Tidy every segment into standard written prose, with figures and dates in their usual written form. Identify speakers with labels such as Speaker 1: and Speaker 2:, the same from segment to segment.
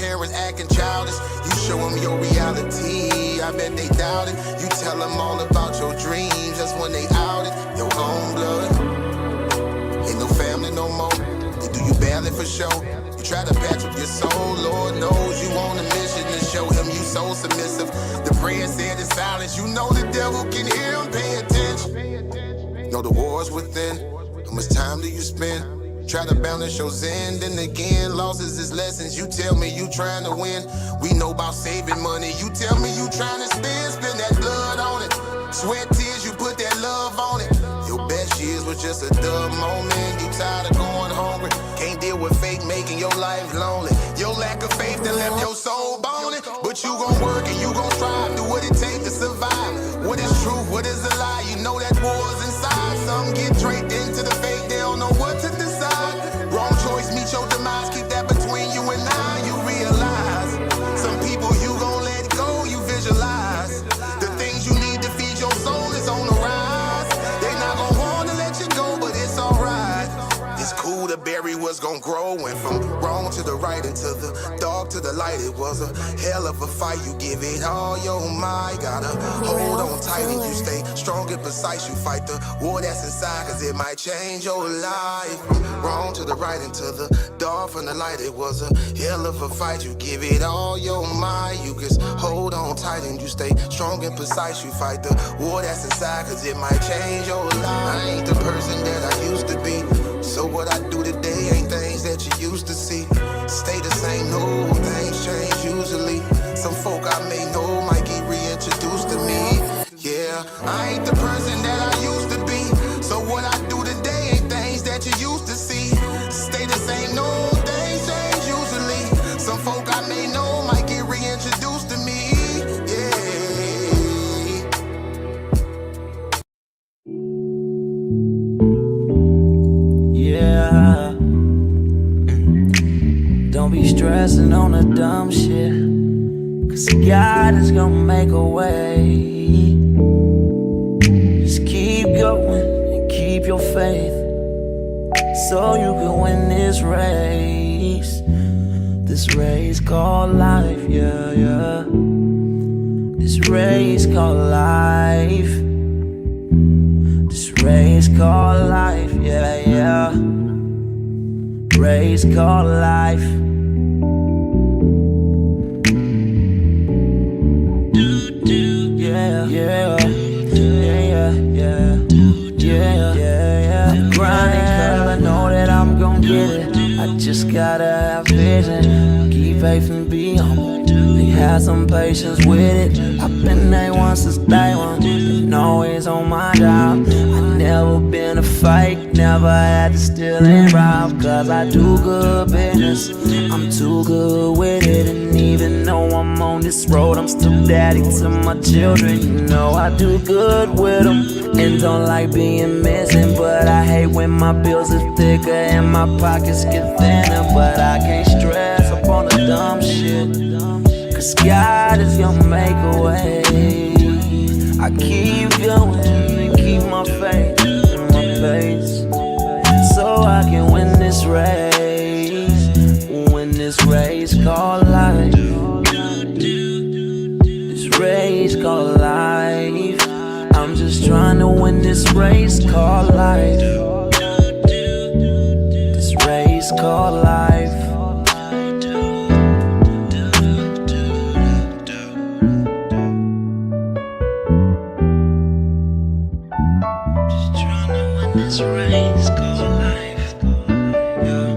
Speaker 1: parents acting childish. You show them your reality, I bet they doubt it. You tell them all about your dreams, just when they out it. Your own blood, ain't no family no more. They do you badly for show. You try to patch up your soul, Lord knows you on a mission to show him you so submissive. The prayer said in silence, you know the devil can hear him, pay attention. Know the war's within, how much time do you spend? Try to balance your zen, then again, losses is lessons. You tell me you trying to win, we know about saving money. You tell me you trying to spend that blood on it. Sweat, tears, you put that love on it. Your best years was just a dumb moment. You tired of going hungry, can't deal with fake making your life lonely. Your lack of faith that left your soul boning. But you gon' work and you gon' strive, do what it takes to survive. What is truth, what is a lie? You know that war's inside. Some get draped into the fake, they don't know what to decide. Wrong choice, meet your demise, keep that between you and I. You realize some people you gon' let go, you visualize. The things you need to feed your soul is on the rise. They not gon' wanna let you go, but it's alright. It's cool to bury what's gon' grow. Went from wrong to the right and to the dark to the light. It was a hell of a fight. You give it all your might. Gotta hold on tight and you stay strong and precise. You fight the war that's inside, cause it might change your life. From wrong to the right and to the dark from the light. It was a hell of a fight. You give it all your might. You just hold on tight and you stay strong and precise. You fight the war that's inside, cause it might change your life. I ain't the person that I used to be, so what I do today ain't things that you used to see. Stay the same, no, things change usually. Some folk I may know might get reintroduced to me. Yeah, I ain't the person that I used to be, so what I do today ain't things that you used to see. Stay the same, no, things change usually. Some folk I may know might get reintroduced to me.
Speaker 2: Yeah. Don't be stressing on the dumb shit, cause God is gonna make a way. Just keep going and keep your faith, so you can win this race. This race called life, yeah, yeah. This race called life. This race called life, yeah, yeah. Race called life. Yeah, yeah, yeah, yeah, yeah, yeah. Grinding 'cause I know that I'm gon' get it. I just gotta have vision, keep faith and be humble. Have some patience with it. I've been A1 since day one, been always on my job. I never been a fake, never had to steal and rob, cause I do good business, I'm too good with it. And even though I'm on this road, I'm still daddy to my children. You know I do good with them, and don't like being missing. But I hate when my bills are thicker and my pockets get thinner. But I can't stress up on the dumb shit, cause God is gonna make a way. I keep going and keep my faith in my face, so I can win this race. Win this race called life. This race called life. I'm just trying to win this race called life. This race called life. This race called life, yeah.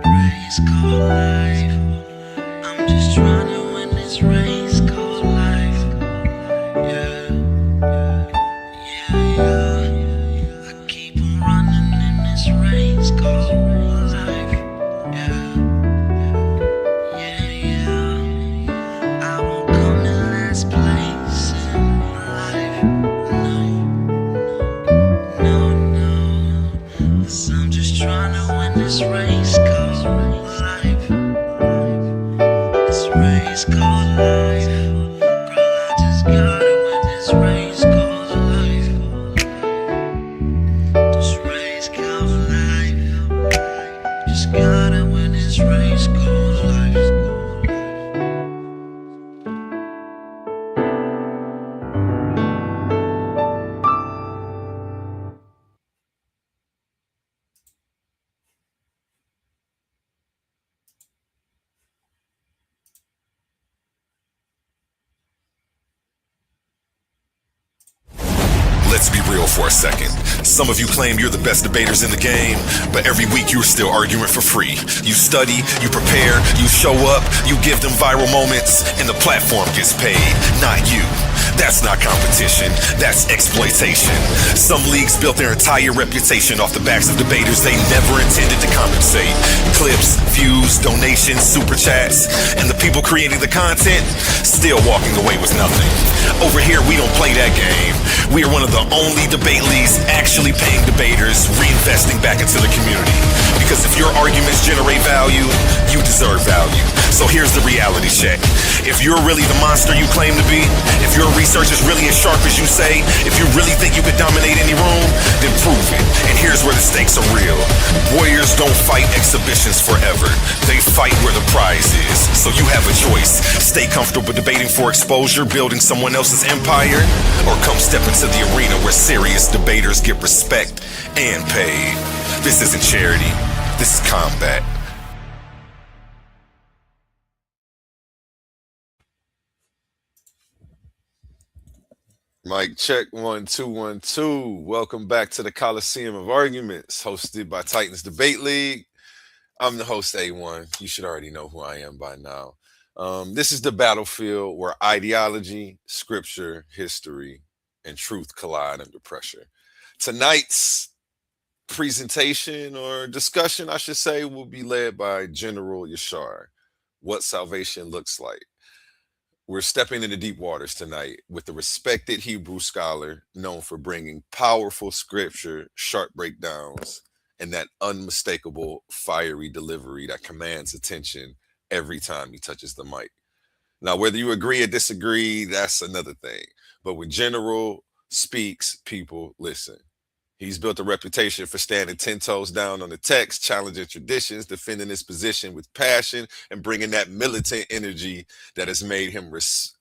Speaker 2: Race called life. I'm just trying to win this race called life, yeah, yeah, yeah. I keep on running in this race called life, yeah, yeah, yeah. I won't come to last place in life, no. I'm just trying to win this race called life. This race called life. Girl, I just gotta win this race called life. This race called life. Just gotta win this race called life.
Speaker 3: let's be real for a second. Some of you claim you're the best debaters in the game, but every week you're still arguing for free. You study, you prepare, you show up, you give them viral moments, and the platform gets paid, not you. That's not competition, that's exploitation. Some leagues built their entire reputation off the backs of debaters they never intended to compensate. Clips, views, donations, super chats, and the people creating the content still walking away with nothing. Over here, we don't play that game. We are one of the only debate leagues actually paying debaters, reinvesting back into the community. Because if your arguments generate value, you deserve value. So here's the reality check. If you're really the monster you claim to be, if your research is really as sharp as you say, if you really think you could dominate any room, then prove it. And here's where the stakes are real. Warriors don't fight exhibitions forever. They fight where the prize is. So you have a choice. Stay comfortable debating for exposure, building someone else's empire, or come step into the arena where serious debaters get respect and paid. This isn't charity. This is combat.
Speaker 4: Mic check 1 2 1 2. Welcome back to the Coliseum of Arguments, hosted by Titans Debate League. I'm the host A1. You should already know who I am by now. This is the battlefield where ideology, scripture, history, and truth collide under pressure. Tonight's presentation or discussion, I should say, will be led by General Yashar. What salvation looks like. We're stepping into deep waters tonight with a respected Hebrew scholar known for bringing powerful scripture, sharp breakdowns, and that unmistakable fiery delivery that commands attention every time he touches the mic. Now, whether you agree or disagree, that's another thing. But when General speaks, people listen. He's built a reputation for standing 10 toes down on the text, challenging traditions, defending his position with passion, and bringing that militant energy that has made him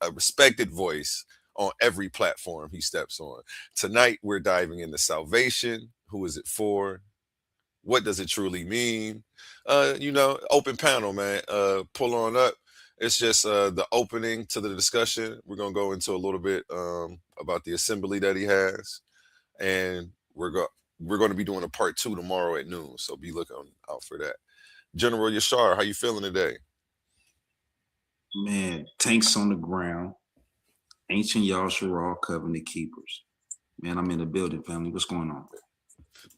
Speaker 4: a respected voice on every platform he steps on. Tonight, we're diving into salvation. Who is it for? What does it truly mean? Open panel, man. Pull on up. It's just the opening to the discussion. We're going to go into a little bit about the assembly that he has. And we're going to be doing a part 2 tomorrow at noon, so be looking out for that. General Yashar, how you feeling today?
Speaker 5: Man, tanks on the ground, ancient Yahshua covenant keepers. Man, I'm in the building, family. What's going on?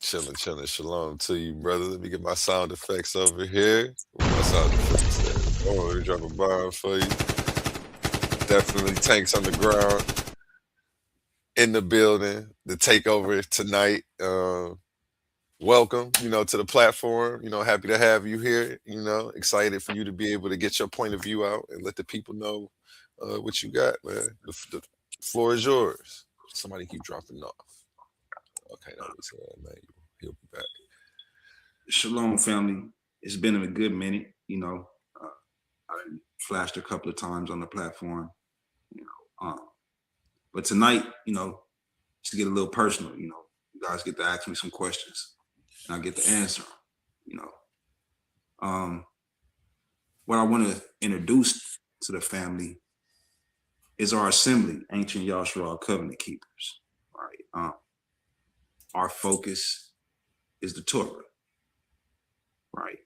Speaker 4: Chilling. Shalom to you, brother. Let me get my sound effects over here. Where my sound effects at? Oh, let me drop a bomb for you. Definitely tanks on the ground. In the building, the takeover tonight. Welcome, to the platform. Happy to have you here. Excited for you to be able to get your point of view out and let the people know what you got, man. The floor is yours. Somebody keep dropping off. Okay, that was man. He'll be back.
Speaker 5: Shalom, family. It's been a good minute. I flashed a couple of times on the platform. But tonight, to get a little personal, you guys get to ask me some questions and I get to answer them, What I want to introduce to the family is our assembly, Ancient Yahshua Covenant Keepers. All right. Our focus is the Torah. Right.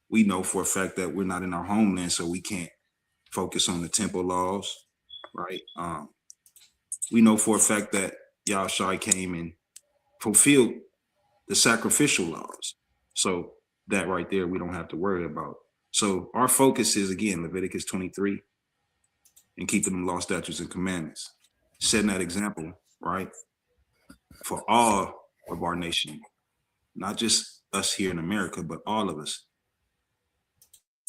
Speaker 5: We know for a fact that we're not in our homeland, so we can't focus on the temple laws. Right. We know for a fact that Yahushua came and fulfilled the sacrificial laws. So that right there, we don't have to worry about. So our focus is, again, Leviticus 23 and keeping them law, statutes, and commandments. Setting that example, right, for all of our nation, not just us here in America, but all of us.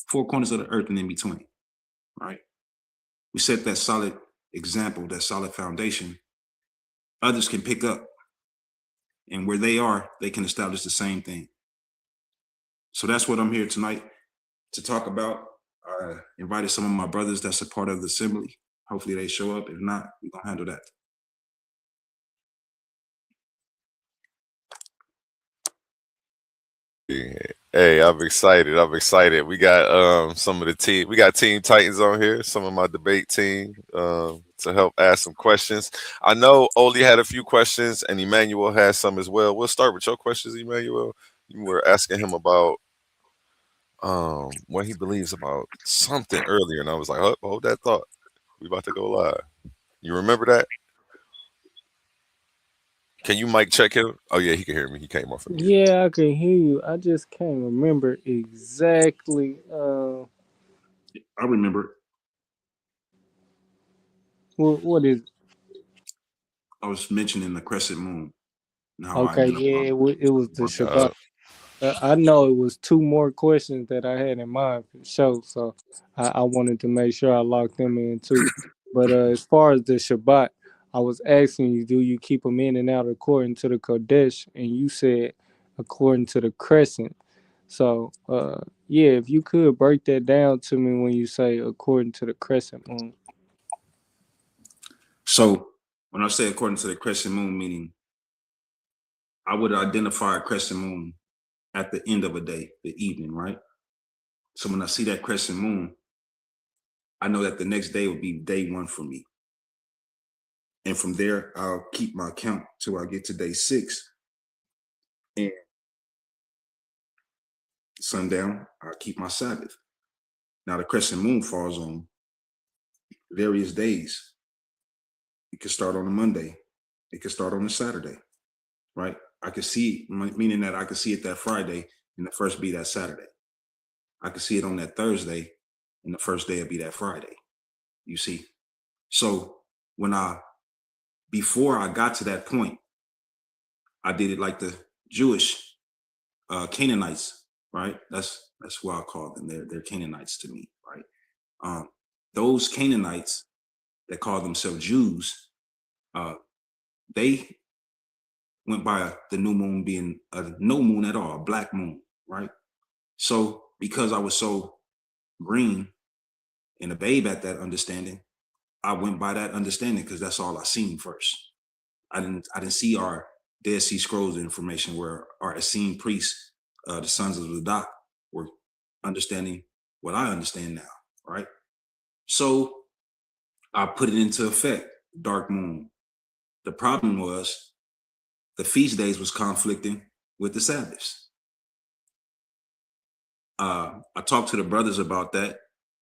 Speaker 5: 4 corners of the earth and in between, right? We set that solid example, that solid foundation. Others can pick up, and where they are, they can establish the same thing. So that's what I'm here tonight to talk about. I invited some of my brothers that's a part of the assembly. Hopefully they show up. If not, we're gonna handle that.
Speaker 4: Hey, I'm excited. I'm excited. We got some of the team. We got Team Titans on here. Some of my debate team to help ask some questions. I know Oli had a few questions, and Emmanuel has some as well. We'll start with your questions, Emmanuel. You were asking him about what he believes about something earlier, and I was like, hold that thought. We about to go live. You remember that? Can you mic check him? Oh yeah, he can hear me. He came off of mute.
Speaker 6: Yeah, I can hear you. I just can't remember exactly.
Speaker 5: I remember.
Speaker 6: What is?
Speaker 5: I was mentioning the crescent moon and how I
Speaker 6: Okay,
Speaker 5: identify
Speaker 6: yeah, it was the
Speaker 5: about that.
Speaker 6: Shabbat. I know it was two more questions that I had in mind for sure, so I wanted to make sure I locked them in too. But as far as the Shabbat, I was asking you, do you keep them in and out according to the Kodesh? And you said according to the crescent. So yeah, if you could break that down to me when you say according to the crescent moon.
Speaker 5: So when I say according to the crescent moon, meaning I would identify a crescent moon at the end of a day, the evening, right? So when I see that crescent moon, I know that the next day will be day one for me. And from there, I'll keep my count till I get to day 6. And sundown, I'll keep my Sabbath. Now the crescent moon falls on various days. It could start on a Monday. It could start on a Saturday, right? I could see it, meaning that I could see it that Friday and the first be that Saturday. I could see it on that Thursday and the first day would be that Friday. You see? So before I got to that point, I did it like the Jewish Canaanites, right? That's what I call them. They're Canaanites to me, right? Those Canaanites that call themselves Jews, they went by the new moon being no moon at all, a black moon, right? So because I was so green and a babe at that understanding, I went by that understanding because that's all I seen first. I didn't see our Dead Sea Scrolls information where our Essene priests, the sons of Zadok, were understanding what I understand now, right? So I put it into effect, dark moon. The problem was the feast days was conflicting with the Sabbaths. I talked to the brothers about that.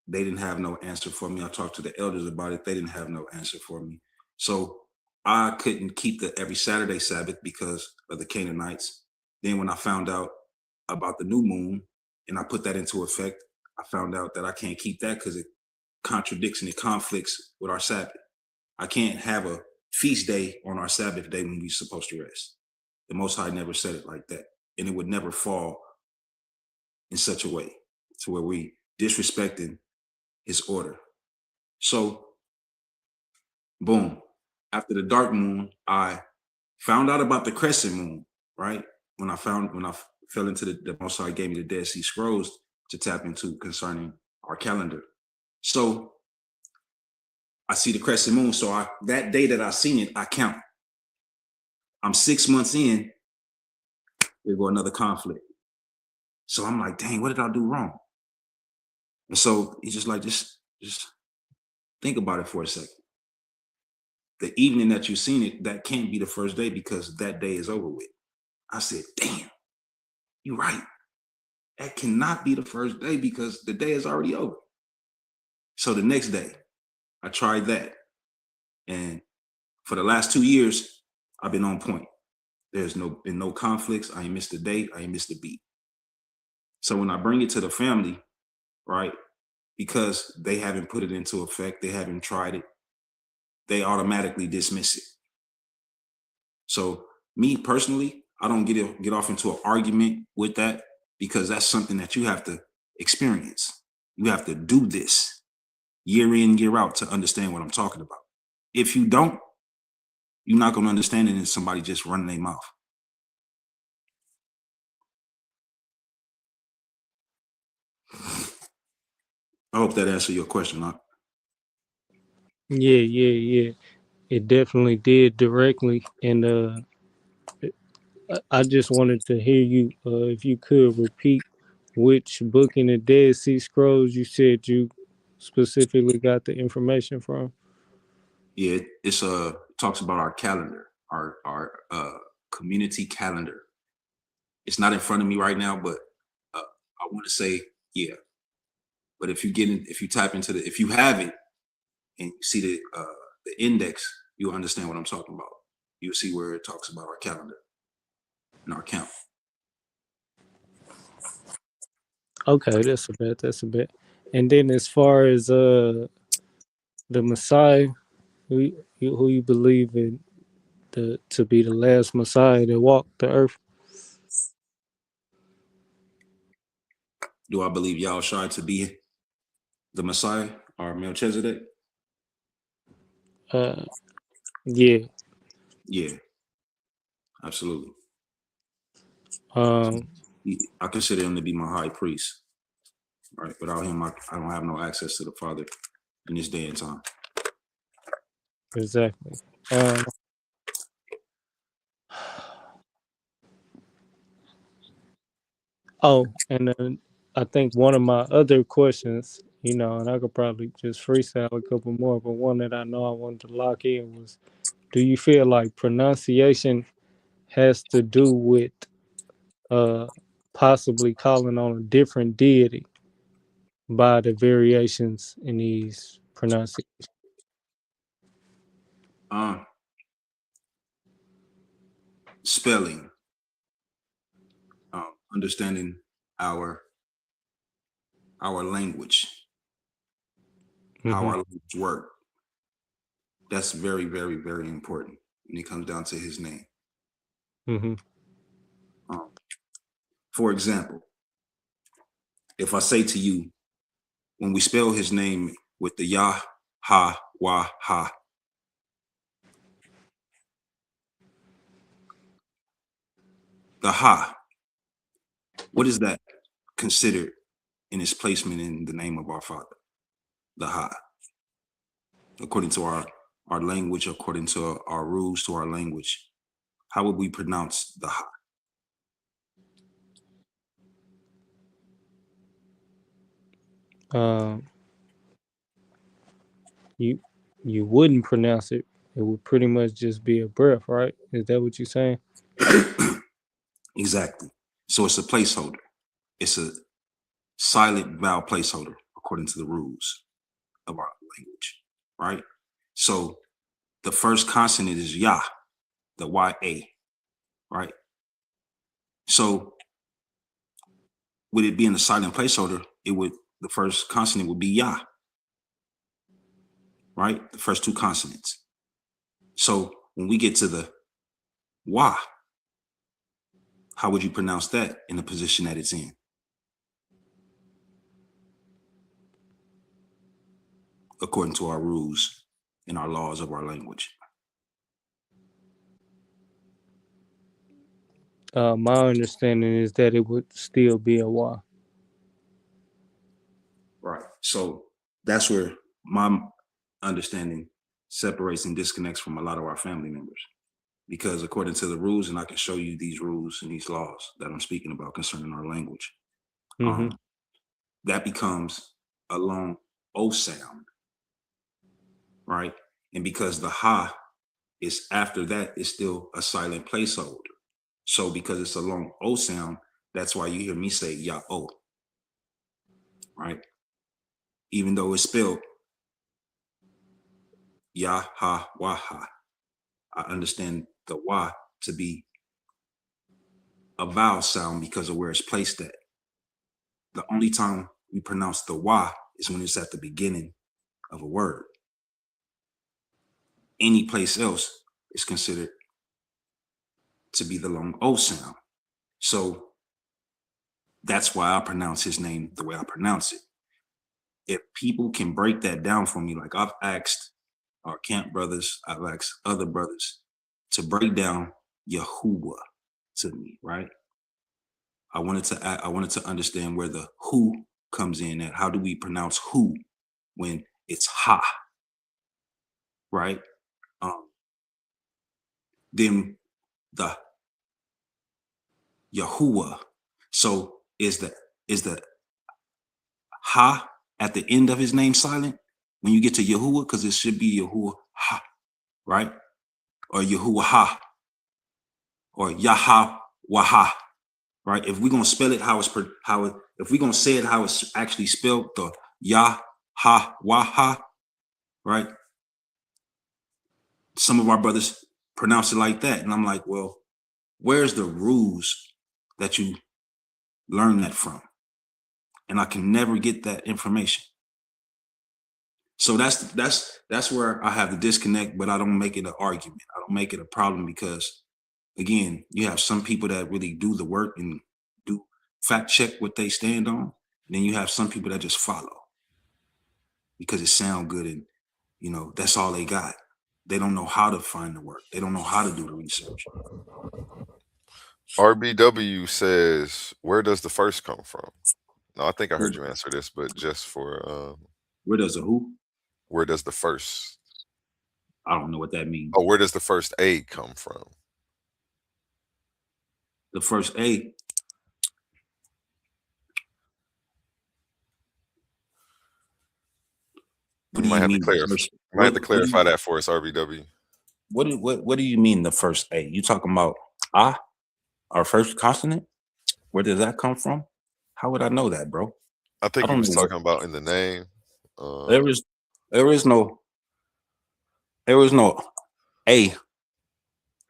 Speaker 5: They didn't have no answer for me. I talked to the elders about it. They didn't have no answer for me. So I couldn't keep the every Saturday Sabbath because of the Canaanites. Then when I found out about the new moon and I put that into effect, I found out that I can't keep that because it contradicts and it conflicts with our Sabbath. I can't have a feast day on our Sabbath day when we're supposed to rest. The Most High never said it like that. And it would never fall in such a way to where we disrespecting his order. So, boom. After the dark moon, I found out about the crescent moon, right? When I fell into the Most High gave me the Dead Sea Scrolls to tap into concerning our calendar. So I see the crescent moon. So that day that I seen it, I count. I'm 6 months in, there go another conflict. So I'm like, dang, what did I do wrong? And so he's just like, just think about it for a second. The evening that you seen it, that can't be the first day because that day is over with. I said, damn, you're right. That cannot be the first day because the day is already over. So the next day, I tried that. And for the last 2 years, I've been on point. There's been no conflicts. I ain't missed a date. I ain't missed a beat. So when I bring it to the family, right, because they haven't put it into effect, they haven't tried it, they automatically dismiss it. So me personally, I don't get off into an argument with that because that's something that you have to experience. You have to do this year in, year out to understand what I'm talking about. If you don't, you're not going to understand it in somebody just running their mouth. I hope that answered your question, Mark.
Speaker 6: Yeah. It definitely did directly, and I just wanted to hear you if you could repeat which book in the Dead Sea Scrolls you said you specifically got the information from?
Speaker 5: Yeah, it's talks about our calendar, our community calendar. It's not in front of me right now, but I want to say yeah. But if you type into if you have it and you see the index, you'll understand what I'm talking about. You'll see where it talks about our calendar and our count.
Speaker 6: Okay, that's a bit. That's a bit. And then as far as the Messiah, who you believe in to be the last Messiah that walked the earth?
Speaker 5: Do I believe Yahushua to be the Messiah or Melchizedek?
Speaker 6: Yeah.
Speaker 5: Yeah, absolutely.
Speaker 6: Um,
Speaker 5: I consider him to be my high priest. Right, without him, I don't have no access to the Father in this day and time.
Speaker 6: exactly. Oh, and then I think one of my other questions, and I could probably just freestyle a couple more, but one that I know I wanted to lock in was, do you feel like pronunciation has to do with possibly calling on a different deity by the variations in these pronunciations?
Speaker 5: Spelling, understanding our language, how our language work. That's very, very, very important when it comes down to his name. For example, if I say to you, when we spell his name with the Yah, Ha, Wah, Ha, the Ha, what is that considered in its placement in the name of our Father? The Ha. According to our language, according to our rules, to our language, how would we pronounce the Ha?
Speaker 6: You wouldn't pronounce it. It would pretty much just be a breath, right? Is that what you're saying?
Speaker 5: Exactly. So it's a placeholder. It's a silent vowel placeholder according to the rules of our language, right? So the first consonant is Yah, the Y-A, right? So with it being a silent placeholder, the first consonant would be Yah, right? The first two consonants. So when we get to the Wah, how would you pronounce that in the position that it's in? According to our rules and our laws of our language.
Speaker 6: My understanding is that it would still be a Y.
Speaker 5: Right. So that's where my understanding separates and disconnects from a lot of our family members. Because according to the rules, and I can show you these rules and these laws that I'm speaking about concerning our language, that becomes a long O sound, right? And because the Ha is after that, is still a silent placeholder. So because it's a long O sound, that's why you hear me say Ya-O, right? Even though it's spelled Ya-Ha-Wah-Ha, I understand the Wah to be a vowel sound because of where it's placed at. The only time we pronounce the Wah is when it's at the beginning of a word. Any place else is considered to be the long O sound. So that's why I pronounce his name the way I pronounce it. If people can break that down for me, like I've asked our camp brothers, I've asked other brothers to break down Yahuwah to me, right? I wanted to understand where the who comes in at. How do we pronounce who when it's Ha, right? Then the Yahuwah. So is is the ha at the end of his name silent when you get to Yahuwah? Because it should be Yahuwah ha, right? Or Yahuwah ha, or Yahweh, right? If we're gonna spell it if we're gonna say it how it's actually spelled, the Yahweh, right? Some of our brothers pronounce it like that, and I'm like, well, where's the rules that you learn that from? And I can never get that information. So that's where I have the disconnect, but I don't make it an argument. I don't make it a problem because, again, you have some people that really do the work and do fact check what they stand on. And then you have some people that just follow because it sounds good and, you know, that's all they got. They don't know how to find the work. They don't know how to do the research.
Speaker 4: RBW says, where does the first come from? No, I think I heard you answer this, but just for
Speaker 5: where does the who?
Speaker 4: Where does the first?
Speaker 5: I don't know what that means.
Speaker 4: Oh, where does the first A come from?
Speaker 5: The first A.
Speaker 4: You might have to clarify that for us, RBW.
Speaker 5: What do you mean the first A? You talking about our first consonant? Where does that come from? How would I know that, bro?
Speaker 4: I think he was talking about in the name.
Speaker 5: There is no A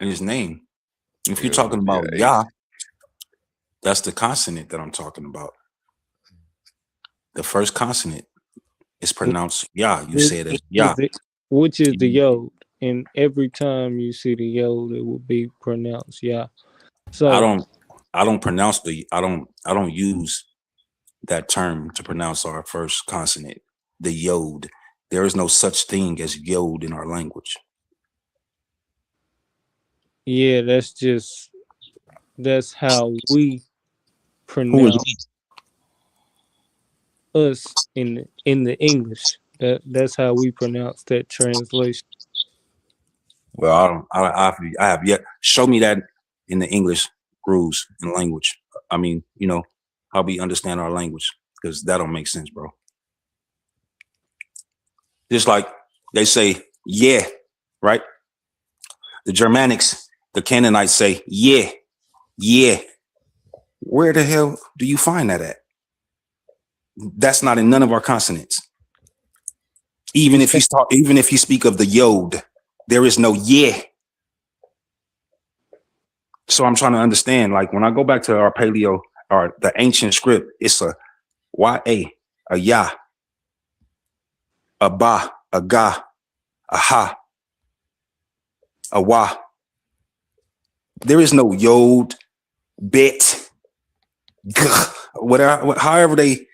Speaker 5: in his name. If you're talking about Yah, that's the consonant that I'm talking about. The first consonant is pronounced Yah. You say it as Yah.
Speaker 6: Which is the Yod. And every time you see the Yod, it will be pronounced Yah. So
Speaker 5: I don't use that term to pronounce our first consonant, the Yod. There is no such thing as Yod in our language.
Speaker 6: Yeah, that's how we pronounce us in the English. That's how we pronounce that translation.
Speaker 5: Well, I have yet. Show me that in the English rules and language. I mean, you know, how we understand our language, because that don't make sense, bro. Just like they say, yeah, right? The Germanics, the Canaanites say, yeah, yeah. Where the hell do you find that at? That's not in none of our consonants. Even if you speak of the Yod, there is no yeah. So I'm trying to understand, like when I go back to our paleo or the ancient script, it's a Y-A, a Yah, a Ba, a Ga, a Ha, a Wa. There is no Yod, Bet, G, whatever, however they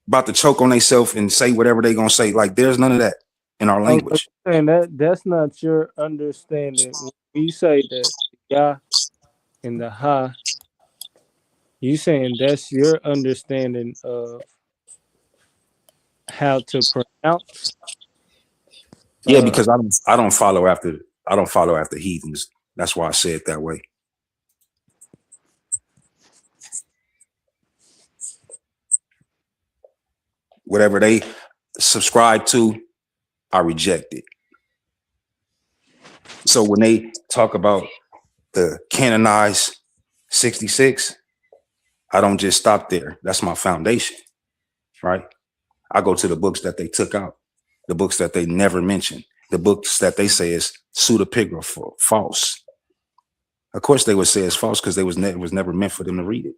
Speaker 5: about to choke on themselves and say whatever they gonna say. Like there's none of that in our language.
Speaker 6: And that's not your understanding. When you say that Yah and the Ha, you saying that's your understanding of how to pronounce?
Speaker 5: Yeah, because I don't follow after heathens. That's why I say it that way. Whatever they subscribe to, I reject it. So when they talk about the canonized 66, I don't just stop there. That's my foundation, right? I go to the books that they took out, the books that they never mentioned, the books that they say is pseudepigrapha, false. Of course they would say it's false because it was never meant for them to read it.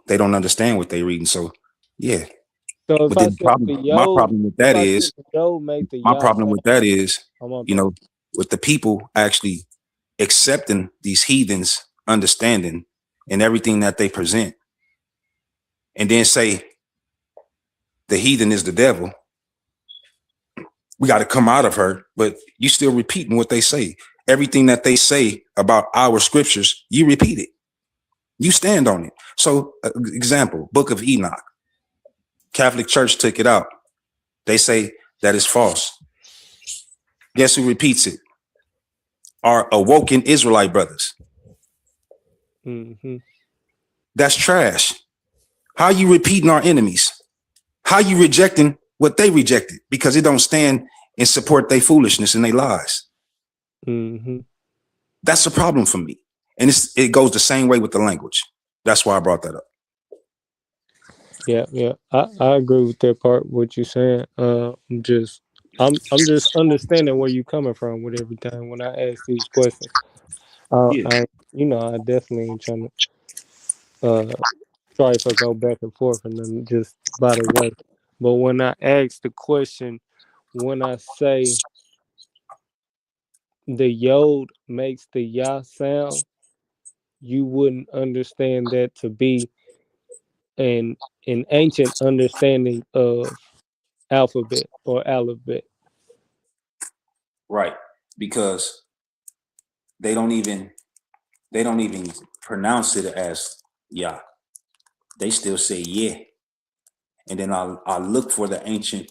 Speaker 5: They don't understand what they're reading. So yeah.
Speaker 6: So
Speaker 5: but my problem with that is, you know, with the people actually accepting these heathens understanding and everything that they present, and then say the heathen is the devil. We got to come out of her, but you still repeating what they say. Everything that they say about our scriptures, you repeat it. You stand on it. So, example, Book of Enoch. Catholic Church took it out. They say that is false. Guess who repeats it? Our awoken Israelite brothers.
Speaker 6: Mm-hmm.
Speaker 5: That's trash. How are you repeating our enemies? How are you rejecting what they rejected? Because it don't stand and support their foolishness and their lies.
Speaker 6: Mm-hmm.
Speaker 5: That's a problem for me. And it goes the same way with the language. That's why I brought that up.
Speaker 6: Yeah. I agree with that part. What you're saying. I'm just understanding where you're coming from with everything when I ask these questions.
Speaker 5: Yeah.
Speaker 6: I definitely ain't trying to strife or go back and forth and then just by the way. But when I ask the question, when I say the yod makes the ya sound, you wouldn't understand that to be an ancient understanding of alphabet or alphabet.
Speaker 5: Right. Because they don't even pronounce it as Yah. They still say yeah. And then I look for the ancient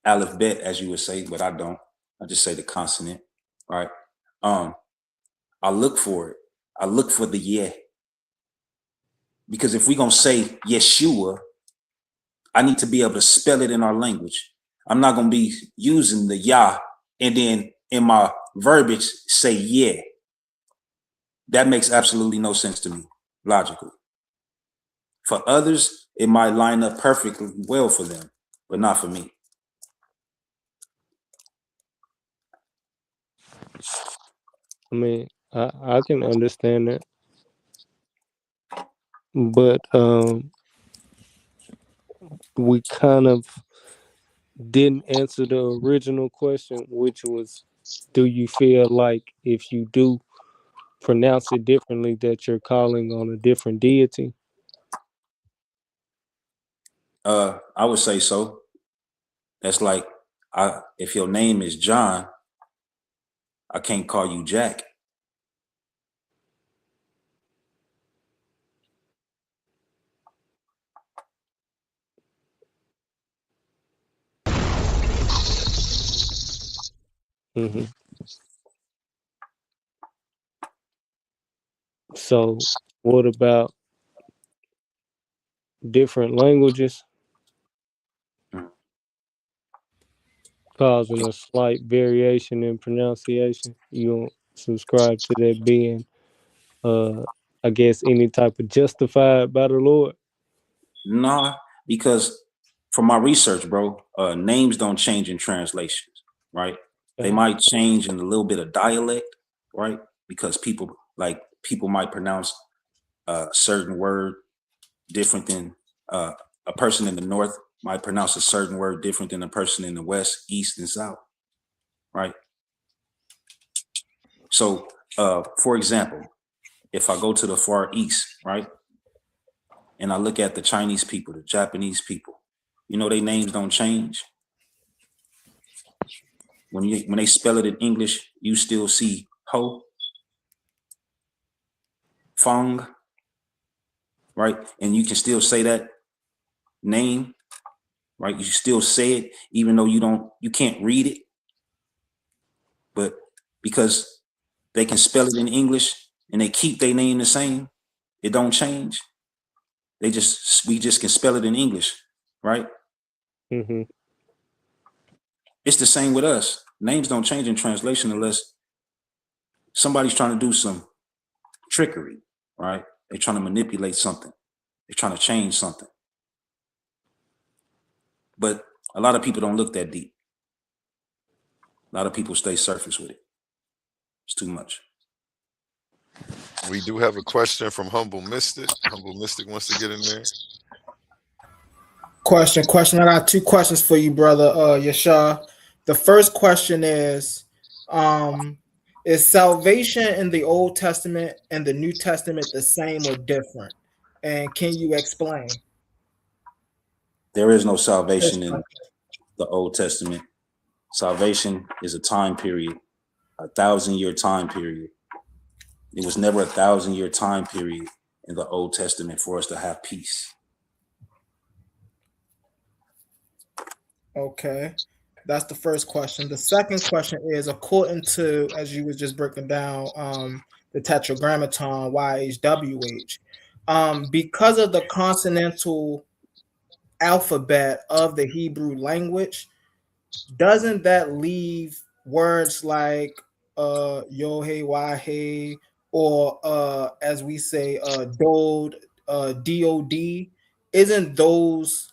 Speaker 5: alphabet, as you would say, but I don't. I just say the consonant, right? I look for it. I look for the yeah. Because if we're gonna say Yeshua, I need to be able to spell it in our language. I'm not gonna be using the Yah and then in my verbiage say yeah. That makes absolutely no sense to me, logically. For others, it might line up perfectly well for them, but not for me.
Speaker 6: I mean, I can understand that. But we kind of didn't answer the original question, which was, do you feel like if you do pronounce it differently that you're calling on a different deity?
Speaker 5: I would say so. That's like, if your name is John, I can't call you Jack.
Speaker 6: Mm-hmm. So what about different languages causing a slight variation in pronunciation? You don't subscribe to that being, I guess, any type of justified by the Lord?
Speaker 5: Nah, because from my research, bro, names don't change in translations, right? They might change in a little bit of dialect, right? Because people might pronounce a certain word different than a person in the north might pronounce a certain word different than a person in the west, east, and south, right? So, for example, if I go to the Far East, right, and I look at the Chinese people, the Japanese people, you know, their names don't change. When they spell it in English, you still see Ho, Fong, right? And you can still say that name, right? You still say it, even though you can't read it. But because they can spell it in English and they keep their name the same, it don't change. We just can spell it in English, right?
Speaker 6: Mm-hmm.
Speaker 5: It's the same with us. Names don't change in translation unless somebody's trying to do some trickery, right? They're trying to manipulate something. They're trying to change something. But a lot of people don't look that deep. A lot of people stay surface with it. It's too much.
Speaker 4: We do have a question from Humble Mystic. Humble Mystic wants to get in there.
Speaker 7: Question. I got two questions for you, brother Yashar. The first question is salvation in the Old Testament and the New Testament the same or different? And can you explain?
Speaker 5: There is no salvation in the Old Testament. Salvation is a time period, 1,000-year time period. It was never a 1,000-year time period in the Old Testament for us to have peace.
Speaker 7: Okay, that's the first question. The second question is, according to, as you was just breaking down, the Tetragrammaton, YHWH, Because of the consonantal alphabet of the Hebrew language, doesn't that leave words like Yohe Wahe or as we say Dod DOD? Isn't those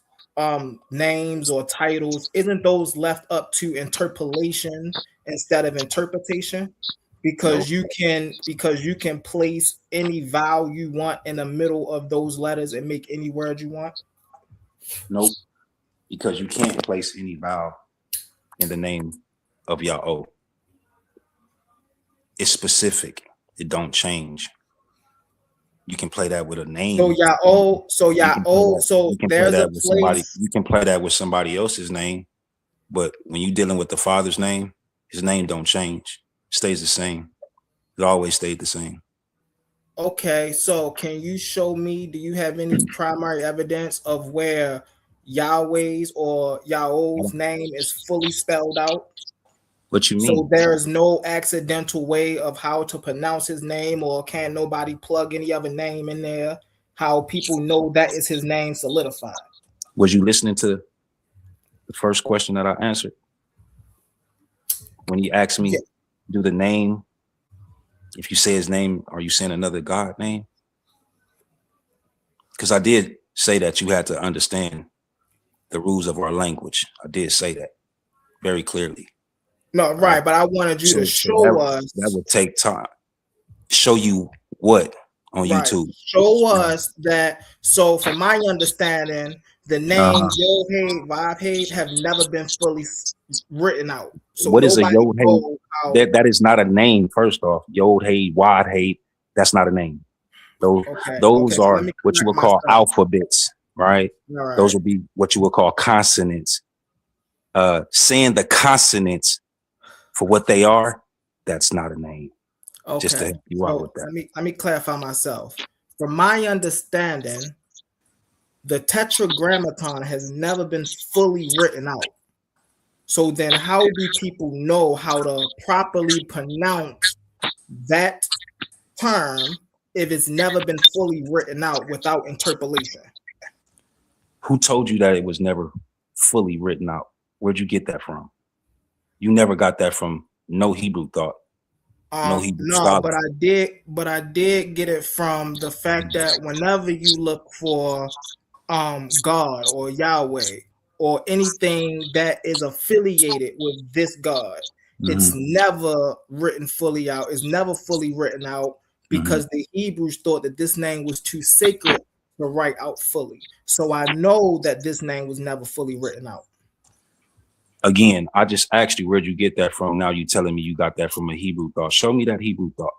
Speaker 7: names or titles, isn't those left up to interpolation instead of interpretation? Because you can place any vowel you want in the middle of those letters and make any word you want.
Speaker 5: Nope, because you can't place any vowel in the name of Yahweh. It's specific. It don't change. You can play that with a name.
Speaker 7: So there's a place.
Speaker 5: You can play that with somebody else's name, but when you're dealing with the Father's name, his name don't change. It stays the same. It always stayed the same.
Speaker 7: Okay, so can you show me, do you have any primary evidence of where Yahweh's or Yahweh's name is fully spelled out?
Speaker 5: What you mean?
Speaker 7: So there is no accidental way of how to pronounce his name, or can nobody plug any other name in there? How people know that is his name solidified?
Speaker 5: Was you listening to the first question that I answered? When he asked me, do the name, if you say his name, are you saying another God name? Because I did say that you had to understand the rules of our language. I did say that very clearly.
Speaker 7: No, right, but I wanted you to show us.
Speaker 5: That would take time. Show you what on YouTube?
Speaker 7: Show us that. So, from my understanding, the name Yod-Heh, Vav-Heh have never been fully written out. So
Speaker 5: what is a Yod-Heh? That is not a name. First off, Yod-Heh, Wad-Heh, that's not a name. Those are what you would call alphabets, right? Those would be what you would call consonants. Saying the consonants for what they are, that's not a name.
Speaker 7: Okay.
Speaker 5: Just to help you out with that.
Speaker 7: Let me clarify myself. From my understanding, the Tetragrammaton has never been fully written out. So then how do people know how to properly pronounce that term if it's never been fully written out without interpolation?
Speaker 5: Who told you that it was never fully written out? Where'd you get that from? You never got that from no Hebrew thought. No, but I did get it from the fact that whenever you look for God or Yahweh or anything that is affiliated with this God, it's never written fully out. It's never fully written out because the Hebrews thought that this name was too sacred to write out fully. So I know that this name was never fully written out. Again, I just asked you, where'd you get that from? Now you telling me you got that from a Hebrew thought. Show me that Hebrew thought.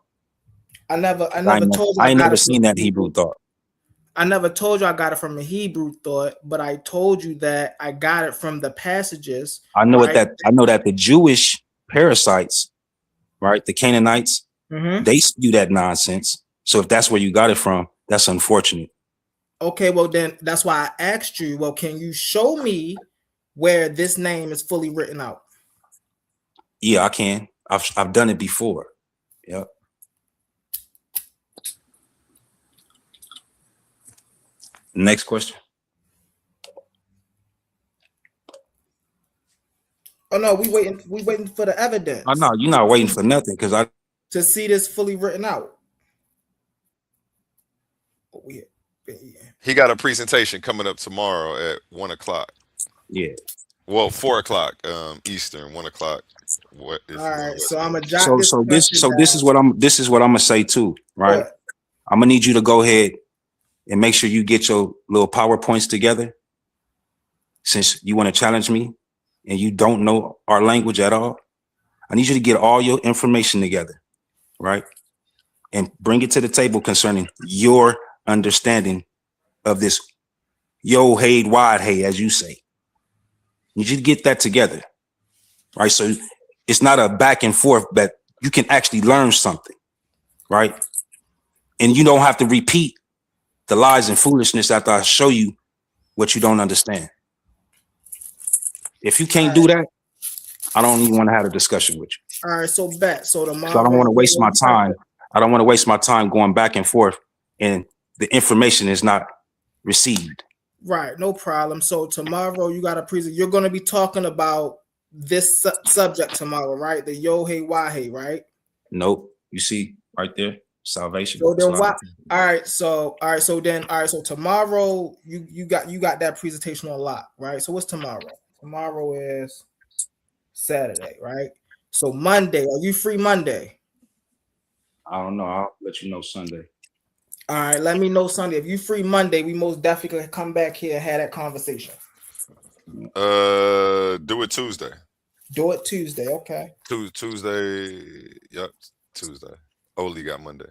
Speaker 7: I never told you.
Speaker 5: I never seen that Hebrew thought.
Speaker 7: I never told you I got it from a Hebrew thought, but I told you that I got it from the passages.
Speaker 5: I know that the Jewish parasites, right, the Canaanites, they spew that nonsense. So if that's where you got it from, that's unfortunate.
Speaker 7: Okay, well then that's why I asked you. Well, can you show me where this name is fully written out?
Speaker 5: Yeah, I can. I've done it before. Yep. Next question.
Speaker 7: Oh no, we waiting for the evidence.
Speaker 5: Oh no, you're not waiting for nothing because
Speaker 7: to see this fully written out. Oh, yeah.
Speaker 4: He got a presentation coming up tomorrow at 1:00.
Speaker 5: Yeah.
Speaker 4: Well, 4:00 Eastern, 1:00.
Speaker 7: All right, so I'm gonna jot
Speaker 5: this is what I'm gonna say too, right? What? I'm gonna need you to go ahead and make sure you get your little PowerPoints together. Since you want to challenge me and you don't know our language at all, I need you to get all your information together, right? And bring it to the table concerning your understanding of this Yod-Heh, Wad-Heh, as you say. You need to get that together, right? So it's not a back and forth, but you can actually learn something, right? And you don't have to repeat the lies and foolishness after I show you what you don't understand. If you can't do that, I don't even want to have a discussion with you.
Speaker 7: All right, so tomorrow.
Speaker 5: So I don't want to waste my time. I don't want to waste my time going back and forth, and the information is not received.
Speaker 7: Right, no problem. So tomorrow you got a present. You're going to be talking about this subject tomorrow, right? The Yohe Wahe, right?
Speaker 5: Nope. You see right there, salvation.
Speaker 7: So then what? All right. So tomorrow you got that presentation on lock, right? So what's tomorrow? Tomorrow is Saturday, right? So Monday, are you free Monday?
Speaker 5: I don't know. I'll let you know Sunday.
Speaker 7: All right, let me know Sunday. If you free Monday, we most definitely can come back here and have that conversation.
Speaker 4: Do it Tuesday.
Speaker 7: Do it Tuesday, okay.
Speaker 4: Tuesday. Yep, Tuesday. Oli got Monday.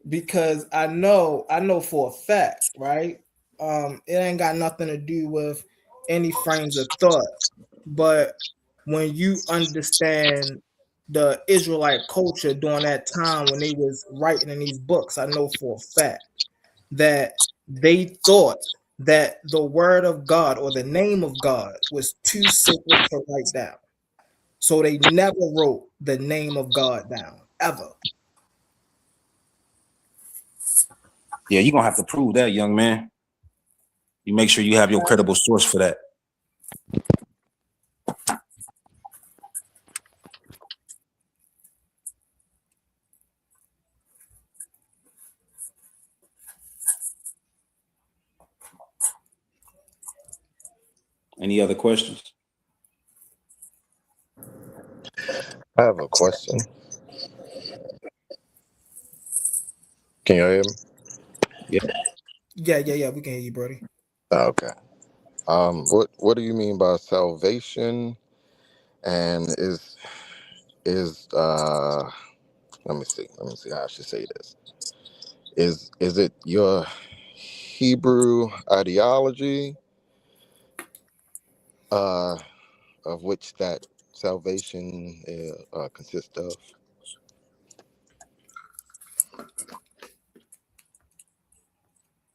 Speaker 7: Because I know for a fact, right? It ain't got nothing to do with any frames of thought, but when you understand the Israelite culture during that time when they was writing in these books, I know for a fact that they thought that the word of God or the name of God was too sacred to write down. So they never wrote the name of God down, ever.
Speaker 5: Yeah, you're gonna have to prove that, young man. You make sure you have your credible source for that. Any other questions?
Speaker 8: I have a question. Can you hear me?
Speaker 7: Yeah. We can hear you, Brody.
Speaker 8: Okay. What do you mean by salvation? And is let me see how I should say this. Is it your Hebrew ideology of which that salvation consists of?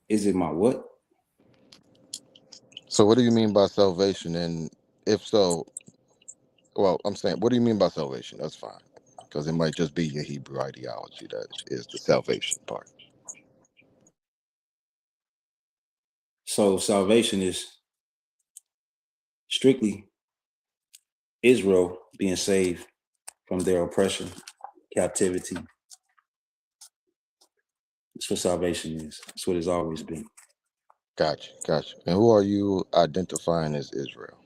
Speaker 5: Is it my what?
Speaker 8: So what do you mean by salvation? And if so, well, I'm saying, what do you mean by salvation? That's fine, because it might just be your Hebrew ideology that is the salvation part.
Speaker 5: So salvation is strictly Israel being saved from their oppression, captivity. That's what salvation is. That's what it's always been.
Speaker 8: Gotcha. And who are you identifying as Israel?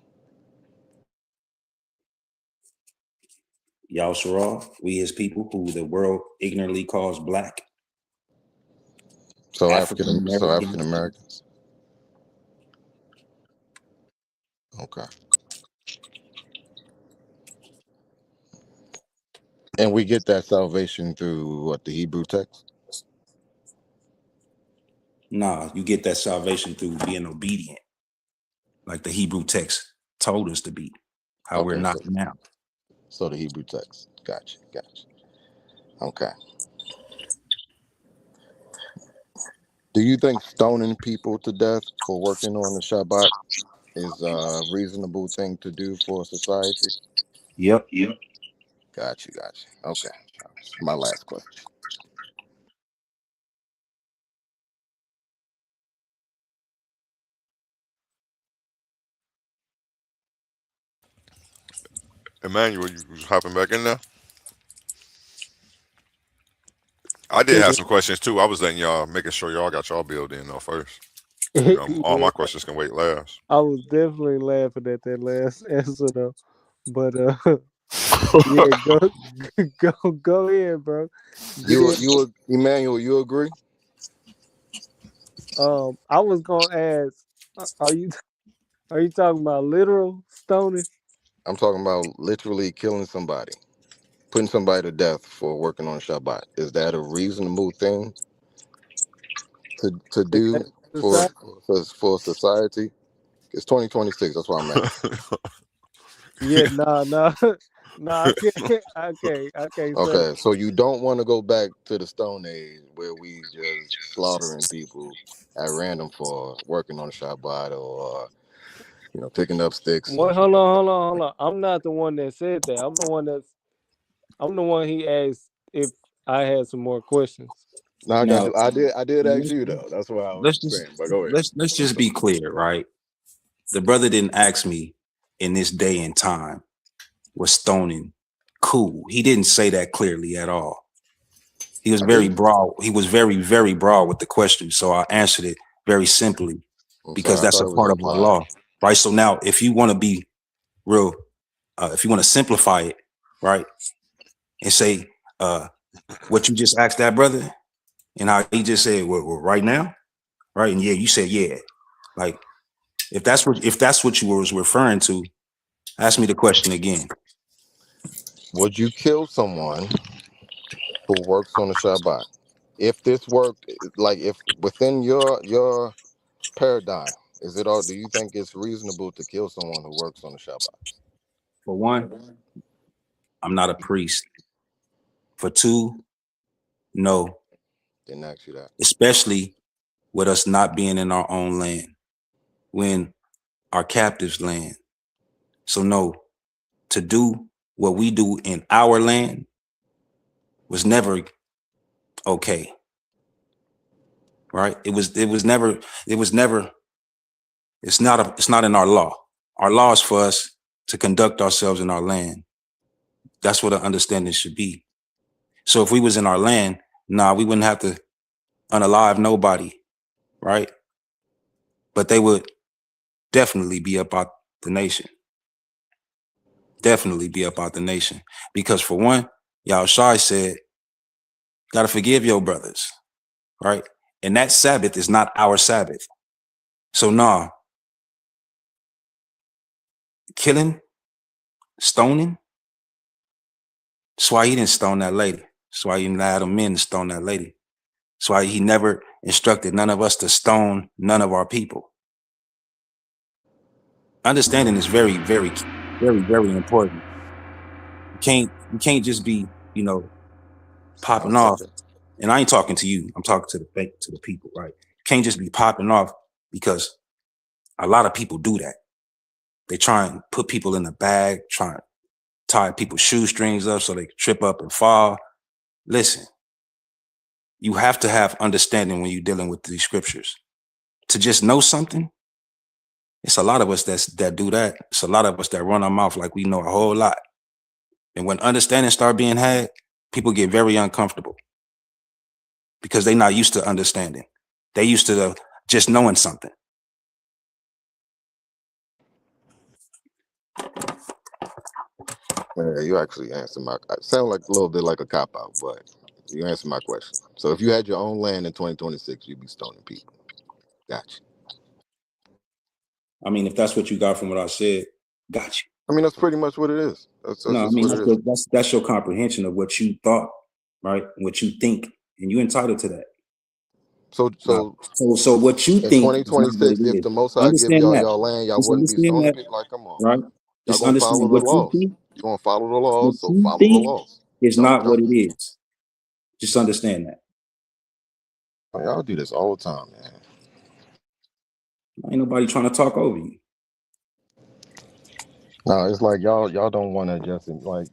Speaker 5: Yahusha, we as people who the world ignorantly calls black.
Speaker 8: So African Americans. Okay. And we get that salvation through what, the Hebrew text?
Speaker 5: Nah, you get that salvation through being obedient, like the Hebrew text told us to be, how we're not now.
Speaker 8: So the Hebrew text. Gotcha. Okay. Do you think stoning people to death for working on the Shabbat is a reasonable thing to do for society?
Speaker 5: Yep.
Speaker 8: Gotcha. Okay. That's my last question.
Speaker 4: Emmanuel, you was hopping back in there? I did have some questions too. I was letting y'all, making sure y'all got y'all build in though first. All my questions can wait last.
Speaker 6: I was definitely laughing at that last answer though, but yeah, go ahead, bro.
Speaker 8: You Emmanuel, you agree?
Speaker 6: I was gonna ask, are you talking about literal stoning?
Speaker 8: I'm talking about literally killing somebody, putting somebody to death for working on Shabbat. Is that a reasonable thing to do for society? It's 2026. That's why I'm asking.
Speaker 6: Yeah, no, I can't.
Speaker 8: Okay, so you don't want to go back to the Stone Age where we just slaughtering people at random for working on Shabbat or picking up sticks.
Speaker 6: Well, hold on. I'm not the one that said that. I'm the one he asked if I had some more questions.
Speaker 8: No, I got
Speaker 5: Now,
Speaker 8: you. I did ask you though. That's what I was
Speaker 5: let's just
Speaker 8: saying. But go ahead.
Speaker 5: let's just be clear, right? The brother didn't ask me in this day and time was stoning cool. He didn't say that clearly at all. He was very broad. He was very, very broad with the question. So I answered it very simply because that's a part of our law, right? So now if you want to be real, if you want to simplify it, right, and say what you just asked that brother and how he just said, well, right now, right? And yeah, you said, yeah. Like, if that's what you was referring to, ask me the question again.
Speaker 8: Would you kill someone who works on the Shabbat? If this worked, like if within your paradigm, is it all? Do you think it's reasonable to kill someone who works on the Shabbat?
Speaker 5: For one, I'm not a priest. For two, no.
Speaker 8: Didn't ask you that.
Speaker 5: Especially with us not being in our own land, when our captives' land. So no, to do what we do in our land was never okay. Right? It's not in our law. Our law is for us to conduct ourselves in our land. That's what an understanding should be. So if we was in our land, we wouldn't have to unalive nobody, right? But they would definitely be up out the nation. Definitely be up out the nation. Because for one, Yahushua said, gotta forgive your brothers, right? And that Sabbath is not our Sabbath. So killing, stoning, that's why he didn't stone that lady. That's why he didn't allow the men to stone that lady. That's why he never instructed none of us to stone none of our people. Understanding is very, very, very, very important. You can't just be, popping off. And I ain't talking to you. I'm talking to the people, right? You can't just be popping off because a lot of people do that. They try and put people in a bag, try and tie people's shoestrings up so they can trip up and fall. Listen, you have to have understanding when you're dealing with these scriptures. To just know something, it's a lot of us that do that. It's a lot of us that run our mouth like we know a whole lot. And when understanding start being had, people get very uncomfortable because they're not used to understanding. They used to just knowing something.
Speaker 8: Yeah, you actually answered my. It sound like a little bit like a cop out, but you answered my question. So if you had your own land in 2026, you'd be stoning people. Gotcha.
Speaker 5: I mean, if that's what you got from what I said, got you.
Speaker 8: I mean, that's pretty much what it is. That's
Speaker 5: No, I
Speaker 8: just
Speaker 5: mean,
Speaker 8: what it is.
Speaker 5: that's your comprehension of what you thought, right? What you think, and you're entitled to that.
Speaker 8: So
Speaker 5: what you
Speaker 8: in
Speaker 5: think
Speaker 8: 2026, if the Most High give
Speaker 5: understand
Speaker 8: y'all
Speaker 5: that.
Speaker 8: y'all land, y'all
Speaker 5: Just
Speaker 8: wouldn't be
Speaker 5: understand
Speaker 8: stoning
Speaker 5: that,
Speaker 8: people. Like, come on,
Speaker 5: right?
Speaker 8: y'all
Speaker 5: Just
Speaker 8: gonna follow
Speaker 5: understand
Speaker 8: the
Speaker 5: what
Speaker 8: laws.
Speaker 5: you think.
Speaker 8: You gonna follow the laws, so follow the laws.
Speaker 5: It's not what it is. Just understand that.
Speaker 8: Y'all do this all the time, man.
Speaker 5: Ain't nobody trying to talk over you.
Speaker 8: No, it's like y'all don't want to just like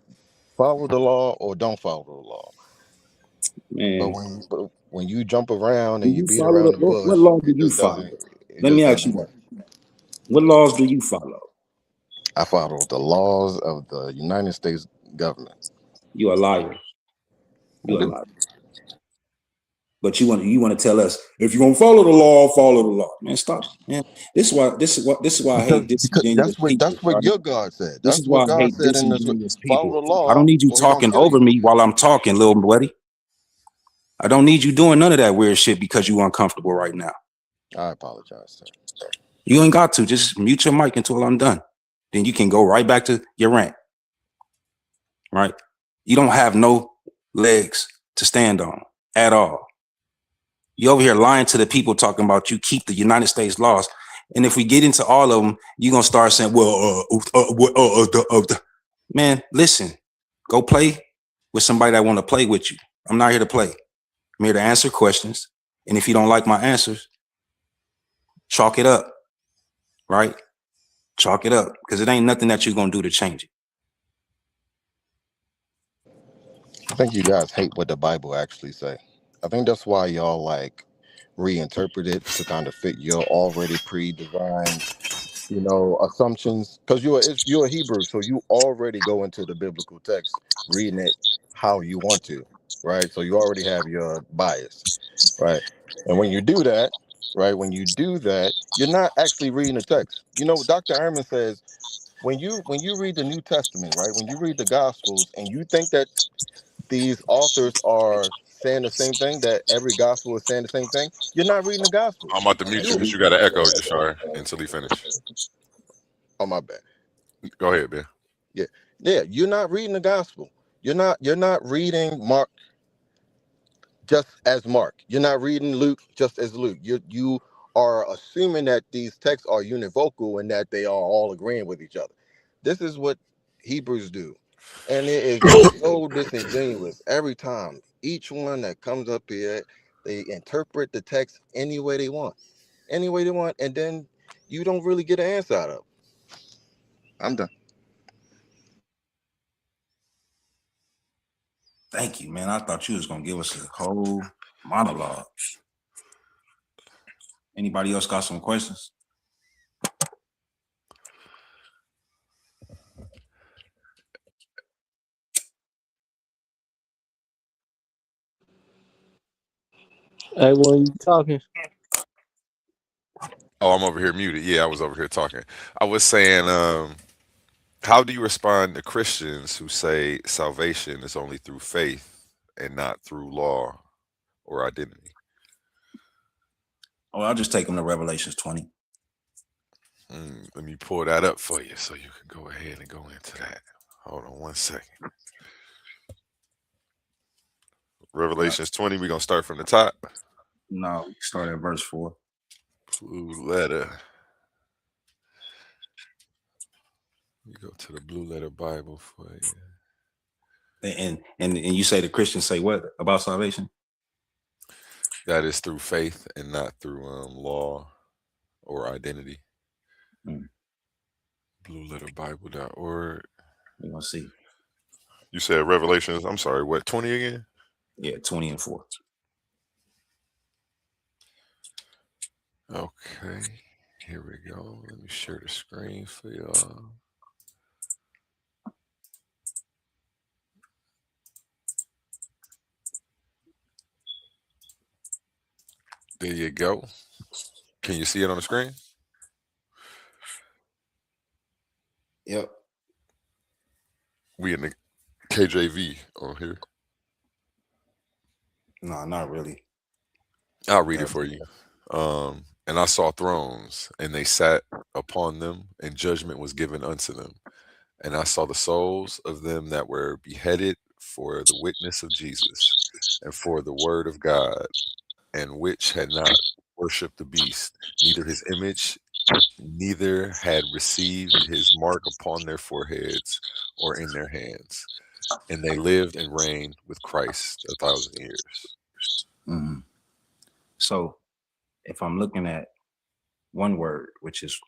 Speaker 8: follow the law or don't follow the law.
Speaker 5: Man,
Speaker 8: But when you jump around and you beat
Speaker 5: follow
Speaker 8: around the
Speaker 5: what
Speaker 8: bush,
Speaker 5: law do
Speaker 8: it
Speaker 5: you
Speaker 8: just
Speaker 5: follow?
Speaker 8: doesn't.
Speaker 5: Let me ask you that. What laws do you follow?
Speaker 8: I follow the laws of the United States government.
Speaker 5: You a liar. You a liar. But you want to tell us if you're gonna follow the law, man. Stop, man. This is why I hate disingenuous people.
Speaker 8: That's what
Speaker 5: right?
Speaker 8: your God said.
Speaker 5: This
Speaker 8: That's
Speaker 5: is why
Speaker 8: what
Speaker 5: I
Speaker 8: God
Speaker 5: hate
Speaker 8: said in this.
Speaker 5: disingenuous
Speaker 8: Follow
Speaker 5: people.
Speaker 8: the law.
Speaker 5: I don't need you talking over me while I'm talking, little buddy. I don't need you doing none of that weird shit because you uncomfortable right now.
Speaker 8: I apologize, sir.
Speaker 5: You ain't got to. Just mute your mic until I'm done. Then you can go right back to your rant. Right? You don't have no legs to stand on at all. You over here lying to the people talking about you keep the United States laws. And if we get into all of them, you're going to start saying, man, listen, go play with somebody that want to play with you. I'm not here to play. I'm here to answer questions. And if you don't like my answers, chalk it up, right? Chalk it up because it ain't nothing that you're going to do to change it.
Speaker 8: I think you guys hate what the Bible actually say. I think that's why y'all like reinterpret it to kind of fit your already pre-designed, assumptions. Because you're a Hebrew, so you already go into the biblical text reading it how you want to, right? So you already have your bias, right? And when you do that, right, you're not actually reading the text. Dr. Ehrman says when you read the New Testament, right, when you read the Gospels, and you think that these authors are saying the same thing, that every gospel is saying the same thing, you're not reading the
Speaker 4: I'm
Speaker 8: Gospels.
Speaker 4: about to mute you because you got an echo, Yashar, until he finish.
Speaker 8: Oh, my bad.
Speaker 4: Go ahead, man.
Speaker 8: Yeah, yeah. You're not reading the gospel. You're not reading Mark just as Mark. You're not reading Luke just as Luke. You are assuming that these texts are univocal and that they are all agreeing with each other. This is what Hebrews do, and it is so disingenuous every time. Each one that comes up here, they interpret the text any way they want, and then you don't really get an answer out of it. I'm done.
Speaker 5: Thank you, man. I thought you was gonna give us a whole monologue. Anybody else got some questions?
Speaker 6: Hey, when you talking?
Speaker 4: Oh, I'm over here muted. Yeah, I was over here talking. I was saying, how do you respond to Christians who say salvation is only through faith and not through law or identity?
Speaker 5: Oh, I'll just take them to Revelations 20.
Speaker 4: Let me pull that up for you so you can go ahead and go into that. Hold on one second. Revelations 20, we're going to start from the top.
Speaker 5: No, we start at verse 4.
Speaker 4: Blue letter. You go to the Blue Letter Bible for you.
Speaker 5: And you say the Christians say what about salvation?
Speaker 4: That is through faith and not through law or identity.
Speaker 5: Mm.
Speaker 4: BlueLetterBible.org.
Speaker 5: We're gonna see.
Speaker 4: You said Revelations, I'm sorry, what, 20 again?
Speaker 5: Yeah, 20 and 4.
Speaker 4: Okay, here we go. Let me share the screen for y'all. There you go. Can you see it on the screen?
Speaker 5: Yep.
Speaker 4: We in the KJV on here.
Speaker 5: No, not really.
Speaker 4: I'll read it for you. And I saw thrones, and they sat upon them, and judgment was given unto them. And I saw the souls of them that were beheaded for the witness of Jesus and for the word of God, and which had not worshipped the beast, neither his image, neither had received his mark upon their foreheads or in their hands. And they lived and reigned with Christ 1,000 years.
Speaker 5: Mm-hmm. So if I'm looking at one word, which is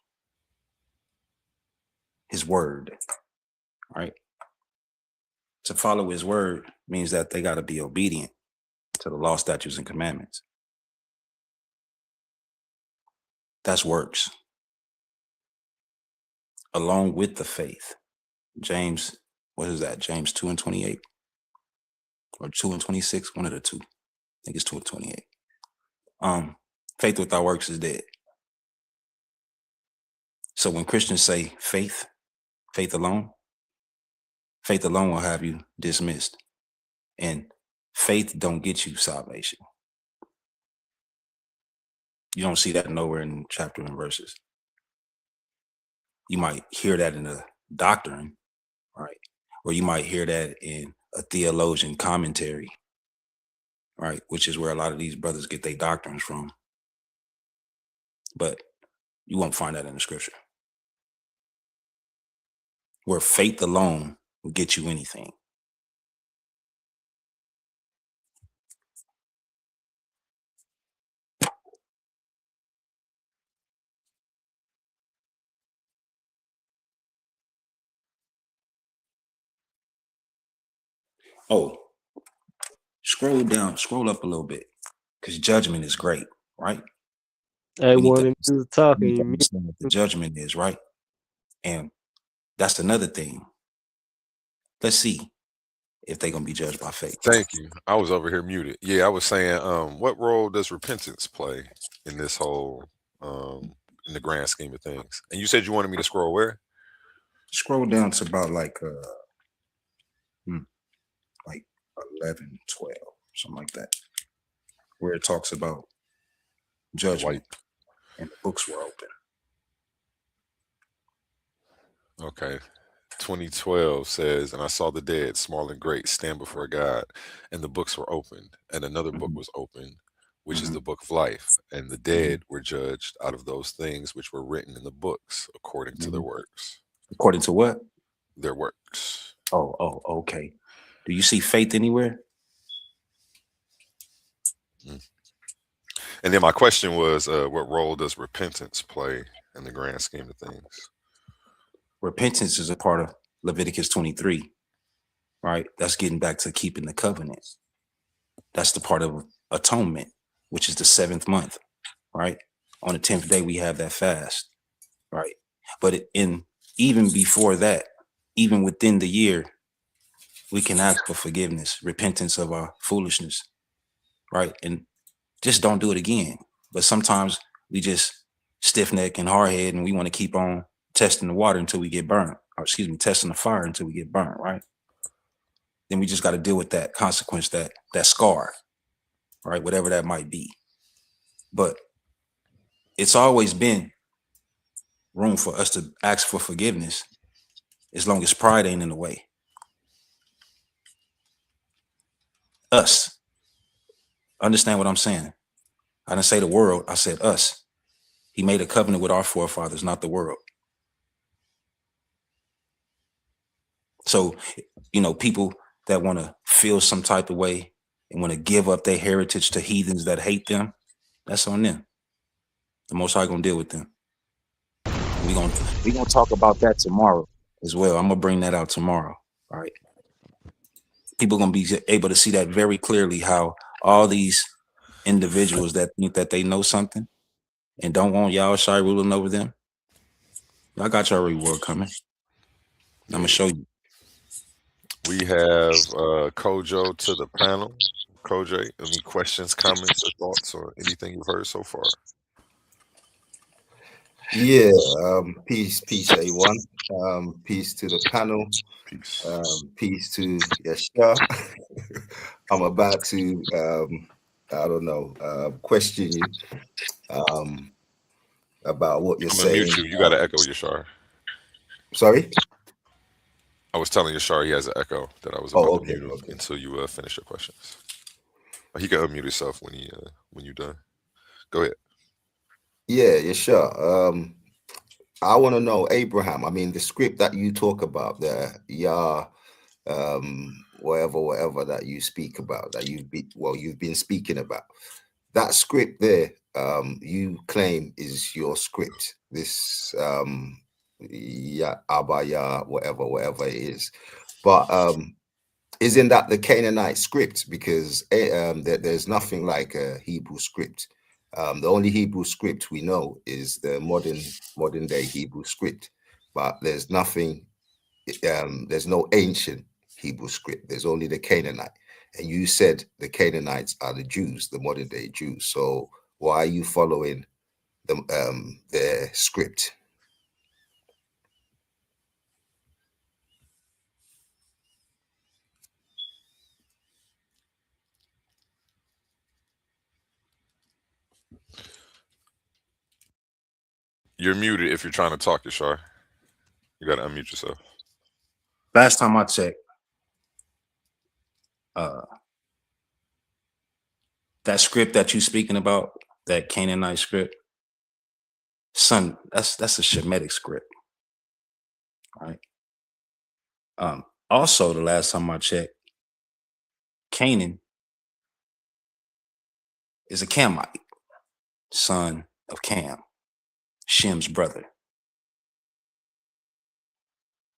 Speaker 5: his word, right? To follow his word means that they got to be obedient to the law, statutes, and commandments. That's works. Along with the faith. James, what is that? James 2 and 28 or 2 and 26, one of the two. I think it's 2 and 28. Faith without works is dead. So when Christians say faith alone will have you dismissed. And faith don't get you salvation. You don't see that nowhere in chapter and verses. You might hear that in a doctrine, right? Or you might hear that in a theologian commentary, right? Which is where a lot of these brothers get their doctrines from. But you won't find that in the scripture. Where faith alone will get you anything. Oh, scroll up a little bit, because judgment is great, right?
Speaker 6: Hey,
Speaker 5: We need
Speaker 6: when
Speaker 5: to,
Speaker 6: you was
Speaker 5: we
Speaker 6: talking,
Speaker 5: need to
Speaker 6: you mute.
Speaker 5: understand what the judgment is, right? And that's another thing. Let's see if they're gonna be judged by faith.
Speaker 4: Thank you. I was over here muted. Yeah, I was saying, what role does repentance play in this whole, in the grand scheme of things? And you said you wanted me to scroll where?
Speaker 5: Scroll down to about like 11, 12, something like that, where it talks about judgment and the books were open.
Speaker 4: Okay. 2012 says, and I saw the dead, small and great, stand before God, and the books were opened, and another book was opened, which is the book of life, and the dead were judged out of those things which were written in the books according to their works.
Speaker 5: According to what?
Speaker 4: Their works.
Speaker 5: Oh, okay. Do you see faith anywhere?
Speaker 4: And then my question was, what role does repentance play in the grand scheme of things?
Speaker 5: Repentance is a part of Leviticus 23, right? That's getting back to keeping the covenant. That's the part of atonement, which is the 7th month, right? On the 10th day, we have that fast, right? But even before that, even within the year, we can ask for forgiveness, repentance of our foolishness, right? And just don't do it again. But sometimes we just stiff neck and hard head, and we want to keep on testing the water until we get burned, or testing the fire until we get burned, right? Then we just got to deal with that consequence, that scar, right? Whatever that might be. But it's always been room for us to ask for forgiveness as long as pride ain't in the way. Us. Understand what I'm saying? I didn't say the world, I said us. He made a covenant with our forefathers, not the world. So, people that want to feel some type of way and want to give up their heritage to heathens that hate them, that's on them. The Most High gonna deal with them. We gonna talk about that tomorrow as well. I'm gonna bring that out tomorrow. All right. People gonna be able to see that very clearly, how all these individuals that think that they know something and don't want y'all shy ruling over them, y'all got your reward coming. I'm gonna show you.
Speaker 4: We have Kojo to the panel. Kojo, any questions, comments, or thoughts on anything you've heard so far?
Speaker 9: Yeah, peace, A1. Peace to the panel.
Speaker 4: Peace.
Speaker 9: Peace to Yeshua. I'm about to, question you about what you're saying.
Speaker 4: Mute you. You got to echo, Yashar.
Speaker 9: Sorry?
Speaker 4: I was telling Yashar he has an echo that I was about to mute him until you finish your questions. He can unmute himself when you're done. Go ahead.
Speaker 9: Yeah, Yeshua. I want to know, Abraham, I mean, the script that you talk about there, whatever that you speak about, that you've been speaking about, that script there, you claim is your script. This Abaya, whatever it is, but isn't that the Canaanite script? Because there's nothing like a Hebrew script. The only Hebrew script we know is the modern day Hebrew script, but there's nothing. There's no ancient Hebrew script. There's only the Canaanite. And you said the Canaanites are the Jews, the modern day Jews. So why are you following their script?
Speaker 4: You're muted if you're trying to talk, Yashar. You got to unmute yourself.
Speaker 5: Last time I checked, that script that you speaking about, that Canaanite script, son, that's a Shemitic script, right? Also, the last time I checked, Canaan is a Camite, son of Cam, Shem's brother.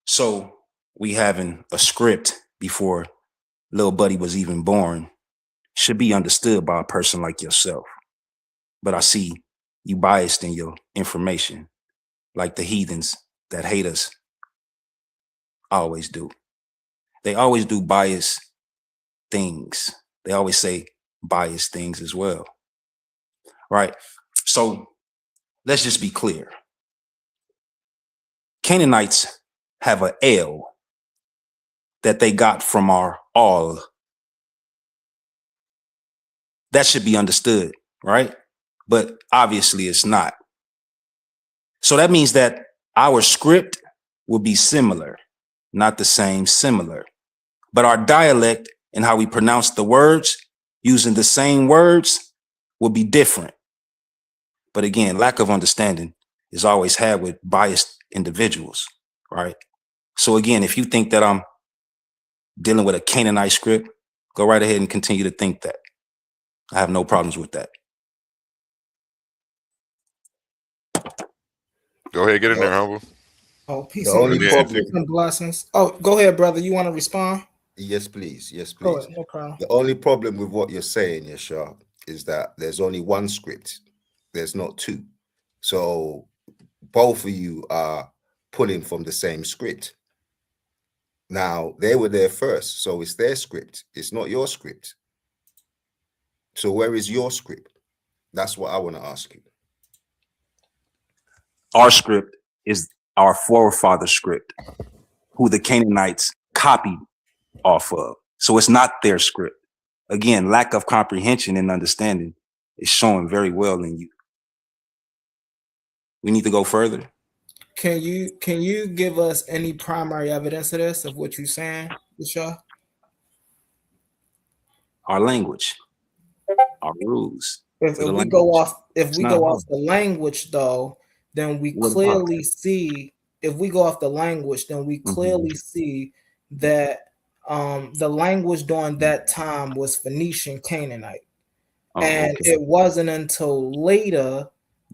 Speaker 5: So we having a script before little buddy was even born should be understood by a person like yourself. But I see you biased in your information, like the heathens that hate us always do. They always do biased things. They always say biased things as well, right? So let's just be clear. Canaanites have an L that they got from our all. That should be understood, right? But obviously it's not. So that means that our script will be similar, not the same, similar. But our dialect and how we pronounce the words using the same words will be different. But again, lack of understanding is always had with biased individuals, right? So again, if you think that I'm dealing with a Canaanite script, go right ahead and continue to think that. I have no problems with that.
Speaker 4: Go ahead, get in there, humble.
Speaker 7: Oh, peace
Speaker 8: The only
Speaker 7: and blessings. Oh, go ahead, brother. You want to respond?
Speaker 8: Yes, please. Yes,
Speaker 7: Go
Speaker 8: please.
Speaker 7: ahead, no problem.
Speaker 8: The only problem with what you're saying, Yashar, is that there's only one script. There's not two. So both of you are pulling from the same script. Now, they were there first, so it's their script. It's not your script. So where is your script? That's what I want to ask you.
Speaker 5: Our script is our forefather script, who the Canaanites copied off of. So it's not their script. Again, lack of comprehension and understanding is showing very well in you. We need to go further.
Speaker 7: Can you give us any primary evidence of this, of what you're saying, Yashar?
Speaker 5: Our language, our rules.
Speaker 7: If we go off the language, though, then we clearly see. If we go off the language, then we clearly see that the language during that time was Phoenician Canaanite, and it wasn't until later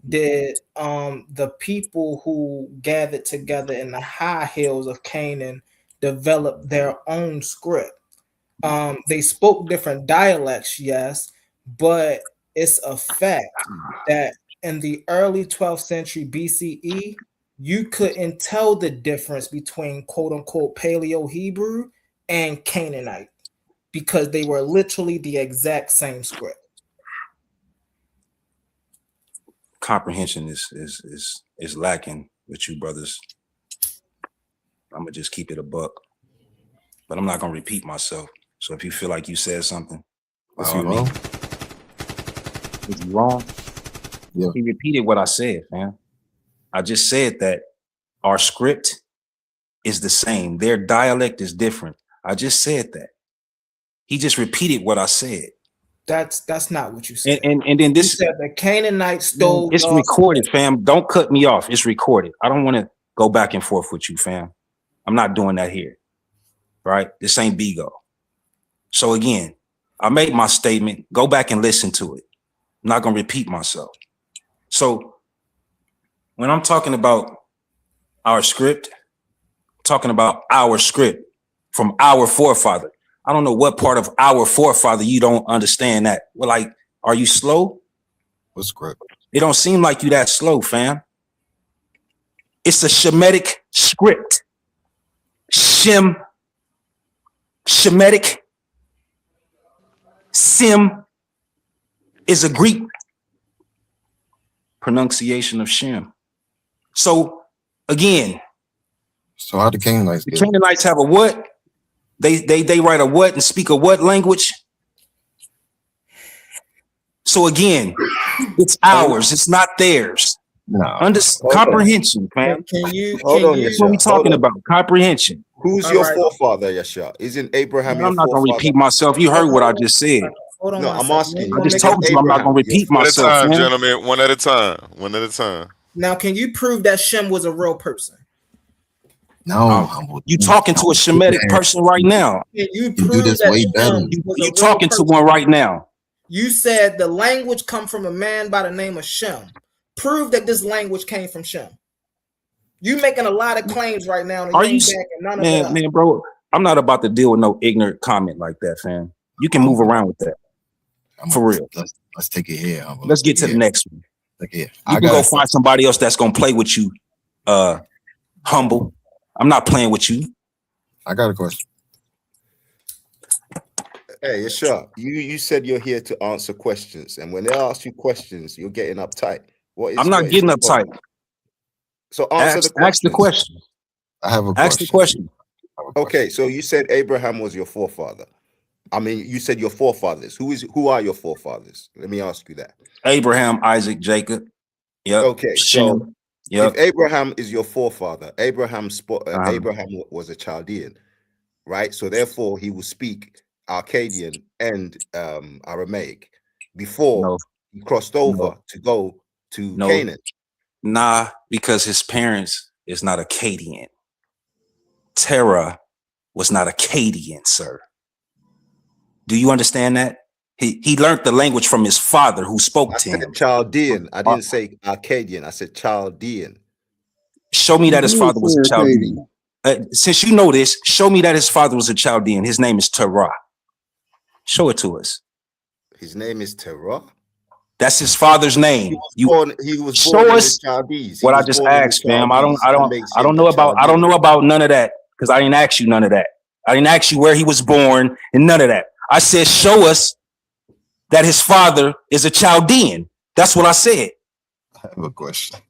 Speaker 7: that the people who gathered together in the high hills of Canaan developed their own script. They spoke different dialects, yes, but it's a fact that in the early 12th century BCE, you couldn't tell the difference between quote unquote Paleo Hebrew and Canaanite because they were literally the exact same script.
Speaker 5: Comprehension is lacking with you brothers. I'm gonna just keep it a buck, but I'm not gonna repeat myself. So if you feel like you said something,
Speaker 8: Was you wrong?
Speaker 5: was you wrong?
Speaker 8: Yeah.
Speaker 5: He repeated what I said, man. I just said that our script is the same. Their dialect is different. I just said that. He just repeated what I said.
Speaker 7: That's not what you said.
Speaker 5: And then this
Speaker 7: you said the Canaanites stole.
Speaker 5: It's recorded, fam. Don't cut me off. It's recorded. I don't want to go back and forth with you, fam. I'm not doing that here. Right? This ain't Bigo. So again, I made my statement. Go back and listen to it. I'm not gonna repeat myself. So when I'm talking about our script, I'm talking about our script from our forefather. I don't know what part of our forefather you don't understand that. Well, like, are you slow?
Speaker 8: What script?
Speaker 5: It don't seem like you that slow, fam. It's a Shemitic script. Shemitic. Sim is a Greek pronunciation of Shem. So again,
Speaker 8: So how the Canaanites
Speaker 5: the Canaanites have a what? They write a what and speak a what language? So again, it's ours. It's not theirs.
Speaker 8: No.
Speaker 5: Comprehension, fam.
Speaker 8: Hold on,
Speaker 5: That's what we talking about. Comprehension.
Speaker 8: Who's your forefather, Yashar? Isn't Abraham your
Speaker 5: I'm not
Speaker 8: forefather?
Speaker 5: gonna repeat myself. You heard what I just said.
Speaker 7: Hold on,
Speaker 8: No, I'm asking you.
Speaker 5: I just told you I'm not gonna repeat
Speaker 4: One at a
Speaker 5: myself,
Speaker 4: time,
Speaker 5: man.
Speaker 4: gentlemen. One at a time. One at a time.
Speaker 7: Now, can you prove that Shem was a real person?
Speaker 8: No,
Speaker 5: You talking to a Shemitic person right now.
Speaker 7: Can you
Speaker 8: do
Speaker 7: prove
Speaker 8: this
Speaker 7: that
Speaker 8: way
Speaker 7: Shem
Speaker 8: better.
Speaker 7: was a
Speaker 5: You
Speaker 7: real
Speaker 5: talking to
Speaker 7: person?
Speaker 5: one right now.
Speaker 7: You said the language come from a man by the name of Shem. Prove that this language came from Shem. You making a lot of claims right now. And
Speaker 5: Are
Speaker 7: you
Speaker 5: you,
Speaker 7: ain't backing none of it up.
Speaker 5: man, bro? I'm not about to deal with no ignorant comment like that, fam. You can move around with that.
Speaker 10: For real.
Speaker 11: Let's take it here.
Speaker 10: Let's get to the next one.
Speaker 11: Look here.
Speaker 10: You can go find somebody else that's gonna play with you. Humble. I'm not playing with you.
Speaker 11: I got a question.
Speaker 9: Hey, sure. You said you're here to answer questions, and when they ask you questions, you're getting uptight.
Speaker 10: I'm not getting uptight.
Speaker 9: So answer
Speaker 10: ask the question.
Speaker 11: I have a question.
Speaker 10: Ask the question.
Speaker 9: Okay, so you said Abraham was your forefather. I mean, you said your forefathers. Who are your forefathers? Let me ask you that.
Speaker 10: Abraham, Isaac, Jacob. Yep.
Speaker 9: Okay, so if Abraham is your forefather, Abraham was a Chaldean, right? So therefore, he will speak Akkadian and Aramaic before he crossed over to go to Canaan.
Speaker 10: Nah, because his parents is not Akkadian. Terah was not Akkadian, sir. Do you understand that? He learned the language from his father who spoke to him.
Speaker 9: Chaldean. I didn't say Akkadian. I said Chaldean.
Speaker 10: Show me that his father was a Chaldean. Since you know this, show me that his father was a Chaldean. His name is Terah. Show it to us.
Speaker 9: His name is Terah?
Speaker 10: That's his father's name.
Speaker 9: He was born in the Chaldees.
Speaker 10: What I just asked, fam. I don't know about none of that because I didn't ask you none of that. I didn't ask you where he was born and none of that. I said, show us that his father is a Chaldean. That's what I said.
Speaker 11: I have a question.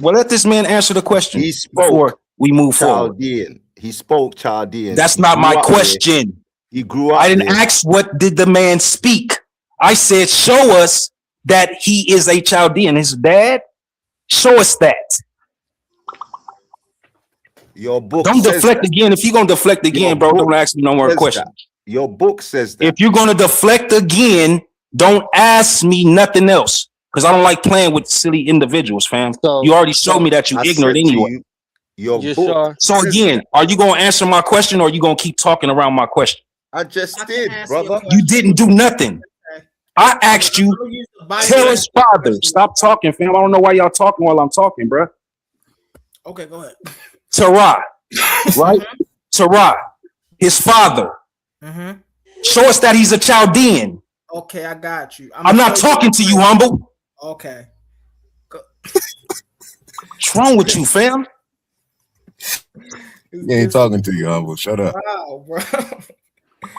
Speaker 10: Well, let this man answer the question before we move
Speaker 9: Chaldean.
Speaker 10: forward.
Speaker 9: He spoke Chaldean.
Speaker 10: That's not my question.
Speaker 9: He grew up.
Speaker 10: I didn't ask what did the man speak. I said, show us that he is a Chaldean. His dad, show us that.
Speaker 9: Your book
Speaker 10: don't deflect again. If you're going to deflect again, bro, don't ask me no more questions.
Speaker 9: Your book says that.
Speaker 10: If you're going to deflect again, don't ask me nothing else because I don't like playing with silly individuals, fam. So, you already showed me that you're ignorant anyway.
Speaker 9: Your book.
Speaker 10: So again, are you going to answer my question or are you going to keep talking around my question?
Speaker 9: I just did, brother.
Speaker 10: You didn't do nothing. I asked you, tell his father. Stop talking, fam. I don't know why y'all talking while I'm talking, bro.
Speaker 7: Okay, go ahead.
Speaker 10: Terah, right? Terah, his father.
Speaker 7: Mm-hmm.
Speaker 10: Show us that he's a Chaldean.
Speaker 7: Okay, I got you.
Speaker 10: I'm not talking to you, humble.
Speaker 7: Okay.
Speaker 10: What's wrong with you, fam?
Speaker 11: He ain't talking to you, humble. Shut up.
Speaker 7: Wow, bro.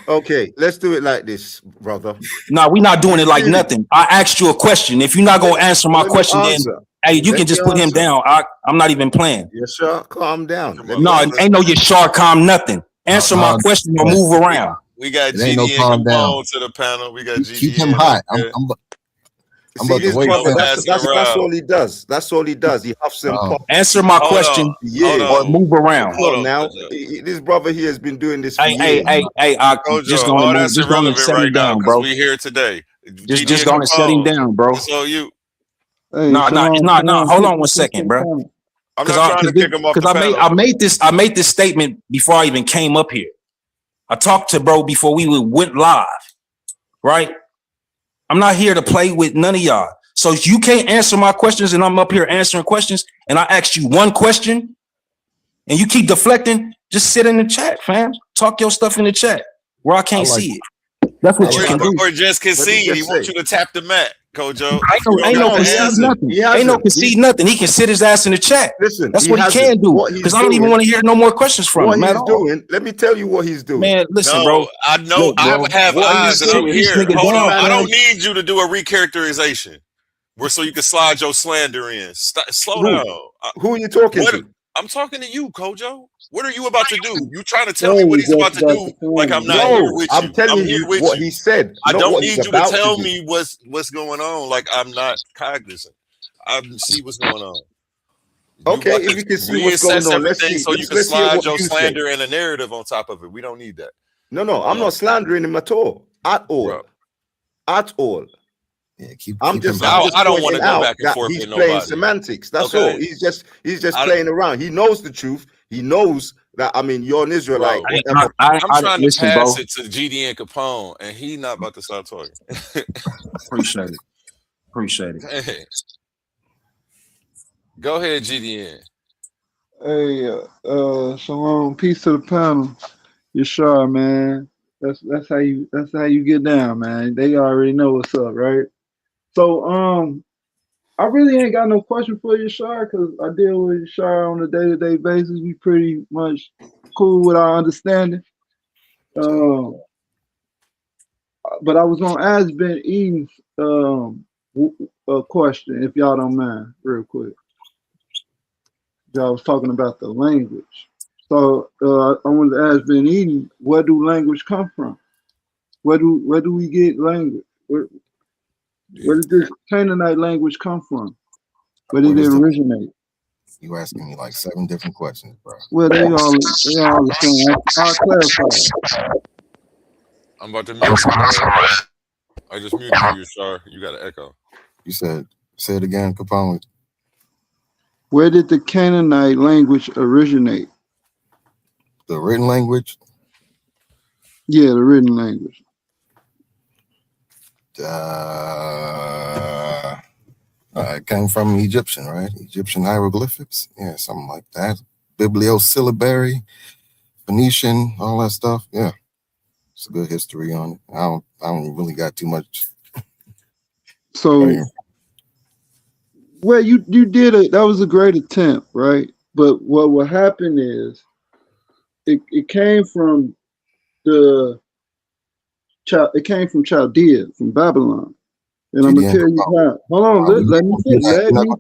Speaker 9: Okay, let's do it like this, brother.
Speaker 10: No, we're not doing it like nothing. I asked you a question. If you're not going to answer my question, then hey, you can just put him down. I'm not even playing.
Speaker 9: Yes, sir. Calm down.
Speaker 10: No, ain't no Yashar, calm nothing. Answer my question or move around.
Speaker 4: We got GD and Capone to the panel. We got GD.
Speaker 11: Keep him hot. I'm about to wait.
Speaker 9: That's all he does. That's all he does. He huffs and puffs.
Speaker 10: Answer my question or move around.
Speaker 9: Hold on now. This brother here has been doing this for years.
Speaker 10: Hey, I'm just going to set him down, bro.
Speaker 4: We here today.
Speaker 10: Just going to set him down, bro.
Speaker 4: So you.
Speaker 10: No. Hold on 1 second, bro.
Speaker 4: I'm not trying to kick him off the panel.
Speaker 10: I made this statement before I even came up here. I talked to bro before we went live, right? I'm not here to play with none of y'all. So you can't answer my questions and I'm up here answering questions and I asked you one question and you keep deflecting, just sit in the chat, fam. Talk your stuff in the chat where I can't see it. That's what you can do.
Speaker 4: Or just concede. He wants you to tap the mat, Kojo.
Speaker 10: Ain't no concede nothing. Ain't no concede nothing. He can sit his ass in the chat.
Speaker 9: Listen,
Speaker 10: that's what he can do. Because I don't even want to hear no more questions from him at all.
Speaker 9: Let me tell you what he's doing.
Speaker 10: Man, listen, bro.
Speaker 4: I know. I have eyes and I'm here. Hold on. I don't need you to do a recharacterization so you can slide your slander in. Slow down.
Speaker 9: Who are you talking to?
Speaker 4: I'm talking to you, Kojo. What are you about to do? You trying to tell me what he's about to do like I'm not here with you.
Speaker 9: I'm telling you what he said.
Speaker 4: I don't need you to tell me what's going on like I'm not cognizant. I see what's going on.
Speaker 9: Okay, if you can see what's going on, let's see.
Speaker 4: So you can slide your slander and a narrative on top of it. We don't need that.
Speaker 9: No, I'm not slandering him at all. At all.
Speaker 4: Bro.
Speaker 9: At all.
Speaker 11: Yeah,
Speaker 4: I don't want to go back and forth with nobody.
Speaker 9: He's playing semantics. That's all. He's just playing around. He knows the truth. He knows that. I mean, you're an Israelite.
Speaker 4: I'm trying to pass it to GD and Capone, and he not about to start talking.
Speaker 10: Appreciate it.
Speaker 4: Hey. Go ahead, GDN.
Speaker 12: Hey, shalom, peace to the panel. Yashar, man. That's how you get down, man. They already know what's up, right? So I really ain't got no question for you, Shar, because I deal with Shar on a day-to-day basis. We pretty much cool with our understanding. But I was gonna ask Ben Eden a question, if y'all don't mind, real quick. Y'all was talking about the language. So I wanted to ask Ben Eden, where do language come from? Where do we get language? Where did this Canaanite language come from? Where did it originate?
Speaker 11: You asking me like 7 different questions, bro.
Speaker 12: Well, they all the same. I'll clarify.
Speaker 4: I'm about to mute you. I just muted you, Shar. You got an echo.
Speaker 11: You said, say it again, Capone.
Speaker 12: Where did the Canaanite language originate?
Speaker 11: The written language?
Speaker 12: Yeah, the written language.
Speaker 11: It came from Egyptian, right? Egyptian hieroglyphics. Yeah, something like that. Bibliosyllabary, Phoenician, all that stuff. Yeah. It's a good history on it. I don't really got too much.
Speaker 12: So, well, you did that was a great attempt, right? But what will happen is it came from Chaldea, from Babylon. And I'm gonna tell you how. Hold on, let me finish. Let me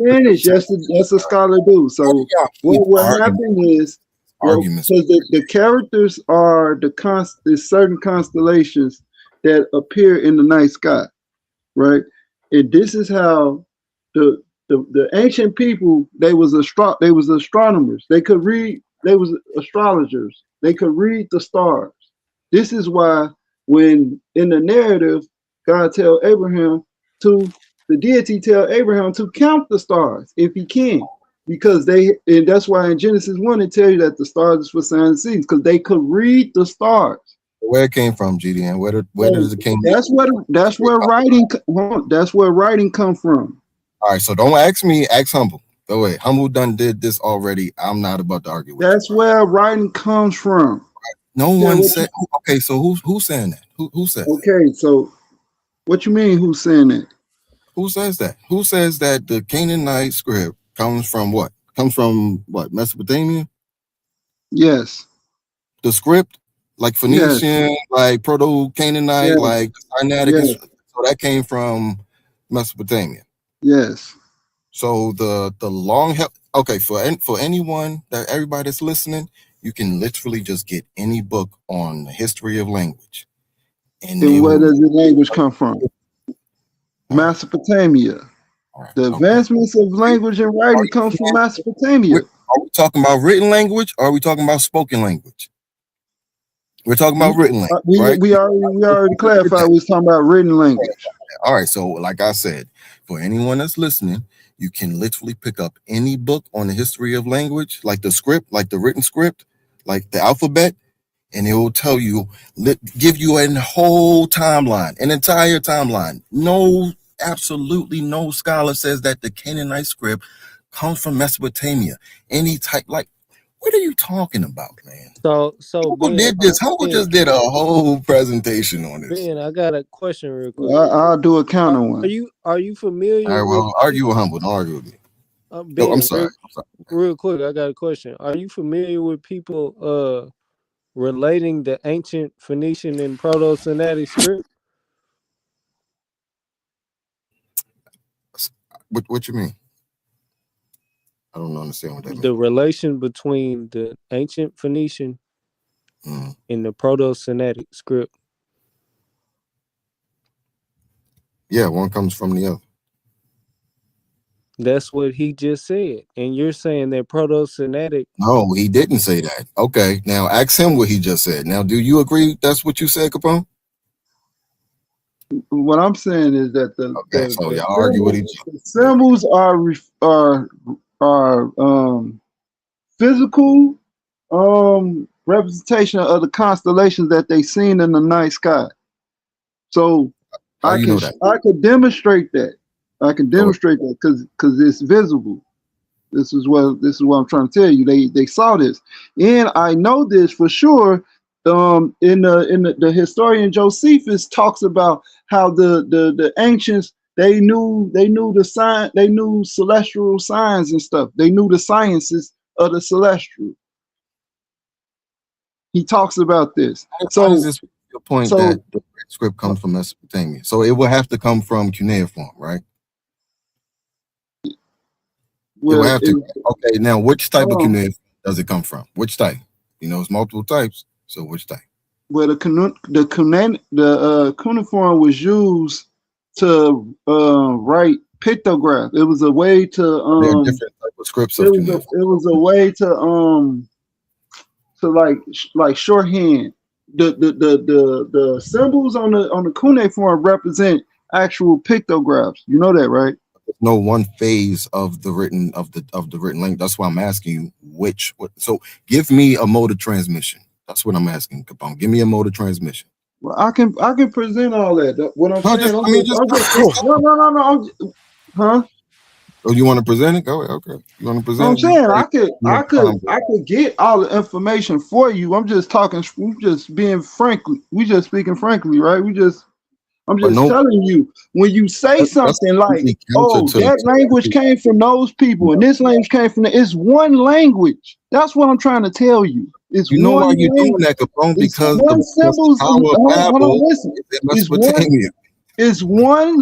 Speaker 12: finish. That's a scholar do. So what happened is, because the characters are there's certain constellations that appear in the night sky, right? And this is how the ancient people, they was astronomers. They could read. They was astrologers. They could read the stars. This is why, when in the narrative, God tell Abraham the deity tell Abraham to count the stars if he can, because and that's why in Genesis 1 it tells you that the stars is for signs and seasons, because they could read the stars.
Speaker 11: Where it came from, GDN? Where does it came?
Speaker 12: That's where writing come from.
Speaker 11: All right, so don't ask me. Ask Humble. Oh wait, Humble done did this already. I'm not about to argue with you.
Speaker 12: That's where writing comes from.
Speaker 11: No one said. Okay, so who's saying that? Who said?
Speaker 12: Okay, so what you mean? Who's saying that?
Speaker 11: Who says that? Who says that the Canaanite script comes from what? Comes from what? Mesopotamia?
Speaker 12: Yes.
Speaker 11: The script, like Phoenician, like Proto-Canaanite, like Sinaitic.
Speaker 12: Yes.
Speaker 11: So that came from Mesopotamia.
Speaker 12: Yes.
Speaker 11: So the long okay, for anyone, that everybody that's listening, you can literally just get any book on the history of language.
Speaker 12: And where does the language come from? Mesopotamia. The advancements of language and writing comes from Mesopotamia.
Speaker 11: Are we talking about written language, or are we talking about spoken language? We're talking about written language, right?
Speaker 12: We already clarified we was talking about written language.
Speaker 11: All right, so like I said, for anyone that's listening, you can literally pick up any book on the history of language, like the script, like the written script, like the alphabet, and it will tell you, give you a whole timeline, an entire timeline. Absolutely no scholar says that the Canaanite script comes from Mesopotamia. Any type, like, what are you talking about, man?
Speaker 6: So
Speaker 11: Humble did this. Humble just did a whole presentation on this.
Speaker 6: Ben, I got a question real quick.
Speaker 12: I'll do a counter one.
Speaker 6: Are you familiar?
Speaker 11: All right, well, argue with Humble. Don't argue with me.
Speaker 6: Ben,
Speaker 11: No, I'm sorry.
Speaker 6: Real quick, I got a question. Are you familiar with people relating the ancient Phoenician and Proto-Sinaitic script?
Speaker 11: What you mean? I don't understand what that means.
Speaker 6: The relation between the ancient Phoenician and the Proto-Sinaitic script.
Speaker 11: Yeah, one comes from the other.
Speaker 6: That's what he just said. And you're saying that Proto-Sinaitic.
Speaker 11: No, he didn't say that. Okay, now ask him what he just said. Now, do you agree that's what you said, Capone?
Speaker 12: What I'm saying is that the symbols are physical representation of the constellations that they seen in the night sky. So I could demonstrate that. I can demonstrate that because it's visible. This is what I'm trying to tell you. They saw this, and I know this for sure. In the historian Josephus talks about how the ancients they knew the sign, they knew celestial signs and stuff. They knew the sciences of the celestial. He talks about this.
Speaker 11: So is this your point that the script comes from Mesopotamia? So it will have to come from cuneiform, right? Well, have to. Okay, now which type of cuneiform does it come from? Which type? You know, it's multiple types. So which type?
Speaker 12: Well, the cuneiform was used to write pictographs. It was a way to
Speaker 11: different type of scripts.
Speaker 12: It was a way to like shorthand. The symbols on the cuneiform represent actual pictographs. You know that, right?
Speaker 11: No one phase of the written language. That's why I'm asking you which. So give me a mode of transmission. That's what I'm asking, Capone. Give me a mode of transmission.
Speaker 12: Well, I can present all that. What I'm saying, no. Huh?
Speaker 11: Oh, you want to present it? Go ahead. Okay. You want to present?
Speaker 12: I'm saying I could get all the information for you. I'm just talking. We just being frankly. We just speaking frankly, right? I'm just telling you, when you say something like, "Oh, that language came from those people, and this language came from," it's one language. That's what I'm trying to tell you. It's
Speaker 11: you know why you're doing that, Capone? Because the
Speaker 12: symbols.
Speaker 11: Mesopotamia.
Speaker 12: It's one.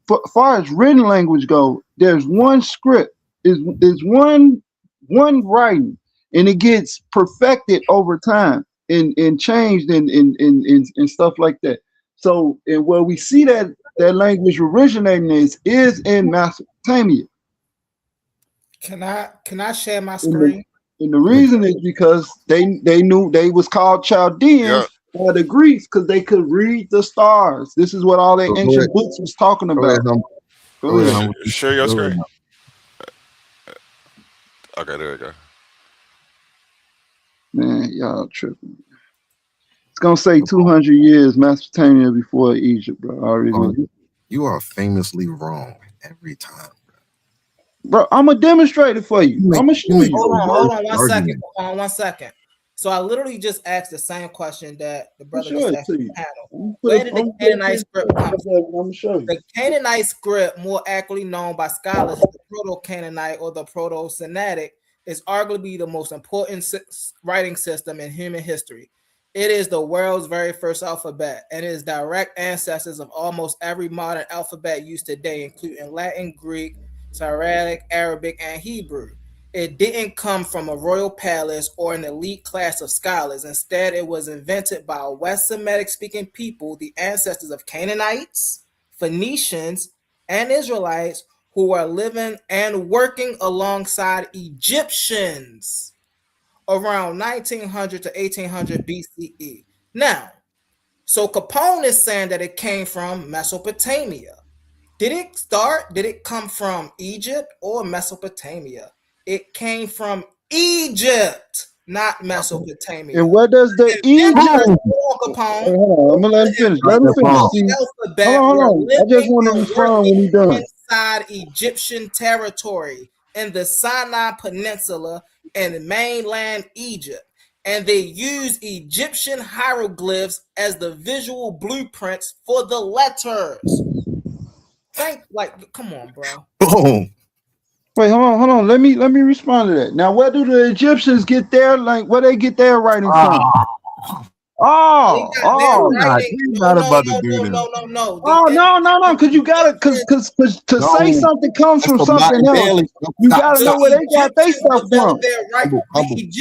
Speaker 12: As far as written language go, there's one script. Is one writing, and it gets perfected over time and changed and stuff like that. So, and where we see that language originating is in Mesopotamia.
Speaker 7: Can I share my screen?
Speaker 12: And the reason is because they knew they was called Chaldeans by the Greeks because they could read the stars. This is what all their ancient books was talking about.
Speaker 4: Go ahead. Share your screen. Okay, there we go.
Speaker 12: Man, y'all tripping. It's gonna say 200 years Mesopotamia before Egypt, bro.
Speaker 11: You are famously wrong every time,
Speaker 12: bro. I'm gonna demonstrate it for you. I'm gonna show you.
Speaker 7: Hold on 1 second. So I literally just asked the same question that the brother just asked the panel. Where did the Canaanite script come from? The Canaanite script, more accurately known by scholars as the Proto-Canaanite or the Proto-Semitic, is arguably the most important writing system in human history. It is the world's very first alphabet and is direct ancestors of almost every modern alphabet used today, including Latin, Greek, Cyrillic, Arabic, and Hebrew. It didn't come from a royal palace or an elite class of scholars. Instead, it was invented by West Semitic-speaking people, the ancestors of Canaanites, Phoenicians, and Israelites, who were living and working alongside Egyptians around 1900 to 1800 BCE. Now, so Capone is saying that it came from Mesopotamia. Did it come from Egypt or Mesopotamia? It came from Egypt, not Mesopotamia.
Speaker 12: And where does the Egypt? Hold on, I'm gonna let him finish. Let him finish. Hold on. I just want to respond when he's done.
Speaker 7: Inside Egyptian territory in the Sinai Peninsula and mainland Egypt, and they use Egyptian hieroglyphs as the visual blueprints for the letters. Come on, bro.
Speaker 11: Boom.
Speaker 12: Wait, hold on. Let me respond to that. Now, where do the Egyptians get their where they get their writing from? No. Because you gotta, because to say something comes from something else, you gotta know where they got their stuff from.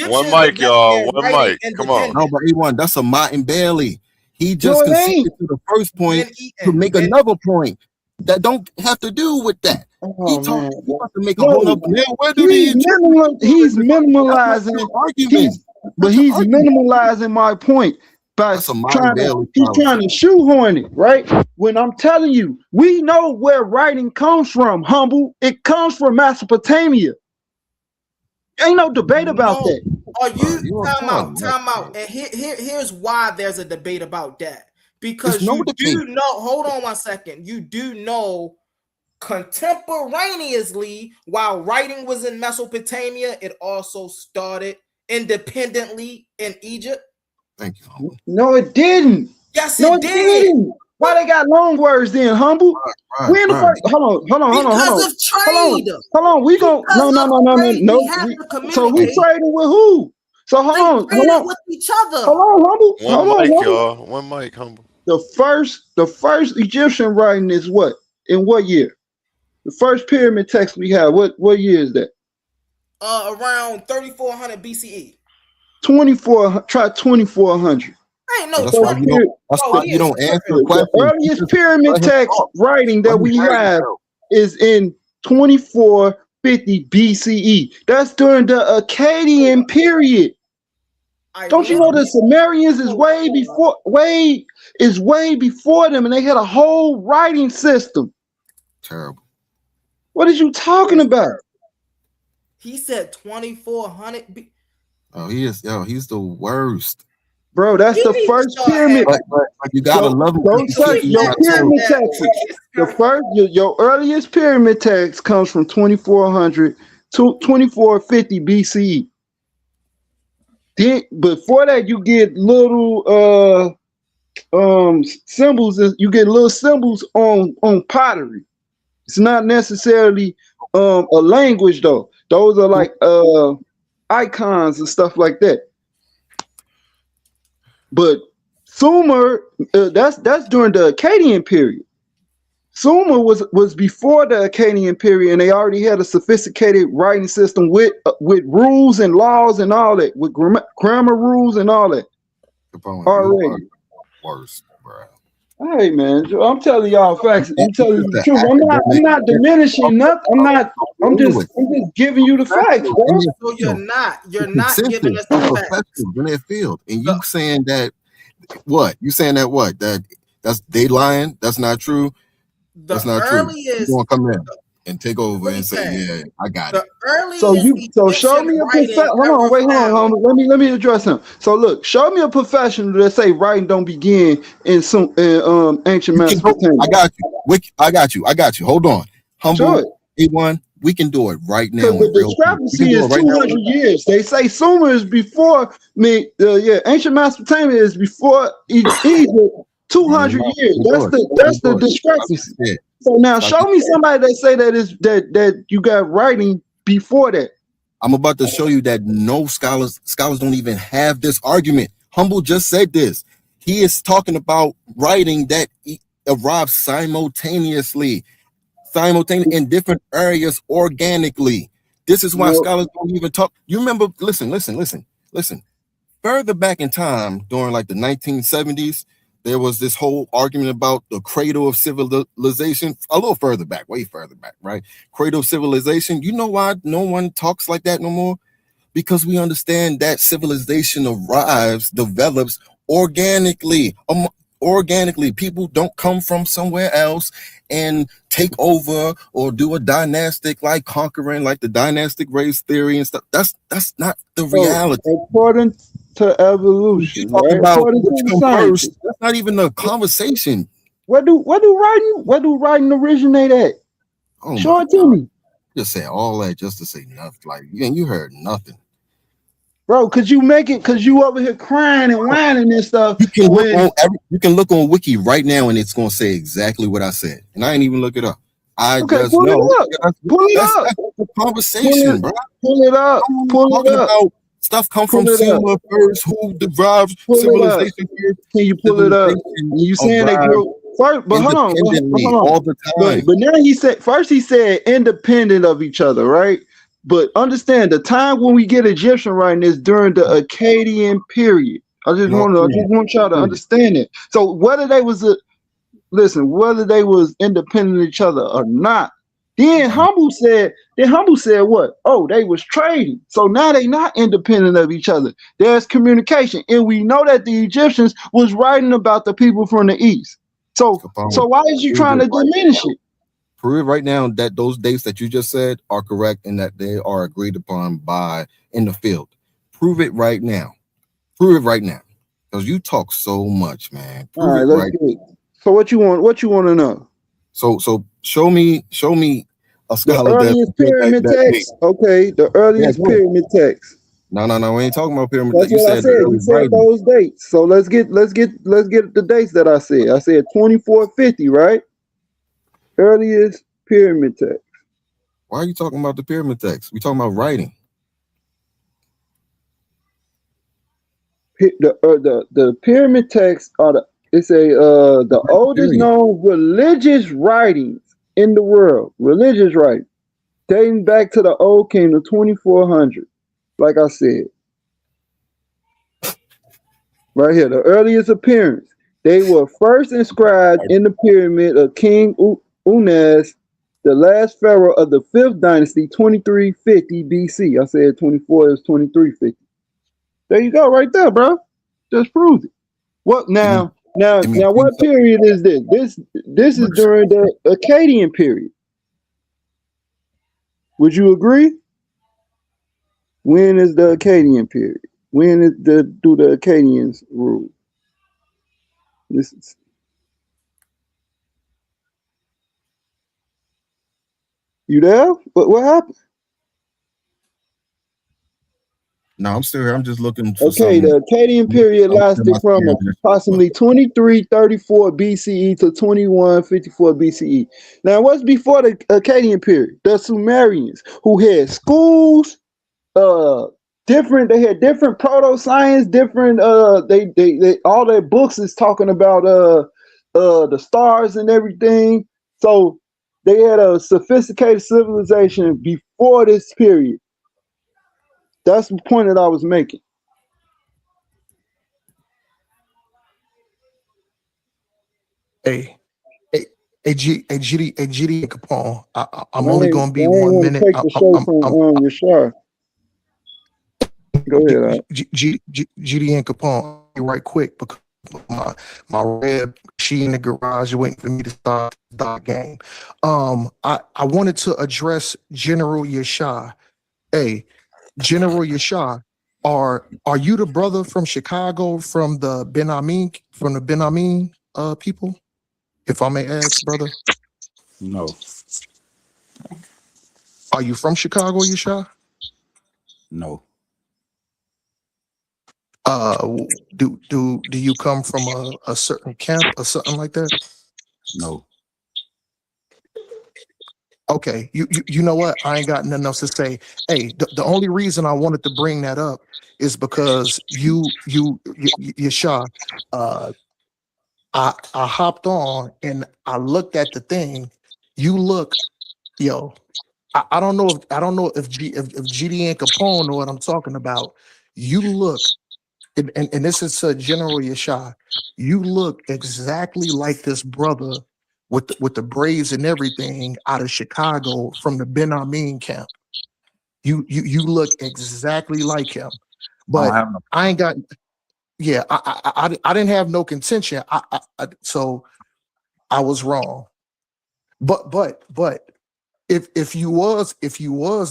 Speaker 4: One mic, y'all. One mic. Come on.
Speaker 11: No, but E1, that's a Martin Bailey. He just conceded to the first point to make another point that don't have to do with that. He talking about to make a whole other.
Speaker 12: He's minimalizing argument, but he's minimalizing my point by trying to shoehorn it, right? When I'm telling you, we know where writing comes from, humble. It comes from Mesopotamia. Ain't no debate about that.
Speaker 7: Are you time out? And here's why there's a debate about that. Because you do know, hold on 1 second. You do know contemporaneously, while writing was in Mesopotamia, it also started independently in Egypt?
Speaker 12: Thank you. No, it didn't.
Speaker 7: Yes,
Speaker 12: no,
Speaker 7: it did.
Speaker 12: Why they got long words then, humble? We in the first. Hold on.
Speaker 7: Because of trade.
Speaker 12: Hold on. We gon' no. So we trading with who? So hold on.
Speaker 7: With each other.
Speaker 12: Hold on, humble.
Speaker 13: One mic, y'all. One mic, humble.
Speaker 12: The first Egyptian writing is what? In what year? The first pyramid text we have. What year is that?
Speaker 7: Around 3400 BCE.
Speaker 12: 2400.
Speaker 7: I ain't no.
Speaker 12: You don't answer the question. The earliest pyramid text writing that we have is in 2450 BCE. That's during the Akkadian period. Don't you know the Sumerians is way before them, and they had a whole writing system.
Speaker 11: Terrible.
Speaker 12: What are you talking about?
Speaker 7: He said 2400.
Speaker 11: Oh, he's the worst.
Speaker 12: Bro, that's the first pyramid.
Speaker 11: But you gotta love him.
Speaker 12: Don't touch your pyramid text. Your earliest pyramid text comes from 2400 to 2450 BCE. Then before that, you get little symbols. You get little symbols on pottery. It's not necessarily a language though. Those are like icons and stuff like that. But Sumer, that's during the Akkadian period. Sumer was before the Akkadian period, and they already had a sophisticated writing system with rules and laws and all that, with grammar rules and all that. Already.
Speaker 11: Worse, bro.
Speaker 12: Hey man, I'm telling y'all facts. I'm telling you the truth. I'm not diminishing nothing. I'm just giving you the facts, bro.
Speaker 7: So you're not giving us the facts
Speaker 11: in their field, and you saying that what? You saying that what? That's they lying? That's not true. That's not true. You gonna come in and take over and say, "Yeah, I got it."
Speaker 12: So show me a professional. Hold on. Let me address him. So look, show me a professional that say writing don't begin in some ancient Mesopotamia.
Speaker 11: I got you. Hold on, humble A1. We can do it right now.
Speaker 12: The discrepancy is 200 years. They say Sumer is before me. Ancient Mesopotamia is before Egypt. 200 years. That's the discrepancy. Yeah. So now show me somebody that say that you got writing before that.
Speaker 11: I'm about to show you that no scholars don't even have this argument. Humble just said this. He is talking about writing that arrives simultaneously in different areas organically. This is why scholars don't even talk. You remember? Listen. Further back in time, during like the 1970s. There was this whole argument about the cradle of civilization. A little further back, way further back, right? Cradle of civilization. You know why no one talks like that no more? Because we understand that civilization develops organically. Organically, people don't come from somewhere else and take over or do a dynastic like conquering, like the dynastic race theory and stuff. That's not the reality.
Speaker 12: According to evolution, right?
Speaker 11: About first, that's not even a conversation.
Speaker 12: Where do writing originate at? Show it to me.
Speaker 11: Just say all that just to say nothing. Like you heard nothing.
Speaker 12: Bro, could you make it? Cause you over here crying and whining and stuff.
Speaker 11: You can look on Wiki right now, and it's gonna say exactly what I said, and I ain't even look it up. Pull it up. That's a conversation, bro.
Speaker 12: Pull it up.
Speaker 11: About stuff come from Sumer first, who derives civilization first.
Speaker 12: Can you pull it up? You saying they grew first, but hold on.
Speaker 11: All the time.
Speaker 12: But now he said independent of each other, right? But understand the time when we get Egyptian writing is during the Akkadian period. I just want y'all to understand it. So whether they was independent of each other or not, then Humble said what? Oh, they was trading. So now they not independent of each other. There's communication, and we know that the Egyptians was writing about the people from the east. So why is you trying to diminish it?
Speaker 11: Prove it right now that those dates that you just said are correct and that they are agreed upon in the field. Prove it right now. Because you talk so much, man.
Speaker 12: All right, let's do it. So what you want to know?
Speaker 11: So show me a
Speaker 12: The
Speaker 11: scholar
Speaker 12: earliest pyramid text. Okay, the earliest pyramid text.
Speaker 11: No, we ain't talking about pyramid.
Speaker 12: That's
Speaker 11: You
Speaker 12: what I
Speaker 11: said
Speaker 12: said. You said those dates. So let's get the dates that I said. I said 2450, right? Earliest pyramid text.
Speaker 11: Why are you talking about the pyramid text? We talking about writing.
Speaker 12: The pyramid texts are the oldest known religious writings in the world. Religious writings dating back to the Old Kingdom, 2400. Like I said, right here, the earliest appearance. They were first inscribed in the pyramid of King Unas, the last pharaoh of the 5th dynasty, 2350 BC. I said 24 is 2350. There you go, right there, bro. Just proved it. What now? Now, what period is this? This is during the Akkadian period. Would you agree? When is the Akkadian period? When do the Akkadians rule? This is. You there? What happened?
Speaker 11: No, I'm still here. I'm just looking for
Speaker 12: Okay, the Akkadian period lasted from approximately 2334 BCE to 2154 BCE. Now, what's before the Akkadian period? The Sumerians, who had schools, they had different proto-science, different they all their books is talking about the stars and everything. So they had a sophisticated civilization before this period. That's the point that I was making.
Speaker 14: Hey, GD and Capone. I'm only gonna be 1 minute.
Speaker 12: Take the show from Yashar. Go ahead.
Speaker 14: GD and Capone, right quick, because my red, she in the garage waiting for me to start the game. I wanted to address General Yashar. Hey, General Yashar, are you the brother from Chicago from the Ben Amin people? If I may ask, brother.
Speaker 5: No.
Speaker 14: Are you from Chicago, Yashar?
Speaker 5: No.
Speaker 14: Do you come from a certain camp or something like that?
Speaker 5: No.
Speaker 14: Okay, you know what? I ain't got nothing else to say. Hey, the only reason I wanted to bring that up is because Yashar, I hopped on and I looked at the thing. You look, I don't know if GD and Capone know what I'm talking about. You look, and this is General Yashar. You look exactly like this brother with the braids and everything out of Chicago from the Ben Amin camp. You look exactly like him, but I ain't got. Yeah, I didn't have no contention. So I was wrong. But if you was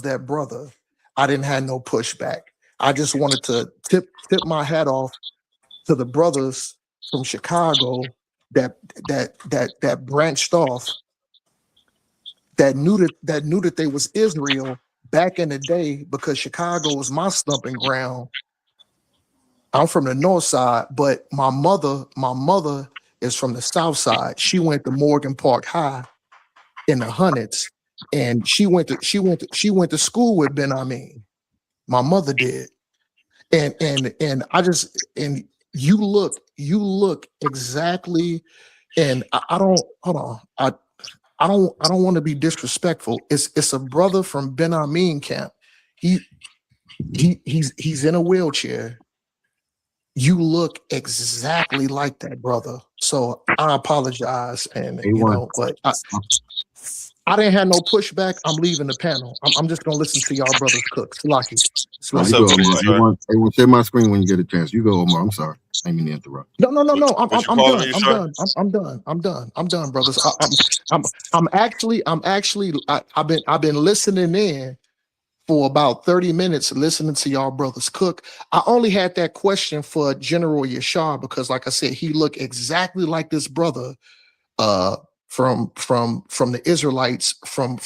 Speaker 14: that brother, I didn't have no pushback. I just wanted to tip my hat off to the brothers from Chicago that branched off, that knew that they was Israel back in the day, because Chicago was my stomping ground. I'm from the north side, but my mother is from the south side. She went to Morgan Park High in the hundreds, and she went to school with Ben Amin. My mother did, and you look exactly. And I don't want to be disrespectful. It's a brother from Ben Amin camp. He's in a wheelchair. You look exactly like that brother. So I apologize, and but I didn't have no pushback. I'm leaving the panel. I'm just gonna listen to y'all brothers cook. Lucky.
Speaker 11: What's up, Omar? Share my screen when you get a chance. You go, Omar. I'm sorry. I didn't mean to interrupt.
Speaker 14: No. I'm done, brothers. I've been listening in for about 30 minutes, listening to y'all brothers cook. I only had that question for General Yashar because, like I said, he looked exactly like this brother from the Israelites from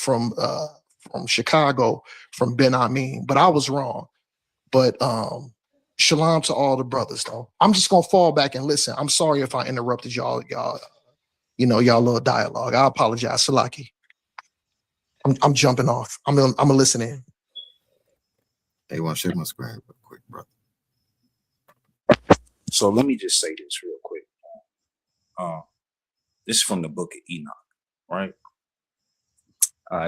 Speaker 14: Chicago, from Ben Amin, but I was wrong. But shalom to all the brothers, though. I'm just gonna fall back and listen. I'm sorry if I interrupted y'all little dialogue. I apologize, Salaki. I'm jumping off. I'm gonna listen in.
Speaker 8: Hey, want to share my screen real quick, bro?
Speaker 10: So let me just say this real quick. This is from the book of Enoch, right?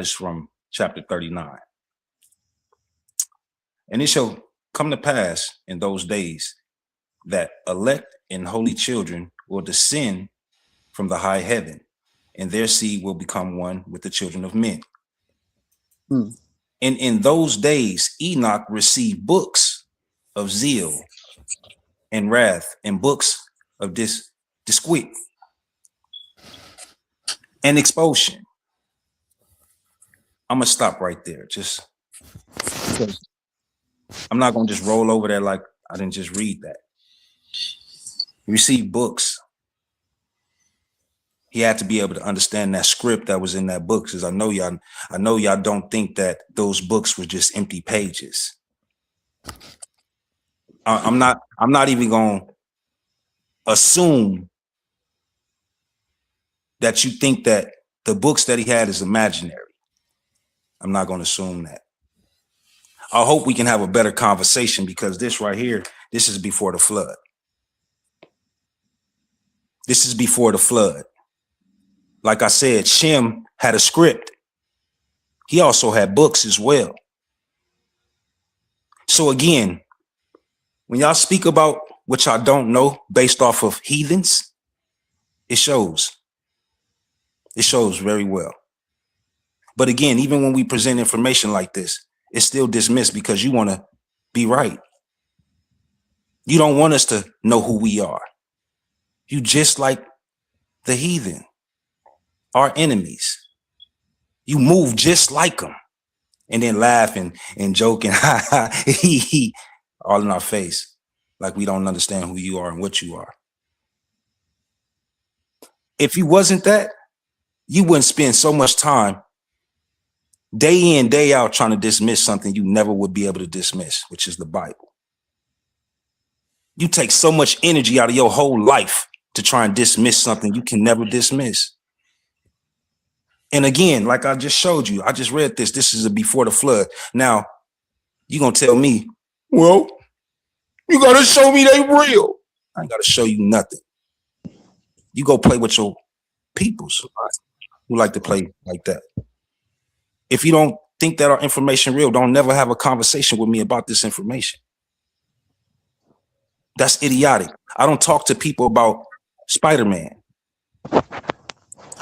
Speaker 10: It's from chapter 39. And it shall come to pass in those days that elect and holy children will descend from the high heaven, and their seed will become one with the children of men. And in those days, Enoch received books of zeal and wrath, and books of disquiet and expulsion. I'm gonna stop right there. Just I'm not gonna just roll over there like I didn't just read that. He received books. He had to be able to understand that script that was in that book, because I know y'all don't think that those books were just empty pages. I'm not even gonna assume that you think that the books that he had is imaginary. I'm not gonna assume that. I hope we can have a better conversation, because this right here, this is before the flood. This is before the flood. Like I said, Shem had a script. He also had books as well. So again, when y'all speak about what y'all don't know based off of heathens, it shows. It shows very well. But again, even when we present information like this, it's still dismissed because you want to be right. You don't want us to know who we are. You just like the heathen, our enemies. You move just like them, and then laugh and joke and ha ha he he all in our face, like we don't understand who you are and what you are. If you wasn't that, you wouldn't spend so much time day in, day out trying to dismiss something you never would be able to dismiss, which is the Bible. You take so much energy out of your whole life to try and dismiss something you can never dismiss. And again, like I just showed you, I just read this. This is a before the flood. Now, you're going to tell me, well, you got to show me they real. I ain't got to show you nothing. You go play with your peoples who like to play like that. If you don't think that our information real, don't never have a conversation with me about this information. That's idiotic. I don't talk to people about Spider-Man. I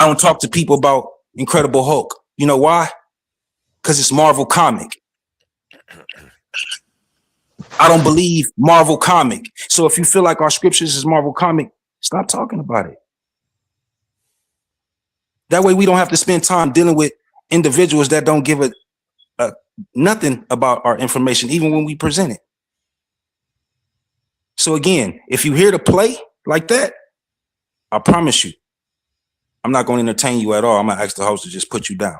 Speaker 10: don't talk to people about Incredible Hulk. You know why? Because it's Marvel comic. I don't believe Marvel comic. So if you feel like our scriptures is Marvel comic, stop talking about it. That way we don't have to spend time dealing with individuals that don't give a nothing about our information, even when we present it. So again, if you hear to play like that, I promise you, I'm not going to entertain you at all. I'm going to ask the host to just put you down.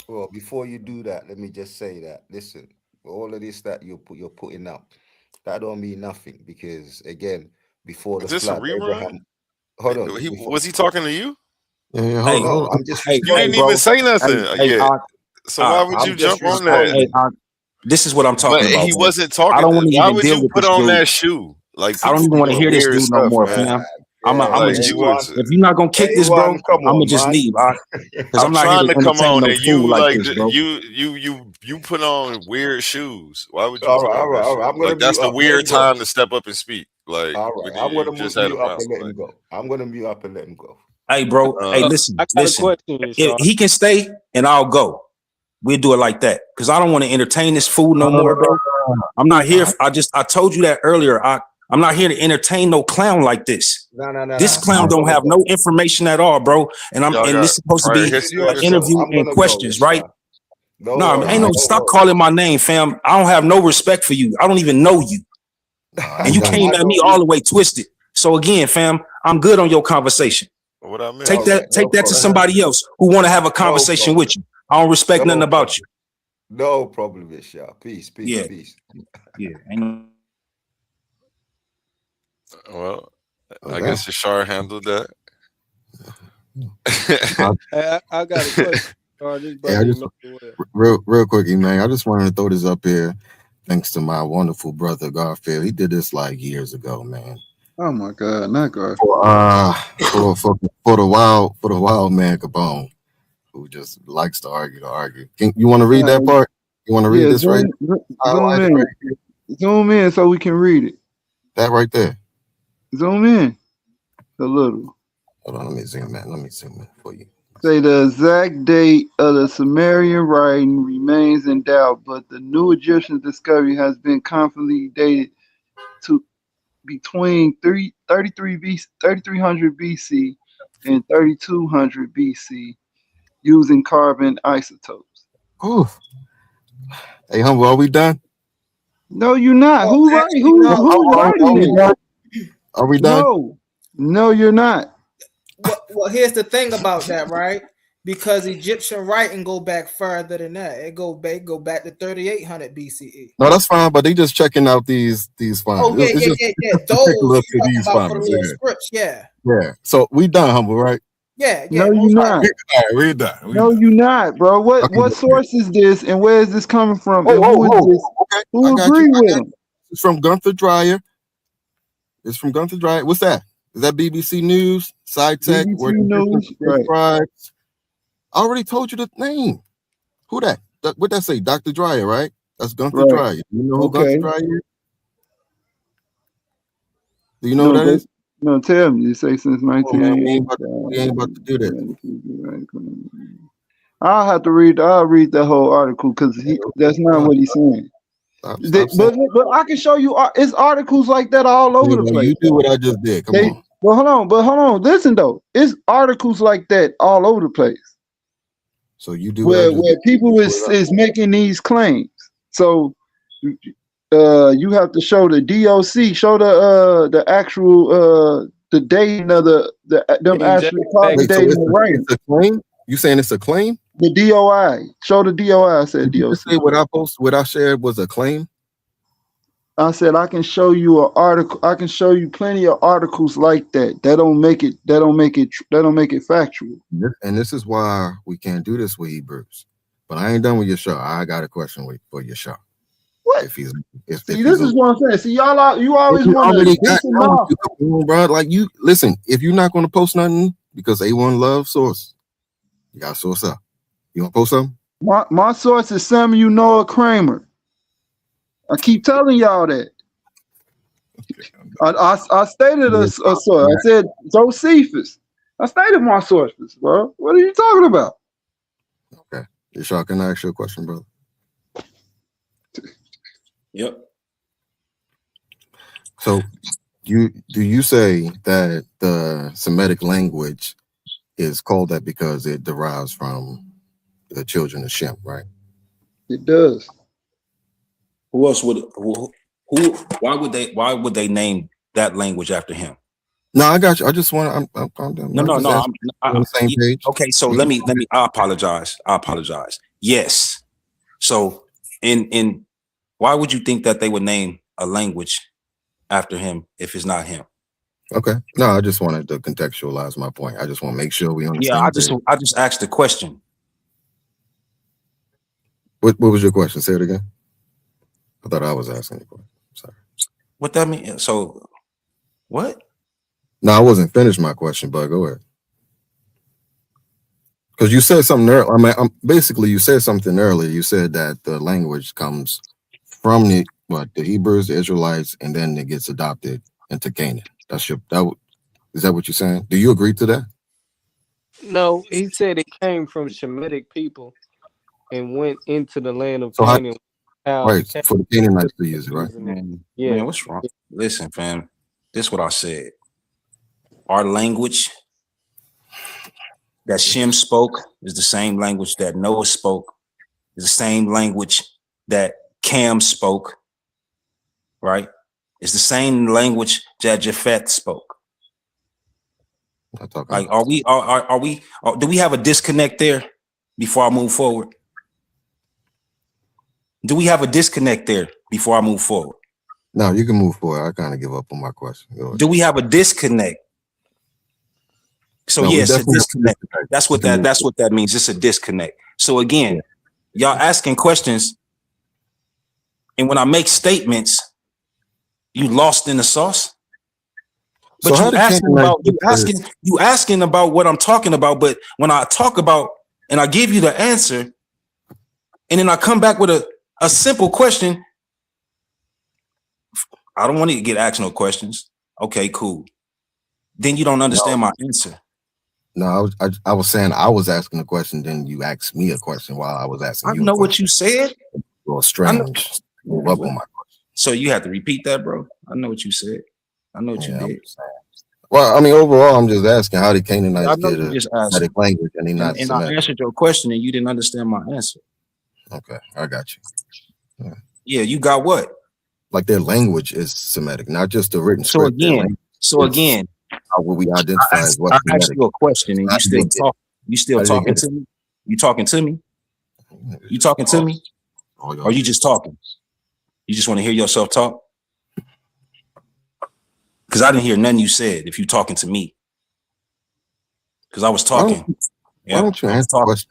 Speaker 9: Well, before you do that, let me just say that, listen, all of this that you're putting up, that don't mean nothing, because again, before the
Speaker 13: Is this
Speaker 9: flood,
Speaker 13: a rerun?
Speaker 9: Abraham, hold on.
Speaker 13: Was he talking to you?
Speaker 14: Yeah,
Speaker 10: Hey,
Speaker 9: No, I'm just
Speaker 10: hey,
Speaker 13: You didn't
Speaker 10: bro.
Speaker 13: even say nothing
Speaker 10: Hey,
Speaker 13: yet. So why would
Speaker 9: I'm
Speaker 13: you
Speaker 9: just
Speaker 13: jump on that?
Speaker 9: responding.
Speaker 10: This is what I'm
Speaker 13: But
Speaker 10: talking about.
Speaker 13: he
Speaker 10: bro.
Speaker 13: wasn't
Speaker 10: I
Speaker 13: talking.
Speaker 10: don't want to
Speaker 13: Why
Speaker 10: even
Speaker 13: would
Speaker 10: deal
Speaker 13: you
Speaker 10: with
Speaker 13: put
Speaker 10: this
Speaker 13: on
Speaker 10: dude.
Speaker 13: that shoe? Like
Speaker 10: I don't
Speaker 13: people
Speaker 10: even want to
Speaker 13: doing
Speaker 10: hear this
Speaker 13: weird
Speaker 10: dude no
Speaker 13: stuff,
Speaker 10: more,
Speaker 13: man.
Speaker 10: fam. I'm
Speaker 9: Yeah,
Speaker 10: gonna
Speaker 13: Like
Speaker 10: just,
Speaker 13: you
Speaker 9: A1,
Speaker 13: was.
Speaker 10: if you're not gonna kick this, bro,
Speaker 9: A1, come
Speaker 10: I'm gonna
Speaker 9: on,
Speaker 10: just
Speaker 9: man.
Speaker 10: leave, because
Speaker 13: I'm
Speaker 10: I'm not here
Speaker 13: trying
Speaker 10: to
Speaker 13: to come
Speaker 10: entertain
Speaker 13: on,
Speaker 10: no
Speaker 13: and
Speaker 10: fool
Speaker 13: you
Speaker 10: like
Speaker 13: like
Speaker 10: this, bro.
Speaker 13: you put on weird shoes. Why would you
Speaker 9: All
Speaker 13: put
Speaker 9: right, all
Speaker 13: on
Speaker 9: right,
Speaker 13: that
Speaker 9: all right.
Speaker 13: shit?
Speaker 9: I'm gonna
Speaker 13: Like that's
Speaker 9: mute
Speaker 13: the
Speaker 9: up. Let
Speaker 13: weird
Speaker 9: him go.
Speaker 13: time to step up and speak. Like
Speaker 9: All
Speaker 13: when
Speaker 9: right, I'm
Speaker 13: you
Speaker 9: gonna
Speaker 13: just had a
Speaker 9: mute up and
Speaker 13: mouse.
Speaker 9: let him
Speaker 13: Like,
Speaker 9: go. I'm gonna mute up and let him go.
Speaker 10: Hey, bro. Hey,
Speaker 13: uh,
Speaker 10: listen,
Speaker 6: I got a
Speaker 10: listen.
Speaker 6: question,
Speaker 10: If
Speaker 6: Yashar.
Speaker 10: he can stay and I'll go. We'll do it like that, because I don't want to entertain this fool no more, bro. I'm not here. I told you that earlier. I'm not here to entertain no clown like this.
Speaker 9: No.
Speaker 10: This clown
Speaker 9: I'm
Speaker 10: don't
Speaker 9: gonna
Speaker 10: have
Speaker 9: go.
Speaker 10: no information at all, bro. And
Speaker 13: y'all got
Speaker 10: this is supposed to
Speaker 13: prior
Speaker 10: be
Speaker 9: This is
Speaker 13: history
Speaker 9: your
Speaker 10: an
Speaker 13: or
Speaker 9: show.
Speaker 10: interview
Speaker 9: I'm
Speaker 10: and
Speaker 9: gonna go,
Speaker 10: questions, right?
Speaker 9: Yashar. Don't
Speaker 10: No,
Speaker 9: worry.
Speaker 10: ain't no
Speaker 9: Don't
Speaker 10: stop
Speaker 9: worry.
Speaker 10: calling my name, fam. I don't have no respect for you. I don't even know you.
Speaker 9: I
Speaker 10: And you
Speaker 9: don't.
Speaker 10: came
Speaker 9: I
Speaker 10: at me
Speaker 9: don't.
Speaker 10: all the way twisted. So again, fam, I'm good on your conversation.
Speaker 13: What I meant.
Speaker 10: Take that to somebody else who want to have a conversation with you. I don't respect nothing about you.
Speaker 9: No problem, Isha. Peace.
Speaker 10: Yeah. Yeah.
Speaker 13: Well, I guess Yashar handled that.
Speaker 6: I got a question.
Speaker 11: Hey, real quick, man. I just wanted to throw this up here. Thanks to my wonderful brother Garfield. He did this like years ago, man.
Speaker 12: Oh my God, not Garfield.
Speaker 11: For the wild man Capone, who just likes to argue. You want to read that part? You want to read this right?
Speaker 12: Zoom in so we can read it.
Speaker 11: That right there.
Speaker 12: Zoom in a little.
Speaker 11: Hold on, let me zoom in for you.
Speaker 12: Say the exact date of the Sumerian writing remains in doubt, but the new Egyptian discovery has been confidently dated to between 3300 BC and 3200 BC using carbon isotopes.
Speaker 11: Ooh. Hey, Humble, are we done?
Speaker 12: No, you're not. Who's writing it?
Speaker 11: Are we done?
Speaker 12: No, you're not.
Speaker 7: Well, here's the thing about that, right? Because Egyptian writing go back further than that. It go back to 3800 BCE.
Speaker 11: No, that's fine, but they just checking out these finds.
Speaker 7: Oh yeah. Those
Speaker 11: these finds.
Speaker 7: scripts, yeah.
Speaker 11: Yeah. So we done, Humble, right?
Speaker 7: Yeah.
Speaker 12: No, you're not.
Speaker 11: All right, we're done.
Speaker 12: No, you're not, bro. What source is this, and where is this coming from? Who agree with him?
Speaker 11: It's from Gunther Dreyer. What's that? Is that BBC News? SciTech?
Speaker 12: BBC News,
Speaker 11: right. I already told you the name. Who that? What that say? Dr. Dreyer, right? That's Gunther Dreyer. You know who Gunther Dreyer is? Do you know who that is?
Speaker 12: No, tell me. You say since 1980.
Speaker 11: We ain't about to do that.
Speaker 12: I'll read the whole article because that's not what he's saying. But I can show you. It's articles like that all over the place.
Speaker 11: You do what I just did. Come on.
Speaker 12: Hold on. Listen though, it's articles like that all over the place.
Speaker 11: So you do
Speaker 12: where people is making these claims. So you have to show the DOC, show the actual the date of them actually dating the writing.
Speaker 11: It's a claim? You saying it's a claim?
Speaker 12: The DOI. Show the DOI. I said DOC.
Speaker 11: Say what I shared was a claim.
Speaker 12: I said I can show you an article. I can show you plenty of articles like that. That don't make it factual.
Speaker 11: And this is why we can't do this with Hebrews. But I ain't done with your show. I got a question for your show.
Speaker 12: What?
Speaker 11: See,
Speaker 12: this is what I'm saying. See, you always want to
Speaker 11: bro. Like you listen. If you're not going to post nothing because A1 loves source, you got to source up. You want to post something?
Speaker 12: My source is Samuel Noah Kramer. I keep telling y'all that. I stated a source. I said Josephus. I stated my sources, bro. What are you talking about?
Speaker 11: Okay. Yashar, can I ask you a question, brother?
Speaker 10: Yep.
Speaker 11: So do you say that the Semitic language is called that because it derives from the children of Shem, right?
Speaker 12: It does.
Speaker 10: Who else would why would they name that language after him?
Speaker 11: No, I got you. I just want to. I'm calm down.
Speaker 10: No. I'm
Speaker 11: on the same page.
Speaker 10: Okay, so let me. I apologize. Yes. So in why would you think that they would name a language after him if it's not him?
Speaker 11: Okay. No, I just wanted to contextualize my point. I just want to make sure we understand.
Speaker 10: Yeah, I just asked the question.
Speaker 11: What was your question? Say it again. I thought I was asking the question. Sorry.
Speaker 10: What that mean? So what?
Speaker 11: No, I wasn't finished my question, but go ahead. Because you said something earlier. I mean, basically you said something earlier. You said that the language comes from the Hebrews, the Israelites, and then it gets adopted into Canaan. Is that what you're saying? Do you agree to that?
Speaker 6: No, he said it came from Shemitic people and went into the land of Canaan.
Speaker 11: Right, for the Canaanites to use it, right?
Speaker 6: Yeah.
Speaker 10: Man, what's wrong? Listen, fam, this is what I said. Our language that Shem spoke is the same language that Noah spoke, is the same language that Cam spoke, right? It's the same language that Japheth spoke. Like, are we? Do we have a disconnect there? Before I move forward, do we have a disconnect there? Before I move forward,
Speaker 11: no, you can move forward. I kind of give up on my question.
Speaker 10: Do we have a disconnect? So
Speaker 11: No,
Speaker 10: yes, a disconnect. That's what that means. It's a disconnect. So again, y'all asking questions, and when I make statements, you lost in the sauce. But
Speaker 11: So
Speaker 10: you asking about what I'm talking about. But when I talk about and I give you the answer, and then I come back with a simple question, I don't want to get asked no questions. Okay, cool. Then you don't understand my answer.
Speaker 11: No, I was saying I was asking a question, then you asked me a question while I was asking you.
Speaker 10: I know what you said.
Speaker 11: Well, strange. Move up on my question.
Speaker 10: So you have to repeat that, bro. I know what you said. I know what you did.
Speaker 11: Well, I mean, overall, I'm just asking how the Canaanites get a
Speaker 10: just
Speaker 11: Semitic language and they not
Speaker 10: and I
Speaker 11: Semitic.
Speaker 10: answered your question and you didn't understand my answer.
Speaker 11: Okay, I got you.
Speaker 10: Yeah, you got what?
Speaker 11: Like their language is Semitic, not just the written
Speaker 10: So
Speaker 11: script.
Speaker 10: again,
Speaker 11: how will we identify as what
Speaker 10: I asked
Speaker 11: Semitic?
Speaker 10: you a question and you still talk. You still talking to me? You talking to me? You talking to me? Or you just talking? You just want to hear yourself talk? Because I didn't hear nothing you said if you talking to me. Because I was talking.
Speaker 11: Why don't you answer the question?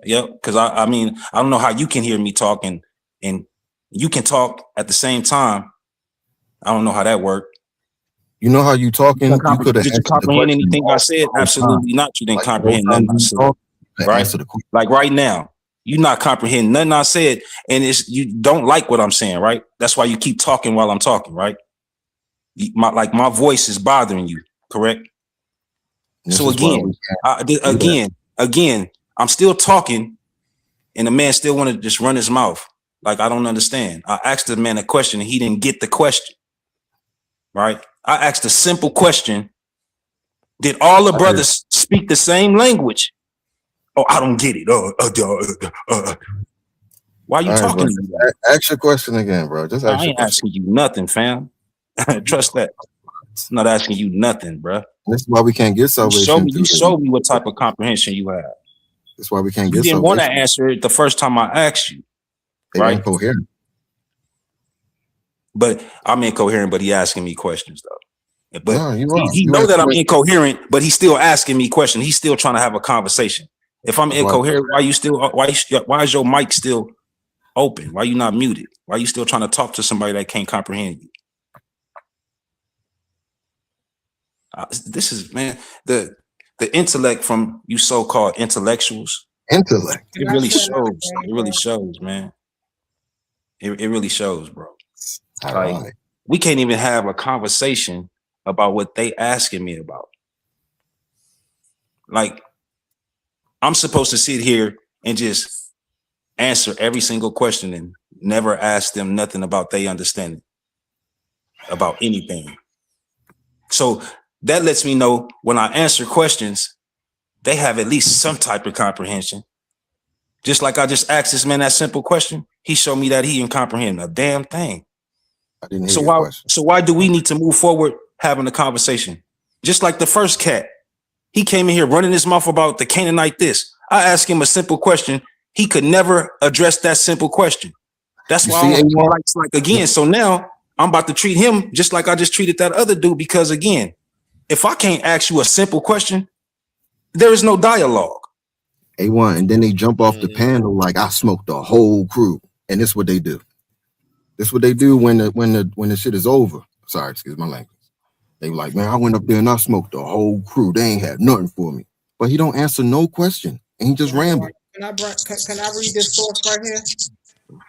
Speaker 10: Yeah. Because I mean, I don't know how you can hear me talking and you can talk at the same time. I don't know how that worked.
Speaker 11: You know how you talking? You could have
Speaker 10: Did you comprehend anything I said? Absolutely not. You didn't comprehend nothing I said. Right? Like right now, you not comprehending nothing I said, and it's you don't like what I'm saying, right? That's why you keep talking while I'm talking, right? My voice is bothering you, correct? So again, I'm still talking, and the man still want to just run his mouth. Like I don't understand. I asked the man a question, and he didn't get the question. Right? I asked a simple question. Did all the brothers speak the same language? Oh, I don't get it. Why are you talking to me?
Speaker 11: Ask your question again, bro. Just ask
Speaker 10: I ain't asking you nothing, fam. Trust that. I'm not asking you nothing, bro.
Speaker 11: That's why we can't get salvation.
Speaker 10: You show me what type of comprehension you have.
Speaker 11: That's why we can't
Speaker 10: You
Speaker 11: get
Speaker 10: didn't
Speaker 11: salvation.
Speaker 10: want to answer it the first time I asked you. Right?
Speaker 11: Incoherent.
Speaker 10: But I'm incoherent, but he asking me questions though. But
Speaker 11: No,
Speaker 10: he know that I'm incoherent, but he's still asking me questions. He's still trying to have a conversation. If I'm incoherent, why is your mic still open? Why you not muted? Why you still trying to talk to somebody that can't comprehend you? This is, man, the intellect from you so-called intellectuals.
Speaker 11: Intellect.
Speaker 10: It really shows. It really shows, man. It really shows, bro. Like, we can't even have a conversation about what they asking me about. Like, I'm supposed to sit here and just answer every single question and never ask them nothing about they understanding about anything. So that lets me know when I answer questions, they have at least some type of comprehension. Just like I just asked this man that simple question, he showed me that he didn't comprehend a damn thing.
Speaker 11: I didn't hear
Speaker 10: So
Speaker 11: your
Speaker 10: why?
Speaker 11: question.
Speaker 10: So why do we need to move forward having a conversation? Just like the first cat, he came in here running his mouth about the Canaanite. This I asked him a simple question. He could never address that simple question. That's why I'm like again. So now I'm about to treat him just like I just treated that other dude. Because again, if I can't ask you a simple question, there is no dialogue.
Speaker 11: A1, and then they jump off the panel like I smoked the whole crew, and this is what they do. This is what they do when the shit is over. Sorry, excuse my language. They were like, man, I went up there and I smoked the whole crew. They ain't had nothing for me. But he don't answer no question, and he just rambled.
Speaker 7: Can I read this source right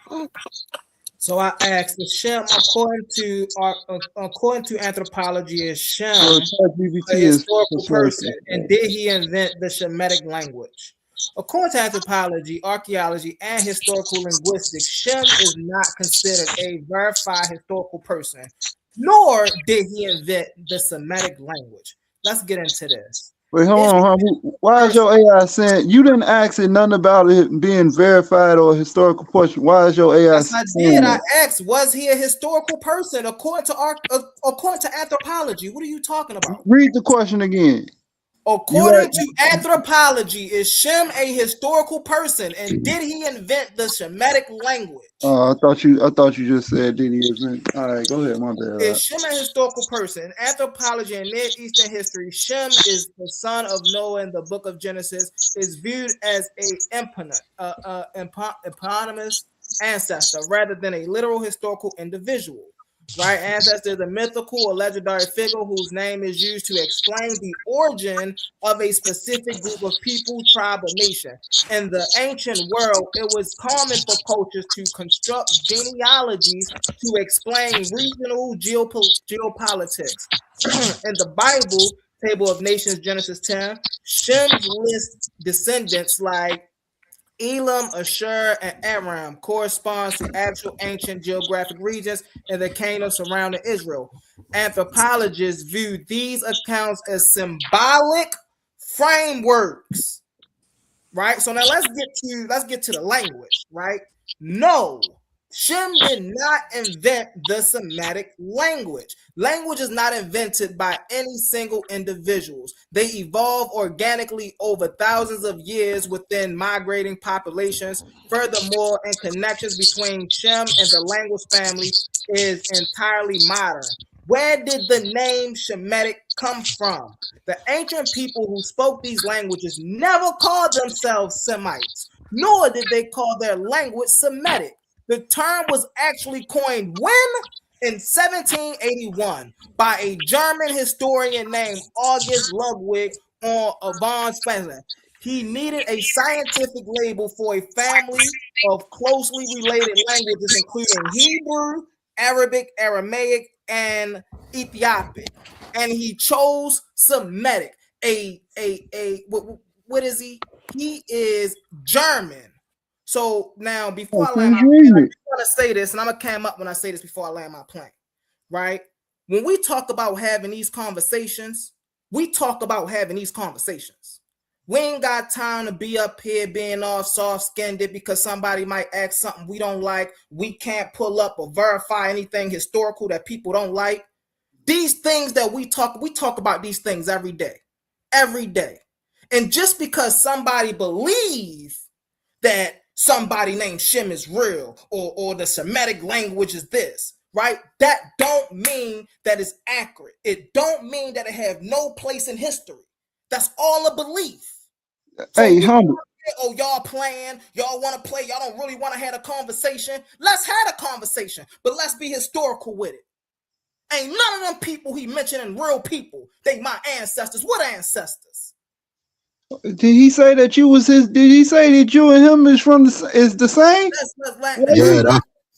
Speaker 7: here? So I asked, is Shem, according to anthropology, is Shem a historical person, and did he invent the Shemitic language? According to anthropology, archaeology, and historical linguistics, Shem is not considered a verified historical person, nor did he invent the Semitic language. Let's get into this.
Speaker 12: Wait, hold on. Why is your AI saying you didn't ask it nothing about it being verified or a historical person? Why is your AI?
Speaker 7: Yes, I did. I asked, was he a historical person according to anthropology? What are you talking about?
Speaker 12: Read the question again.
Speaker 7: According to anthropology, is Shem a historical person, and did he invent the Shemitic language?
Speaker 12: I thought you just said did he invent? All right, go ahead. My bad.
Speaker 7: Is Shem a historical person? In anthropology and Near Eastern history, Shem is the son of Noah in the book of Genesis, is viewed as a eponymous ancestor rather than a literal historical individual. Right? Ancestor is a mythical or legendary figure whose name is used to explain the origin of a specific group of people, tribe, or nation. In the ancient world, it was common for cultures to construct genealogies to explain regional geopolitics. In the Bible, Table of Nations, Genesis 10, Shem's list descendants like Elam, Ashur, and Aram corresponds to actual ancient geographic regions in the kingdom surrounding Israel. Anthropologists view these accounts as symbolic frameworks, right? So now let's get to the language, right? No, Shem did not invent the Semitic language. Language is not invented by any single individuals. They evolve organically over thousands of years within migrating populations. Furthermore, and connections between Shem and the language family is entirely modern. Where did the name Shemitic come from? The ancient people who spoke these languages never called themselves Semites, nor did they call their language Semitic. The term was actually coined when? In 1781 by a German historian named August Ludwig von Spengler. He needed a scientific label for a family of closely related languages, including Hebrew, Arabic, Aramaic, and Ethiopic. And he chose Semitic. What is he? He is German. So now, before I land my plane, I just want to say this, and I'm gonna come up when I say this before I land my plane, right? When we talk about having these conversations, we talk about having these conversations. We ain't got time to be up here being all soft-skinned because somebody might ask something we don't like. We can't pull up or verify anything historical that people don't like. These things that we talk about these things every day. And just because somebody believes that somebody named Shem is real or the Semitic language is this, right? That don't mean that it's accurate. It don't mean that it have no place in history. That's all a belief. So
Speaker 12: hey, humble.
Speaker 7: Oh, y'all playing, y'all want to play, y'all don't really want to have a conversation. Let's have a conversation, but let's be historical with it. Ain't none of them people he mentioning real people. They my ancestors. What ancestors?
Speaker 12: Did he say that you was his? Did he say that you and him is the same?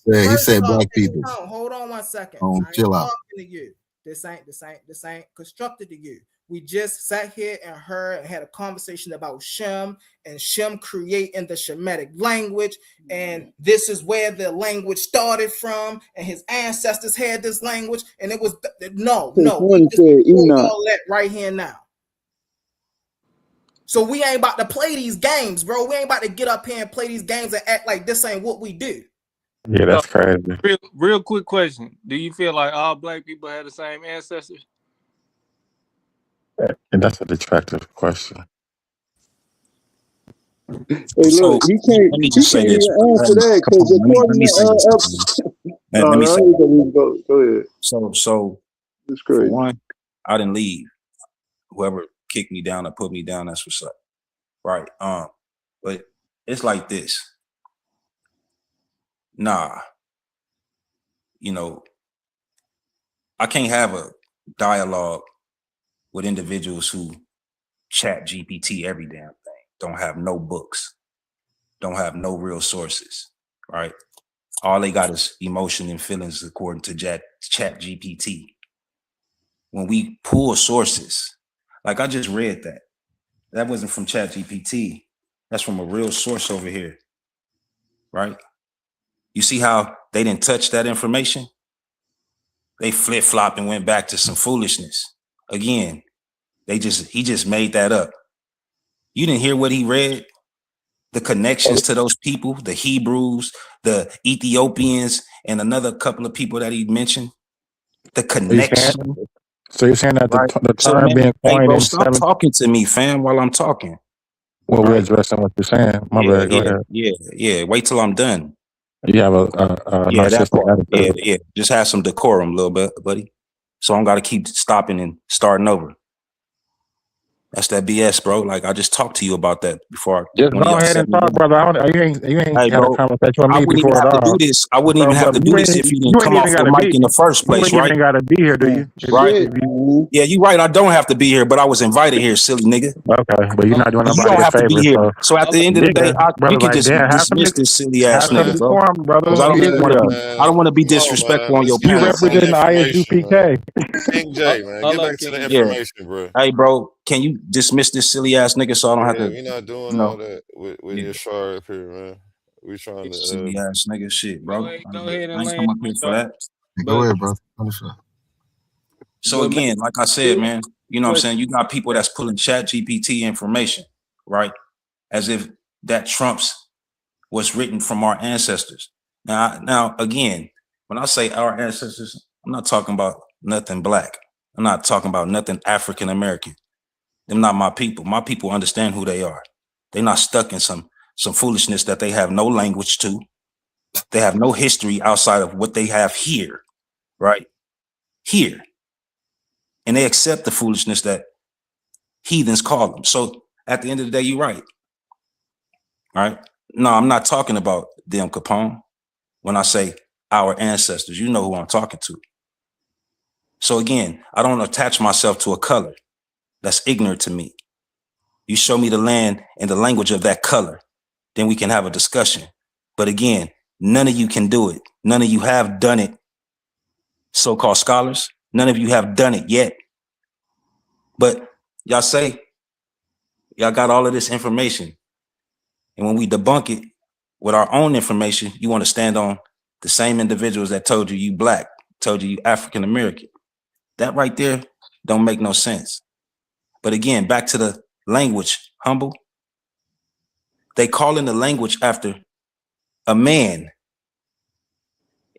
Speaker 8: Yeah, he said black people.
Speaker 7: Hold on 1 second.
Speaker 8: Chill out.
Speaker 7: To you. This ain't constructed to you. We just sat here and heard and had a conversation about Shem and Shem creating the Shemitic language, and this is where the language started from, and his ancestors had this language, and it was no. We just all that right here now. So we ain't about to play these games, bro. We ain't about to get up here and play these games and act like this ain't what we do.
Speaker 6: Yeah, that's crazy. Real quick question. Do you feel like all black people have the same ancestors? And that's a detractive question.
Speaker 12: Hey, look, he can't even answer that because according to
Speaker 10: let me say
Speaker 12: go ahead.
Speaker 10: So
Speaker 12: it's crazy.
Speaker 10: For one, I didn't leave. Whoever kicked me down or put me down, that's what's up. Right. But it's like this. Nah. I can't have a dialogue with individuals who chat GPT every damn thing, don't have no books, don't have no real sources, right? All they got is emotion and feelings according to chat GPT. When we pull sources, like I just read that wasn't from chat GPT. That's from a real source over here, right? You see how they didn't touch that information? They flip-flopped and went back to some foolishness. Again, he just made that up. You didn't hear what he read? The connections to those people, the Hebrews, the Ethiopians, and another couple of people that he mentioned. The connection.
Speaker 15: So you're saying that
Speaker 10: right?
Speaker 15: the
Speaker 10: So
Speaker 15: term
Speaker 10: man,
Speaker 15: being
Speaker 10: hey
Speaker 15: coined
Speaker 10: bro,
Speaker 15: in
Speaker 10: stop
Speaker 15: 7?
Speaker 10: talking to me, fam, while I'm talking.
Speaker 15: Well, we're
Speaker 10: Right?
Speaker 15: addressing what you're saying. My
Speaker 10: Yeah,
Speaker 15: bad. Go ahead.
Speaker 10: yeah. Wait till I'm done.
Speaker 15: You have a
Speaker 10: Yeah, that
Speaker 15: narcissistic
Speaker 10: part.
Speaker 15: attitude.
Speaker 10: Yeah. Just have some decorum, little bit, buddy. So I don't got to keep stopping and starting over. That's that BS, bro. Like I just talked to you about that before.
Speaker 15: Just
Speaker 10: One of
Speaker 15: go
Speaker 10: y'all
Speaker 15: ahead
Speaker 10: set
Speaker 15: and
Speaker 10: me
Speaker 15: talk,
Speaker 10: up.
Speaker 15: brother. You ain't
Speaker 10: Hey,
Speaker 15: had a
Speaker 10: bro,
Speaker 15: conversation with
Speaker 10: I
Speaker 15: me
Speaker 10: wouldn't even
Speaker 15: before at
Speaker 10: have to do
Speaker 15: all.
Speaker 10: this. I wouldn't
Speaker 15: So,
Speaker 10: even have to
Speaker 15: brother,
Speaker 10: do this if you didn't come off the mic in the first place,
Speaker 15: you ain't
Speaker 10: right?
Speaker 15: even gotta be here, do you?
Speaker 10: Right?
Speaker 12: Shit, man.
Speaker 10: Yeah, you right. I don't have to be here, but I was invited here, silly nigga.
Speaker 15: Okay, but you're not doing
Speaker 10: You
Speaker 15: nobody
Speaker 10: don't
Speaker 15: a
Speaker 10: have to be
Speaker 15: favor,
Speaker 10: here.
Speaker 15: so
Speaker 10: So at the end of the day,
Speaker 15: nigga,
Speaker 10: we
Speaker 15: brother,
Speaker 10: can
Speaker 15: like,
Speaker 10: just
Speaker 15: damn,
Speaker 10: dismiss this silly ass
Speaker 15: have some
Speaker 10: nigga, bro.
Speaker 15: decorum, brother.
Speaker 10: Because I don't
Speaker 15: You,
Speaker 10: want to
Speaker 13: Yeah,
Speaker 10: be. I
Speaker 13: man.
Speaker 10: don't want to be
Speaker 13: Come on,
Speaker 10: disrespectful
Speaker 13: man.
Speaker 10: on your
Speaker 13: Let's get
Speaker 15: you
Speaker 13: back to
Speaker 10: parents.
Speaker 13: the
Speaker 15: represent
Speaker 13: information, man.
Speaker 15: ISUPK.
Speaker 13: King J, man. Get back to the
Speaker 10: Yeah.
Speaker 13: information, bro.
Speaker 10: Hey, bro, can you dismiss this silly ass nigga so I don't have
Speaker 13: Yeah,
Speaker 10: to,
Speaker 13: we not doing
Speaker 10: you
Speaker 13: all
Speaker 10: know,
Speaker 13: that with
Speaker 10: yeah,
Speaker 13: Yashar up here, man. We trying to
Speaker 10: silly ass nigga shit, bro.
Speaker 6: Go ahead
Speaker 10: I
Speaker 6: and
Speaker 10: ain't come
Speaker 6: land.
Speaker 10: up here for that.
Speaker 11: Go
Speaker 6: But
Speaker 11: ahead, bro. Finish up.
Speaker 10: So
Speaker 6: but
Speaker 10: again, like I said, man, you know what I'm
Speaker 6: question.
Speaker 10: saying? You got people that's pulling chat GPT information, right? As if that trumps what's written from our ancestors. Now again, when I say our ancestors, I'm not talking about nothing black. I'm not talking about nothing African American. They're not my people. My people understand who they are. They're not stuck in some foolishness that they have no language to. They have no history outside of what they have here, right? Here. And they accept the foolishness that heathens call them. So at the end of the day, you're right. Right? No, I'm not talking about them, Capone. When I say our ancestors, you know who I'm talking to. So again, I don't attach myself to a color that's ignorant to me. You show me the land and the language of that color, then we can have a discussion. But again, none of you can do it. None of you have done it, so-called scholars. None of you have done it yet. But y'all say, y'all got all of this information. And when we debunk it with our own information, you want to stand on the same individuals that told you black, told you African American. That right there don't make no sense. But again, back to the language, humble. They call in the language after a man.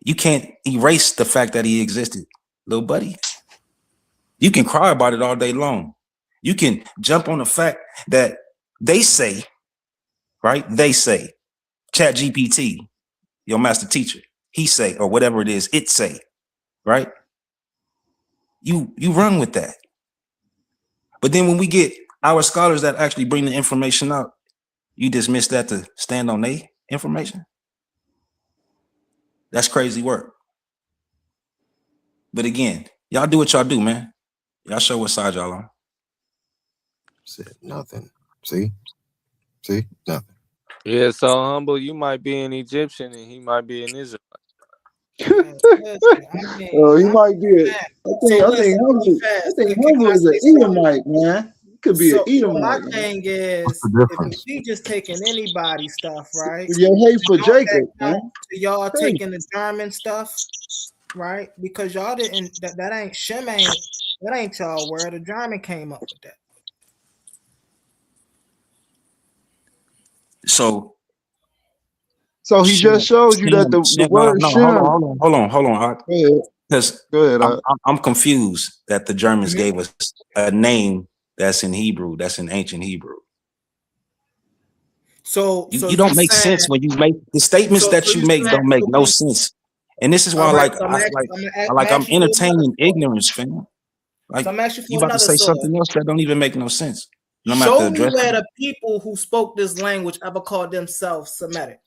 Speaker 10: You can't erase the fact that he existed, little buddy. You can cry about it all day long. You can jump on the fact that they say, right? They say, Chat GPT, your master teacher, he say, or whatever it is, it say, right? You run with that. But then when we get our scholars that actually bring the information out, you dismiss that to stand on their information? That's crazy work. But again, y'all do what y'all do, man. Y'all show what side y'all on.
Speaker 11: Said nothing. See, nothing.
Speaker 6: Yeah, so humble, you might be an Egyptian and he might be an Israelite.
Speaker 12: Oh, he might be. I think Humble is an Edomite, man. Could be an Edomite.
Speaker 7: My thing is, if we just taking anybody's stuff, right?
Speaker 12: Your hate for Jacob, man.
Speaker 7: Y'all taking the German stuff, right? Because y'all didn't. That ain't Shem ain't. That ain't y'all word. The German came up with that.
Speaker 12: So he just showed you that the word Shem.
Speaker 10: Hold on. Because I'm confused that the Germans gave us a name that's in Hebrew, that's in ancient Hebrew.
Speaker 7: So
Speaker 10: you don't make sense when you make the statements that you make don't make no sense. And this is why I'm entertaining ignorance, fam. Like you about to say something else that don't even make no sense.
Speaker 7: Show me where the people who spoke this language ever called themselves Semitic.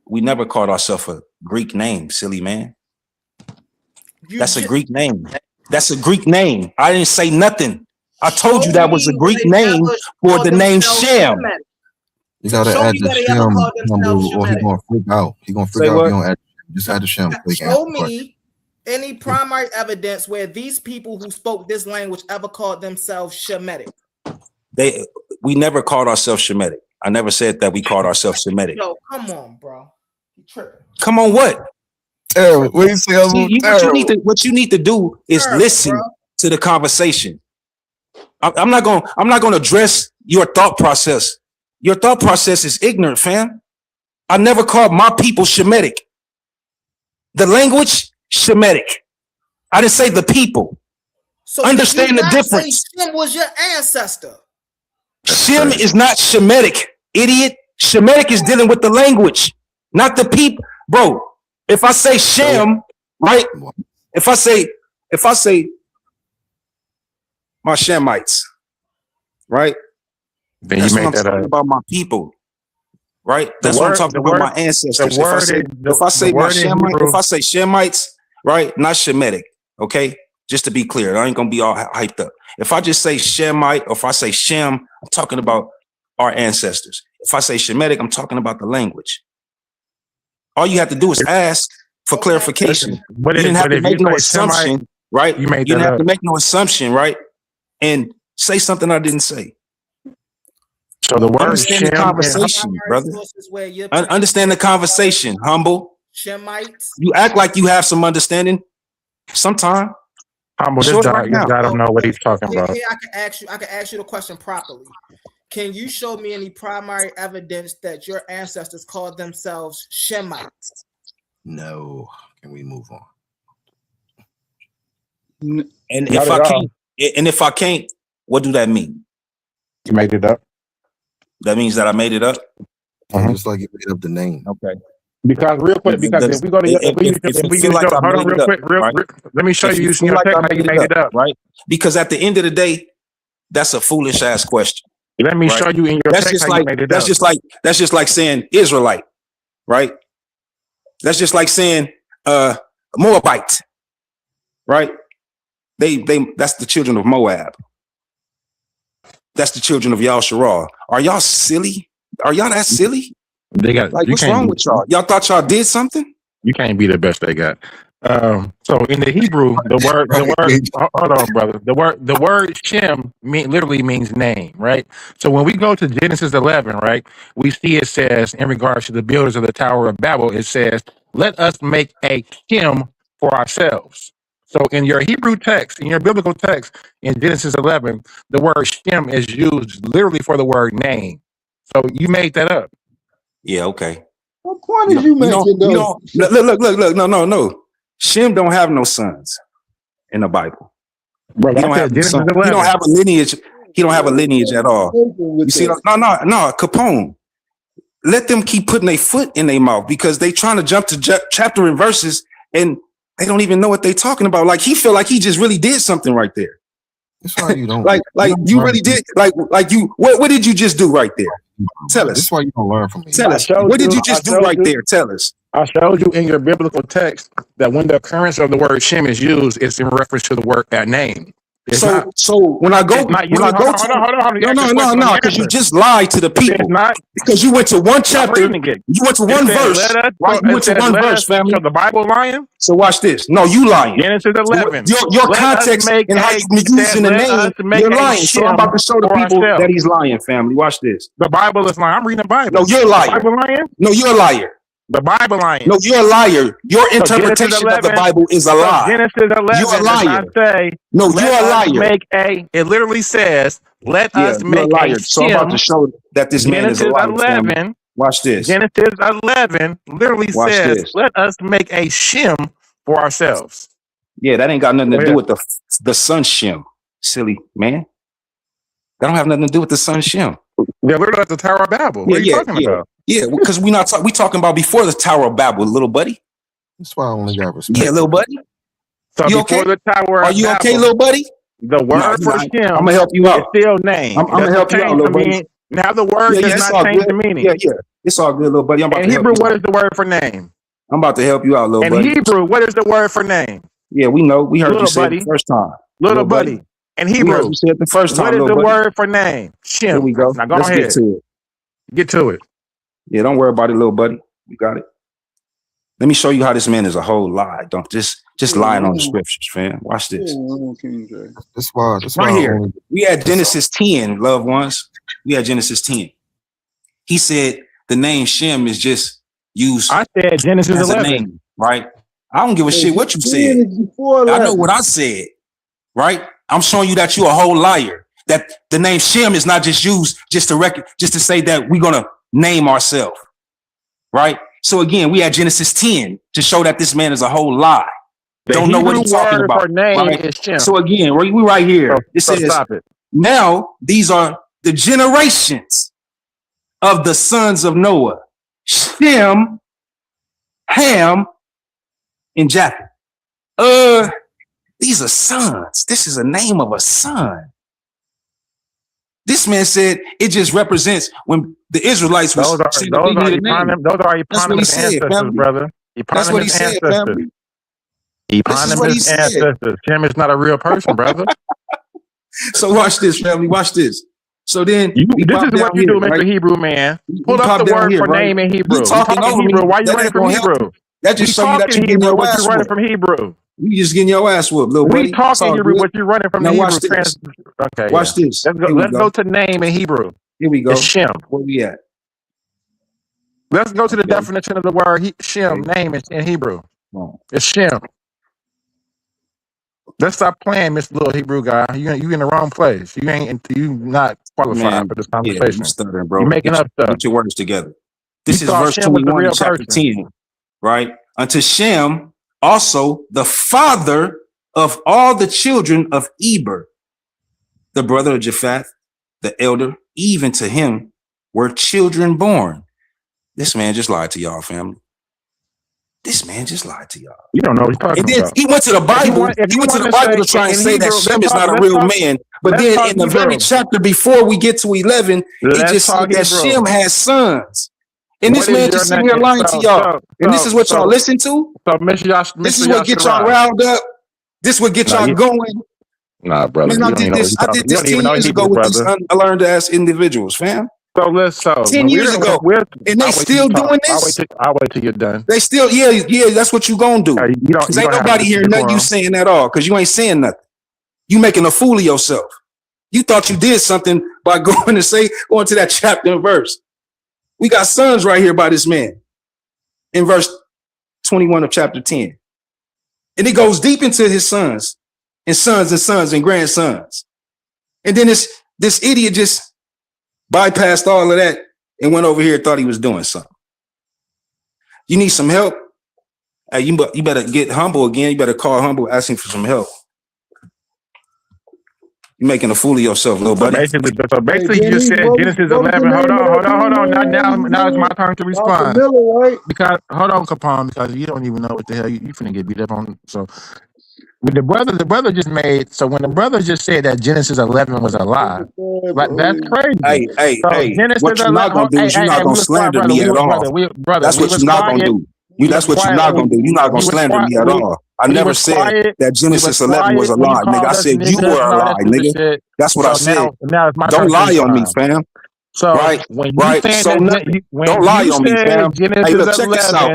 Speaker 10: We never called ourselves a Greek name, silly man. That's a Greek name. That's a Greek name. I didn't say nothing. I told you that was a Greek name for the name Shem.
Speaker 11: You gotta add the Shem, or he gonna freak out. He gonna freak out if you don't add. Just add the Shem.
Speaker 7: Show me any primary evidence where these people who spoke this language ever called themselves Shemitic.
Speaker 10: We never called ourselves Shemitic. I never said that we called ourselves Shemitic.
Speaker 7: Yo, come on, bro. You tripping.
Speaker 10: Come on, what? What you need to do is listen to the conversation. I'm not gonna address your thought process. Your thought process is ignorant, fam. I never called my people Shemitic. The language, Shemitic. I didn't say the people.
Speaker 7: So
Speaker 10: Understand
Speaker 7: did you
Speaker 10: the
Speaker 7: not
Speaker 10: difference.
Speaker 7: say Shem was your ancestor?
Speaker 10: Shem is not Shemitic, idiot. Shemitic is dealing with the language, not the people. Bro, if I say Shem, right? If I say my Shemites, right?
Speaker 15: Then
Speaker 10: That's
Speaker 15: you
Speaker 10: what
Speaker 15: made
Speaker 10: I'm
Speaker 15: that
Speaker 10: talking
Speaker 15: up.
Speaker 10: about, my people, right?
Speaker 15: The
Speaker 10: That's what I'm
Speaker 15: word,
Speaker 10: talking
Speaker 15: the
Speaker 10: about,
Speaker 15: word,
Speaker 10: my ancestors.
Speaker 15: the word is
Speaker 10: If I say
Speaker 15: the
Speaker 10: my
Speaker 15: word in
Speaker 10: Shemite,
Speaker 15: Hebrew.
Speaker 10: if I say Shemites, right? Not Shemitic, okay? Just to be clear, I ain't gonna be all hyped up. If I just say Shemite, or if I say Shem, I'm talking about our ancestors. If I say Shemitic, I'm talking about the language. All you have to do is ask for clarification.
Speaker 15: But
Speaker 10: You didn't have to
Speaker 15: if you
Speaker 10: make no
Speaker 15: say Semite,
Speaker 10: assumption, right?
Speaker 15: you
Speaker 10: You
Speaker 15: made
Speaker 10: didn't
Speaker 15: that
Speaker 10: have to
Speaker 15: up.
Speaker 10: make no assumption, right? And say something I didn't say.
Speaker 15: So the word
Speaker 10: Understand the
Speaker 15: Shem
Speaker 10: conversation, brother.
Speaker 7: Sources where you're
Speaker 10: Understand the conversation, humble.
Speaker 7: Shemites.
Speaker 10: You act like you have some understanding. Sometime.
Speaker 15: Humble,
Speaker 10: Show
Speaker 15: this
Speaker 10: it right
Speaker 15: guy
Speaker 10: now.
Speaker 15: don't know what he's talking
Speaker 7: Here,
Speaker 15: about.
Speaker 7: I can ask you the question properly. Can you show me any primary evidence that your ancestors called themselves Shemites?
Speaker 9: No. Can we move on?
Speaker 10: And
Speaker 15: Not
Speaker 10: if
Speaker 15: at
Speaker 10: I
Speaker 15: all.
Speaker 10: can't, and if I can't, what do that mean?
Speaker 15: You made it up.
Speaker 10: That means that I made it up.
Speaker 9: Just like you made up the name.
Speaker 10: Okay.
Speaker 15: Because real quick, because if we go to
Speaker 10: if you
Speaker 15: we
Speaker 10: feel
Speaker 15: use
Speaker 10: like
Speaker 15: your,
Speaker 10: I
Speaker 15: hold on
Speaker 10: made
Speaker 15: real
Speaker 10: it up,
Speaker 15: quick,
Speaker 10: right?
Speaker 15: let me show
Speaker 10: If
Speaker 15: you
Speaker 10: you
Speaker 15: using
Speaker 10: feel
Speaker 15: your
Speaker 10: like
Speaker 15: text
Speaker 10: I
Speaker 15: how you
Speaker 10: made
Speaker 15: made it up.
Speaker 10: right? Because at the end of the day, that's a foolish ass question.
Speaker 15: Let me
Speaker 10: right?
Speaker 15: show you in your
Speaker 10: That's
Speaker 15: text
Speaker 10: just
Speaker 15: how
Speaker 10: like
Speaker 15: you made it
Speaker 10: that's
Speaker 15: up.
Speaker 10: just like saying Israelite, right? That's just like saying Moabite, right? They that's the children of Moab. That's the children of Yahshua. Are y'all silly? Are y'all that silly?
Speaker 15: They got
Speaker 10: Like,
Speaker 15: you
Speaker 10: what's
Speaker 15: can't
Speaker 10: wrong
Speaker 15: be,
Speaker 10: with y'all? Y'all thought y'all did something?
Speaker 15: you can't be the best they got. So in the Hebrew, hold on, brother. The word Shem literally means name, right? So when we go to Genesis 11, right, we see it says in regards to the builders of the Tower of Babel, it says, "Let us make a Shem for ourselves." So in your Hebrew text, in your biblical text in Genesis 11, the word Shem is used literally for the word name. So you made that up.
Speaker 10: Yeah, okay.
Speaker 12: What point is you making, though?
Speaker 10: Look, no. Shem don't have no sons in the Bible.
Speaker 15: Bro,
Speaker 10: He don't have no sons. He don't have a lineage. He don't have a lineage at all. You see, no, Capone. Let them keep putting their foot in their mouth because they trying to jump to chapter and verses and they don't even know what they talking about. Like he feel like he just really did something right there.
Speaker 8: That's why you don't.
Speaker 10: like you really did. Like you. What did you just do right there? Tell us.
Speaker 8: That's why you don't learn from me.
Speaker 10: Tell us. What did you just do right there? Tell us.
Speaker 15: I showed you in your biblical text that when the occurrence of the word Shem is used, it's in reference to the word that name.
Speaker 10: So when I go,
Speaker 15: hold on.
Speaker 10: No, because you just lied to the people. Because you went to one chapter, you went to one verse, right? You went to one verse, family.
Speaker 15: So the Bible lying?
Speaker 10: So watch this. No, you lying.
Speaker 15: Genesis 11.
Speaker 10: Your context and how you using the name, you're lying. So I'm about to show the people that he's lying, family. Watch this.
Speaker 15: The Bible is lying. I'm reading the Bible.
Speaker 10: No, you're a liar.
Speaker 15: The Bible lying?
Speaker 10: No, you're a liar.
Speaker 15: The Bible lying.
Speaker 10: No, you're a liar. Your interpretation of the Bible is a lie.
Speaker 15: Genesis 11
Speaker 10: you're a liar.
Speaker 15: No,
Speaker 10: you're a liar.
Speaker 15: It literally says, let us make a Shem.
Speaker 10: So I'm about to show that this man is a liar.
Speaker 15: 11,
Speaker 10: watch this.
Speaker 15: Genesis 11 literally says, let us make a Shem for ourselves.
Speaker 10: Yeah, that ain't got nothing to do with the son Shem, silly man. That don't have nothing to do with the son Shem.
Speaker 15: Yeah, literally at the Tower of Babel. What are you talking about?
Speaker 10: Yeah, because we talking about before the Tower of Babel, little buddy.
Speaker 8: That's why I only got respect.
Speaker 10: Yeah, little buddy.
Speaker 15: So
Speaker 10: you
Speaker 15: before
Speaker 10: okay?
Speaker 15: the Tower of
Speaker 10: Are you
Speaker 15: Babel,
Speaker 10: okay, little buddy?
Speaker 15: The word for Shem
Speaker 10: I'm gonna help you out.
Speaker 15: is still name.
Speaker 10: I'm gonna help you out, little buddy.
Speaker 15: Now the word does not change the meaning.
Speaker 10: Yeah, it's all good, little buddy. I'm about
Speaker 15: in
Speaker 10: to
Speaker 15: Hebrew,
Speaker 10: help you
Speaker 15: what
Speaker 10: out.
Speaker 15: is the word for name?
Speaker 10: I'm about to help you out, little buddy.
Speaker 15: In Hebrew, what is the word for name?
Speaker 10: Yeah, we know. We heard
Speaker 15: little
Speaker 10: you say
Speaker 15: buddy.
Speaker 10: it the first time.
Speaker 15: Little buddy. In Hebrew,
Speaker 10: you said it the first time.
Speaker 15: What is the
Speaker 10: buddy.
Speaker 15: word for name? Shem.
Speaker 10: Here we go.
Speaker 15: Now go
Speaker 10: Let's
Speaker 15: ahead.
Speaker 10: get to it.
Speaker 15: Get to it.
Speaker 10: Yeah, don't worry about it, little buddy. You got it. Let me show you how this man is a whole lie. Don't just lying on the scriptures, fam. Watch this.
Speaker 8: That's why.
Speaker 10: Right here. We had Genesis 10, loved ones. We had Genesis 10. He said the name Shem is just used.
Speaker 15: I said Genesis
Speaker 10: as
Speaker 15: 11.
Speaker 10: a name, right? I don't give a shit what you said. I know what I said, right? I'm showing you that you're a whole liar. That the name Shem is not just used just to say that we're gonna name ourselves, right? So again, we had Genesis 10 to show that this man is a whole lie. Don't know what he's talking
Speaker 15: word
Speaker 10: about.
Speaker 15: for name
Speaker 10: Right?
Speaker 15: is Shem.
Speaker 10: So again, we right here. It
Speaker 15: So
Speaker 10: says,
Speaker 15: stop it.
Speaker 10: now these are the generations of the sons of Noah: Shem, Ham, and Japheth. These are sons. This is a name of a son. This man said it just represents when the Israelites was
Speaker 15: Those are
Speaker 10: saying that they needed a name.
Speaker 15: those are
Speaker 10: That's what he
Speaker 15: eponymous
Speaker 10: said,
Speaker 15: ancestors,
Speaker 10: family.
Speaker 15: brother.
Speaker 10: That's what he
Speaker 15: Eponymous
Speaker 10: said,
Speaker 15: ancestors.
Speaker 10: family. This is what he
Speaker 15: Eponymous
Speaker 10: said.
Speaker 15: ancestors. Shem is not a real person, brother.
Speaker 10: So watch this, family. Watch this. So then
Speaker 15: This
Speaker 10: we
Speaker 15: is
Speaker 10: pop
Speaker 15: what
Speaker 10: down
Speaker 15: you
Speaker 10: here,
Speaker 15: do, Mr.
Speaker 10: right?
Speaker 15: Hebrew man.
Speaker 10: We
Speaker 15: Pull up
Speaker 10: pop
Speaker 15: the
Speaker 10: down
Speaker 15: word
Speaker 10: here,
Speaker 15: for
Speaker 10: right?
Speaker 15: name in
Speaker 10: You
Speaker 15: Hebrew. You
Speaker 10: talking over me.
Speaker 15: Hebrew. Why you
Speaker 10: That
Speaker 15: running
Speaker 10: ain't
Speaker 15: from
Speaker 10: gonna help
Speaker 15: Hebrew?
Speaker 10: you. That
Speaker 15: We
Speaker 10: just show you that
Speaker 15: talking
Speaker 10: you getting
Speaker 15: Hebrew.
Speaker 10: your
Speaker 15: What you
Speaker 10: ass
Speaker 15: running
Speaker 10: whooped.
Speaker 15: from Hebrew?
Speaker 10: You just getting your ass whooped, little
Speaker 15: We
Speaker 10: buddy. It's
Speaker 15: talking
Speaker 10: all
Speaker 15: Hebrew.
Speaker 10: good.
Speaker 15: What you running from
Speaker 10: Now
Speaker 15: the
Speaker 10: watch
Speaker 15: Hebrew?
Speaker 10: this.
Speaker 15: Okay,
Speaker 10: Watch
Speaker 15: yeah.
Speaker 10: this.
Speaker 15: Let's go.
Speaker 10: Here we
Speaker 15: Let's
Speaker 10: go.
Speaker 15: go to name in Hebrew.
Speaker 10: Here we go.
Speaker 15: It's Shem.
Speaker 10: Where we at?
Speaker 15: Let's go to the
Speaker 10: Okay.
Speaker 15: definition of the word Shem.
Speaker 10: Okay.
Speaker 15: Name in Hebrew.
Speaker 10: Oh.
Speaker 15: It's Shem. Let's stop playing, Mr. Little Hebrew guy. You in the wrong place. You not qualified
Speaker 10: Man,
Speaker 15: for this
Speaker 10: yeah, you
Speaker 15: conversation.
Speaker 10: stuttering,
Speaker 15: You're
Speaker 10: bro.
Speaker 15: making up stuff.
Speaker 10: Get your words together.
Speaker 15: You
Speaker 10: This is
Speaker 15: thought
Speaker 10: verse
Speaker 15: Shem was the
Speaker 10: 21
Speaker 15: real
Speaker 10: of chapter
Speaker 15: person.
Speaker 10: 10, right? Unto Shem, also the father of all the children of Eber, the brother of Japheth, the elder, even to him were children born. This man just lied to y'all, family. This man just lied to y'all.
Speaker 15: You don't know what he's talking
Speaker 10: And then
Speaker 15: about.
Speaker 10: he went to the Bible. He went to the Bible to try and say that Shem is not a real man. But then in the very chapter before we get to 11, it just said that Shem has sons. And this man just sitting here lying to y'all. And this is what y'all listen to? This is what get y'all riled up. This what get y'all going.
Speaker 15: Nah, brother.
Speaker 10: Man, I did this 10 years ago with these unlearned ass individuals, fam.
Speaker 15: So let's
Speaker 10: 10 years ago. And they still doing this?
Speaker 15: I'll wait till you're done.
Speaker 10: They still, yeah, that's what you gonna do. Because ain't nobody hearing nothing you saying at all, because you ain't saying nothing. You making a fool of yourself. You thought you did something by going to that chapter and verse. We got sons right here by this man in verse 21 of chapter 10. And it goes deep into his sons and sons and sons and grandsons. And then this idiot just bypassed all of that and went over here and thought he was doing something. You need some help? Hey, you better get humble again. You better call humble, asking for some help. You're making a fool of yourself, little buddy.
Speaker 15: So basically, you just said Genesis 11. Hold on. Now it's my turn to respond. Because hold on, Capone, because you don't even know what the hell you finna get beat up on. So when the brother just made. So when the brother just said that Genesis 11 was a lie, like that's crazy.
Speaker 10: Hey,
Speaker 15: Genesis
Speaker 10: what you're not gonna do is you're not gonna slander me at all. That's what you're not gonna do. That's what you're not gonna do. You're not gonna slander me at all. I never said that Genesis 11 was a lie, nigga. I said you were a lie, nigga. That's what I said. Don't lie on me, fam.
Speaker 15: So
Speaker 10: right. So don't lie on me, fam. Hey, look, check this out.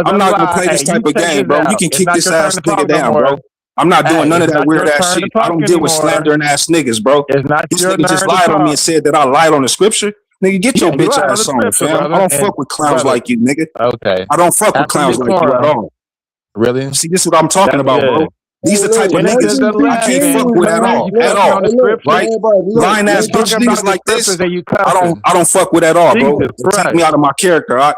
Speaker 10: I'm not gonna play this type of game, bro. You can kick this ass nigga down, bro. I'm not doing none of that weird ass shit. I don't deal with slandering ass niggas, bro. This nigga just lied on me and said that I lied on the scripture. Nigga, get your bitch ass on, fam. I don't fuck with clowns like you, nigga.
Speaker 15: Okay.
Speaker 10: I don't fuck with clowns like you at all.
Speaker 15: Really?
Speaker 10: See, this is what I'm talking about, bro. These are the type of niggas I can't fuck with at all. Right? Lying ass bitch niggas like this, I don't fuck with at all, bro. Take me out of my character. I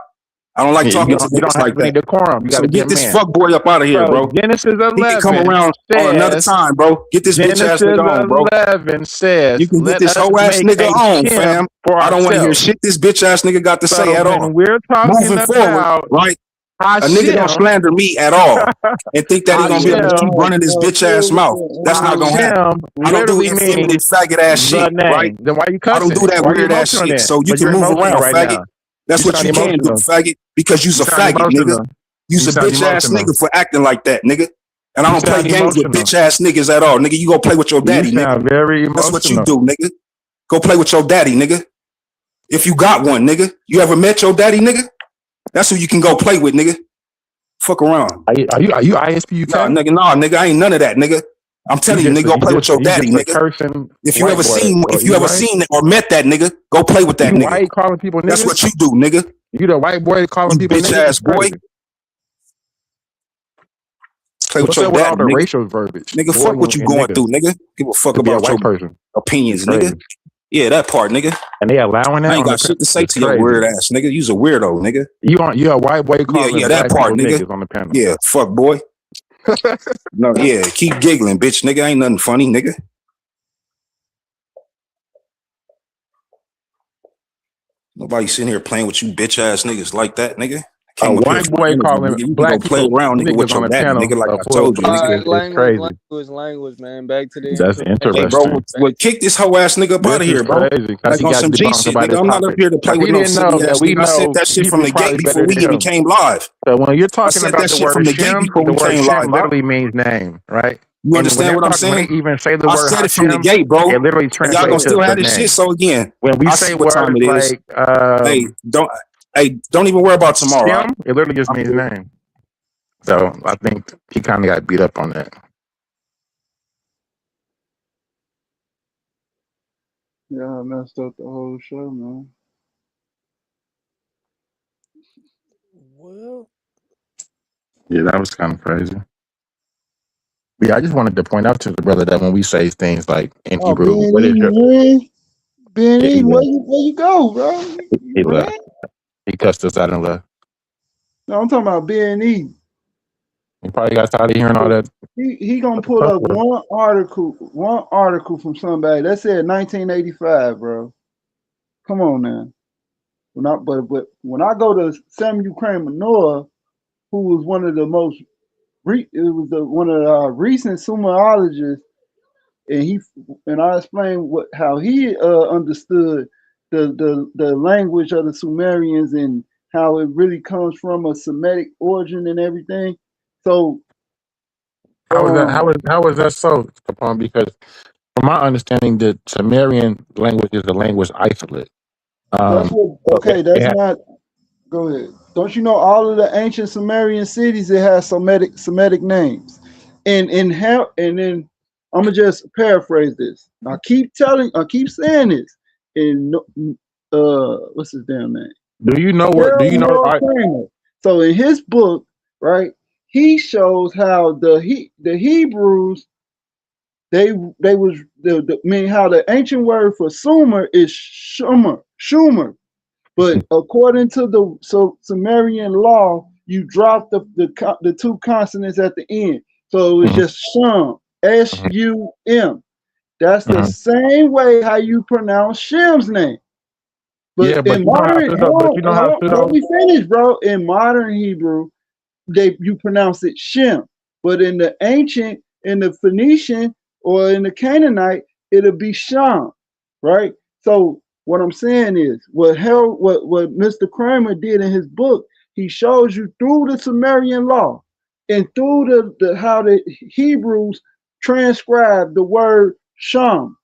Speaker 10: don't like talking to niggas like that. So get this fuck boy up out of here, bro.
Speaker 15: Genesis 11
Speaker 10: he can come around on another time, bro. Get this bitch ass nigga on, bro.
Speaker 15: 11 says,
Speaker 10: you can get this whole ass nigga on, fam. I don't want to hear shit this bitch ass nigga got to say at all.
Speaker 15: We're talking
Speaker 10: moving forward, right? A nigga don't slander me at all and think that he gonna be able to keep running his bitch ass mouth. That's not gonna happen. I don't do effeminate faggot ass shit, right?
Speaker 15: Then why you cussing?
Speaker 10: I don't do that weird ass shit. So you can move around, faggot. That's what you can do, faggot, because you's a faggot, nigga. You's a bitch ass nigga for acting like that, nigga. And I don't play games with bitch ass niggas at all, nigga. You go play with your daddy, nigga. That's what you do, nigga. Go play with your daddy, nigga. If you got one, nigga. You ever met your daddy, nigga? That's who you can go play with, nigga. Fuck around.
Speaker 15: Are you ISPU?
Speaker 10: Nah, nigga, I ain't none of that, nigga. I'm telling you, nigga, go play with your daddy, nigga. If you ever seen or met that nigga, go play with that nigga.
Speaker 15: Why you calling people niggas?
Speaker 10: That's what you do, nigga.
Speaker 15: You the white boy calling people
Speaker 10: bitch
Speaker 15: niggas?
Speaker 10: ass boy. Play with your daddy, nigga.
Speaker 15: Racial verbiage.
Speaker 10: Nigga, fuck what you going through, nigga. Give a fuck about your opinions, nigga. Yeah, that part, nigga.
Speaker 15: And they allowing that?
Speaker 10: I ain't got shit to say to your weird ass, nigga. You's a weirdo, nigga.
Speaker 15: You a white boy calling
Speaker 10: that part, nigga.
Speaker 15: On the panel.
Speaker 10: Yeah, fuck boy. No, yeah, keep giggling, bitch. Nigga, ain't nothing funny, nigga. Nobody sitting here playing with you bitch ass niggas like that, nigga. I
Speaker 15: A
Speaker 10: came up here
Speaker 15: white
Speaker 10: for
Speaker 15: boy
Speaker 10: energy,
Speaker 15: calling
Speaker 10: nigga. You can go
Speaker 15: black
Speaker 10: play
Speaker 15: people
Speaker 10: around, nigga, with
Speaker 15: niggas on
Speaker 10: your
Speaker 15: the
Speaker 10: daddy,
Speaker 15: panel
Speaker 10: nigga, like
Speaker 15: a
Speaker 10: I
Speaker 15: full
Speaker 10: told you,
Speaker 15: bunch
Speaker 10: nigga.
Speaker 15: is crazy.
Speaker 6: Language, man. Back to the
Speaker 15: That's
Speaker 10: Hey, bro,
Speaker 15: interesting.
Speaker 10: kick this hoe ass nigga up out
Speaker 15: This
Speaker 10: of
Speaker 15: is
Speaker 10: here, bro.
Speaker 15: crazy because
Speaker 10: Like
Speaker 15: he
Speaker 10: on
Speaker 15: got
Speaker 10: some G
Speaker 15: debunked
Speaker 10: shit,
Speaker 15: about
Speaker 10: nigga.
Speaker 15: this
Speaker 10: I'm not up
Speaker 15: topic.
Speaker 10: here to play
Speaker 15: Because
Speaker 10: with
Speaker 15: he
Speaker 10: no
Speaker 15: didn't know
Speaker 10: silly
Speaker 15: that
Speaker 10: ass
Speaker 15: we
Speaker 10: nigga. I said
Speaker 15: know
Speaker 10: that shit from
Speaker 15: Hebrew
Speaker 10: the gate
Speaker 15: probably
Speaker 10: before
Speaker 15: better
Speaker 10: we
Speaker 15: than
Speaker 10: even
Speaker 15: him.
Speaker 10: came live.
Speaker 15: So when you're
Speaker 10: I
Speaker 15: talking
Speaker 10: said
Speaker 15: about
Speaker 10: that shit from the gate before
Speaker 15: the
Speaker 10: we
Speaker 15: word
Speaker 10: came live,
Speaker 15: Shem
Speaker 10: bro.
Speaker 15: literally means name, right?
Speaker 10: You
Speaker 15: And when
Speaker 10: understand
Speaker 15: they're
Speaker 10: what I'm
Speaker 15: talking, when
Speaker 10: saying?
Speaker 15: they even say the
Speaker 10: I
Speaker 15: word
Speaker 10: said it from the
Speaker 15: Hashem,
Speaker 10: gate, bro.
Speaker 15: it literally
Speaker 10: And y'all gonna
Speaker 15: translates to
Speaker 10: still
Speaker 15: the
Speaker 10: have this shit.
Speaker 15: name.
Speaker 10: So again,
Speaker 15: When we
Speaker 10: I
Speaker 15: say
Speaker 10: see what time
Speaker 15: words
Speaker 10: it is.
Speaker 15: like
Speaker 10: Hey, don't even worry about tomorrow.
Speaker 15: Shem, it literally just means name. So I think he kind of got beat up on that.
Speaker 12: Yeah, I messed up the whole show, man.
Speaker 6: Well,
Speaker 15: Yeah, that was kind of crazy. Yeah, I just wanted to point out to the brother that when we say things like in
Speaker 12: Oh,
Speaker 15: Hebrew,
Speaker 12: Ben
Speaker 15: what is your
Speaker 12: Eden, man. Ben
Speaker 15: yeah,
Speaker 12: Eden, where you go, bro?
Speaker 15: he
Speaker 12: You
Speaker 15: left.
Speaker 12: ran?
Speaker 15: He cussed us out and left.
Speaker 12: No, I'm talking about Ben Eden.
Speaker 15: He probably got tired of hearing all that.
Speaker 12: He gonna pull up one article from somebody that said 1985, bro. Come on now. But when I go to Samuel Kramer Noah, who was one of the most one of the recent Sumerologists, and I explained how he understood the language of the Sumerians and how it really comes from a Semitic origin and everything. So
Speaker 15: How is that? How is that so, Capone? Because from my understanding, the Sumerian language is a language isolate.
Speaker 12: that's what okay,
Speaker 15: It
Speaker 12: that's not go ahead. Don't you know all of the ancient Sumerian cities that have Semitic names? And then I'm gonna just paraphrase this. I keep saying this. And what's his damn name?
Speaker 15: Do you know what? Do you know?
Speaker 12: Harold Kramer. So in his book, right, he shows how the Hebrews they was mean how the ancient word for Sumer is Shumer. But according to the Sumerian law, you drop the two consonants at the end. So it was just Shum, S-U-M. That's the same way how you pronounce Shem's name. But
Speaker 15: Yeah, but
Speaker 12: in
Speaker 15: you know how
Speaker 12: modern,
Speaker 15: to though. But you know how to
Speaker 12: let
Speaker 15: though.
Speaker 12: me finish, bro. In modern Hebrew, you pronounce it Shem. But in the ancient, in the Phoenician or in the Canaanite, it'll be Sham, right? So what I'm saying is, what Mr. Kramer did in his book, he shows you through the Sumerian law and through the how the Hebrews transcribed the word Sham.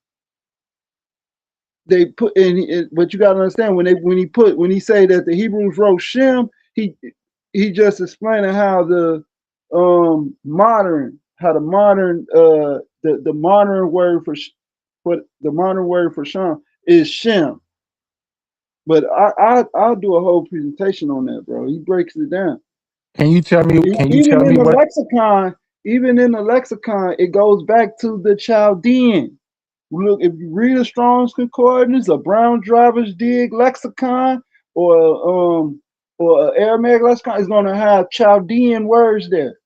Speaker 12: They put in, but you got to understand when he say that the Hebrews wrote Shem, he just explaining how the modern the modern word for Shem is Shem. But I'll do a whole presentation on that, bro. He breaks it down.
Speaker 15: Can you tell me? Can you tell me what?
Speaker 12: Even in the lexicon, it goes back to the Chaldean. Look, if you read a Strong's Concordance, a Brown Driver's Dig lexicon, or Aramaic lexicon, it's going to have Chaldean words there,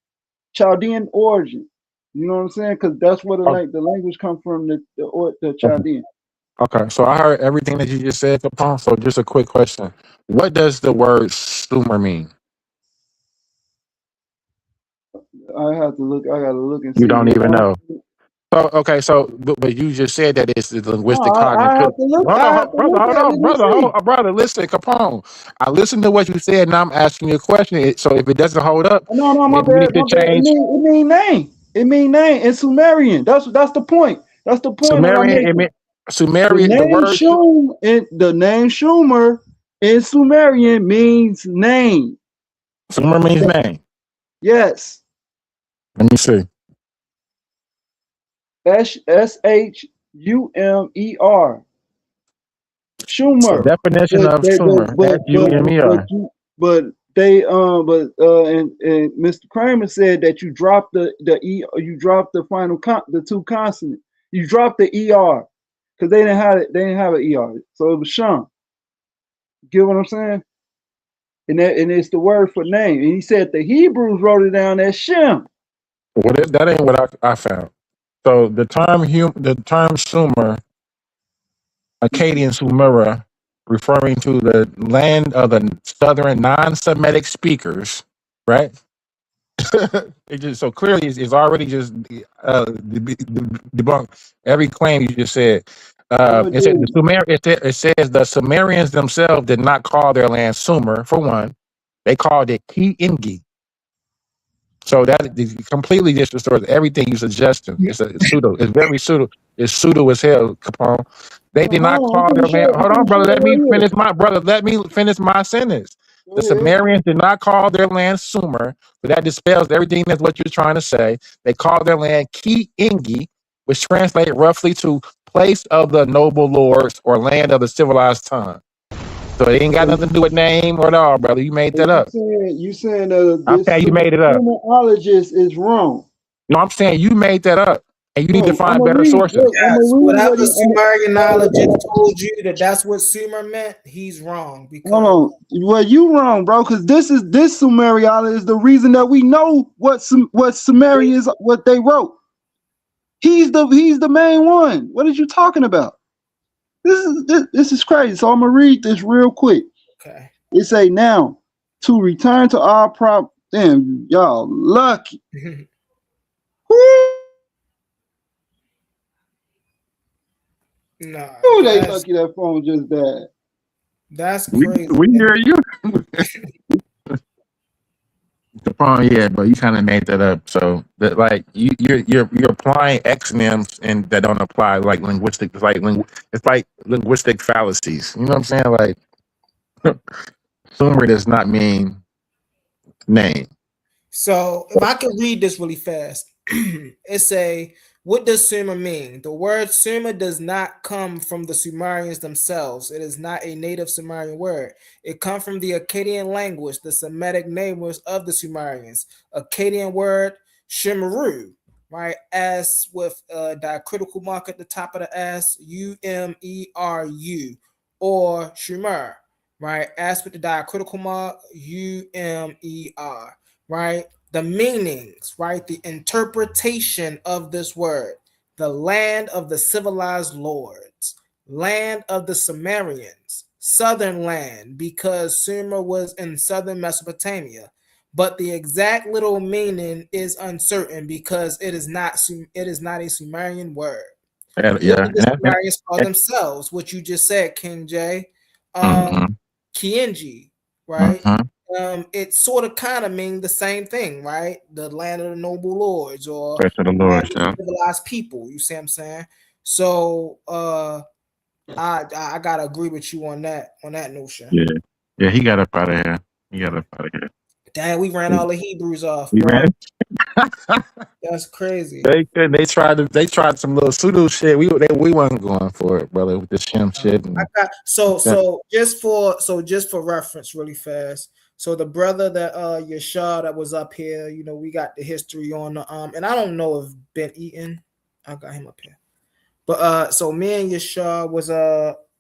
Speaker 12: Chaldean origin. You know what I'm saying? Because that's where the language comes from, the Chaldean.
Speaker 15: Okay, so I heard everything that you just said, Capone. So just a quick question: what does the word Sumer mean?
Speaker 12: I have to look. I got to look and
Speaker 15: You
Speaker 12: see.
Speaker 15: don't even know. So okay, but you just said that it's the linguistic
Speaker 12: No, I
Speaker 15: cognitive.
Speaker 12: have to look.
Speaker 15: Hold
Speaker 12: I
Speaker 15: on,
Speaker 12: have to
Speaker 15: brother,
Speaker 12: look
Speaker 15: hold
Speaker 12: at it
Speaker 15: on,
Speaker 12: and see.
Speaker 15: brother. Listen, Capone. I listened to what you said, and I'm asking you a question. So if it doesn't hold up,
Speaker 12: No, my
Speaker 15: maybe we
Speaker 12: bad,
Speaker 15: need to
Speaker 12: my bad. It
Speaker 15: change
Speaker 12: mean name. It mean name in Sumerian. That's the point. That's the point that I'm
Speaker 15: Sumerian.
Speaker 12: making.
Speaker 15: Sumerian. The word
Speaker 12: The name Schumer in Sumerian means name.
Speaker 15: Sumer means name.
Speaker 12: Yes.
Speaker 15: Let me see.
Speaker 12: Shumer.
Speaker 15: So
Speaker 12: Schumer.
Speaker 15: definition of Sumer. Sumer.
Speaker 12: And Mr. Kramer said that you drop the final the two consonants. You drop the ER because they didn't have an ER. So it was Shum. Get what I'm saying? And it's the word for name. And he said the Hebrews wrote it down as Shem.
Speaker 15: That ain't what I found. So the term Sumer, Akkadian Sumera, referring to the land of the southern non-Semitic speakers, right? It just so clearly is already just debunk every claim you just said.
Speaker 12: No, it
Speaker 15: It said the
Speaker 12: didn't.
Speaker 15: it says the Sumerians themselves did not call their land Sumer. For one, they called it Ki Ingi. So that is completely just restores everything you suggesting. It's a pseudo. It's very pseudo. It's pseudo as hell, Capone. They did not
Speaker 12: Hold on, I'm
Speaker 15: call their
Speaker 12: finna
Speaker 15: land.
Speaker 12: show. I'm
Speaker 15: Hold on,
Speaker 12: finna show
Speaker 15: brother. Let
Speaker 12: it
Speaker 15: me
Speaker 12: right here.
Speaker 15: finish my brother. Let me finish my sentence.
Speaker 12: Go
Speaker 15: The
Speaker 12: ahead.
Speaker 15: Sumerians did not call their land Sumer, but that dispels everything that's what you're trying to say. They called their land Ki Ingi, which translates roughly to place of the noble lords or land of the civilized tongue. So it ain't got
Speaker 12: So,
Speaker 15: nothing to do with name or at all, brother. You made
Speaker 12: so
Speaker 15: that up.
Speaker 12: you saying
Speaker 15: I'm
Speaker 12: this
Speaker 15: saying you made it up.
Speaker 12: Sumerologist is wrong?
Speaker 15: No, I'm saying you made that up, and you need to
Speaker 12: No, I'm
Speaker 15: find
Speaker 12: gonna
Speaker 15: better
Speaker 12: read.
Speaker 15: sources.
Speaker 12: Look, I'm gonna
Speaker 7: Yes,
Speaker 12: read
Speaker 7: whatever
Speaker 12: what he.
Speaker 7: Sumerianologist told you that that's what Sumer meant, he's wrong because
Speaker 12: Hold on. Well, you wrong, bro. Because this Sumeriologist is the reason that we know what Sumeria is, what they wrote. He's the main one. What are you talking about? This is crazy. So I'm gonna read this real quick.
Speaker 7: okay.
Speaker 12: It say now to return to our prop. Damn, y'all lucky.
Speaker 7: Nah,
Speaker 12: Who they
Speaker 7: that's
Speaker 12: lucky that phone just died.
Speaker 7: that's
Speaker 15: We
Speaker 7: crazy.
Speaker 15: hear you. Capone, yeah, but you kind of made that up. So that like you're applying exonyms and that don't apply like linguistic. It's like linguistic fallacies. You know what I'm saying? Like Sumer does not mean name.
Speaker 7: So if I could read this really fast, it say, what does Sumer mean? The word Sumer does not come from the Sumerians themselves. It is not a native Sumerian word. It comes from the Akkadian language, the Semitic neighbors of the Sumerians. Akkadian word Shemeru, right? S with a diacritical mark at the top of the S, Umeru, or Shumer, right? S with the diacritical mark, Umer, right? The meanings, right? The interpretation of this word, the land of the civilized lords, land of the Sumerians, southern land, because Sumer was in southern Mesopotamia. But the exact little meaning is uncertain because it is not a Sumerian word.
Speaker 15: Yeah,
Speaker 7: What did the
Speaker 15: and
Speaker 7: Sumerians call themselves? What you just said, King J. Kienji, right? It sort of kind of means the same thing, right? The land of the noble lords or
Speaker 15: Praise to the
Speaker 7: land
Speaker 15: Lord,
Speaker 7: of the civilized people. You see what I'm saying? So I gotta agree with you on that notion.
Speaker 15: Yeah, he got up out of here. He got up out of here.
Speaker 7: Damn, we ran all the Hebrews off,
Speaker 15: We
Speaker 7: bro.
Speaker 15: ran.
Speaker 7: That's crazy.
Speaker 15: They couldn't. They tried some little pseudo shit. We wasn't going for it, brother, with the Shem shit. And,
Speaker 7: So just for reference, really fast. So the brother that Yashar that was up here, you know, we got the history on the and I don't know if Ben Eaton, I got him up here. But so me and Yashar was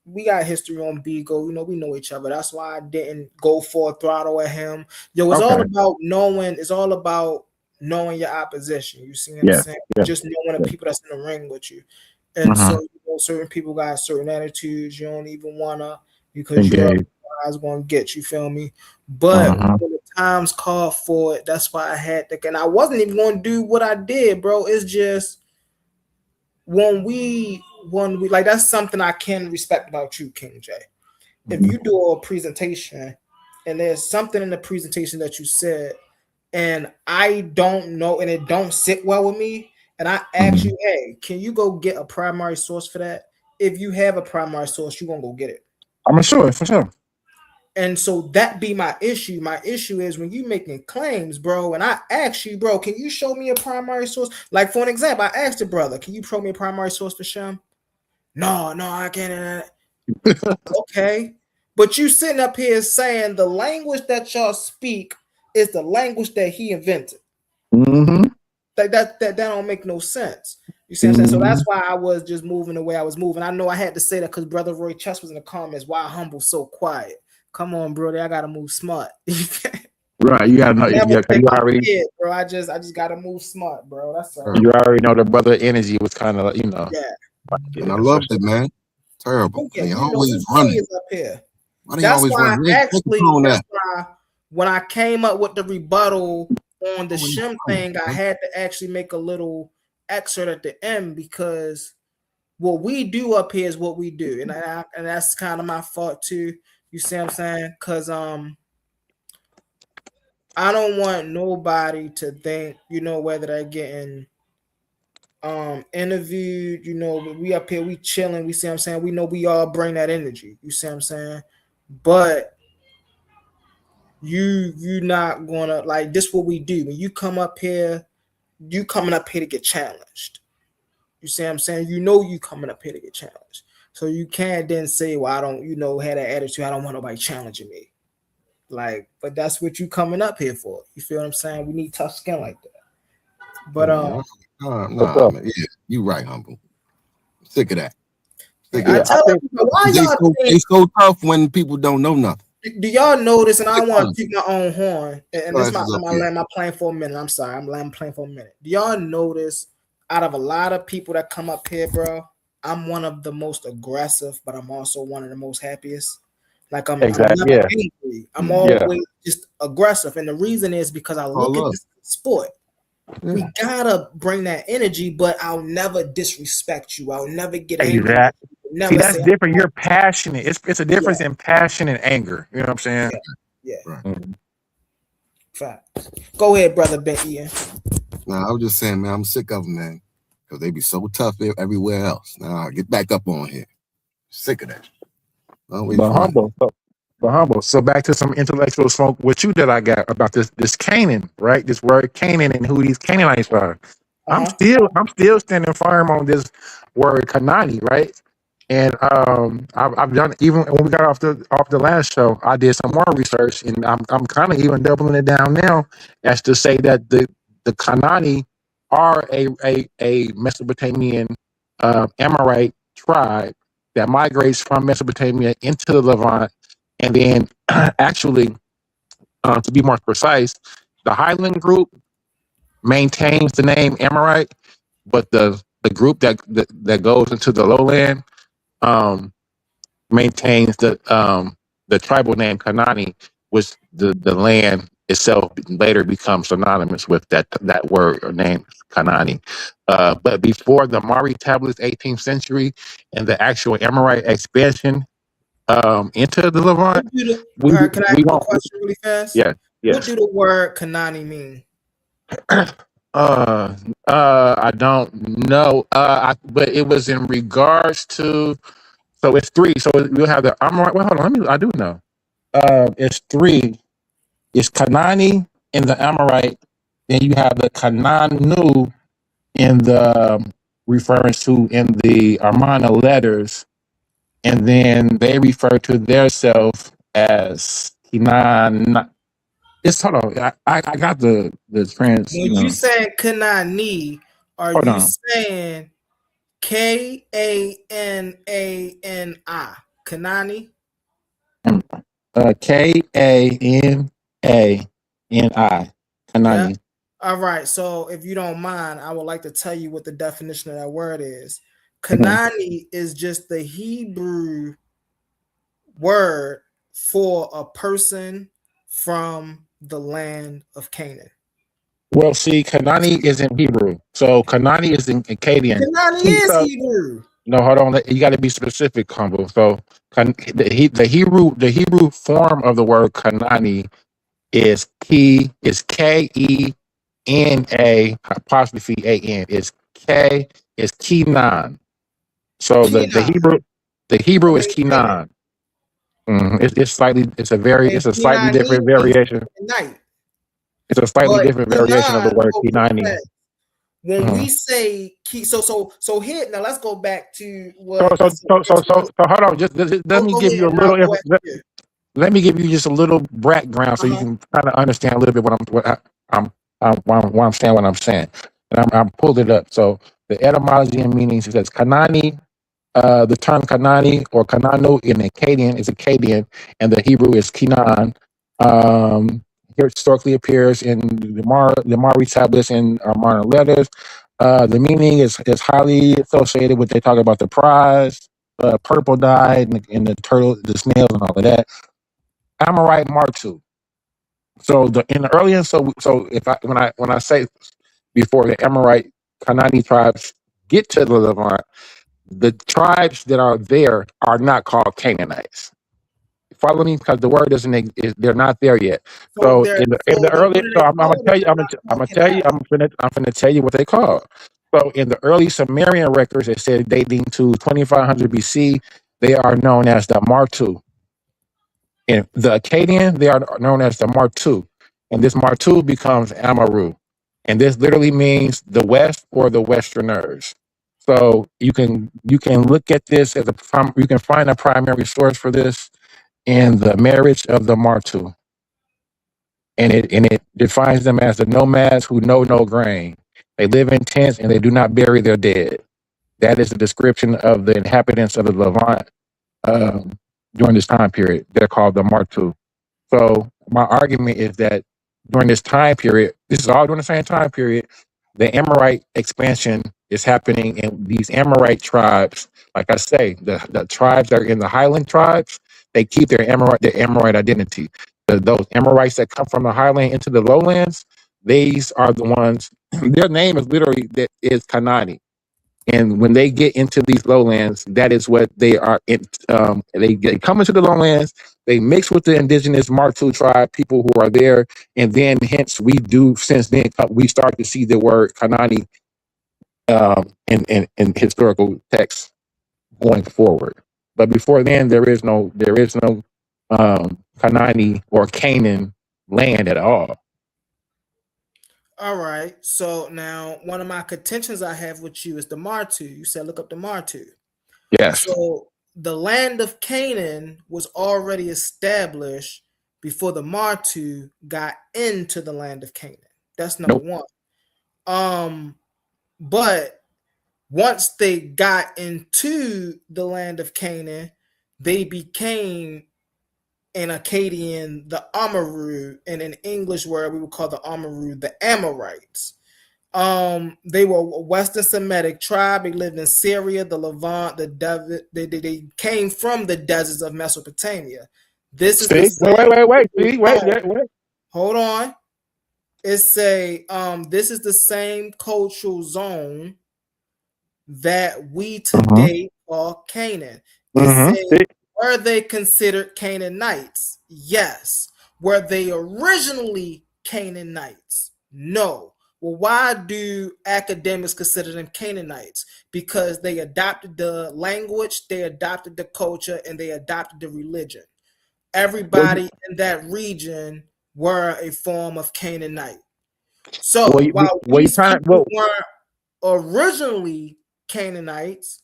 Speaker 7: we got history on Beagle, you know, we know each other. That's why I didn't go for a throttle at him. Yo, it's all about knowing your opposition. You see what I'm saying?
Speaker 15: Yeah.
Speaker 7: Just knowing the people that's in the ring with you. And so you know, certain people got certain attitudes you don't even wanna because you know I was gonna get, you feel me? But when the times call for it, that's why I had to, and I wasn't even gonna do what I did, bro. It's just when we like, that's something I can respect about you, King J. If you do a presentation and there's something in the presentation that you said and I don't know and it don't sit well with me, and I ask you, hey, can you go get a primary source for that? If you have a primary source, you're gonna go get it.
Speaker 15: I'm sure, for sure.
Speaker 7: And so that be my issue. My issue is when you making claims, bro, and I ask you, bro, can you show me a primary source? Like, for an example, I asked the brother, can you show me a primary source for Shem? No, I can't. Okay. But you sitting up here saying the language that y'all speak is the language that he invented. Like that don't make no sense. You see what I'm saying? So that's why I was just moving the way I was moving. I know I had to say that because Brother Roy Chess was in the comments. Why humble so quiet? Come on, brother. I gotta move smart.
Speaker 15: Right, you gotta know.
Speaker 7: Never
Speaker 15: You
Speaker 7: think I'm
Speaker 15: already,
Speaker 7: scared, bro. I just gotta move smart, bro. That's all.
Speaker 15: you already know the brother energy was kind of,
Speaker 7: Yeah.
Speaker 11: And I loved it, man. Terrible.
Speaker 7: Yeah,
Speaker 11: They
Speaker 7: you know,
Speaker 11: always
Speaker 7: it's
Speaker 11: running.
Speaker 7: serious up here.
Speaker 11: Why they
Speaker 7: That's
Speaker 11: always
Speaker 7: why
Speaker 11: running?
Speaker 7: actually,
Speaker 11: That.
Speaker 7: that's why when I came up with the rebuttal on the shim thing, I had to actually make a little excerpt at the end because what we do up here is what we do, and that's kind of my fault too. You see what I'm saying? Because I don't want nobody to think, you know, whether they're getting interviewed, you know, we up here, we chilling, we see what I'm saying, we know we all bring that energy, you see what I'm saying, but you not gonna, like, this what we do. When you come up here, you coming up here to get challenged, you see what I'm saying, you know, you coming up here to get challenged, so you can't then say, well, I don't, you know, have that attitude, I don't want nobody challenging me, like, but that's what you coming up here for, you feel what I'm saying, we need tough skin like that. But
Speaker 11: nah, man. Yeah, you right, Humble. Sick of that.
Speaker 7: I tell people, why y'all
Speaker 11: they so tough when people don't know nothing.
Speaker 7: do y'all notice, and I don't want to toot my own horn, and this
Speaker 11: Glasses
Speaker 7: might
Speaker 11: up here.
Speaker 7: land my plane for a minute. I'm sorry, I'm playing for a minute. Do y'all notice out of a lot of people that come up here, bro, I'm one of the most aggressive, but I'm also one of the most happiest. Like I'm never angry. I'm always just aggressive. And the reason is because I look at this sport. We gotta bring that energy, but I'll never disrespect you. I'll never get angry.
Speaker 15: See, that's different. You're passionate. It's a difference in passion and anger. You know what I'm saying?
Speaker 7: Yeah.
Speaker 15: Mm-hmm.
Speaker 7: Fact. Go ahead, brother Ben Ian.
Speaker 11: Nah, I was just saying, man, I'm sick of them, man. Because they be so tough everywhere else. Nah, get back up on here. Sick of that.
Speaker 15: But humble. So back to some intellectual smoke with you that I got about this Canaan, right? This word Canaan and who these Canaanites are. I'm still standing firm on this word Kanani, right? And I've done, even when we got off the last show, I did some more research, and I'm kind of even doubling it down now as to say that the Kanani are a Mesopotamian Amorite tribe that migrates from Mesopotamia into the Levant. And then actually, to be more precise, the Highland group maintains the name Amorite, but the group that goes into the lowland maintains the tribal name Kanani, which the land itself later becomes synonymous with that word or name Kanani. But before the Mari tablets, 18th century, and the actual Amorite expansion into the Levant.
Speaker 7: Can I ask a question really fast?
Speaker 15: Yeah.
Speaker 7: What do the word Kanani mean?
Speaker 15: I don't know. But it was in regards to. So it's three. So we'll have the Amorite. Well, hold on. I do know. It's three. It's Kanani in the Amorite. Then you have the Kananu in the reference to in the Amarna letters. And then they refer to theirself as Kinan. It's hold on. I got the trans.
Speaker 7: When you saying Kanani, are you saying Kanani? Kanani?
Speaker 15: Kanani. Kanani.
Speaker 7: Yeah. All right. So if you don't mind, I would like to tell you what the definition of that word is. Kanani is just the Hebrew word for a person from the land of Canaan.
Speaker 15: Well, see, Kanani is in Hebrew, so Kanani is in Akkadian.
Speaker 7: Kanani is Hebrew.
Speaker 15: No, hold on. You got to be specific, Humble. So the Hebrew form of the word Kanani is Kena apostrophe A-N. Is K is Kenan. So the Hebrew is Kenan. It's a slightly different variation. It's a slightly different variation of the word Kenani.
Speaker 7: When we say so here now, let's go back to what.
Speaker 15: So hold on. Just let me give you a little. Let me give you just a little background so you can kind of understand a little bit why I'm saying what I'm saying. And I'm pulled it up. So the etymology and meanings says Kanani. The term Kanani or Kananu in Akkadian is Akkadian, and the Hebrew is Kenan. historically appears in the Mari tablets and modern letters. The meaning is highly associated with, they talk about the prize, purple dye, and the turtle, the snails, and all of that. Amorite Martu. So in the early, so if when I say before the Amorite Kanani tribes get to the Levant, the tribes that are there are not called Canaanites. Follow me, because the word they're not there yet. So in the early, so I'm gonna tell you, I'm gonna tell you what they call. So in the early Sumerian records, it said dating to 2500 BC, they are known as the Martu. In the Akkadian, they are known as the Martu, and this Martu becomes Amaru, and this literally means the West or the Westerners. So you can look at this as you can find a primary source for this in the marriage of the Martu, and it defines them as the nomads who know no grain. They live in tents and they do not bury their dead. That is the description of the inhabitants of the Levant during this time period. They're called the Martu. So my argument is that during this time period, this is all during the same time period, the Amorite expansion is happening, and these Amorite tribes, like I say, the tribes that are in the highland tribes, they keep their Amorite identity. Those Amorites that come from the highland into the lowlands, these are the ones, their name is literally, that is Kanani. And when they get into these lowlands, that is what they are. They come into the lowlands, they mix with the indigenous Martu tribe people who are there, and then hence since then we start to see the word Kanani in historical texts going forward. But before then, there is no Kanani or Canaan land at all.
Speaker 7: All right. So now one of my contentions I have with you is the Martu. You said look up the Martu.
Speaker 15: Yes.
Speaker 7: So the land of Canaan was already established before the Martu got into the land of Canaan. That's number one. But once they got into the land of Canaan, they became in Akkadian the Amaru, and in English word we would call the Amaru the Amorites. They were a Western Semitic tribe. They lived in Syria, the Levant, the desert. They came from the deserts of Mesopotamia. This is
Speaker 15: wait.
Speaker 7: Hold on. It's this is the same cultural zone that we today call Canaan. Were they considered Canaanites? Yes. Were they originally Canaanites? No. Well, why do academics consider them Canaanites? Because they adopted the language, they adopted the culture, and they adopted the religion. Everybody in that region were a form of Canaanite. So while these people weren't originally Canaanites,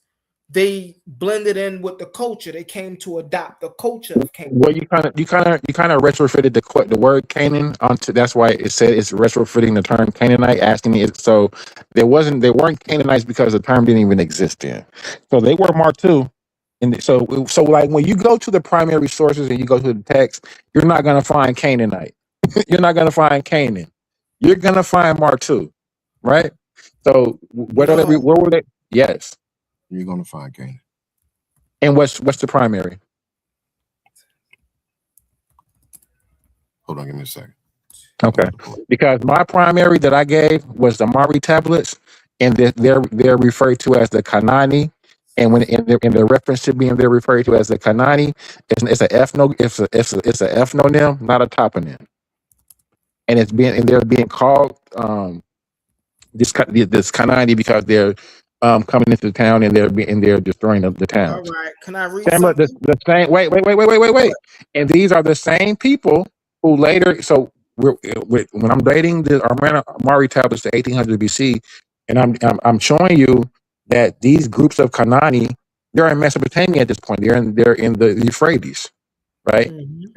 Speaker 7: they blended in with the culture. They came to adopt the culture of Canaan.
Speaker 15: Well, you kind of retrofitted the word Canaan onto. That's why it said it's retrofitting the term Canaanite. Asking it, so they weren't Canaanites because the term didn't even exist then. So they were Martu, and so like when you go to the primary sources and you go to the text, you're not gonna find Canaanite. You're not gonna find Canaan. You're gonna find Martu, right? So where were they? Yes.
Speaker 11: You're gonna find Canaan.
Speaker 15: And what's the primary?
Speaker 11: Hold on, give me a second.
Speaker 15: Okay, because my primary that I gave was the Mari tablets, and they're referred to as the Kanani, and when in the reference to being they're referred to as the Kanani, it's an ethnonym, not a toponym, and they're being called this Kanani because they're coming into the town and they're destroying the town.
Speaker 7: All right, can I read
Speaker 15: the same? Wait. And these are the same people who later. So when I'm dating the Mari tablets to 1800 BC, and I'm showing you that these groups of Kanani, they're in Mesopotamia at this point. They're in the Euphrates, right?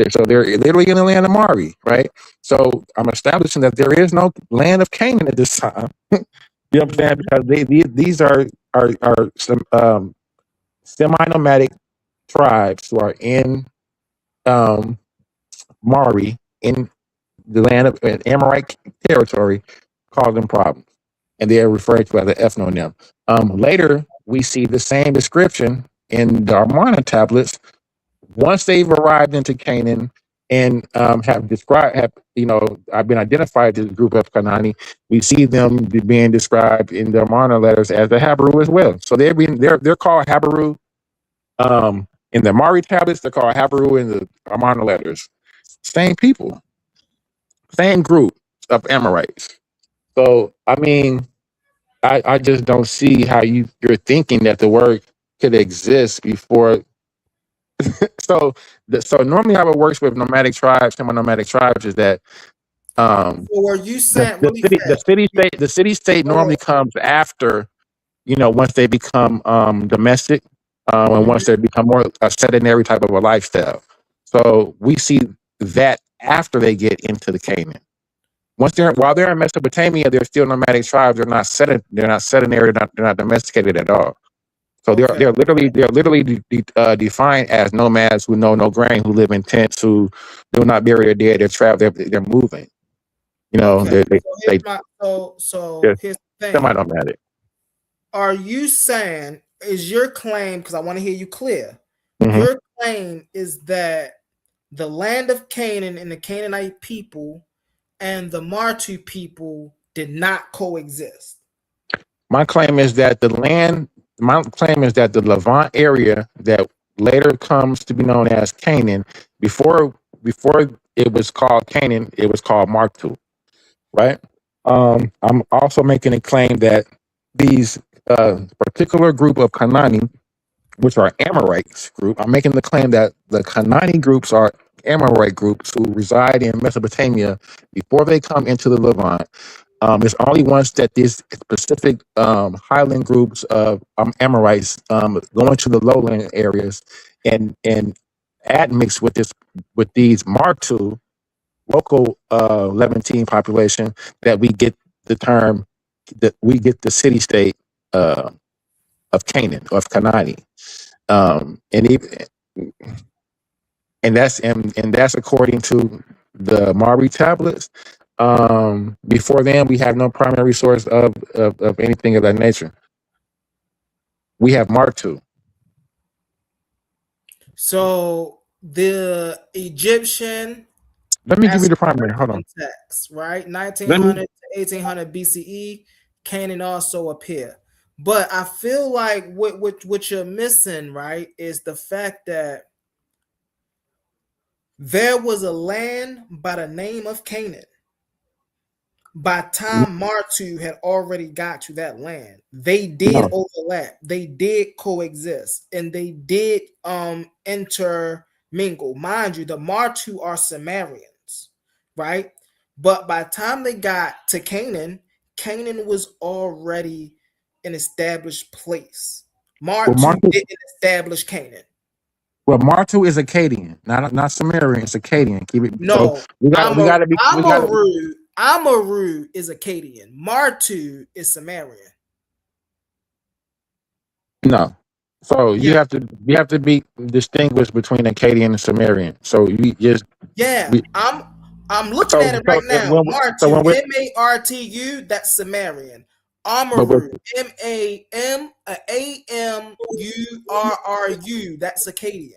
Speaker 15: So they're literally in the land of Mari, right? So I'm establishing that there is no land of Canaan at this time. You know what I'm saying? Because these are some semi-nomadic tribes who are in Mari in the land of Amorite territory, causing problems, and they are referred to as an ethnonym. Later, we see the same description in the Amarna tablets once they've arrived into Canaan and have been identified as a group of Kanani. We see them being described in the Amarna letters as the Habaru as well. So they're called Habaru. In the Mari tablets, they're called Habaru in the Amarna letters. Same people, same group of Amorites. So I mean, I just don't see how you're thinking that the word could exist before. So normally how it works with nomadic tribes, semi-nomadic tribes, is that
Speaker 7: So are you saying really fast?
Speaker 15: the city state normally comes after, once they become domestic, and once they become more a sedentary type of a lifestyle. So we see that after they get into the Canaan. While they're in Mesopotamia, they're still nomadic tribes. They're not sedentary. They're not domesticated at all. So they're literally defined as nomads who know no grain, who live in tents, who do not bury their dead. They're traveling. They're moving.
Speaker 7: Okay.
Speaker 15: They're
Speaker 7: Here's the thing.
Speaker 15: semi-nomadic.
Speaker 7: Are you saying, is your claim, because I want to hear you clear,
Speaker 15: Mhm.
Speaker 7: your claim is that the land of Canaan and the Canaanite people and the Martu people did not coexist?
Speaker 15: My claim is that the Levant area that later comes to be known as Canaan, before it was called Canaan, it was called Martu, right? I'm also making a claim that these particular group of Kanani, which are Amorites group, I'm making the claim that the Kanani groups are Amorite groups who reside in Mesopotamia before they come into the Levant. It's only once that these specific highland groups of Amorites go into the lowland areas and admix with these Martu local Levantine population that we get the term, that we get the city state of Canaan, of Kanani, and that's according to the Mari tablets. Before then, we have no primary source of anything of that nature. We have Martu.
Speaker 7: So the Egyptian,
Speaker 15: Let me give you the primary. Hold on.
Speaker 7: text, right? 1900 to 1800 BCE, Canaan also appear. But I feel like what you're missing, right, is the fact that there was a land by the name of Canaan. By time Martu had already got to that land, they did overlap, they did coexist, and they did intermingle. Mind you, the Martu are Sumerians, right? But by the time they got to Canaan, Canaan was already an established place. Martu didn't establish Canaan.
Speaker 15: Well, Martu is Akkadian, not Sumerian. It's Akkadian. Keep it.
Speaker 7: No,
Speaker 15: so we gotta be.
Speaker 7: Amaru is Akkadian. Martu is Sumerian.
Speaker 15: No. So you have to be distinguished between Akkadian and Sumerian. So you just
Speaker 7: I'm looking at it right now. Martu, M-A-R-T-U, that's Sumerian. Amaru, M-A-M-A-M-U-R-R-U, that's Akkadian.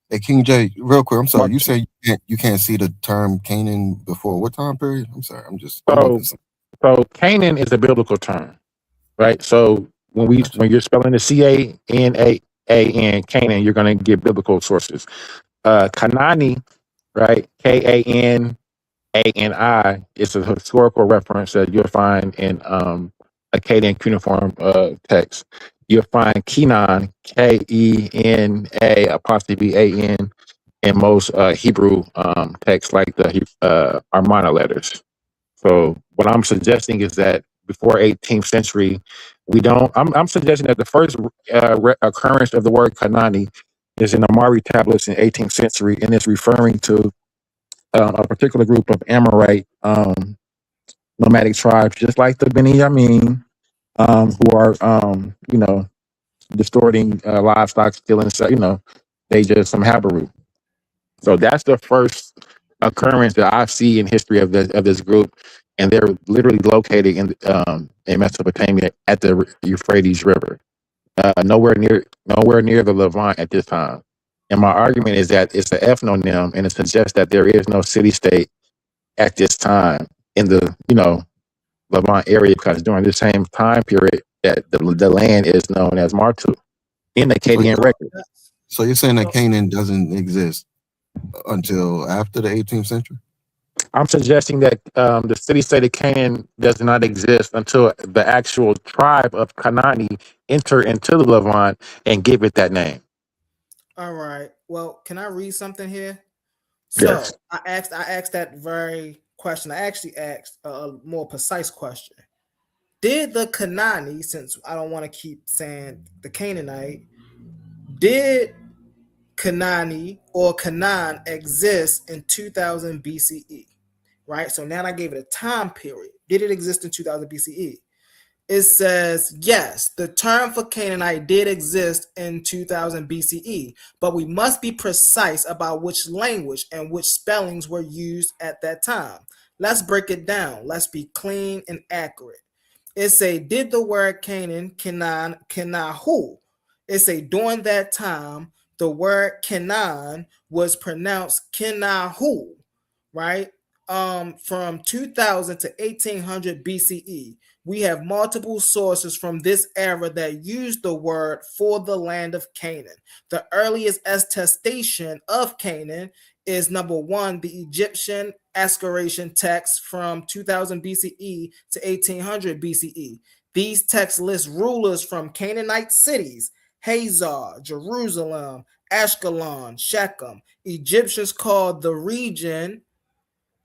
Speaker 11: Hey, King J, real quick, I'm sorry. You say you can't see the term Canaan before what time period? I'm sorry.
Speaker 15: So Canaan is a biblical term, right? So when you're spelling the C-A-N-A-A-N, Canaan, you're going to get biblical sources. Kanani, right? K-A-N-A-N-I is a historical reference that you'll find in Akkadian cuneiform text. You'll find Kenan, K-E-N-A''A-N, in most Hebrew texts like the Amarna letters. So what I'm suggesting is that before 18th century, I'm suggesting that the first occurrence of the word Kanani is in the Mari tablets in 18th century, and it's referring to a particular group of Amorite nomadic tribes, just like the Beni Yamin, who are, distorting livestock, stealing, they just some Habaru. So that's the first occurrence that I see in history of this group, and they're literally located in Mesopotamia at the Euphrates River, nowhere near the Levant at this time. And my argument is that it's an ethnonym, and it suggests that there is no city state at this time in the Levant area, because during the same time period that the land is known as Martu in the Akkadian record.
Speaker 11: So you're saying that Canaan doesn't exist until after the 18th century?
Speaker 15: I'm suggesting that the city-state of Canaan does not exist until the actual tribe of Kanani enter into the Levant and give it that name.
Speaker 7: All right. Well, can I read something here? So
Speaker 15: Yes.
Speaker 7: I asked that very question. I actually asked a more precise question. Did the Kanani, since I don't want to keep saying the Canaanite, did Kanani or Canaan exist in 2000 BCE? Right? So now I gave it a time period. Did it exist in 2000 BCE? It says, yes, the term for Canaanite did exist in 2000 BCE, but we must be precise about which language and which spellings were used at that time. Let's break it down. Let's be clean and accurate. It say, did the word Canaan, Kenahu? It say, during that time, the word Canaan was pronounced Kenahu, right? From 2000 to 1800 BCE. We have multiple sources from this era that use the word for the land of Canaan. The earliest attestation of Canaan is number one, the Egyptian excavation text from 2000 BCE to 1800 BCE. These texts list rulers from Canaanite cities, Hazor, Jerusalem, Ashkelon, Shechem. Egyptians called the region,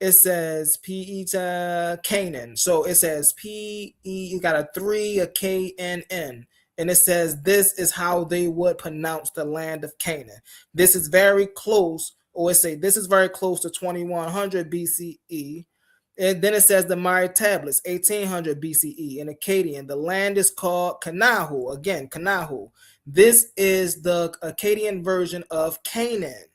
Speaker 7: it says P-E-T-A Canaan. So it says P-E, you got a 3, a K-N-N. And it says this is how they would pronounce the land of Canaan. This is very close, or it say this is very close to 2100 BCE. And then it says the Mari tablets, 1800 BCE. In Akkadian, the land is called Kanahu. Again, Kanahu. This is the Akkadian version of Canaan.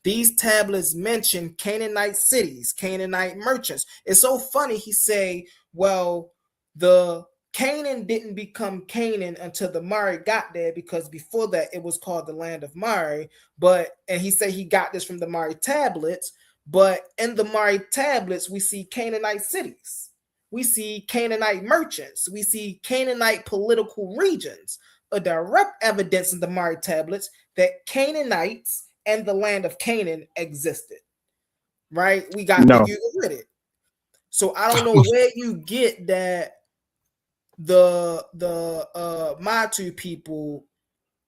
Speaker 7: These tablets mention Canaanite cities, Canaanite merchants. It's so funny. He say, well, the Canaan didn't become Canaan until the Mari got there, because before that it was called the land of Mari. And he said he got this from the Mari tablets. But in the Mari tablets, we see Canaanite cities. We see Canaanite merchants. We see Canaanite political regions. A direct evidence in the Mari tablets that Canaanites and the land of Canaan existed, right? We got
Speaker 15: No.
Speaker 7: you with it. So I don't know where you get that the Matu people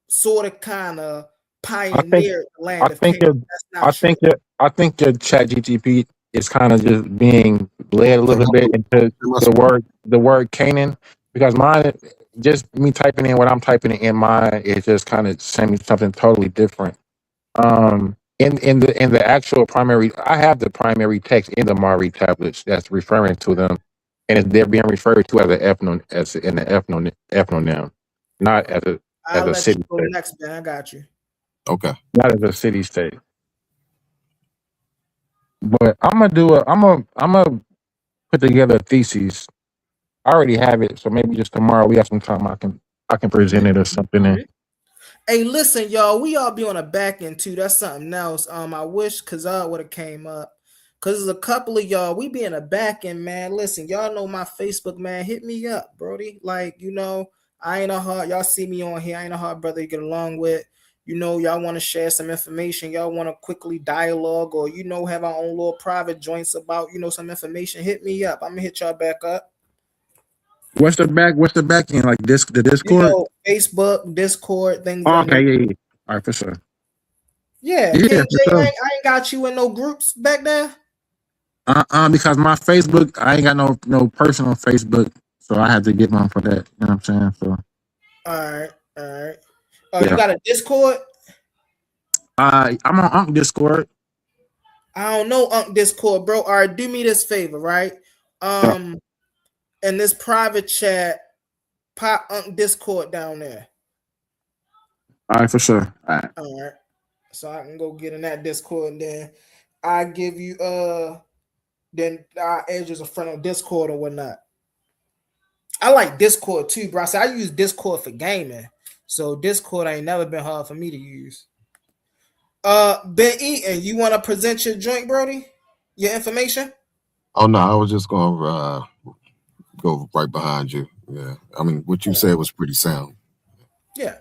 Speaker 7: sort of kind of pioneered the land of Canaan. That's not true.
Speaker 15: I think your Chat GTP is kind of just being led a little bit into the word Canaan, because mine, just me typing in what I'm typing in mine, is just kind of saying something totally different. In the actual primary, I have the primary text in the Mari tablets that's referring to them, and they're being referred to as an ethnonym, not as a
Speaker 7: I'll let
Speaker 15: city
Speaker 7: you go
Speaker 15: state.
Speaker 7: next, man. I got you.
Speaker 11: Okay.
Speaker 15: Not as a city state. But I'm gonna put together a thesis. I already have it, so maybe just tomorrow we have some time. I can present it or something. And
Speaker 7: Hey, listen, y'all. We all be on a back end too. That's something else. I wish Kazar would have came up, cause there's a couple of y'all. We be in a back end, man. Listen, y'all know my Facebook, man. Hit me up, Brody. Like, I ain't a hard. Y'all see me on here. I ain't a hard brother to get along with. Y'all want to share some information. Y'all want to quickly dialogue, or have our own little private joints about some information. Hit me up. I'm gonna hit y'all back up.
Speaker 15: what's the back end, like the Discord?
Speaker 7: Facebook, Discord, things.
Speaker 15: Oh, okay, yeah. All right, for sure.
Speaker 7: Yeah,
Speaker 15: Yeah,
Speaker 7: King
Speaker 15: for
Speaker 7: J,
Speaker 15: sure.
Speaker 7: I ain't got you in no groups back there.
Speaker 15: Because my Facebook, I ain't got no personal Facebook, so I had to get one for that. You know what I'm saying? So
Speaker 7: All right.
Speaker 15: yeah.
Speaker 7: You got a Discord?
Speaker 15: I'm on Unc Discord.
Speaker 7: I don't know Unc Discord, bro. All right, do me this favor, right? In this private chat, pop Unc Discord down there.
Speaker 15: All right, for sure. All right.
Speaker 7: All right. So I can go get in that Discord, and then I give you then I add you as a friend on Discord or whatnot. I like Discord too, bro. I use Discord for gaming, so Discord ain't never been hard for me to use. Ben Eaton, you want to present your joint, Brody? Your information?
Speaker 11: Oh no, I was just gonna go right behind you. Yeah, I mean what you said was pretty sound.
Speaker 7: Yeah.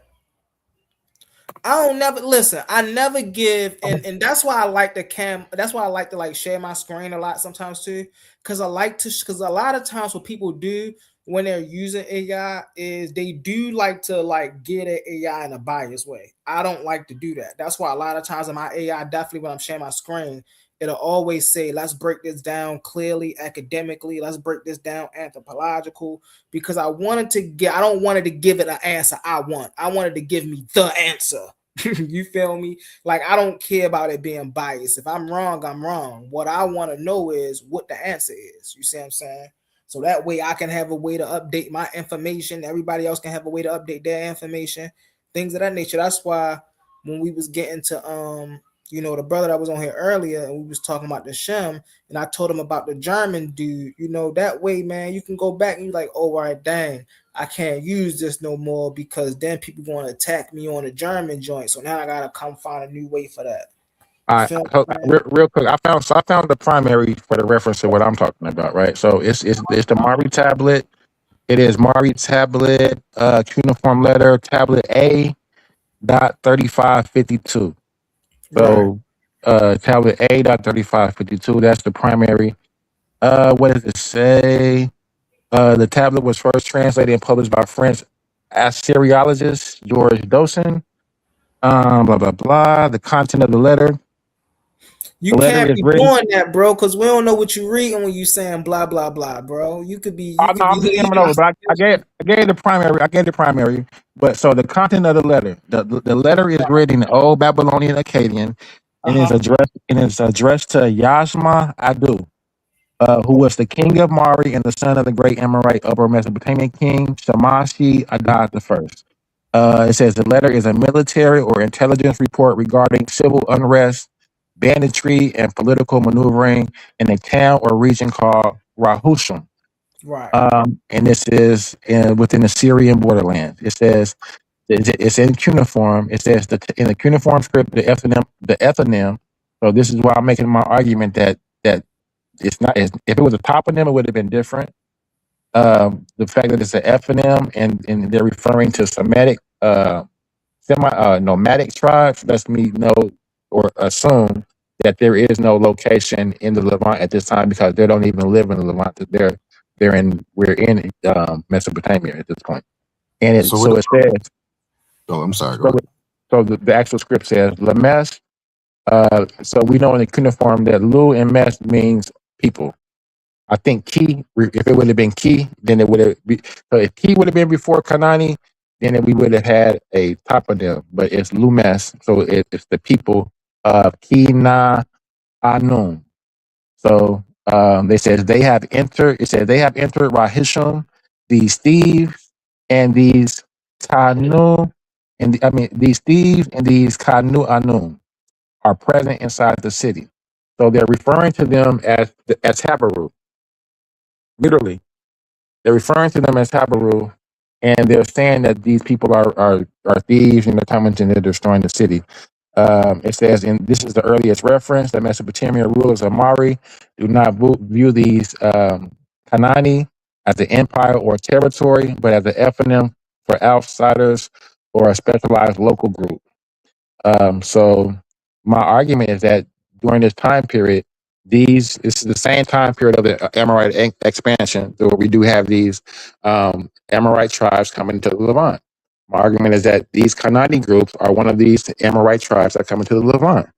Speaker 7: I don't never listen. I never give, and that's why I like the cam. That's why I like to like share my screen a lot sometimes too, because I like to. Because a lot of times what people do when they're using AI is they do like to like get an AI in a biased way. I don't like to do that. That's why a lot of times in my AI, definitely when I'm sharing my screen, it'll always say, "Let's break this down clearly, academically. Let's break this down anthropological." Because I wanted to get. I don't wanted to give it an answer I want. I wanted to give me the answer. You feel me? Like I don't care about it being biased. If I'm wrong, I'm wrong. What I want to know is what the answer is. You see what I'm saying? So that way I can have a way to update my information. Everybody else can have a way to update their information. Things of that nature. That's why when we was getting to the brother that was on here earlier and we was talking about the Shem and I told him about the German dude, that way, man, you can go back and you're like, oh, all right, dang, I can't use this no more because then people want to attack me on the German joint. So now I got to come find a new way for that.
Speaker 15: All right, real quick, I found the primary for the reference to what I'm talking about, right? So it's the Mari tablet. It is Mari tablet, cuneiform letter, tablet A .3552. So tablet A .3552, that's the primary. What does it say? The tablet was first translated and published by French Assyriologist George Dawson. Blah blah blah. The content of the letter.
Speaker 7: You can't be doing that, bro, because we don't know what you're reading when you saying blah blah blah, bro. You could be.
Speaker 15: I'm just getting over, but I gave the primary. I gave the primary. But so the content of the letter. The letter is written in Old Babylonian Akkadian, and is addressed to Yashma Adu, who was the king of Mari and the son of the great Amorite Upper Mesopotamian king Shamashi Adad I. It says the letter is a military or intelligence report regarding civil unrest, banditry, and political maneuvering in a town or region called Rahushim.
Speaker 7: Right.
Speaker 15: And this is within the Syrian borderlands. It says it's in cuneiform. It says in the cuneiform script, the ethnonym. So this is why I'm making my argument that it's not. If it was a toponym, it would have been different. The fact that it's an ephonym and they're referring to Semitic, nomadic tribes lets me know or assume that there is no location in the Levant at this time because they don't even live in the Levant. We're in Mesopotamia at this point. And it says.
Speaker 11: Oh, I'm sorry.
Speaker 15: So the actual script says Lames. So we know in the cuneiform that Lu and Mes means people. I think Ki, if it would have been Ki, then it would have been. So if Ki would have been before Kanani, then we would have had a toponym. But it's Lumes, so it's the people of Kina Anum. So they says they have entered. It says they have entered Rahishim, these thieves and these Kanu, these thieves and these Kanu Anum are present inside the city. So they're referring to them as Habaru. Literally, they're referring to them as Habaru, and they're saying that these people are thieves and they're coming and they're destroying the city. It says, and this is the earliest reference, that Mesopotamian rulers of Mari do not view these Kanani as an empire or territory, but as an ephonym for outsiders or a specialized local group. So my argument is that during this time period, this is the same time period of the Amorite expansion, where we do have these Amorite tribes coming into the Levant. My argument is that these Kanani groups are one of these Amorite tribes that come into the Levant,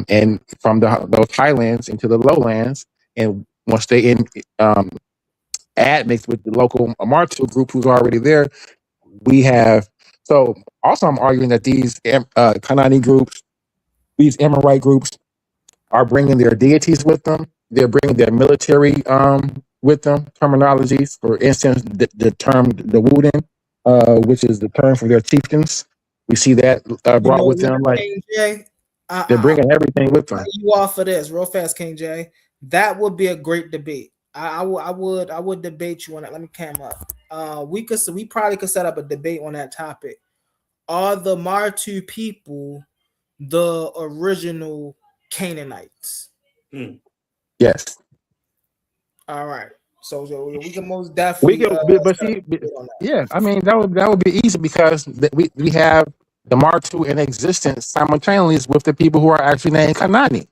Speaker 15: and from those highlands into the lowlands. And once they admix with the local Amartu group who's already there, we have. So also, I'm arguing that these Kanani groups, these Amorite groups, are bringing their deities with them. They're bringing their military with them, terminologies. For instance, the term the Wooden, which is the term for their chieftains. We see that brought with them. Like, They're bringing everything with them.
Speaker 7: You off for this real fast, King J. That would be a great debate. I would debate you on that. Let me cam up. We probably could set up a debate on that topic. Are the Martu people the original Canaanites?
Speaker 15: Yes.
Speaker 7: All right. So we can most definitely.
Speaker 15: Yeah. I mean, that would be easy because we have the Martu in existence simultaneously with the people who are actually named Kanani.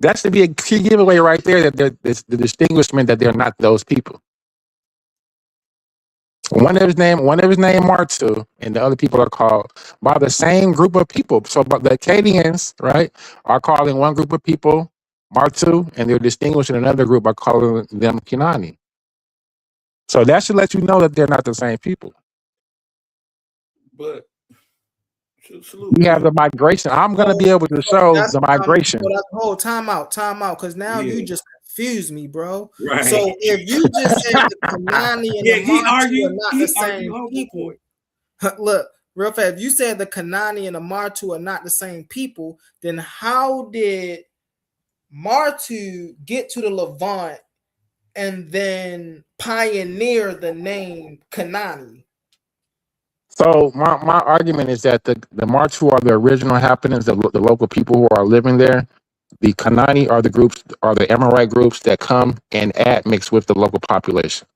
Speaker 15: That should be a key giveaway right there that there's the distinguishment that they're not those people. One of his name Martu, and the other people are called by the same group of people. So, but the Akkadians, right, are calling one group of people Martu, and they're distinguishing another group by calling them Kinani. So that should let you know that they're not the same people.
Speaker 10: But
Speaker 15: we have the migration. I'm going to be able to show the migration.
Speaker 7: Hold time out, because now you just confused me, bro.
Speaker 10: Right.
Speaker 7: So if you just said the Kanani and the Martu are not the same people, look, real fast. If you said the Kanani and the Martu are not the same people, then how did Martu get to the Levant and then pioneer the name Kanani?
Speaker 15: So my argument is that the Martu are the original happenings, the local people who are living there. The Kanani are the Amorite groups that come and mix with the local population.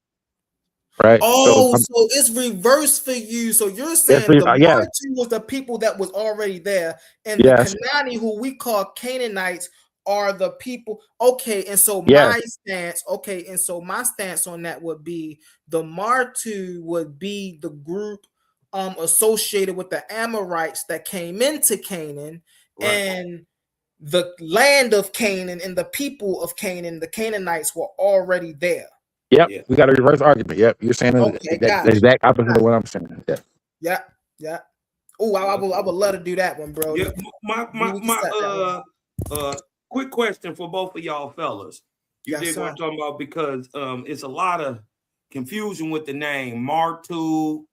Speaker 15: Right?
Speaker 7: Oh, so it's reverse for you. So you're saying the Martu was the people that was already there, and the Kanani, who we call Canaanites, are the people. Okay, and so my stance on that would be the Martu would be the group associated with the Amorites that came into Canaan, and the land of Canaan and the people of Canaan, the Canaanites, were already there.
Speaker 15: Yep, we got a reverse argument. Yep, you're saying the exact opposite of what I'm saying.
Speaker 7: Yeah. Oh, I would love to do that one, bro.
Speaker 10: Yeah, my quick question for both of y'all fellas. You did what I'm talking about, because it's a lot of confusion with the name Martu.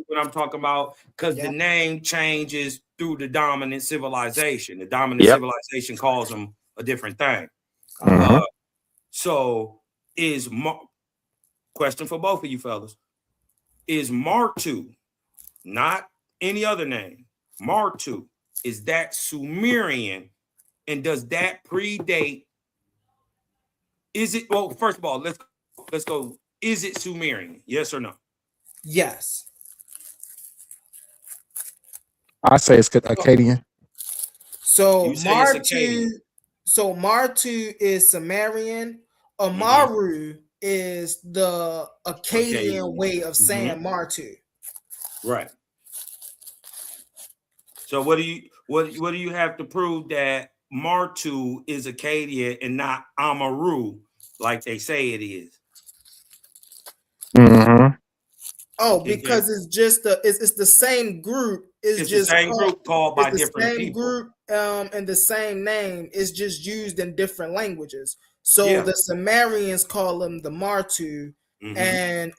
Speaker 10: What I'm talking about, because the name changes through the dominant civilization. The dominant civilization calls them a different thing. So question for both of you fellas, is Martu, not any other name, Martu, is that Sumerian, and does that predate? Is it, well, first of all, let's go. Is it Sumerian? Yes or no?
Speaker 7: Yes.
Speaker 15: I say it's Akkadian.
Speaker 7: So Martu is Sumerian. Amaru is the Akkadian way of saying Martu.
Speaker 10: Right. So what do you have to prove that Martu is Akkadian and not Amaru, like they say it is?
Speaker 7: Oh, because it's just it's the same group. It's just
Speaker 10: the same group called by different people.
Speaker 7: Group, and the same name is just used in different languages. So the Sumerians call them the Martu, and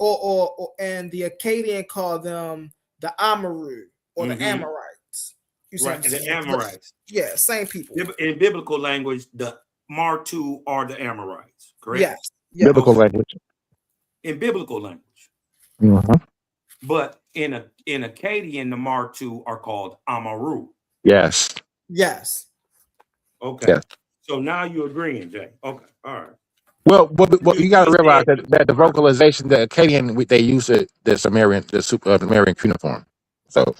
Speaker 7: and the Akkadian call them the Amaru or the Amorites.
Speaker 10: The Amorites.
Speaker 7: Yeah, same people.
Speaker 10: In biblical language, the Martu are the Amorites, correct?
Speaker 7: Yes.
Speaker 15: Biblical language.
Speaker 10: In biblical language. But in Akkadian, the Martu are called Amaru.
Speaker 15: Yes.
Speaker 10: Okay. Yes. So now you're agreeing, Jay. Okay. All right.
Speaker 15: Well, you got to realize that the vocalization, the Akkadian, they use the Sumerian cuneiform. So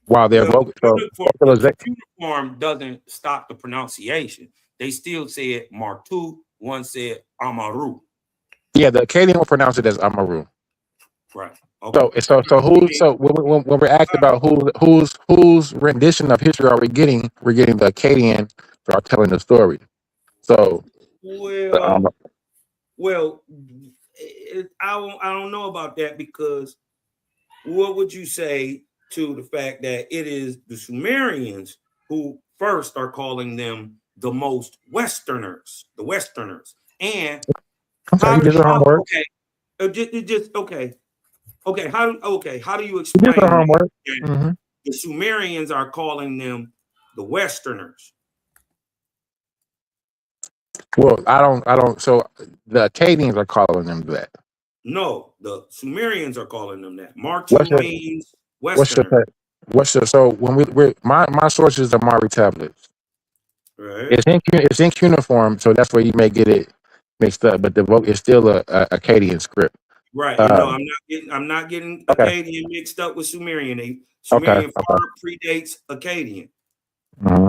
Speaker 15: while they're
Speaker 10: vocalization, cuneiform doesn't stop the pronunciation. They still say it Martu. One said Amaru.
Speaker 15: Yeah, the Akkadian will pronounce it as Amaru.
Speaker 10: Right. Okay.
Speaker 15: So when we're asked about whose rendition of history are we getting? We're getting the Akkadian who are telling the story. So
Speaker 10: I don't know about that, because what would you say to the fact that it is the Sumerians who first are calling them the most Westerners, and how do you explain
Speaker 15: homework.
Speaker 10: The Sumerians are calling them the Westerners.
Speaker 15: Well, I don't. So the Akkadians are calling them that.
Speaker 10: No, the Sumerians are calling them that. Martu
Speaker 15: What's your
Speaker 10: means
Speaker 15: what's your
Speaker 10: Westerner.
Speaker 15: so when my sources are Mari tablets.
Speaker 10: Right.
Speaker 15: It's in cuneiform, so that's where you may get it mixed up. But the vote is still a Akkadian script.
Speaker 10: Right. And no, I'm not getting
Speaker 15: Okay.
Speaker 10: Akkadian mixed up with Sumerian.
Speaker 15: Okay.
Speaker 10: Sumerian far predates Akkadian.
Speaker 15: Mm-hmm.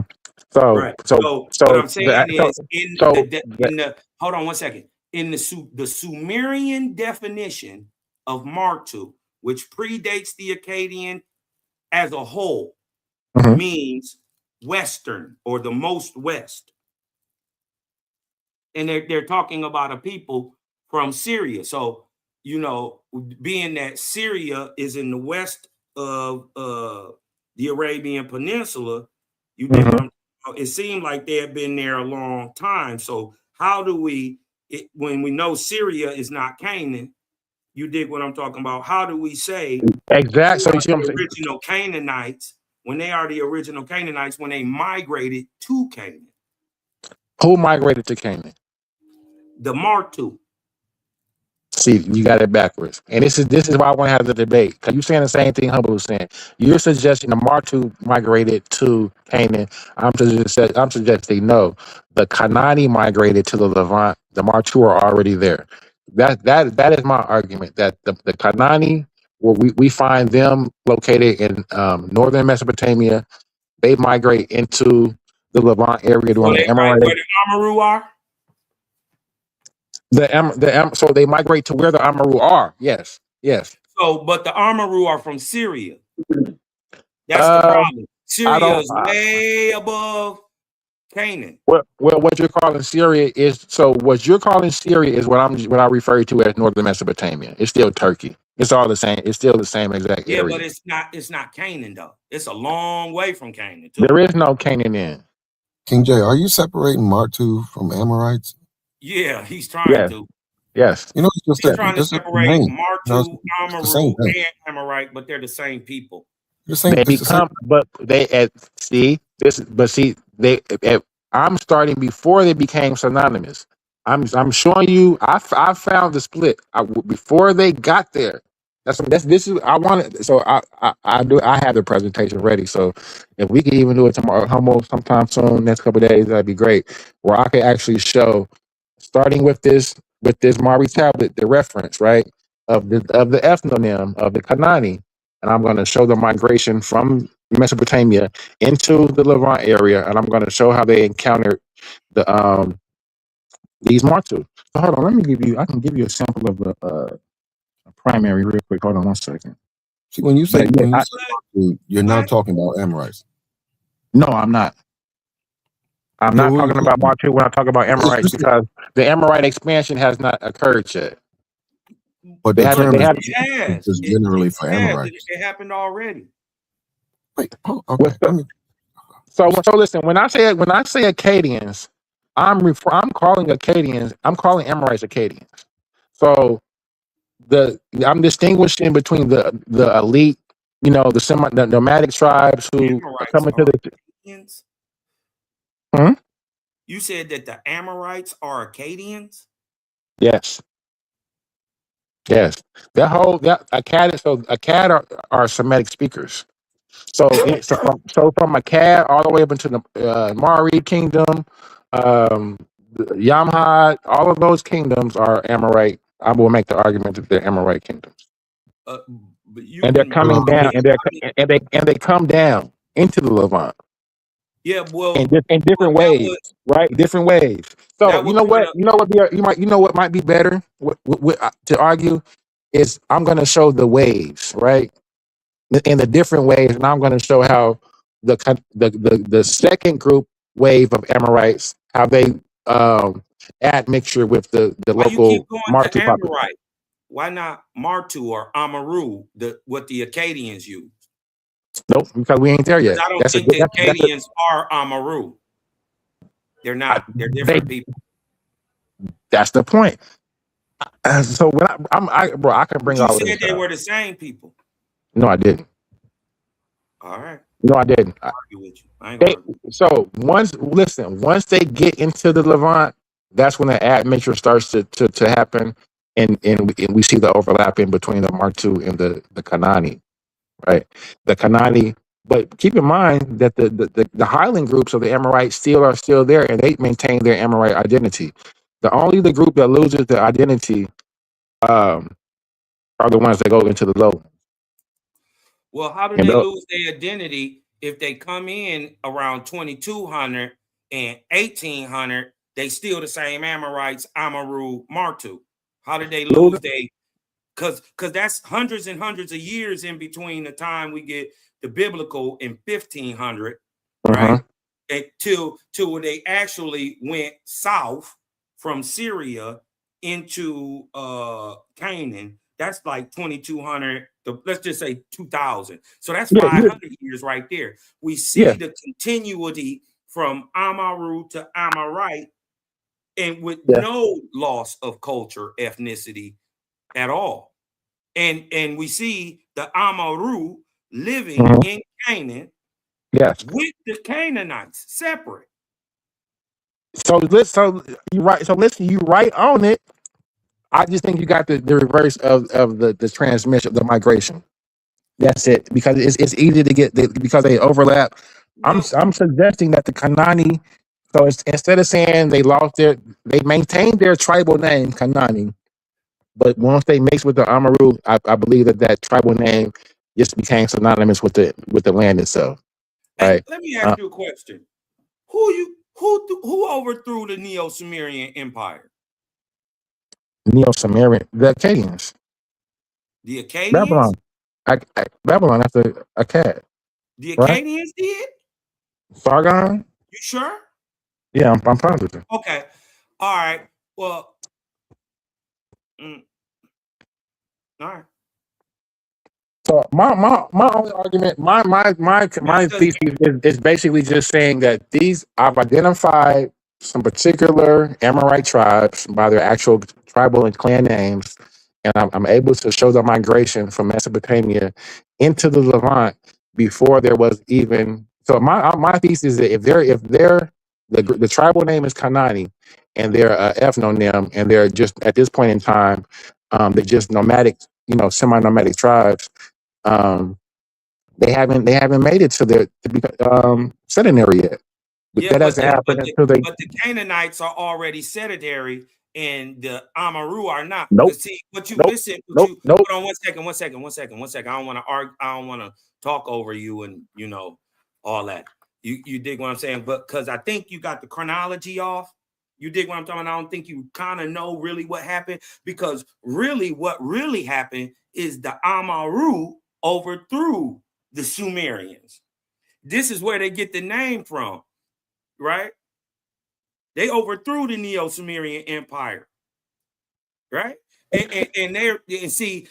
Speaker 15: So
Speaker 10: Right. So what I'm saying is in the hold on one second. In the Sumerian definition of Martu, which predates the Akkadian as a whole, means Western or the most West. And they're talking about a people from Syria. So, you know, being that Syria is in the west of the Arabian Peninsula, you dig what I'm, it seemed like they had been there a long time. So how do we, when we know Syria is not Canaan, you dig what I'm talking about? How do we say
Speaker 15: exactly? So you see
Speaker 10: the
Speaker 15: what I'm saying?
Speaker 10: original Canaanites, when they are the original Canaanites, when they migrated to Canaan?
Speaker 15: Who migrated to Canaan?
Speaker 10: The Martu.
Speaker 15: See, you got it backwards. And this is why I want to have the debate. Because you're saying the same thing Humble was saying. You're suggesting the Martu migrated to Canaan. I'm suggesting no. The Kanani migrated to the Levant. The Martu are already there. That is my argument. That the Kanani, where we find them located in northern Mesopotamia, they migrate into the Levant area during the Amorite.
Speaker 10: Where the Amaru are?
Speaker 15: So they migrate to where the Amaru are. Yes.
Speaker 10: So, but the Amaru are from Syria. That's the problem. Syria is way above Canaan.
Speaker 15: Well, what you're calling Syria is what I refer to as northern Mesopotamia. It's still Turkey. It's all the same. It's still the same exact
Speaker 10: Yeah,
Speaker 15: area.
Speaker 10: but it's not Canaan though. It's a long way from Canaan too.
Speaker 15: There is no Canaan in.
Speaker 11: King J, are you separating Martu from Amorites?
Speaker 10: Yeah, he's trying to.
Speaker 15: Yes.
Speaker 11: You know, it's just
Speaker 10: He's trying to separate Martu, Amaru, and Amorite, but they're the same people.
Speaker 15: They become, but they I'm starting before they became synonymous. I'm showing you. I found the split before they got there. This is I wanted. So I have the presentation ready. So if we can even do it tomorrow, sometime soon, next couple of days, that'd be great. Where I could actually show, starting with this Mari tablet, the reference right of the ethnonym of the Kanani. And I'm going to show the migration from Mesopotamia into the Levant area, and I'm going to show how they encountered the these Martu. So hold on, I can give you a sample of the primary real quick. Hold on one second.
Speaker 11: See, when you say Martu, you're not talking about Amorites.
Speaker 15: No, I'm not. I'm not talking about Martu when I talk about Amorites because the Amorite expansion has not occurred yet.
Speaker 11: But the term is generally for Amorites.
Speaker 10: It happened already.
Speaker 11: Wait, okay.
Speaker 15: So listen. When I say Akkadians, I'm calling Amorites Akkadians. So I'm distinguishing between the elite, the nomadic tribes who are coming to the.
Speaker 10: You said that the Amorites are Akkadians?
Speaker 15: Yes. Akkad are Semitic speakers. So from Akkad all the way up into the Mari kingdom, Yamhad, all of those kingdoms are Amorite. I will make the argument that they're Amorite kingdoms. And they're coming down, and they come down into the Levant.
Speaker 10: Yeah, well,
Speaker 15: in different ways, right? Different ways. So you know what might be better to argue is I'm going to show the waves, right? In the different ways, and I'm going to show how the second group wave of Amorites, how they add mixture with the local Martu population.
Speaker 10: Why not Martu or Amaru, what the Akkadians use?
Speaker 15: Nope, because we ain't there yet.
Speaker 10: I don't think the Akkadians are Amaru. They're not. They're different people.
Speaker 15: That's the point. So when I can bring all of this.
Speaker 10: You said they were the same people.
Speaker 15: No, I didn't.
Speaker 10: All right.
Speaker 15: No, I didn't.
Speaker 10: Argue with you. I ain't gonna argue.
Speaker 15: So once they get into the Levant, that's when the admixture starts to happen, and we see the overlapping between the Martu and the Kanani, right? The Kanani, but keep in mind that the Highland groups of the Amorites are still there, and they maintain their Amorite identity. The group that loses their identity are the ones that go into the low.
Speaker 10: Well, how do
Speaker 15: And
Speaker 10: they lose their identity if they come in around 2200 and 1800? They still the same Amorites, Amaru, Martu. How did they lose because that's hundreds and hundreds of years in between the time we get the biblical in 1500, right? Till when they actually went south from Syria into Canaan. That's like 2200. Let's just say 2000. So that's 500 years right there. We see the continuity from Amaru to Amorite, and with no loss of culture, ethnicity at all. And we see the Amaru living in Canaan with the Canaanites separate.
Speaker 15: So you're right. So listen, you right on it. I just think you got the reverse of the transmission, the migration. That's it, because it's easy to get because they overlap. I'm suggesting that the Kanani. So instead of saying they maintained their tribal name Kanani, but once they mixed with the Amaru, I believe that tribal name just became synonymous with the land itself. Right.
Speaker 10: Let me ask you a question: Who overthrew the Neo-Sumerian Empire?
Speaker 15: Neo-Sumerian, the Akkadians.
Speaker 10: The Akkadians?
Speaker 15: Babylon. Babylon after Akkad.
Speaker 10: The Akkadians did?
Speaker 15: Sargon?
Speaker 10: You sure?
Speaker 15: Yeah, I'm positive.
Speaker 10: Okay. All right. Well, all right.
Speaker 15: So my only argument, my thesis is basically just saying that I've identified some particular Amorite tribes by their actual tribal and clan names, and I'm able to show the migration from Mesopotamia into the Levant before there was even. So my thesis is that if the tribal name is Kanani, and they're ethnonym, and they're just at this point in time, they're just nomadic, semi-nomadic tribes. They haven't made it to the sedentary yet. But that doesn't happen until they.
Speaker 10: But the Canaanites are already sedentary, and the Amaru are not.
Speaker 15: Nope.
Speaker 10: See, what you
Speaker 15: nope.
Speaker 10: listen.
Speaker 15: Nope.
Speaker 10: Hold on one second. I don't want to argue. I don't want to talk over you, and all that. You dig what I'm saying? But because I think you got the chronology off. You dig what I'm talking about? I don't think you kind of know really what happened, because really what really happened is the Amaru overthrew the Sumerians. This is where they get the name from, right? They overthrew the Neo-Sumerian Empire, right? And they're the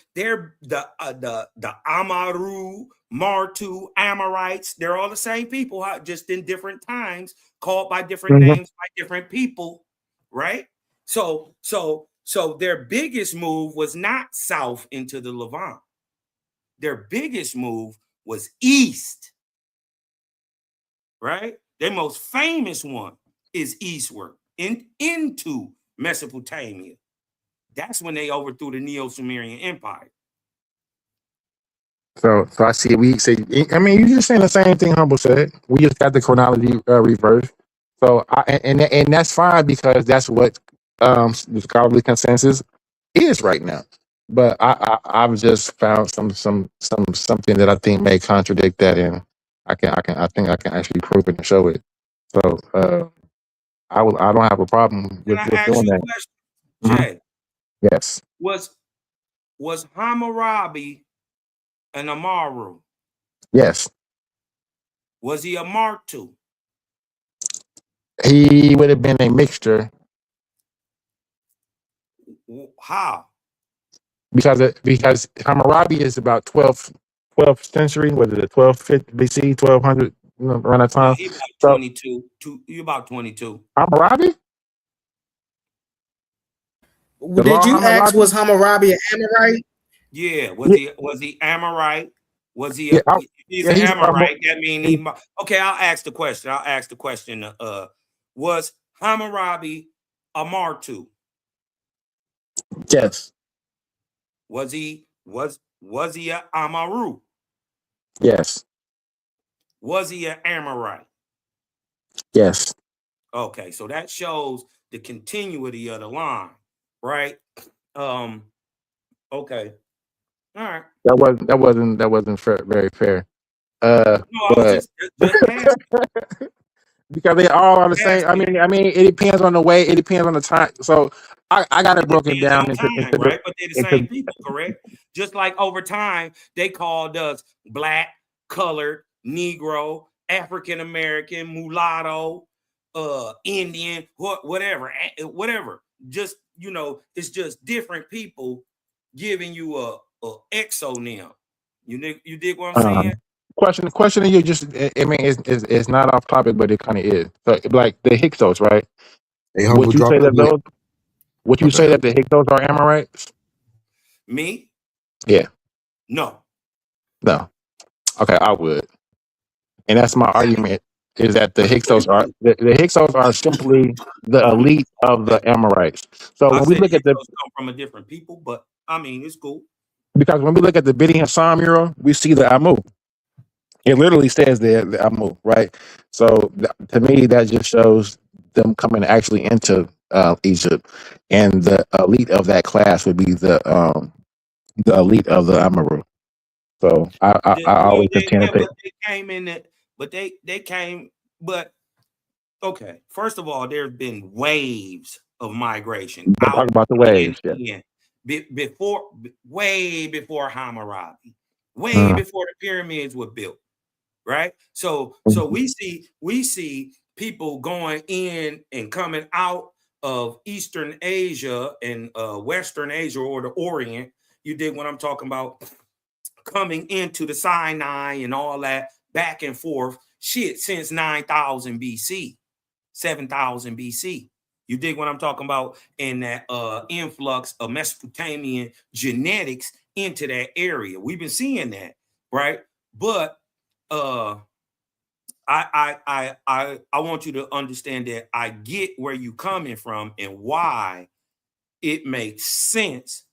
Speaker 10: Amaru, Martu, Amorites. They're all the same people, just in different times, called by different names by different people, right? So their biggest move was not south into the Levant. Their biggest move was east, right? Their most famous one is eastward into Mesopotamia. That's when they overthrew the Neo-Sumerian Empire.
Speaker 15: So I see. We say. I mean, you're just saying the same thing Humble said. We just got the chronology reversed. So and that's fine, because that's what the scholarly consensus is right now. But I've just found something that I think may contradict that, and I think I can actually prove it and show it. So I don't have a problem with doing that.
Speaker 10: Jay,
Speaker 15: yes.
Speaker 10: Was Hammurabi an Amaru?
Speaker 15: Yes.
Speaker 10: Was he a Martu?
Speaker 15: He would have been a mixture.
Speaker 10: How?
Speaker 15: Because Hammurabi is about 12th century. Was it 1250 BC, 1200 around that time?
Speaker 10: He about 22. You about 22.
Speaker 15: Hammurabi?
Speaker 7: Did you ask was Hammurabi an Amorite?
Speaker 10: Yeah. Was he Amorite? Was he
Speaker 15: Yeah,
Speaker 10: if he's an Amorite? That mean he. Okay, I'll ask the question. Was Hammurabi a Martu?
Speaker 15: yes,
Speaker 10: Was he a Amaru?
Speaker 15: yes,
Speaker 10: Was he an Amorite?
Speaker 15: yes.
Speaker 10: Okay, so that shows the continuity of the line, right? Okay, all right.
Speaker 15: That wasn't fair, very fair.
Speaker 10: No, I was
Speaker 15: But
Speaker 10: just asking.
Speaker 15: because they all are the same.
Speaker 10: Asking.
Speaker 15: I mean, it depends on the way. It depends on the time. So I got it broken
Speaker 10: Depends
Speaker 15: down
Speaker 10: on time,
Speaker 15: into
Speaker 10: right? But they're the same
Speaker 15: into
Speaker 10: people, correct? Just like over time, they called us black, colored, Negro, African American, mulatto, Indian, whatever. Just it's just different people giving you a exonym. You dig what I'm saying?
Speaker 15: question. You just, I mean, it's not off topic, but it kind of is. So, like the Hyksos, right?
Speaker 11: Hey, humble,
Speaker 15: Would you
Speaker 11: drop
Speaker 15: say
Speaker 11: the
Speaker 15: that
Speaker 11: link.
Speaker 15: those? Would you
Speaker 11: Okay.
Speaker 15: say that the Hyksos are Amorites?
Speaker 10: Me?
Speaker 15: Yeah.
Speaker 10: No.
Speaker 15: No. Okay, I would. And that's my argument is that the Hyksos are simply the elite of the Amorites. So
Speaker 10: I
Speaker 15: when we
Speaker 10: said
Speaker 15: look at the
Speaker 10: Hyksos come from a different people, but I mean it's cool.
Speaker 15: because when we look at the Bidi Hassan mural, we see the Amu. It literally says there the Amu, right? So to me, that just shows them coming actually into Egypt, and the elite of that class would be the elite of the Amaru. So I
Speaker 10: Well,
Speaker 15: always contend that
Speaker 10: but they came in it, but they came, but okay. First of all, there's been waves of migration
Speaker 15: they talk
Speaker 10: out
Speaker 15: about the
Speaker 10: and
Speaker 15: waves. Yeah.
Speaker 10: in way before Hammurabi, way
Speaker 15: Mm.
Speaker 10: before the pyramids were built, right? So we see people going in and coming out of Eastern Asia and Western Asia or the Orient. You dig what I'm talking about? Coming into the Sinai and all that back and forth shit since 9,000 BC, 7,000 BC. You dig what I'm talking about? And that influx of Mesopotamian genetics into that area. We've been seeing that, right? But I want you to understand that I get where you coming from and why it makes sense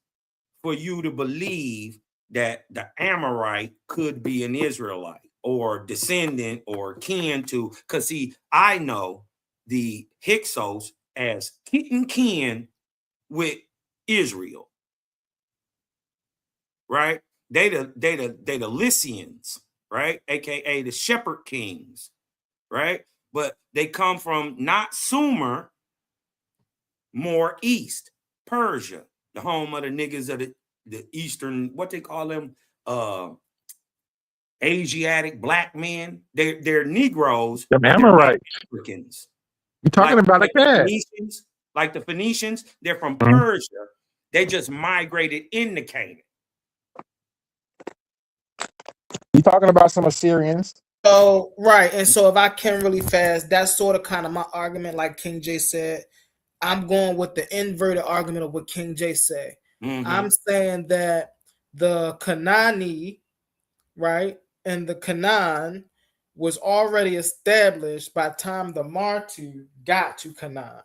Speaker 10: for you to believe that the Amorite could be an Israelite or descendant or kin to, because see, I know the Hyksos as kin with Israel, right? They the Lycians, right? AKA the Shepherd Kings, right? But they come from not Sumer, more east, Persia, the home of the niggas of the Eastern, what they call them, Asiatic black men. They're Negroes.
Speaker 15: The
Speaker 10: But they're not
Speaker 15: Amorites.
Speaker 10: Africans.
Speaker 15: You're talking about a cat.
Speaker 10: The Phoenicians, they're from
Speaker 15: Mhm.
Speaker 10: Persia. They just migrated into Canaan.
Speaker 15: You're talking about some Assyrians.
Speaker 7: So right, and so if I can really fast, that's sort of kind of my argument, like King J said. I'm going with the inverted argument of what King J said. I'm saying that the Kanani, right, and the Canaan was already established by the time the Martu got to Canaan.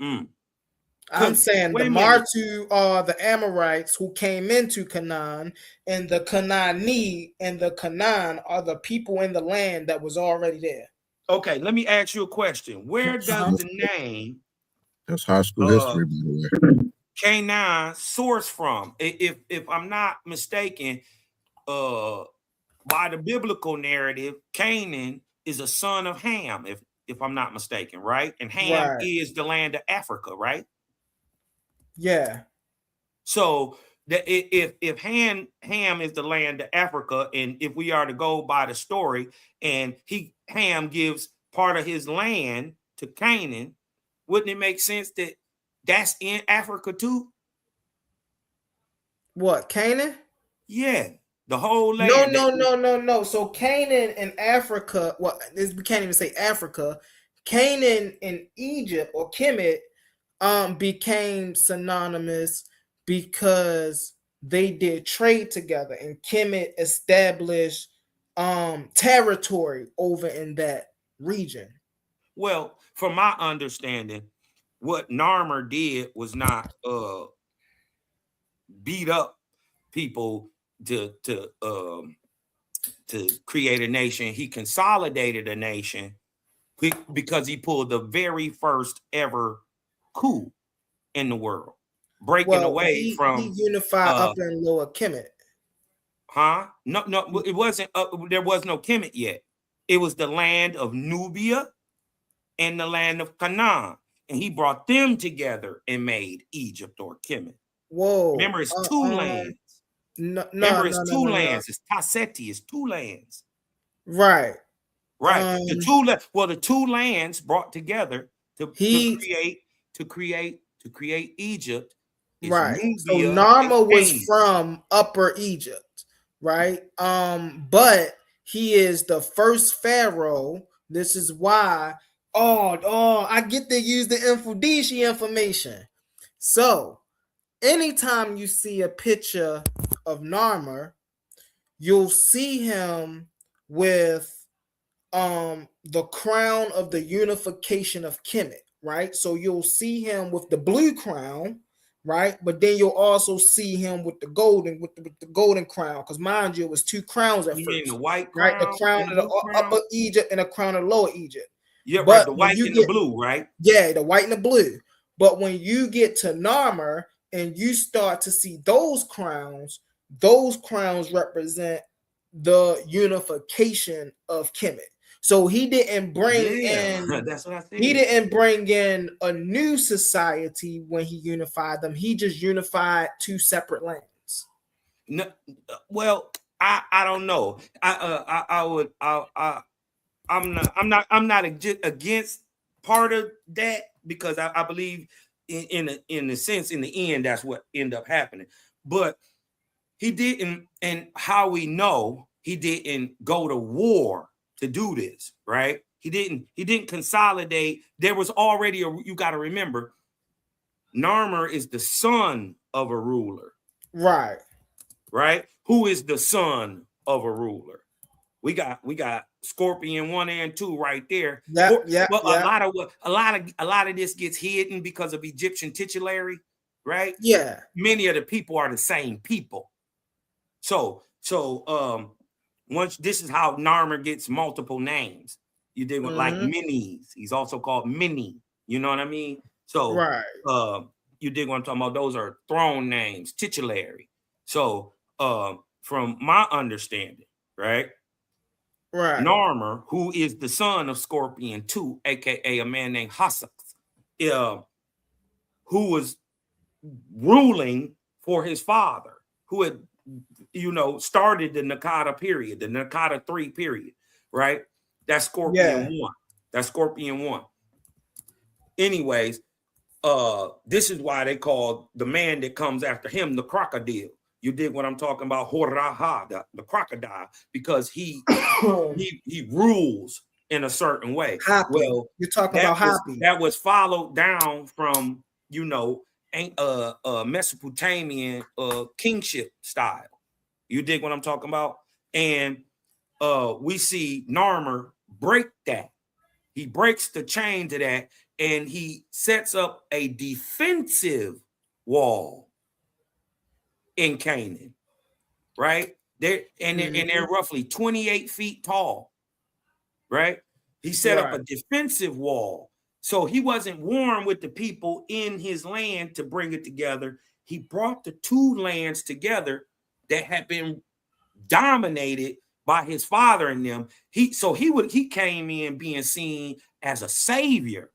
Speaker 7: I'm saying the Martu are the Amorites who came into Canaan, and the Kanani and the Canaan are the people in the land that was already there.
Speaker 10: Okay, let me ask you a question. Where does the name
Speaker 11: That's high school history, by the way.
Speaker 10: Canaan source from? If I'm not mistaken, by the biblical narrative, Canaan is a son of Ham, if I'm not mistaken, right? And Ham is the land of Africa, right?
Speaker 7: Yeah.
Speaker 10: So if Ham is the land of Africa, and if we are to go by the story, and Ham gives part of his land to Canaan, wouldn't it make sense that that's in Africa too?
Speaker 7: What, Canaan?
Speaker 10: Yeah, the whole land.
Speaker 7: No. So Canaan in Africa, well, we can't even say Africa. Canaan in Egypt or Kemet became synonymous because they did trade together, and Kemet established territory over in that region.
Speaker 16: Well, from my understanding, what Narmer did was not beat up people to create a nation. He consolidated a nation because he pulled the very first ever coup in the world, breaking away from
Speaker 7: he unified Upper and Lower Kemet.
Speaker 16: No, it wasn't. There was no Kemet yet. It was the land of Nubia and the land of Canaan, and he brought them together and made Egypt or Kemet.
Speaker 7: Whoa!
Speaker 16: Remember, it's two lands. Remember, it's two lands. It's Tasseti. It's two lands.
Speaker 7: Right.
Speaker 16: Right. The two lands brought together to create Egypt.
Speaker 7: Right.
Speaker 16: Nubia
Speaker 7: so Narmer was from Upper Egypt, right? But he is the first pharaoh. This is why. I get to use the Infodici information. So anytime you see a picture of Narmer, you'll see him with the crown of the unification of Kemet, right? So you'll see him with the blue crown, right? But then you'll also see him with the golden crown, because mind you, it was two crowns at first.
Speaker 16: The white crown,
Speaker 7: right? The crown of the Upper Egypt and the crown of Lower Egypt.
Speaker 16: Yeah, but the white and the blue, right?
Speaker 7: Yeah, the white and the blue. But when you get to Narmer and you start to see those crowns represent the unification of Kemet. So he didn't bring in
Speaker 16: that's what I said.
Speaker 7: He didn't bring in a new society when he unified them. He just unified two separate lands.
Speaker 16: No, well, I don't know. I'm not against part of that, because I believe in a sense, in the end, that's what ended up happening. But he didn't, and how we know he didn't go to war to do this, right? He didn't consolidate. There was already you got to remember, Narmer is the son of a ruler.
Speaker 7: Right.
Speaker 16: Right? Who is the son of a ruler? We got Scorpion 1 and 2 right there. A lot of this gets hidden because of Egyptian titulary, right?
Speaker 7: Yeah.
Speaker 16: Many of the people are the same people. So once this is how Narmer gets multiple names. You dig like Minis. He's also called Mini. You know what I mean? So you dig what I'm talking about? Those are throne names, titulary. So from my understanding, right? Narmer, who is the son of Scorpion 2, aka a man named Hassas, who was ruling for his father, who had started the Nakata period, the Nakata 3 period, right? That's Scorpion 1. That's Scorpion 1. Anyways, this is why they call the man that comes after him the crocodile. You dig what I'm talking about? Horaha, the crocodile, because he rules in a certain way.
Speaker 7: Happy. Well, you're talking about Happy.
Speaker 16: That was followed down from Mesopotamian kingship style. You dig what I'm talking about? And we see Narmer break that. He breaks the chain to that, and he sets up a defensive wall in Canaan, right? They're roughly 28 feet tall, right? He set up a defensive wall. So he wasn't warm with the people in his land to bring it together. He brought the two lands together that had been dominated by his father and them. He came in being seen as a savior.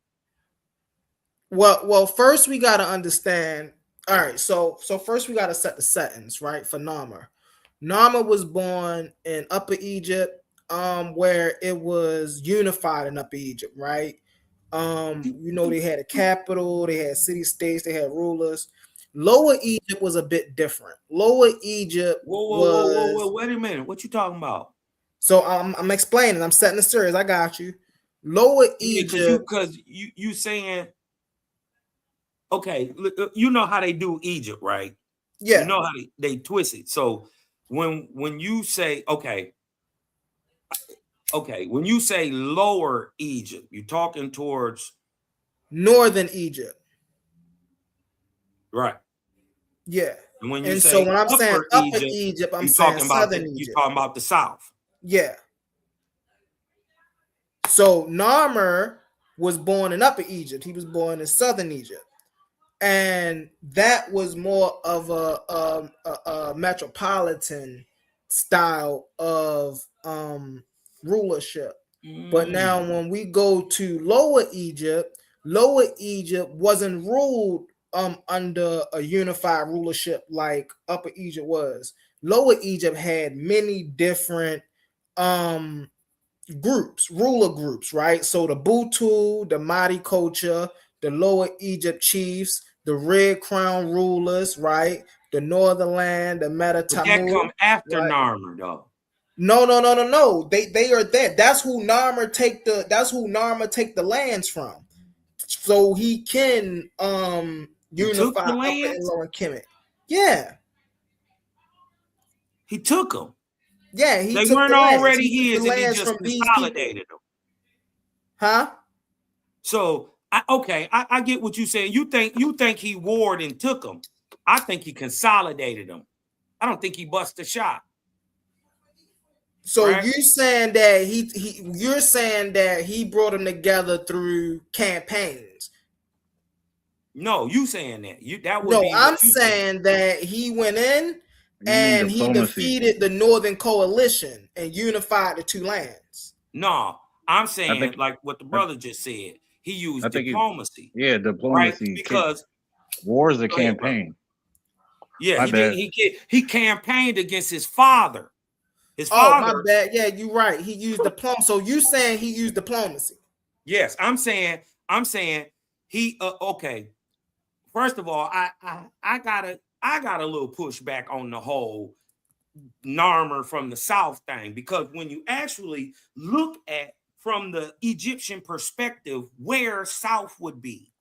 Speaker 7: Well, first we got to understand. All right, so first we got to set the settings, right, for Narmer. Narmer was born in Upper Egypt, where it was unified in Upper Egypt, right? They had a capital, they had city-states, they had rulers. Lower Egypt was a bit different. Lower Egypt
Speaker 16: Whoa, wait a minute. What you talking about?
Speaker 7: So I'm explaining. I'm setting the series. I got you. Lower Egypt.
Speaker 16: Because you saying, okay, you know how they do Egypt, right?
Speaker 7: Yeah.
Speaker 16: You know how they twist it. So when you say, okay, when you say lower Egypt, you're talking towards
Speaker 7: northern Egypt.
Speaker 16: Right.
Speaker 7: Yeah.
Speaker 16: And when you
Speaker 7: And
Speaker 16: say
Speaker 7: so when I'm saying upper
Speaker 16: Egypt,
Speaker 7: Egypt, I'm
Speaker 16: you're
Speaker 7: saying
Speaker 16: talking about
Speaker 7: southern
Speaker 16: you're
Speaker 7: Egypt.
Speaker 16: talking about the south.
Speaker 7: Yeah. So Narmer was born in Upper Egypt. He was born in Southern Egypt, and that was more of a metropolitan style of rulership. But now, when we go to Lower Egypt wasn't ruled under a unified rulership like Upper Egypt was. Lower Egypt had many different ruler groups, right? So the Butu, the Mahdi culture, the Lower Egypt chiefs, the Red Crown rulers, right? The Northern Land, the Metatamu.
Speaker 16: But that come after
Speaker 7: right?
Speaker 16: Narmer, though.
Speaker 7: No. They are that. That's who Narmer take the lands from. So he can unify
Speaker 16: the
Speaker 7: Upper and
Speaker 16: lands?
Speaker 7: Lower Kemet. Yeah.
Speaker 16: He took them.
Speaker 7: Yeah, he
Speaker 16: they
Speaker 7: took
Speaker 16: weren't
Speaker 7: the lands.
Speaker 16: already
Speaker 7: He took
Speaker 16: his,
Speaker 7: the
Speaker 16: and he
Speaker 7: lands
Speaker 16: just
Speaker 7: from these people.
Speaker 16: consolidated them.
Speaker 7: Huh?
Speaker 16: So I get what you saying. You think he warred and took them. I think he consolidated them. I don't think he busted a shot.
Speaker 7: So
Speaker 16: right?
Speaker 7: you saying that you're saying that he brought them together through campaigns?
Speaker 16: No, you saying that. That would
Speaker 7: No,
Speaker 16: be
Speaker 7: I'm saying that he went in and he defeated the Northern Coalition and unified the two lands.
Speaker 16: No, I'm saying
Speaker 17: think-
Speaker 16: like what the brother just said. He used
Speaker 17: I think
Speaker 16: diplomacy.
Speaker 17: diplomacy.
Speaker 16: Right? Because
Speaker 17: war is a
Speaker 16: Go ahead,
Speaker 17: campaign.
Speaker 16: yeah,
Speaker 17: My
Speaker 16: he
Speaker 17: bad.
Speaker 16: did. He campaigned against his father. His
Speaker 7: Oh,
Speaker 16: father.
Speaker 7: my bad. Yeah, you're right. He used diplomacy. So you saying he used diplomacy?
Speaker 16: Yes, I'm saying he. Okay. First of all, I got a little pushback on the whole Narmer from the South thing, because when you actually look at from the Egyptian perspective where South would be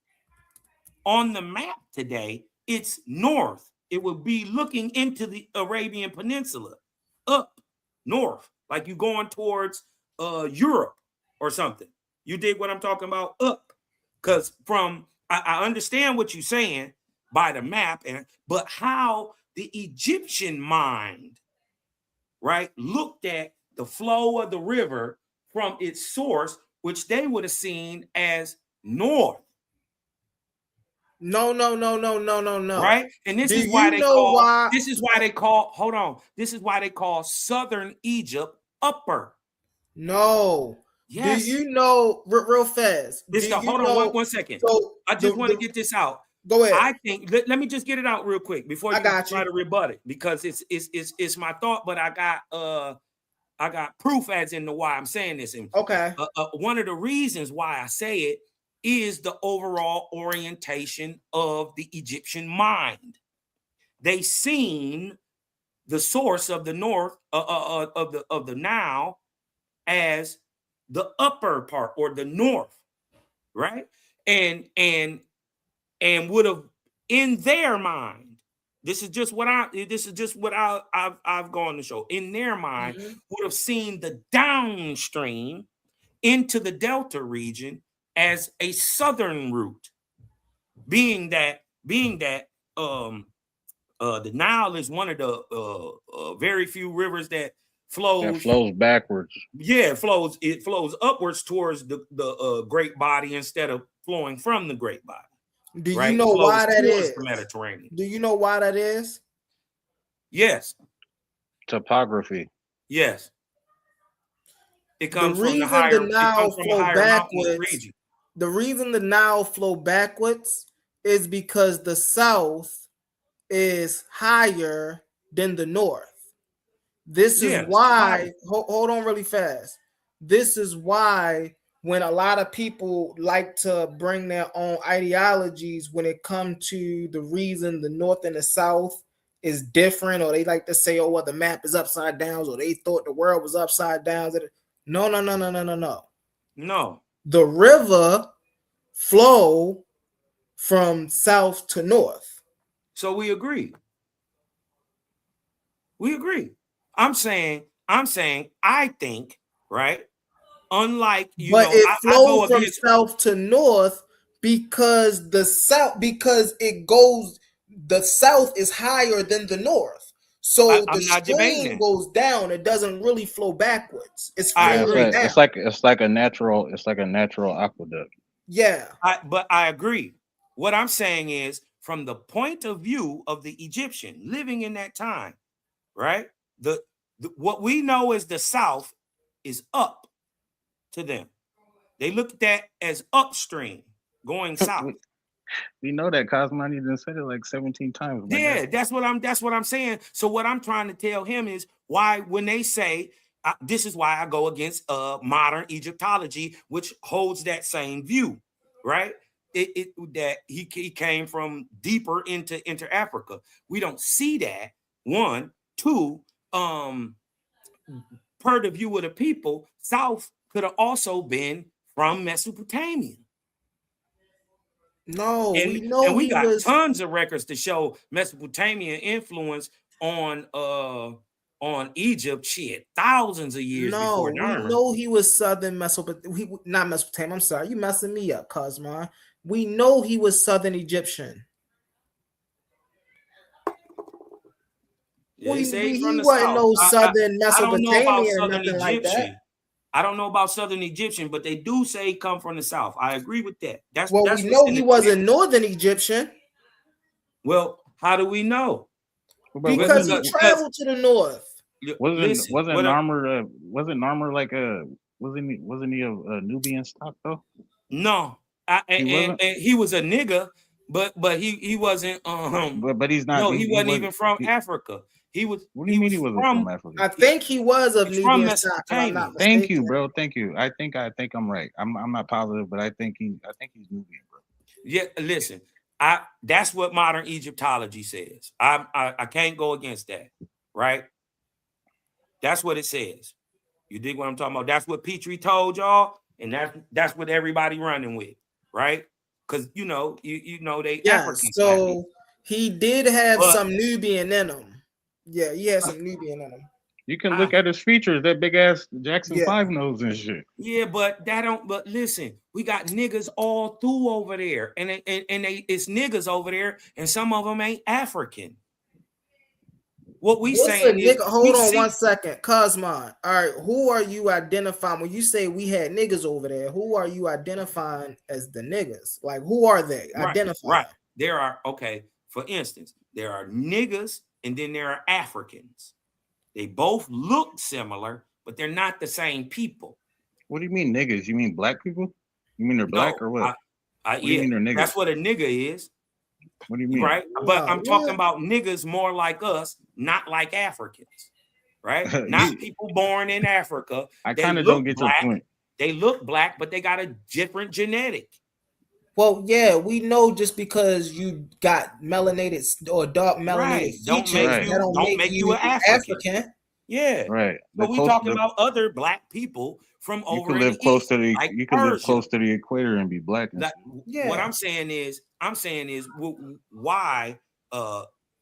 Speaker 16: on the map today, it's north. It would be looking into the Arabian Peninsula, up north, like you going towards Europe or something. You dig what I'm talking about? Up, because from I understand what you're saying by the map, but how the Egyptian mind, right, looked at the flow of the river from its source, which they would have seen as north.
Speaker 7: No.
Speaker 16: Right? And this is why they call Southern Egypt upper.
Speaker 7: No.
Speaker 16: Yes.
Speaker 7: Do you know real fast?
Speaker 16: Hold on one second.
Speaker 7: So
Speaker 16: I just want to get this out.
Speaker 7: Go ahead.
Speaker 16: I think let me just get it out real quick before you try to rebut it, because it's my thought, but I got proof as in the why I'm saying this. And
Speaker 7: okay.
Speaker 16: One of the reasons why I say it is the overall orientation of the Egyptian mind. They seen the source of the north of the Nile as the upper part or the north, right? And would have in their mind. This is just what I've gone to show. In their mind, would have seen the downstream into the Delta region as a southern route, being that the Nile is one of the very few rivers that flows
Speaker 17: backwards.
Speaker 16: Yeah, it flows upwards towards the Great Body instead of flowing from the Great Body.
Speaker 7: Do you know why that is?
Speaker 16: The Mediterranean.
Speaker 7: Do you know why that is?
Speaker 16: Yes.
Speaker 17: Topography.
Speaker 16: Yes. It comes
Speaker 7: the
Speaker 16: from
Speaker 7: reason
Speaker 16: the higher,
Speaker 7: the Nile flow backwards.
Speaker 16: region.
Speaker 7: The reason the Nile flow backwards is because the south is higher than the north. This is why. Hold on, really fast. This is why when a lot of people like to bring their own ideologies when it comes to the reason the north and the south is different, or they like to say, oh, well, the map is upside down, or they thought the world was upside down. No.
Speaker 16: No.
Speaker 7: The river flow from south to north.
Speaker 16: So we agree. We agree. I'm saying, I think, right? Unlike,
Speaker 7: but it
Speaker 16: I
Speaker 7: flows
Speaker 16: go
Speaker 7: from
Speaker 16: against,
Speaker 7: south to north because the south is higher than the north. So the
Speaker 16: I'm not debating
Speaker 7: stream
Speaker 16: that.
Speaker 7: goes down. It doesn't really flow backwards. It's
Speaker 16: I
Speaker 7: flowing
Speaker 16: agree.
Speaker 7: down.
Speaker 17: It's like a natural aqueduct.
Speaker 7: Yeah.
Speaker 16: But I agree. What I'm saying is, from the point of view of the Egyptian living in that time, right? What we know as the South is up to them. They look at that as upstream, going south.
Speaker 17: We know that Cosmani done said it like 17 times.
Speaker 16: Yeah, that's what I'm saying. So what I'm trying to tell him is why, when they say this is why I go against modern Egyptology, which holds that same view, right? That he came from deeper into Africa. We don't see that. One, two, per the view of the people, South could have also been from Mesopotamia.
Speaker 7: No,
Speaker 16: And
Speaker 7: we know
Speaker 16: we
Speaker 7: he
Speaker 16: got
Speaker 7: was.
Speaker 16: tons of records to show Mesopotamian influence on Egypt. Shit, thousands of years
Speaker 7: No,
Speaker 16: before
Speaker 7: we
Speaker 16: Narmer.
Speaker 7: know he was southern Mesopotamia. Not Mesopotamia. I'm sorry, you messing me up, Cosmon. We know he was southern Egyptian.
Speaker 16: Yeah,
Speaker 7: He wasn't no southern
Speaker 16: I don't know about
Speaker 7: Mesopotamian or
Speaker 16: southern
Speaker 7: nothing like that.
Speaker 16: Egyptian. I don't know about southern Egyptian, but they do say he come from the south. I agree with that. That's
Speaker 7: Well,
Speaker 16: that's
Speaker 7: we
Speaker 16: what's
Speaker 7: know
Speaker 16: in
Speaker 7: he
Speaker 16: the
Speaker 7: wasn't
Speaker 16: text.
Speaker 7: northern Egyptian
Speaker 16: Well, how do we know?
Speaker 7: because he traveled to the north.
Speaker 17: Wasn't
Speaker 16: what
Speaker 17: Narmer like wasn't he a Nubian stock though?
Speaker 16: No, and he was a nigga, but he wasn't.
Speaker 17: But he's not.
Speaker 16: No, he wasn't even from Africa. He was.
Speaker 17: What do you mean he wasn't from Africa?
Speaker 7: I think he was of
Speaker 16: He's from
Speaker 7: Nubian stock. If I'm not mistaken.
Speaker 17: Thank you, bro. Thank you. I think I'm right. I'm not positive, but I think he's Nubian, bro.
Speaker 16: Yeah, listen. That's what modern Egyptology says. I can't go against that, right? That's what it says. You dig what I'm talking about? That's what Petrie told y'all, and that's what everybody running with, right? Because you know they African.
Speaker 7: So he did have some Nubian in him. Yeah, he had some Nubian in him.
Speaker 17: You can look at his features, that big ass Jackson 5 nose and shit.
Speaker 16: Yeah, but that don't. But listen, we got niggas all through over there, and it's niggas over there, and some of them ain't African. What we saying is,
Speaker 7: hold on 1 second, Cosmon. All right, who are you identifying when you say we had niggas over there? Who are you identifying as the niggas? Like, who are they? Identify.
Speaker 16: Right. There are For instance, there are niggas, and then there are Africans. They both look similar, but they're not the same people.
Speaker 17: What do you mean niggas? You mean black people? You mean they're black or what? What do you mean they're niggas?
Speaker 16: That's what a nigga is.
Speaker 17: What do you mean?
Speaker 16: Right? But I'm talking about niggas more like us, not like Africans. Right? Not people born in Africa.
Speaker 17: I kind of don't get your point.
Speaker 16: They look black, but they got a different genetic.
Speaker 7: Well, yeah, we know just because you got melanated or dark melanated features, that don't make you an African.
Speaker 16: Yeah,
Speaker 17: right.
Speaker 16: But we talking about other black people from over.
Speaker 17: You can live close to the equator and be black.
Speaker 16: What I'm saying is why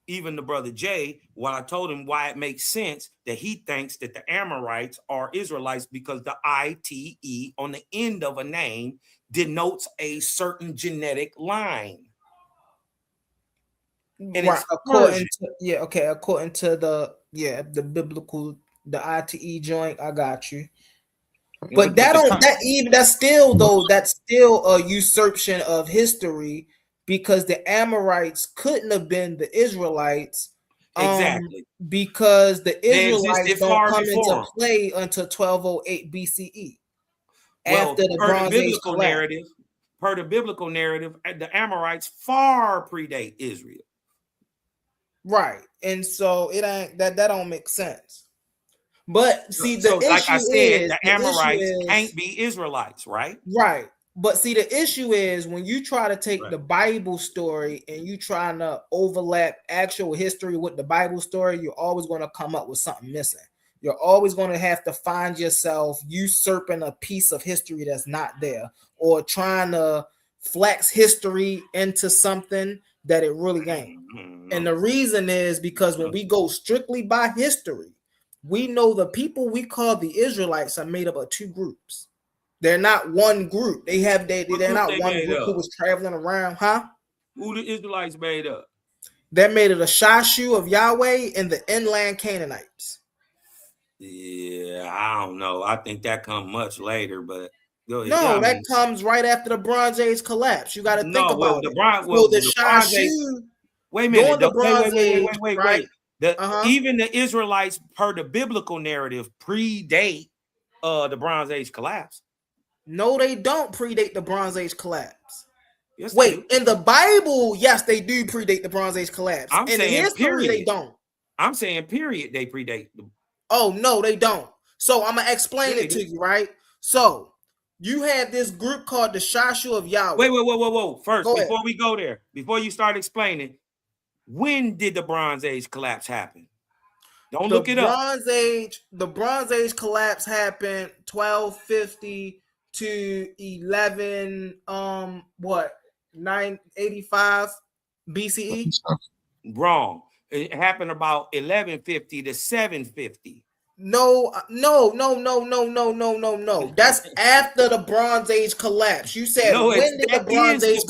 Speaker 16: even the brother Jay, when I told him why it makes sense that he thinks that the Amorites are Israelites because the ITE on the end of a name denotes a certain genetic line. And
Speaker 7: right, according to the biblical, the ITE joint, I got you. But that's still a usurpation of history, because the Amorites couldn't have been the Israelites.
Speaker 16: Exactly.
Speaker 7: Because the Israelites don't come into play until 1208 BCE.
Speaker 16: Well,
Speaker 7: after the Bronze Age collapse.
Speaker 16: Per the biblical narrative, the Amorites far predate Israel.
Speaker 7: Right. And so it ain't that don't make sense. But see, the issue
Speaker 16: like I said,
Speaker 7: is,
Speaker 16: the Amorites can't be Israelites, right?
Speaker 7: Right. But see, the issue is when you try to take the Bible story and you trying to overlap actual history with the Bible story, you're always going to come up with something missing. You're always going to have to find yourself usurping a piece of history that's not there, or trying to flex history into something that it really ain't. And the reason is because when we go strictly by history, we know the people we call the Israelites are made up of two groups. They're not one group. They're not one group who was traveling around, huh?
Speaker 16: Who the Israelites made up?
Speaker 7: They're made of the Shashu of Yahweh and the inland Canaanites.
Speaker 16: Yeah, I don't know. I think that comes much later, but
Speaker 7: that comes right after the Bronze Age collapse. You got to think about it. The Shashu.
Speaker 16: Wait a minute. Wait.
Speaker 7: Right?
Speaker 16: Even the Israelites, per the biblical narrative, predate the Bronze Age collapse.
Speaker 7: No, they don't predate the Bronze Age collapse.
Speaker 16: Yes,
Speaker 7: in the Bible, yes, they do predate the Bronze Age collapse.
Speaker 16: I'm saying
Speaker 7: history,
Speaker 16: period.
Speaker 7: They don't.
Speaker 16: I'm saying period. They predate them.
Speaker 7: Oh no, they don't. So I'm gonna explain it to you, right? So you have this group called the Shashu of Yahweh.
Speaker 16: Wait. First, before we go there, before you start explaining, when did the Bronze Age collapse happen? Don't look it up.
Speaker 7: The Bronze Age collapse happened 1250 to 985 BCE.
Speaker 16: Wrong. It happened about 1150 to 750.
Speaker 7: No. That's after the Bronze Age collapse. You said when did the Bronze Age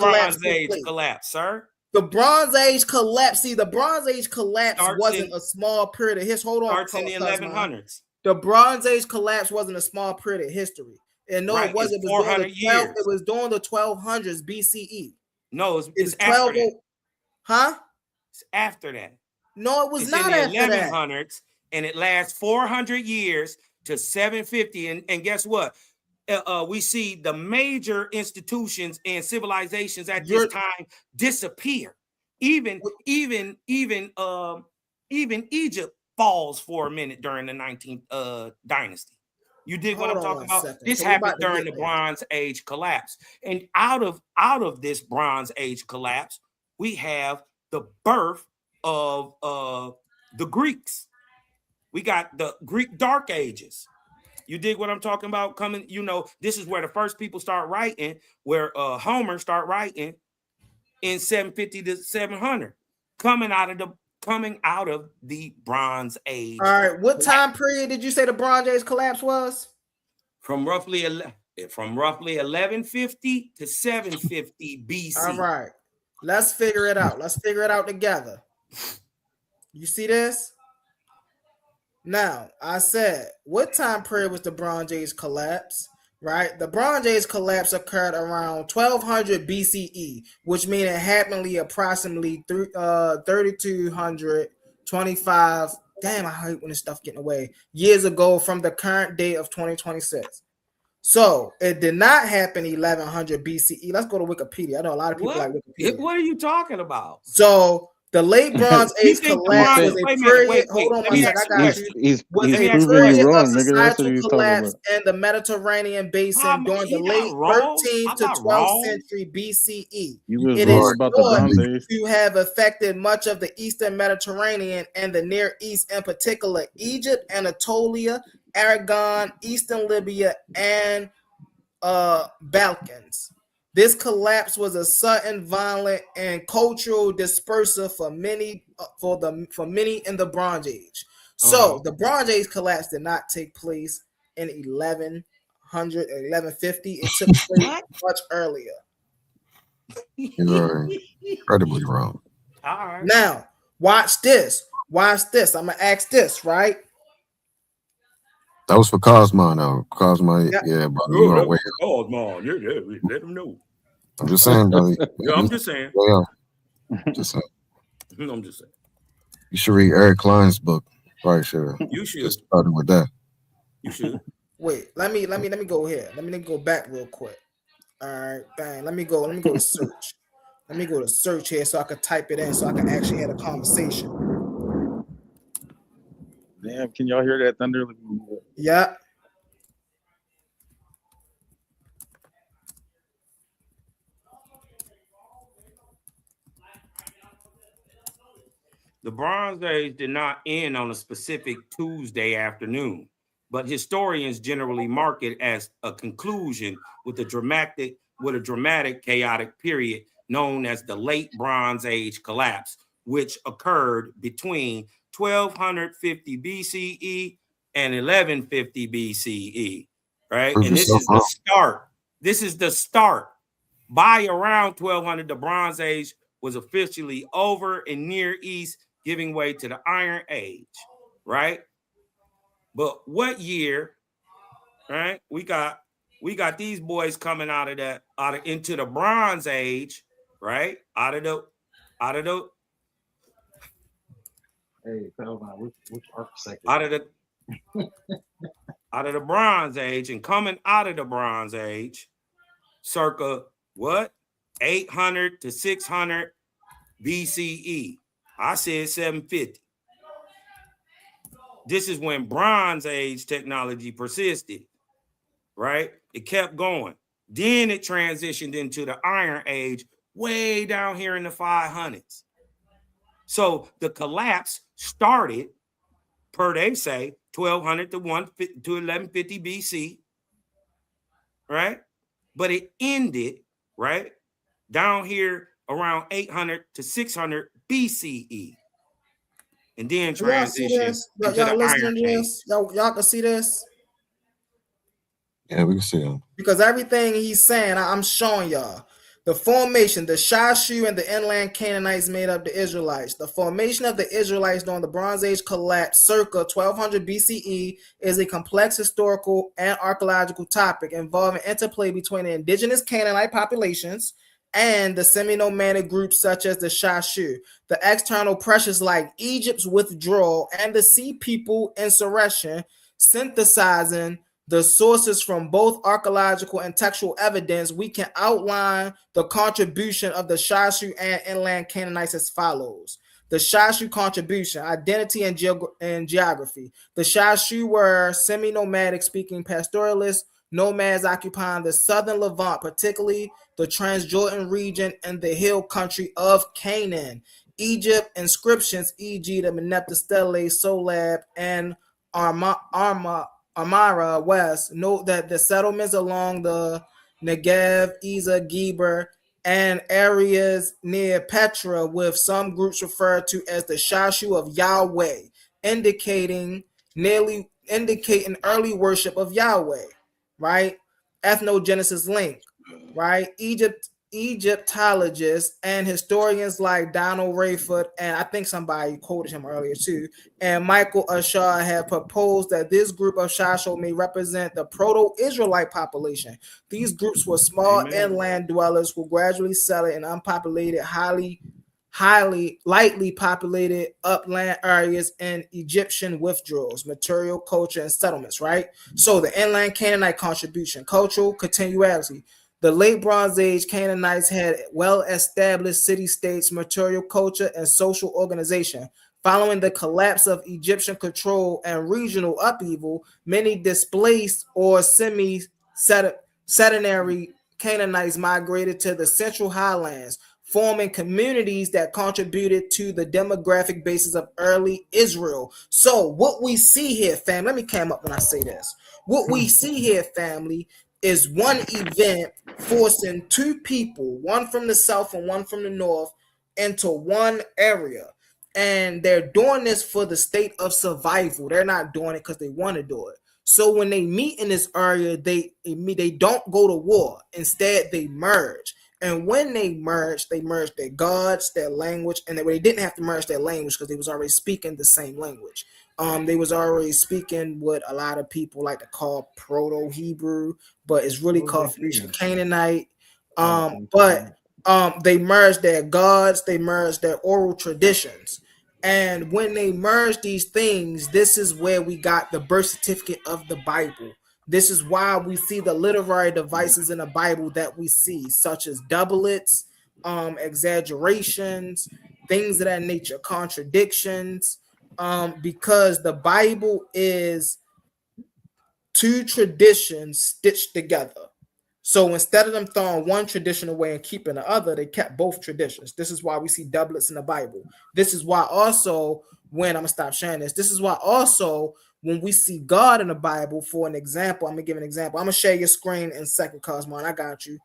Speaker 16: collapse, sir?
Speaker 7: The Bronze Age collapse. See, the Bronze Age collapse wasn't a small period of history. Hold on.
Speaker 16: Starts in the 1100s.
Speaker 7: The Bronze Age collapse wasn't a small period of history. And no, it wasn't. It was during the 1200s BCE.
Speaker 16: No, it's after that.
Speaker 7: Huh?
Speaker 16: It's after that.
Speaker 7: No, it was not
Speaker 16: in the
Speaker 7: after
Speaker 16: 1100s, and it lasts 400 years to 750. And guess what? We see the major institutions and civilizations at this time disappear. Even Egypt falls for a minute during the 19th dynasty. You dig what I'm talking about? This happened during the Bronze Age collapse. And out of this Bronze Age collapse, we have the birth of the Greeks. We got the Greek Dark Ages. You dig what I'm talking about? This is where the first people start writing, where Homer start writing in 750 to 700, coming out of the Bronze Age.
Speaker 7: All right, what time period did you say the Bronze Age collapse was?
Speaker 16: From roughly 1150 to 750 BC.
Speaker 7: All right, let's figure it out. Let's figure it out together. You see this? Now, I said, what time period was the Bronze Age collapse? Right? The Bronze Age collapse occurred around 1200 BCE, which means it happened approximately 3225. Damn, I hate when this stuff getting away. Years ago from the current date of 2026. So it did not happen 1100 BCE. Let's go to Wikipedia. I know a lot of people like Wikipedia.
Speaker 16: What are you talking about?
Speaker 7: So the late Bronze Age collapse was a period. Hold on one second, I got you.
Speaker 17: He's
Speaker 7: was a
Speaker 17: proving
Speaker 7: period
Speaker 17: you wrong,
Speaker 7: of
Speaker 17: nigga. That's what
Speaker 7: societal
Speaker 17: he's talking
Speaker 7: collapse
Speaker 17: about.
Speaker 7: in the Mediterranean basin during the late 13th to 12th century BCE.
Speaker 17: You was
Speaker 7: It
Speaker 17: wrong
Speaker 7: is
Speaker 17: about the Bronze
Speaker 7: thought
Speaker 17: Age.
Speaker 7: to have affected much of the Eastern Mediterranean and the Near East, in particular Egypt, Anatolia, Aragon, Eastern Libya, and Balkans. This collapse was a sudden, violent, and cultural disperser for many in the Bronze Age. So the Bronze Age collapse did not take place in 1100, 1150. It took place much earlier.
Speaker 11: You're incredibly wrong.
Speaker 16: All right.
Speaker 7: Now, watch this. Watch this. I'm gonna ask this, right?
Speaker 11: That was for Cosmo now. Cosmo, yeah, brother. You know where.
Speaker 16: Cosmo, yeah, let him know.
Speaker 11: I'm just saying, brother.
Speaker 16: Yeah, I'm just saying.
Speaker 11: Yeah. Just saying.
Speaker 16: I'm just saying.
Speaker 11: You should read Eric Klein's book. Probably should.
Speaker 16: You should.
Speaker 11: Just started with that.
Speaker 16: You should.
Speaker 7: Wait, let me go here. Let me go back real quick. All right, bang. Let me go to search. Let me go to search here so I can type it in so I can actually have a conversation.
Speaker 17: Damn, can y'all hear that thunder?
Speaker 7: Yeah.
Speaker 16: The Bronze Age did not end on a specific Tuesday afternoon, but historians generally mark it as a conclusion with a dramatic, chaotic period known as the Late Bronze Age collapse, which occurred between 1250 BCE and 1150 BCE, right? And this is the start. This is the start. By around 1200, the Bronze Age was officially over in Near East, giving way to the Iron Age, right? But what year, right? We got these boys coming out of into the Bronze Age, right? Out of the
Speaker 10: Hey, which architect?
Speaker 16: out of the Bronze Age, and coming out of the Bronze Age, circa what? 800 to 600 BCE. I said 750. This is when Bronze Age technology persisted, right? It kept going. Then it transitioned into the Iron Age, way down here in the 500s. So the collapse started, per they say, 1200 to 1150 BC, right? But it ended, right, down here around 800 to 600 BCE. And then transitioned into
Speaker 7: y'all
Speaker 16: the
Speaker 7: listening
Speaker 16: Iron
Speaker 7: to
Speaker 16: Age.
Speaker 7: this? Y'all can see this?
Speaker 11: Yeah, we can see him.
Speaker 7: Because everything he's saying, I'm showing y'all. The formation, the Shashu and the inland Canaanites made up the Israelites. The formation of the Israelites during the Bronze Age collapse circa 1200 BCE is a complex historical and archaeological topic involving interplay between the indigenous Canaanite populations and the semi-nomadic groups such as the Shashu. The external pressures like Egypt's withdrawal and the Sea People insurrection, synthesizing the sources from both archaeological and textual evidence, we can outline the contribution of the Shashu and inland Canaanites as follows. The Shashu contribution, identity and geography. The Shashu were semi-nomadic speaking pastoralists, nomads occupying the southern Levant, particularly the Transjordan region and the hill country of Canaan. Egypt inscriptions, e.g. the Merneptah Stele, Solab, and Amara West, note that the settlements along the Negev, Iza, Geber, and areas near Petra, with some groups referred to as the Shashu of Yahweh, indicating early worship of Yahweh, right? Ethnogenesis link, right? Egyptologists and historians like Donald Rayford, and I think somebody quoted him earlier too, and Michael Ashar have proposed that this group of Shasho may represent the proto-Israelite population. These groups were small inland dwellers who gradually settled in unpopulated, lightly populated upland areas and Egyptian withdrawals, material, culture, and settlements, right? So the inland Canaanite contribution, cultural continuity. The late Bronze Age Canaanites had well-established city-states, material culture, and social organization. Following the collapse of Egyptian control and regional upheaval, many displaced or semi-sedentary Canaanites migrated to the central highlands, forming communities that contributed to the demographic basis of early Israel. So what we see here, fam, let me come up when I say this. What we see here, family, is one event forcing two people, one from the south and one from the north, into one area. And they're doing this for the state of survival. They're not doing it because they want to do it. So when they meet in this area, they don't go to war. Instead, they merge. And when they merge their gods, their language, and they didn't have to merge their language because they was already speaking the same language. They was already speaking what a lot of people like to call Proto-Hebrew, but it's really called Phoenician Canaanite. They merged their gods, they merged their oral traditions. And when they merged these things, this is where we got the birth certificate of the Bible. This is why we see the literary devices in the Bible that we see, such as doublets, exaggerations, things of that nature, contradictions, because the Bible is two traditions stitched together. So instead of them throwing one tradition away and keeping the other, they kept both traditions. This is why we see doublets in the Bible. This is why also when I'm gonna stop sharing this. This is why also when we see God in the Bible, for an example, I'm gonna give an example. I'm gonna share your screen in second, Cosmo, and I got you.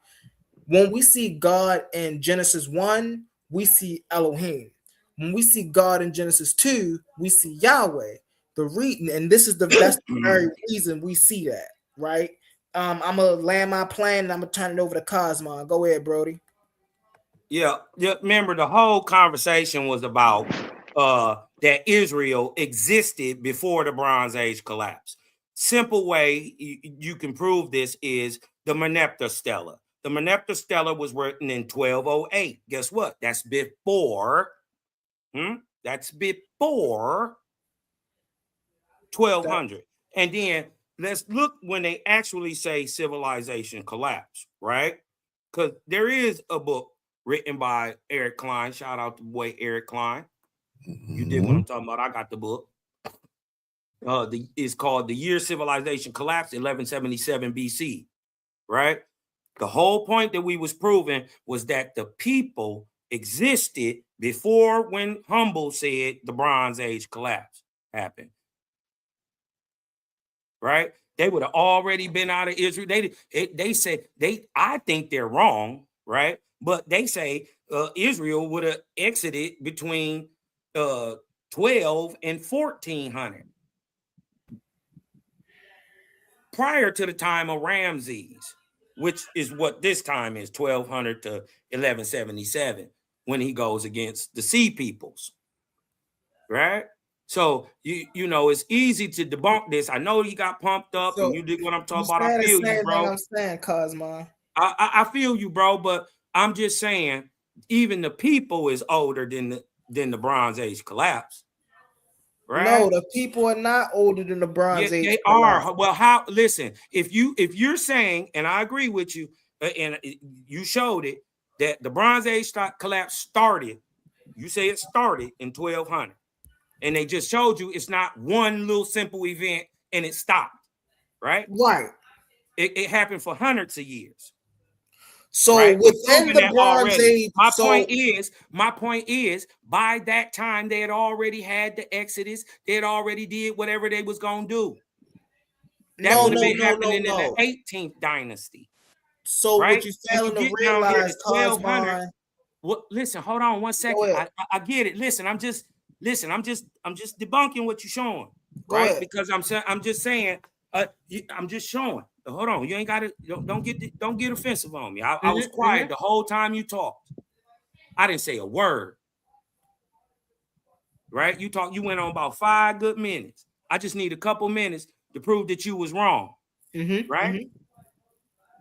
Speaker 7: When we see God in Genesis 1, we see Elohim. When we see God in Genesis 2, we see Yahweh. And this is that's the very reason we see that, right? I'm gonna land my plane and I'm gonna turn it over to Cosmo. Go ahead, Brody.
Speaker 16: Yeah. Remember, the whole conversation was about that Israel existed before the Bronze Age collapse. Simple way you can prove this is the Merneptah Stela. The Merneptah Stela was written in 1208. Guess what? That's before. That's before 1200. And then let's look when they actually say civilization collapse, right? Because there is a book written by Eric Klein. Shout out to boy Eric Klein. You did what I'm talking about. I got the book. It's called The Year Civilization Collapsed, 1177 BC, right? The whole point that we was proving was that the people existed before when Humboldt said the Bronze Age collapse happened. Right? They would have already been out of Israel. They said I think they're wrong, right? But they say Israel would have exited between 12 and 1400. Prior to the time of Ramses, which is what this time is, 1200 to 1177, when he goes against the Sea Peoples, right? So, you know, it's easy to debunk this. I know you got pumped up and you did what I'm talking about. I feel you, bro.
Speaker 7: I'm saying, Cosmo.
Speaker 16: I feel you, bro, but I'm just saying, even the people is older than the Bronze Age collapse. Right?
Speaker 7: No, the people are not older than the Bronze Age.
Speaker 16: They are. Well, how? Listen, if you're saying, and I agree with you, and you showed it that the Bronze Age collapse started. You say it started in 1200, and they just showed you it's not one little simple event and it stopped. Right.
Speaker 7: Right.
Speaker 16: It happened for hundreds of years.
Speaker 7: So
Speaker 16: right?
Speaker 7: within the Bronze Age,
Speaker 16: my point is, by that time they had already had the Exodus. They had already did whatever they was gonna do. That would have been happening in the 18th dynasty.
Speaker 7: So
Speaker 16: right?
Speaker 7: what you failing to realize, Cosmo?
Speaker 16: Well, listen, hold on 1 second. I get it. Listen, I'm just debunking what you're showing, right? Because I'm just saying, I'm just showing. Hold on, you ain't got to. Don't get offensive on me. I was quiet the whole time you talked. I didn't say a word. Right? You went on about 5 good minutes. I just need a couple minutes to prove that you was wrong. Right?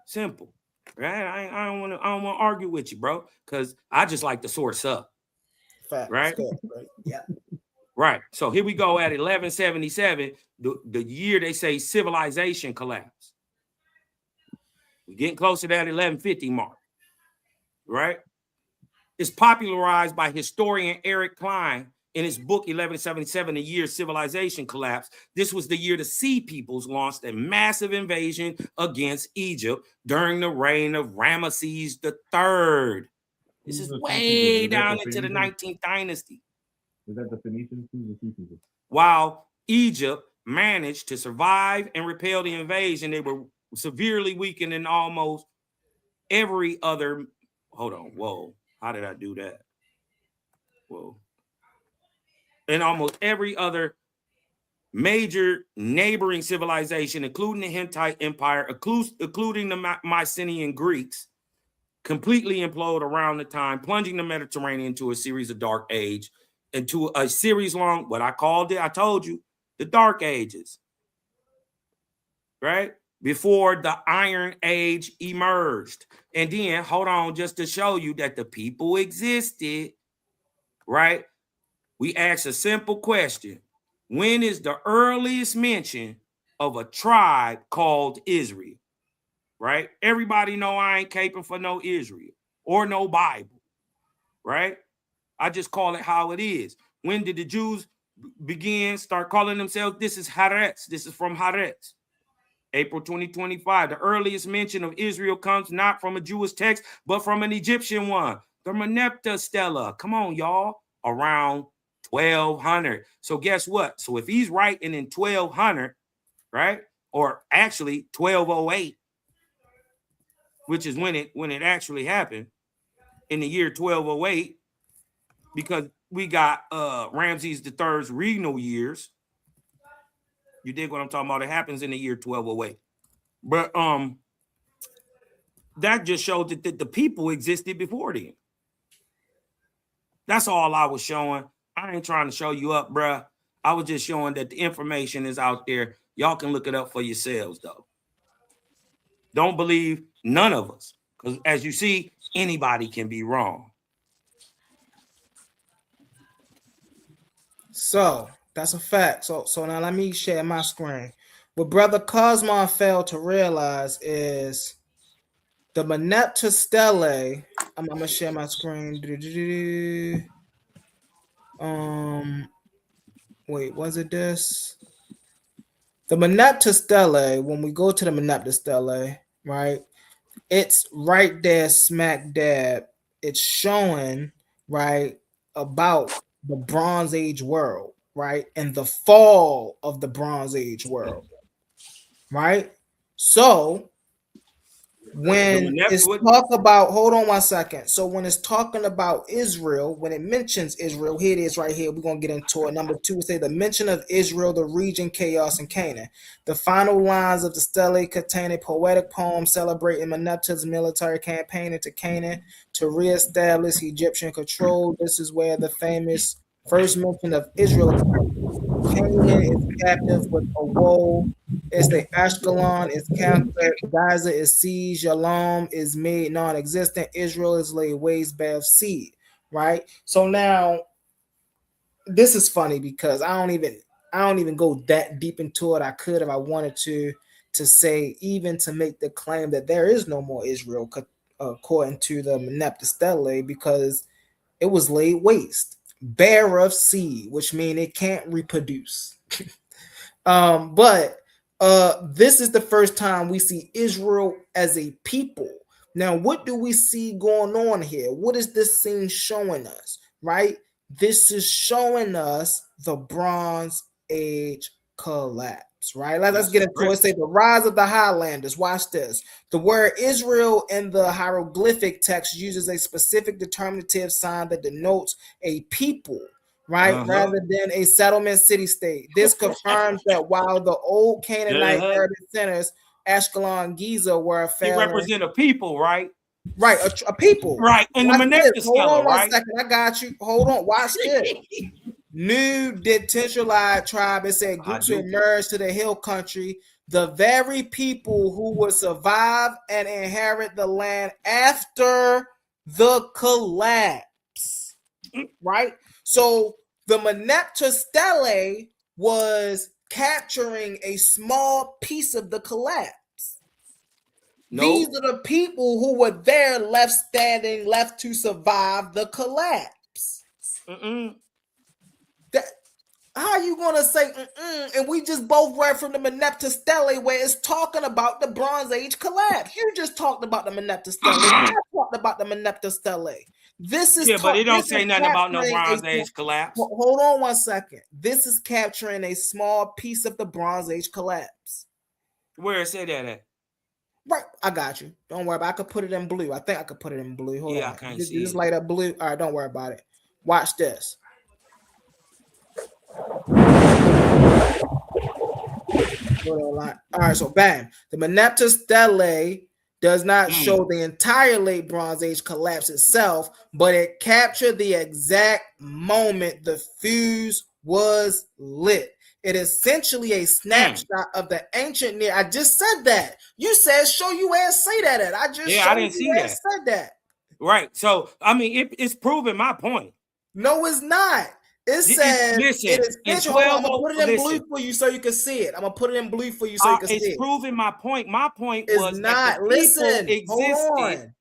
Speaker 16: Simple. Right? I don't want to argue with you, bro, because I just like to source up.
Speaker 7: Fact.
Speaker 16: Right?
Speaker 7: Yeah.
Speaker 16: Right. So here we go at 1177, the year they say civilization collapsed. We're getting closer to that 1150 mark. Right? It's popularized by historian Eric Klein in his book 1177, The Year Civilization Collapsed. This was the year the Sea Peoples launched a massive invasion against Egypt during the reign of Ramesses III. This is way down into the 19th dynasty.
Speaker 17: Is that the Phoenicians? Who's the Sea Peoples?
Speaker 16: While Egypt managed to survive and repel the invasion, they were severely weakened in almost every other. Hold on. Whoa. How did I do that? Whoa. In almost every other major neighboring civilization, including the Hittite Empire, including the Mycenaean Greeks, completely implode around the time, plunging the Mediterranean into a series of dark age, into a series long, what I called it, I told you, the Dark Ages. Right? Before the Iron Age emerged. And then, hold on, just to show you that the people existed, right? We asked a simple question. When is the earliest mention of a tribe called Israel? Right? Everybody know I ain't caping for no Israel or no Bible, right? I just call it how it is. When did the Jews start calling themselves? This is Haaretz. This is from Haaretz. April 2025. The earliest mention of Israel comes not from a Jewish text, but from an Egyptian one. The Merneptah Stela. Come on, y'all. Around 1200. So guess what? So if he's writing in 1200, right? Or actually 1208, which is when it actually happened in the year 1208, because we got Ramses III's regnal years. You dig what I'm talking about? It happens in the year 1208. But that just showed that the people existed before then. That's all I was showing. I ain't trying to show you up, bruh. I was just showing that the information is out there. Y'all can look it up for yourselves, though. Don't believe none of us, because as you see, anybody can be wrong.
Speaker 7: So that's a fact. So now let me share my screen. What Brother Cosmo failed to realize is the Merneptah Stelae. I'm gonna share my screen. Wait, was it this? The Merneptah Stelae, when we go to the Merneptah Stelae, right? It's right there, smack dab. It's showing, right, about the Bronze Age world, right? And the fall of the Bronze Age world, right? So when it's talk about, hold on 1 second. So when it's talking about Israel, when it mentions Israel, here it is right here. We're going to get into it. Number 2, say the mention of Israel, the region, chaos, and Canaan. The final lines of the stele contain a poetic poem celebrating Merneptah's military campaign into Canaan to reestablish Egyptian control. This is where the famous first mention of Israel occurs. Canaan is captive with a woe. It's the Ashkelon is captured. Gaza is seized. Shalom is made non-existent. Israel is laid waste, bare of seed. Right. So now, this is funny because I don't even go that deep into it. I could if I wanted to say, even to make the claim that there is no more Israel according to the Merneptah Stelae, because it was laid waste, bare of seed, which means it can't reproduce. But this is the first time we see Israel as a people. Now, what do we see going on here? What is this scene showing us, right? This is showing us the Bronze Age collapse, right? Let's get into it. Say the rise of the Highlanders. Watch this. The word Israel in the hieroglyphic text uses a specific determinative sign that denotes a people, right? Rather than a settlement city-state. This confirms that while the old Canaanite urban centers, Ashkelon, Giza, were
Speaker 16: They represent a people, right?
Speaker 7: Right, a people.
Speaker 16: Right, and the Merneptah
Speaker 7: Hold on one
Speaker 16: right?
Speaker 7: second, I got you. Hold on, watch this. New decentralized tribe, it said groups who emerge to the hill country, the very people who will survive and inherit the land after the collapse, right? So the Merneptah Stelae was capturing a small piece of the collapse. These are the people who were there, left standing, left to survive the collapse. How are you gonna say and we just both read from the Merneptah Stelae where it's talking about the Bronze Age collapse? You just talked about the Merneptah Stelae. I talked about the Merneptah Stelae. This is
Speaker 16: but it don't say nothing about no Bronze Age collapse.
Speaker 7: Hold on 1 second. This is capturing a small piece of the Bronze Age collapse.
Speaker 16: Where it say that at?
Speaker 7: Right, I got you. Don't worry about it. I could put it in blue. I think I could put it in blue. Hold on.
Speaker 16: I can't see
Speaker 7: just
Speaker 16: it.
Speaker 7: light up blue. All right, don't worry about it. Watch this. All right, so bam. The Merneptah Stelae does not show the entire late Bronze Age collapse itself, but it captured the exact moment the fuse was lit. It is essentially a snapshot of the ancient near. I just said that. You said show you where say that at. I
Speaker 16: didn't see that.
Speaker 7: Said that.
Speaker 16: Right. So I mean, it's proving my point.
Speaker 7: No, it's not. It says it is essential. I'm gonna put it in blue for you so you can see it. I'm gonna put it in blue for you so you can see it.
Speaker 16: It's proving my point. My point
Speaker 7: is
Speaker 16: was
Speaker 7: not
Speaker 16: that the
Speaker 7: listen.
Speaker 16: Existed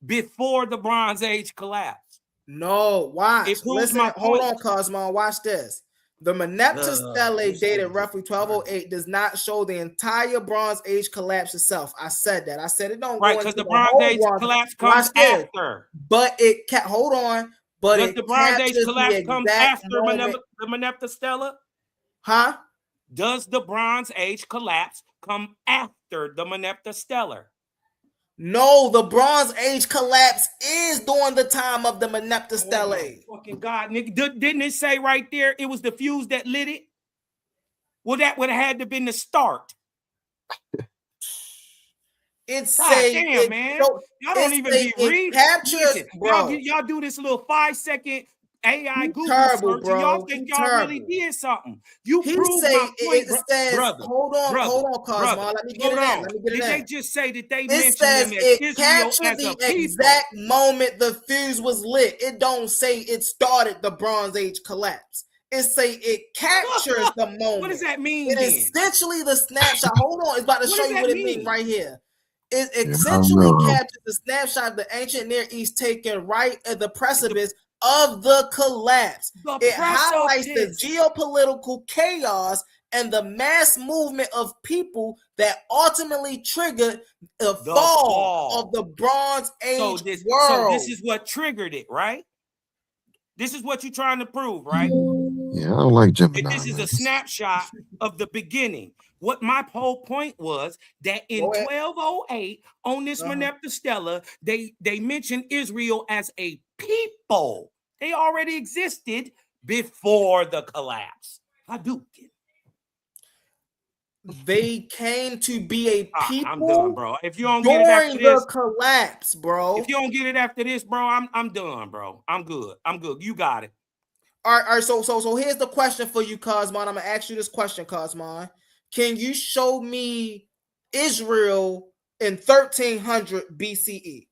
Speaker 16: before the Bronze Age collapse.
Speaker 7: No, watch.
Speaker 16: It proves
Speaker 7: listen,
Speaker 16: my
Speaker 7: hold
Speaker 16: point.
Speaker 7: on, Cosmo. Watch this. The Merneptah Stelae dated roughly 1208 does not show the entire Bronze Age collapse itself. I said that. I said it don't
Speaker 16: right
Speaker 7: go
Speaker 16: because
Speaker 7: into
Speaker 16: the Bronze Age collapse comes after.
Speaker 7: But it can't hold on. But
Speaker 16: does the Bronze Age collapse come after the Merneptah Stela?
Speaker 7: Huh?
Speaker 16: Does the Bronze Age collapse come after the Merneptah Stela?
Speaker 7: No, the Bronze Age collapse is during the time of the Merneptah Stele.
Speaker 16: Fucking God, nigga. Didn't it say right there it was the fuse that lit it? Well, that would have had to have been the start.
Speaker 7: It's
Speaker 16: God
Speaker 7: say
Speaker 16: damn,
Speaker 7: it,
Speaker 16: man.
Speaker 7: no,
Speaker 16: Y'all don't even be reading.
Speaker 7: Captures, bro.
Speaker 16: Y'all do this little 5-second AI Google
Speaker 7: terrible,
Speaker 16: search,
Speaker 7: bro.
Speaker 16: and y'all think y'all really did something. You
Speaker 7: He
Speaker 16: proved
Speaker 7: say
Speaker 16: my point,
Speaker 7: it says,
Speaker 16: brother.
Speaker 7: hold on, Cosmo. Let me get it in. Let me get it
Speaker 16: Did
Speaker 7: in.
Speaker 16: they just say that they
Speaker 7: It
Speaker 16: mentioned
Speaker 7: says
Speaker 16: them as
Speaker 7: it
Speaker 16: Israel
Speaker 7: captured
Speaker 16: as
Speaker 7: the
Speaker 16: a people?
Speaker 7: exact moment the fuse was lit. It don't say it started the Bronze Age collapse. It say it captures the moment.
Speaker 16: What does that mean?
Speaker 7: It
Speaker 16: then?
Speaker 7: essentially the snapshot. Hold on, it's about to
Speaker 16: What
Speaker 7: show
Speaker 16: does
Speaker 7: you
Speaker 16: that
Speaker 7: what it
Speaker 16: mean?
Speaker 7: means right here. It
Speaker 11: I don't
Speaker 7: essentially
Speaker 11: know.
Speaker 7: captures the snapshot of the ancient Near East taken right at the precipice of the collapse. It highlights the geopolitical chaos and the mass movement of people that ultimately triggered the fall of the Bronze Age
Speaker 16: So
Speaker 7: world.
Speaker 16: this is what triggered it, right? This is what you're trying to prove, right?
Speaker 11: Yeah, I don't like Gemini.
Speaker 16: That this is
Speaker 11: man.
Speaker 16: a snapshot of the beginning. What my whole point was that in 1208 on this Merneptah Stela, they mentioned Israel as a people. They already existed before the collapse. Hadouken.
Speaker 7: They came to be a people.
Speaker 16: I'm done, bro. If you don't get it after
Speaker 7: during
Speaker 16: this,
Speaker 7: the collapse, bro.
Speaker 16: if you don't get it after this, bro, I'm done, bro. I'm good. You got it.
Speaker 7: All right. So here's the question for you, Cosmon. I'm gonna ask you this question, Cosmon. Can you show me Israel in 1300 BCE?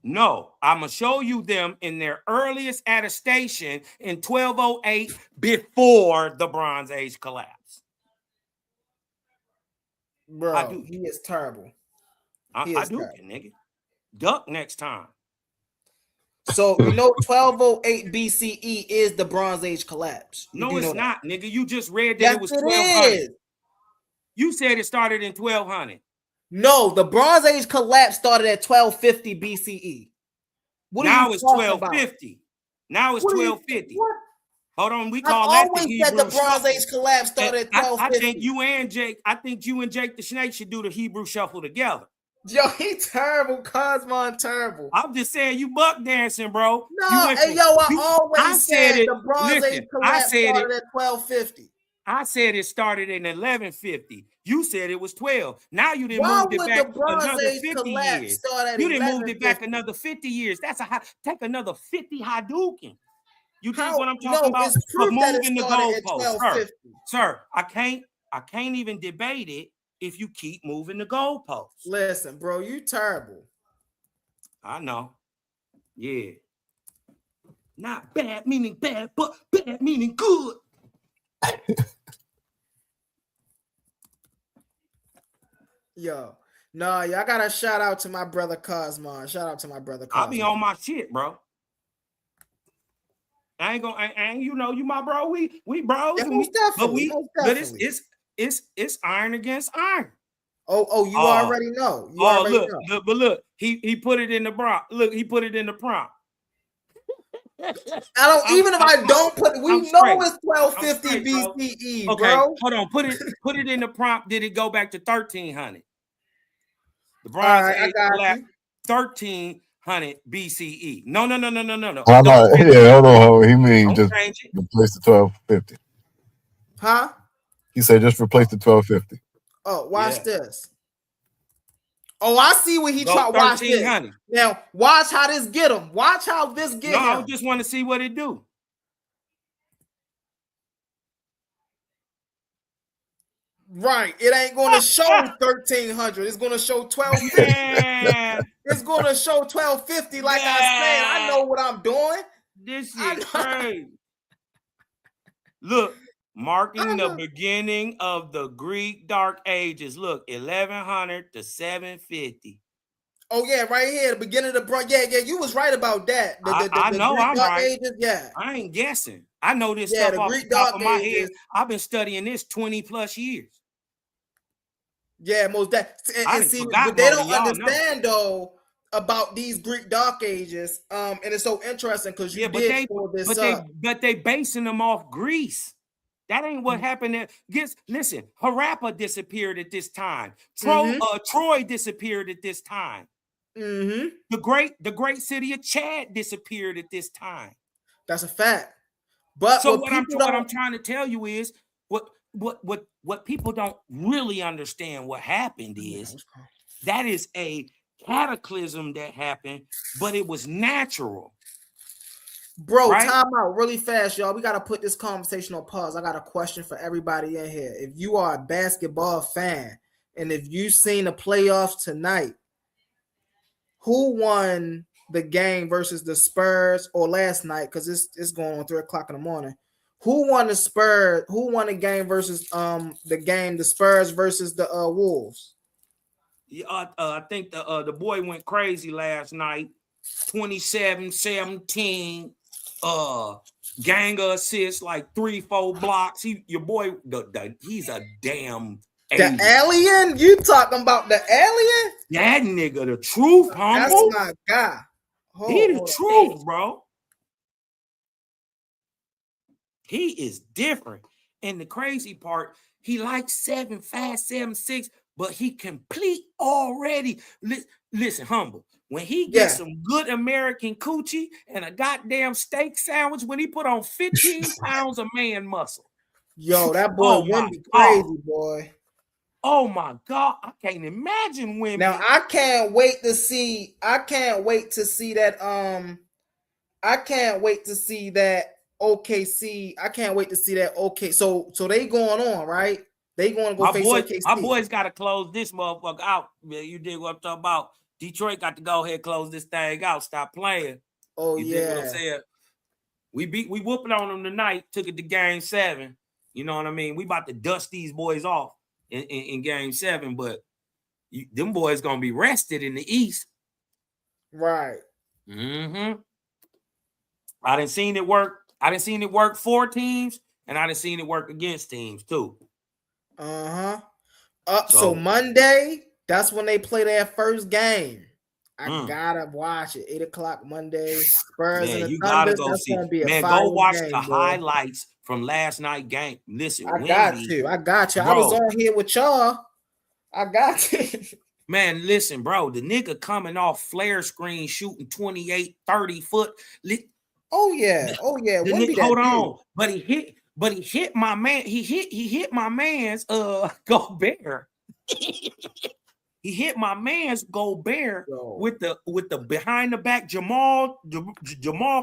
Speaker 16: No, I'm gonna show you them in their earliest attestation in 1208 before the Bronze Age collapse.
Speaker 7: Bro, he is terrible.
Speaker 16: I do it, nigga. Duck next time.
Speaker 7: So you know 1208 BCE is the Bronze Age collapse.
Speaker 16: No, it's not, nigga. You just read that it was 1200. You said it started in 1200.
Speaker 7: No, the Bronze Age collapse started at 1250 BCE.
Speaker 16: Now it's 1250. Now it's 1250. Hold on, we call that the Hebrew
Speaker 7: said the Bronze Age collapse started at 1250.
Speaker 16: I think you and Jake the Snake should do the Hebrew shuffle together.
Speaker 7: Yo, he terrible, Cosmon terrible.
Speaker 16: I'm just saying you buck dancing, bro.
Speaker 7: No, I always said the Bronze Age collapse started at 1250.
Speaker 16: I said it started in 1150. You said it was 12. Now you didn't move it back another 50 years. You didn't move it back another 50 years. That's take another 50 Hadouken. You think what I'm talking about? For moving the goalpost, sir. I can't even debate it if you keep moving the goalposts.
Speaker 7: Listen, bro, you terrible.
Speaker 16: I know. Yeah. Not bad meaning bad, but bad meaning good.
Speaker 7: Yo, no, y'all gotta shout out to my brother Cosmon. Shout out to my brother Cosmon.
Speaker 16: I'll be on my shit, bro. I ain't gonna, and you know, you my bro. We bros, but it's iron against iron.
Speaker 7: Oh, you already know. You already know.
Speaker 16: But look, he put it in the prompt. Look, he put it in the prompt.
Speaker 7: Even if I don't put it, we know it's 1250 BCE,
Speaker 16: okay,
Speaker 7: bro.
Speaker 16: Hold on, put it in the prompt. Did it go back to 1300? The Bronze Age collapsed 1300 BCE. No.
Speaker 11: I'm not, yeah, hold on. He means just replace the 1250.
Speaker 7: Huh?
Speaker 11: He said just replace the 1250.
Speaker 7: Oh, watch this. Oh, I see what he tried. Watch this. Now, watch how this get him. Watch how this get him.
Speaker 16: I just want to see what it do.
Speaker 7: Right. It ain't going to show 1300. It's going to show 1250. Yeah. It's going to show 1250. Like I said, I know what I'm doing.
Speaker 16: This shit crazy. Look. Marking the beginning of the Greek Dark Ages. Look, 1100 to 750.
Speaker 7: Oh yeah, right here, the beginning of the Bronze. Yeah, you was right about that.
Speaker 16: I know
Speaker 7: Greek
Speaker 16: I'm
Speaker 7: Dark
Speaker 16: right.
Speaker 7: Ages, yeah,
Speaker 16: I ain't guessing. I know this stuff off the top of my head. I've been studying this 20 plus years.
Speaker 7: Yeah, most that. And see, but they don't understand though about these Greek Dark Ages. And it's so interesting because
Speaker 16: but they basing them off Greece. That ain't what happened. Listen, Harappa disappeared at this time. Troy disappeared at this time.
Speaker 7: Mm-hmm.
Speaker 16: The great city of Chad disappeared at this time.
Speaker 7: That's a fact. But
Speaker 16: so what I'm trying to tell you is what people don't really understand what happened is that is a cataclysm that happened, but it was natural.
Speaker 7: Bro, right? Time out really fast, y'all. We got to put this conversation on pause. I got a question for everybody in here. If you are a basketball fan and if you've seen the playoffs tonight, who won the game versus the Spurs or last night? Because it's going on 3 o'clock in the morning. Who won the Spurs? Who won the game versus the Spurs versus the Wolves?
Speaker 16: Yeah, I think the boy went crazy last night. 27-17. Gang of assists, like 3-4 blocks. Your boy, he's a damn alien.
Speaker 7: The alien? You talking about the alien?
Speaker 16: That nigga, the truth, humble.
Speaker 7: That's my guy.
Speaker 16: He the truth, bro. He is different. And the crazy part, he likes 7'5", 7'6", but he complete already. Listen, humble. When he gets some good American coochie and a goddamn steak sandwich, when he put on 15 pounds of man muscle.
Speaker 7: Yo, that boy Wemby crazy, boy.
Speaker 16: Oh my God. I can't imagine Wemby.
Speaker 7: Now I can't wait to see that OKC. I can't wait to see that. Okay, so they going on, right? They going to go face OKC.
Speaker 16: My boys got to close this motherfucker out. You dig what I'm talking about? Detroit got to go ahead and close this thing out. Stop playing.
Speaker 7: Oh,
Speaker 16: you dig what I'm saying? We whooping on them tonight. Took it to game 7. You know what I mean? We about to dust these boys off in game 7, but them boys gonna be rested in the East.
Speaker 7: Right.
Speaker 16: Mm-hmm. I done seen it work. I done seen it work for teams, and I done seen it work against teams too.
Speaker 7: Uh-huh. So Monday, that's when they play their first game. I gotta watch it. 8 o'clock Monday. Spurs and the
Speaker 16: you
Speaker 7: Thunder.
Speaker 16: Gotta go
Speaker 7: that's
Speaker 16: see.
Speaker 7: Gonna be a
Speaker 16: Man, go watch
Speaker 7: game,
Speaker 16: the
Speaker 7: bro.
Speaker 16: highlights from last night game. Listen,
Speaker 7: I got you. Bro. I was on here with y'all. I got you.
Speaker 16: Man, listen, bro. The nigga coming off flare screen shooting 28, 30 foot.
Speaker 7: Oh yeah.
Speaker 16: Hold on. But he hit my man. He hit my man's Gobert. He hit my man's Gobert with the behind the back Jamal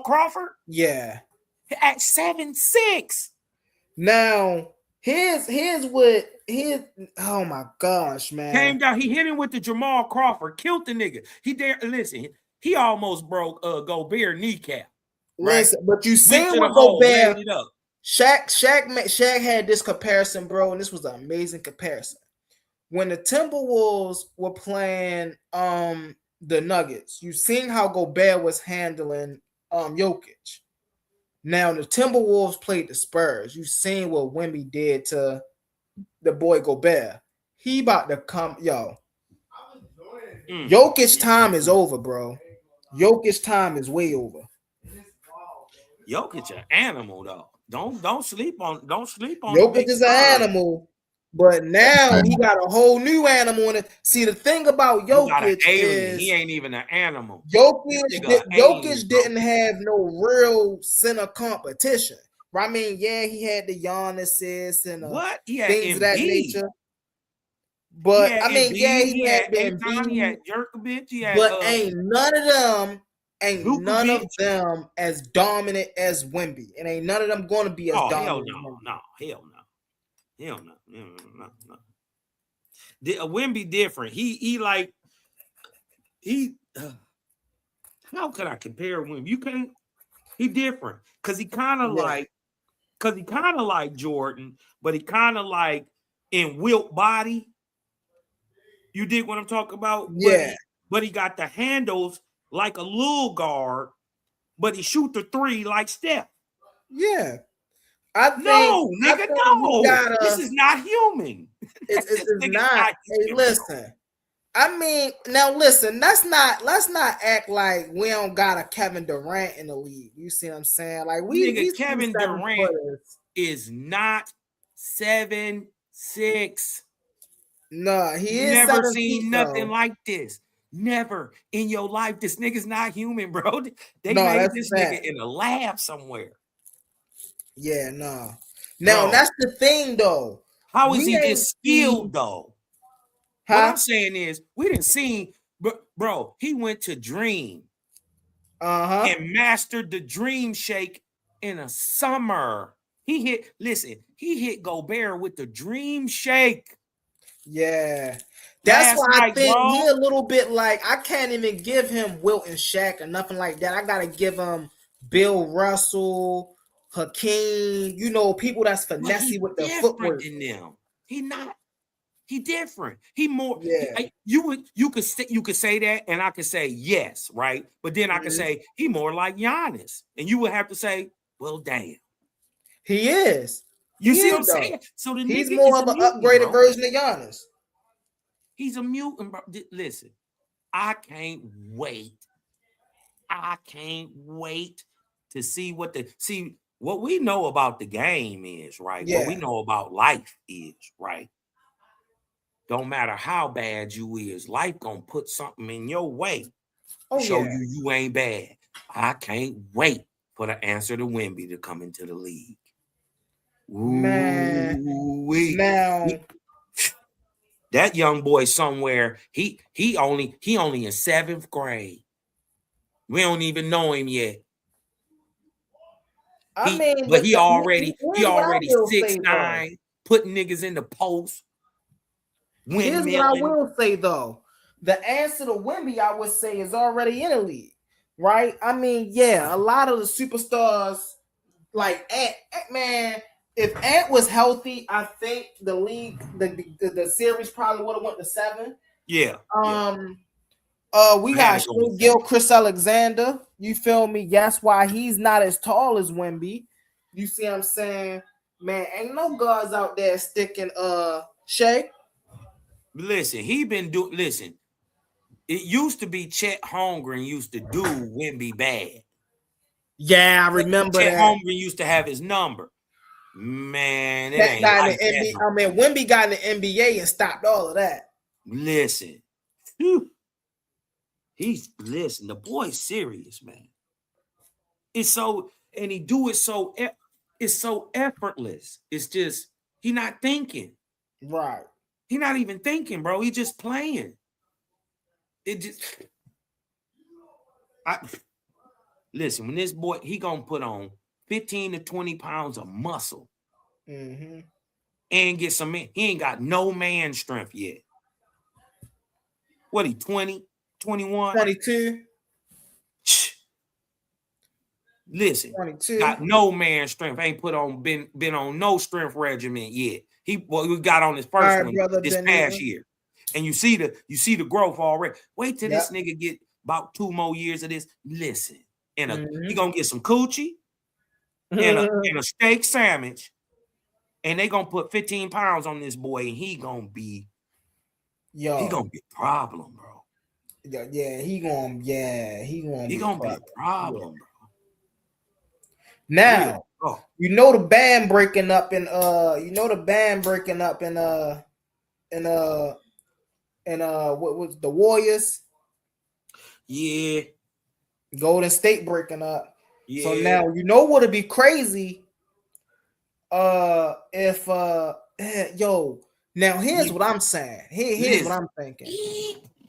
Speaker 16: Crawford.
Speaker 7: Yeah.
Speaker 16: At 7'6".
Speaker 7: Now here's oh my gosh, man.
Speaker 16: Came down, he hit him with the Jamal Crawford, killed the nigga. He almost broke Gobert kneecap.
Speaker 7: Listen, but you seen what Gobert. Shaq had this comparison, bro, and this was an amazing comparison. When the Timberwolves were playing the Nuggets, you seen how Gobert was handling Jokic. Now the Timberwolves played the Spurs. You seen what Wemby did to the boy Gobert. He about to come, yo. Jokic time is over, bro. Jokic time is way over.
Speaker 16: Jokic an animal though. Don't sleep on
Speaker 7: Jokic is an animal. But now he got a whole new animal in it. See, the thing about Jokic is
Speaker 16: he ain't even an animal.
Speaker 7: Jokic didn't have no real center competition. I mean, yeah, he had the Giannis and things of that nature. But I mean, he had
Speaker 16: Embiid, he had Jerkovic,
Speaker 7: but ain't none of them as dominant as Wemby, and ain't none of them going to be as dominant.
Speaker 16: Hell no. Wemby different. How could I compare Wemby? You can't. He different because he kind of like Jordan, but he kind of like in Wilt body. You dig what I'm talking about?
Speaker 7: Yeah.
Speaker 16: But he got the handles like a little guard, but he shoot the 3 like Steph.
Speaker 7: Yeah.
Speaker 16: No. This is not human.
Speaker 7: It's not. Hey, listen. I mean, now listen. Let's not act like we don't got a Kevin Durant in the league. You see what I'm saying? Like
Speaker 16: Kevin Durant is not 7'6".
Speaker 7: No, he is.
Speaker 16: Never seen nothing like this. Never in your life. This nigga's not human, bro. They
Speaker 7: No,
Speaker 16: made
Speaker 7: that's
Speaker 16: this
Speaker 7: fact.
Speaker 16: nigga in a lab somewhere.
Speaker 7: Yeah, nah. Now
Speaker 16: Bro.
Speaker 7: that's the thing, though.
Speaker 16: How is
Speaker 7: We
Speaker 16: he
Speaker 7: ain't
Speaker 16: this skilled,
Speaker 7: seen-
Speaker 16: though?
Speaker 7: Huh?
Speaker 16: What I'm saying is, we didn't see, bro. He went to Dream, and mastered the Dream Shake in a summer. He hit Gobert with the Dream Shake.
Speaker 7: Yeah. That's why I think
Speaker 16: bro.
Speaker 7: he a little bit like, I can't even give him Wilt and Shaq or nothing like that. I gotta give him Bill Russell, Hakeem, people that's finessey with the footwork.
Speaker 16: Than them. He not. He different. He more.
Speaker 7: Yeah.
Speaker 16: You could say that, and I could say yes, right? But then I could say he more like Giannis, and you would have to say, well, damn.
Speaker 7: He is.
Speaker 16: You
Speaker 7: He
Speaker 16: see
Speaker 7: is,
Speaker 16: what I'm
Speaker 7: though.
Speaker 16: saying? So the
Speaker 7: He's
Speaker 16: nigga
Speaker 7: more
Speaker 16: is
Speaker 7: of
Speaker 16: a
Speaker 7: an
Speaker 16: mutant,
Speaker 7: upgraded
Speaker 16: bro.
Speaker 7: version of Giannis.
Speaker 16: He's a mutant, bro. Listen, I can't wait. I can't wait to see what we know about the game is, right?
Speaker 7: Yeah.
Speaker 16: What we know about life is, right? Don't matter how bad you is, life gonna put something in your way. Show you ain't bad. I can't wait for the answer to Wemby to come into the league.
Speaker 7: Man,
Speaker 16: Ooh-wee.
Speaker 7: now
Speaker 16: That young boy somewhere, he only in 7th grade. We don't even know him yet. He already 6'9", putting niggas in the post.
Speaker 7: Here's what I will say, though. The answer to Wemby, I would say, is already in the league, right? I mean, yeah, a lot of the superstars, like Ant, man, if Ant was healthy, I think the league, the series probably would have went to 7.
Speaker 16: Yeah.
Speaker 7: We got Gil, Chris Alexander. You feel me? That's why he's not as tall as Wemby. You see what I'm saying? Man, ain't no guards out there sticking Shea.
Speaker 16: Listen, listen. It used to be Chet Holmgren used to do Wemby bad.
Speaker 7: Yeah, I remember
Speaker 16: Chet
Speaker 7: that.
Speaker 16: Holmgren used to have his number. Man, it ain't
Speaker 7: Got
Speaker 16: like
Speaker 7: in the
Speaker 16: that.
Speaker 7: NBA. I mean, Wemby got in the NBA and stopped all of that.
Speaker 16: Listen. Listen, the boy's serious, man. It's so, and he do it so, it's so effortless. It's just, he not thinking.
Speaker 7: Right.
Speaker 16: He not even thinking, bro. He just playing. Listen, when this boy, he gonna put on 15 to 20 pounds of muscle and get some man. He ain't got no man strength yet. What, he 20, 21?
Speaker 7: 22.
Speaker 16: Listen,
Speaker 7: 22.
Speaker 16: got no man strength. Ain't been on no strength regimen yet. He got on his first one this past year. And you see the growth already. Wait till this nigga get about 2 more years of this. Listen, he gonna get some coochie and a steak sandwich, and they gonna put 15 pounds on this boy, and he gonna be he gonna be a problem, bro.
Speaker 7: He gonna be
Speaker 16: a problem, bro.
Speaker 7: Now, the band breaking up in what was the Warriors?
Speaker 16: Yeah.
Speaker 7: Golden State breaking up.
Speaker 16: Yeah.
Speaker 7: So now what'd be crazy? If now here's what I'm saying. Here's what I'm thinking.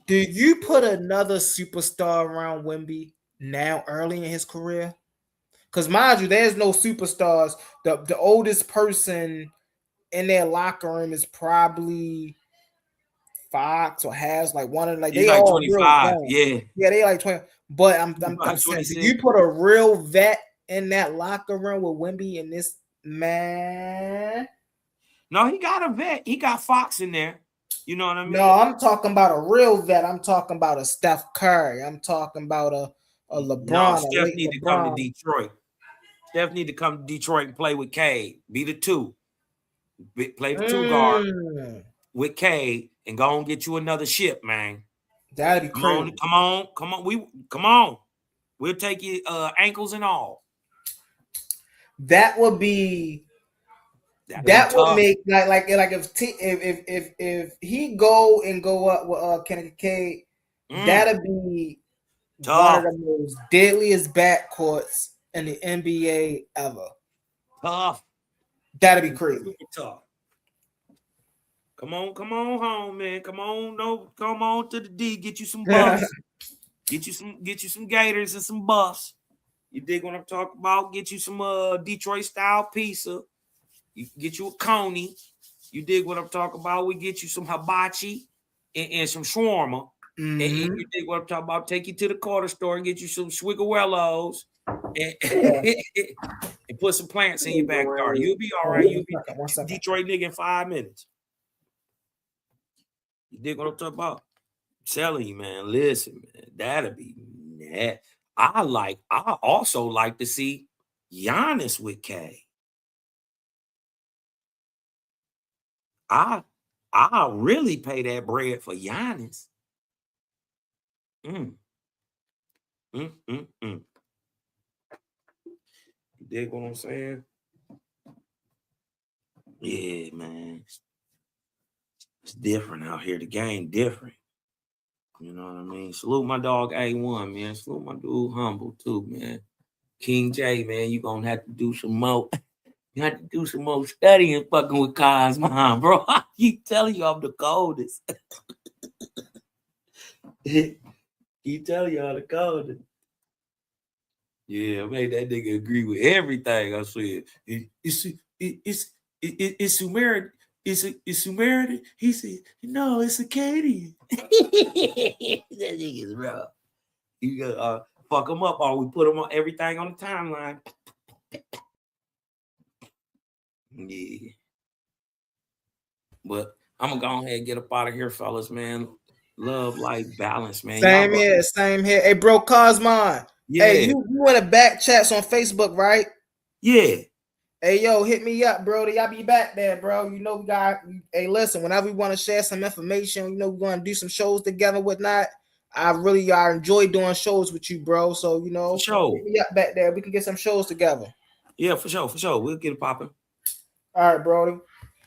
Speaker 7: Do you put another superstar around Wemby now early in his career? Because mind you, there's no superstars. The oldest person in their locker room is probably Fox or has like one of
Speaker 16: they like 25. Yeah,
Speaker 7: they like 20. But I'm saying, do you put a real vet in that locker room with Wemby and this man?
Speaker 16: No, he got a vet. He got Fox in there. You know what I mean?
Speaker 7: No, I'm talking about a real vet. I'm talking about a Steph Curry. I'm talking about a LeBron.
Speaker 16: No, Steph need to come to Detroit. Steph need to come to Detroit and play with Cade. Be the 2. Play the 2 guard with Cade and go and get you another ship, man.
Speaker 7: That'd be crazy.
Speaker 16: Come on. We'll take you ankles and all.
Speaker 7: That would be. That would make like if he go up with Kennedy Cade That'd be
Speaker 16: Tough.
Speaker 7: one of the most deadliest backcourts in the NBA ever.
Speaker 16: Tough.
Speaker 7: That'd be crazy.
Speaker 16: Super tough. Come on home, man. Come on to the D. Get you some buffs. get you some Gators and some buffs. You dig what I'm talking about? Get you some Detroit style pizza. You get you a coney. You dig what I'm talking about? We get you some hibachi and some shawarma. And you dig what I'm talking about? Take you to the corner store and get you some Swiggerellos and put some plants in your backyard. You'll be all right. You'll be Detroit nigga in 5 minutes. You dig what I'm talking about? I'm telling you, man. Listen, man, that'll be mad. I also like to see Giannis with K. I'll really pay that bread for Giannis. You dig what I'm saying? Yeah, man. It's different out here. The game different. You know what I mean? Salute my dog A1, man. Salute my dude Humble too, man. King J, man, you gonna have to do some more. You have to do some more studying fucking with Cosmo, bro. I keep telling you I'm the coldest. Keep telling you I'm the coldest. Yeah, I made that nigga agree with everything I said. It's Sumerian. It's Sumerian. He said, no, it's Akkadian. That nigga's bro. You gotta fuck him up, or we put him on everything on the timeline. Yeah. But I'm gonna go ahead and get up out of here, fellas, man. Love, life, balance, man.
Speaker 7: Same here. Hey, bro, Cosmo.
Speaker 16: Yeah.
Speaker 7: Hey, you in the back chats on Facebook, right?
Speaker 16: Yeah.
Speaker 7: Hey, yo, hit me up, bro. Y'all be back there, bro. You know, hey, listen, whenever we want to share some information, you know, we're going to do some shows together, whatnot. I enjoy doing shows with you, bro. So, you know, hit me up back there. We can get some shows together.
Speaker 16: Yeah, for sure. We'll get it popping.
Speaker 7: All right, Brody.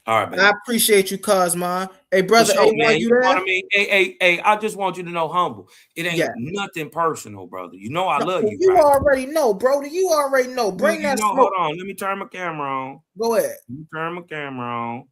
Speaker 16: All right, man.
Speaker 7: I appreciate you, Cosmo. Hey, brother,
Speaker 16: sure, man.
Speaker 7: you there?
Speaker 16: Know what I mean? Hey, I just want you to know, Humble. It ain't nothing personal, brother. You know I love you.
Speaker 7: You already know, Brody. You already know. Bring that smoke.
Speaker 16: Hold on. Let me turn my camera on.
Speaker 7: Go ahead.
Speaker 16: Let me turn my camera on.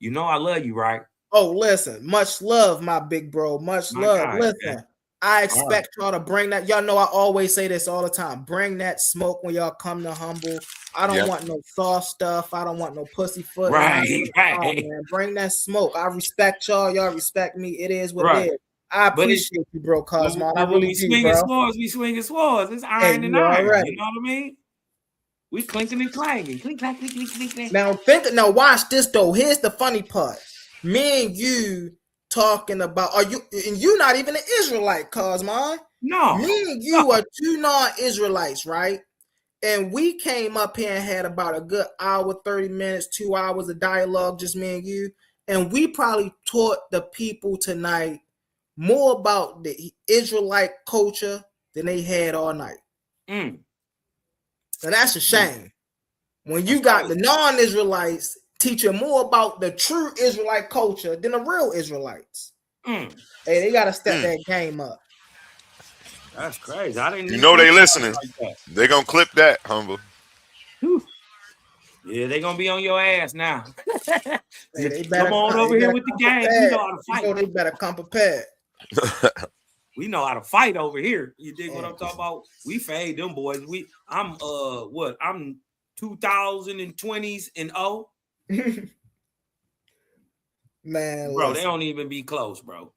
Speaker 16: You know I love you, right?
Speaker 7: Oh, listen. Much love, my big bro. Much love.
Speaker 16: God,
Speaker 7: listen.
Speaker 16: man.
Speaker 7: I expect y'all to bring that. Y'all know I always say this all the time. Bring that smoke when y'all come to Humble. I don't want no soft stuff. I don't want no pussyfoot.
Speaker 16: Right.
Speaker 7: Oh, man. Bring that smoke. I respect y'all. Y'all respect me. It is what it is. I appreciate you, bro, Cosmo. I really do, bro.
Speaker 16: We swinging swords. It's iron and iron.
Speaker 7: Right.
Speaker 16: You know what I mean? We clinking and clanging. Clink, clank, clink, clink, clink.
Speaker 7: Now watch this though. Here's the funny part. Me and you talking about you're not even an Israelite, Cosmo.
Speaker 16: No.
Speaker 7: Me and you are two non-Israelites, right? And we came up here and had about a good hour, 30 minutes, 2 hours of dialogue, just me and you. And we probably taught the people tonight more about the Israelite culture than they had all night. So that's a shame. When you got the non-Israelites teaching more about the true Israelite culture than the real Israelites. Hey, they got to step that game up.
Speaker 16: That's crazy. I didn't.
Speaker 13: You know they listening. They gonna clip that, Humble.
Speaker 16: Yeah, they gonna be on your ass now.
Speaker 7: Hey, they better,
Speaker 16: come on over here with the gang. We know how to fight.
Speaker 7: You know they better come prepared.
Speaker 16: We know how to fight over here. You dig what I'm talking about? We fade them boys. I'm 2020s and
Speaker 7: Man,
Speaker 16: bro, they don't even be close, bro.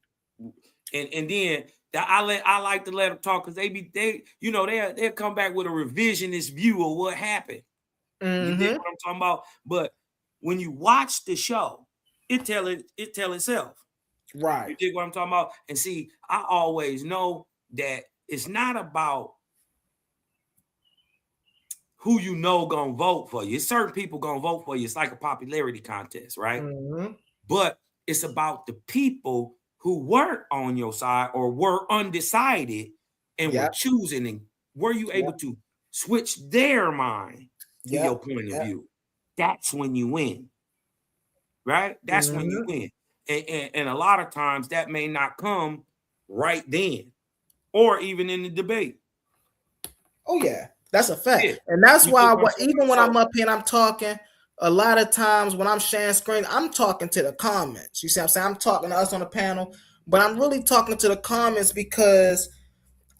Speaker 16: And then I like to let them talk because they'll come back with a revisionist view of what happened. You dig what I'm talking about? But when you watch the show, it tell itself.
Speaker 7: Right.
Speaker 16: You dig what I'm talking about? And see, I always know that it's not about who you know gonna vote for you. Certain people gonna vote for you. It's like a popularity contest, right? But it's about the people who weren't on your side or were undecided and were choosing. And were you able to switch their mind to your point of view? That's when you win, right? That's when you win. And a lot of times that may not come right then, or even in the debate.
Speaker 7: Oh yeah, that's a fact,
Speaker 16: Yeah.
Speaker 7: and that's
Speaker 16: You
Speaker 7: why
Speaker 16: get what I'm saying?
Speaker 7: even when I'm up here and I'm talking, a lot of times when I'm sharing screen, I'm talking to the comments. You see what I'm saying? I'm talking to us on the panel, but I'm really talking to the comments because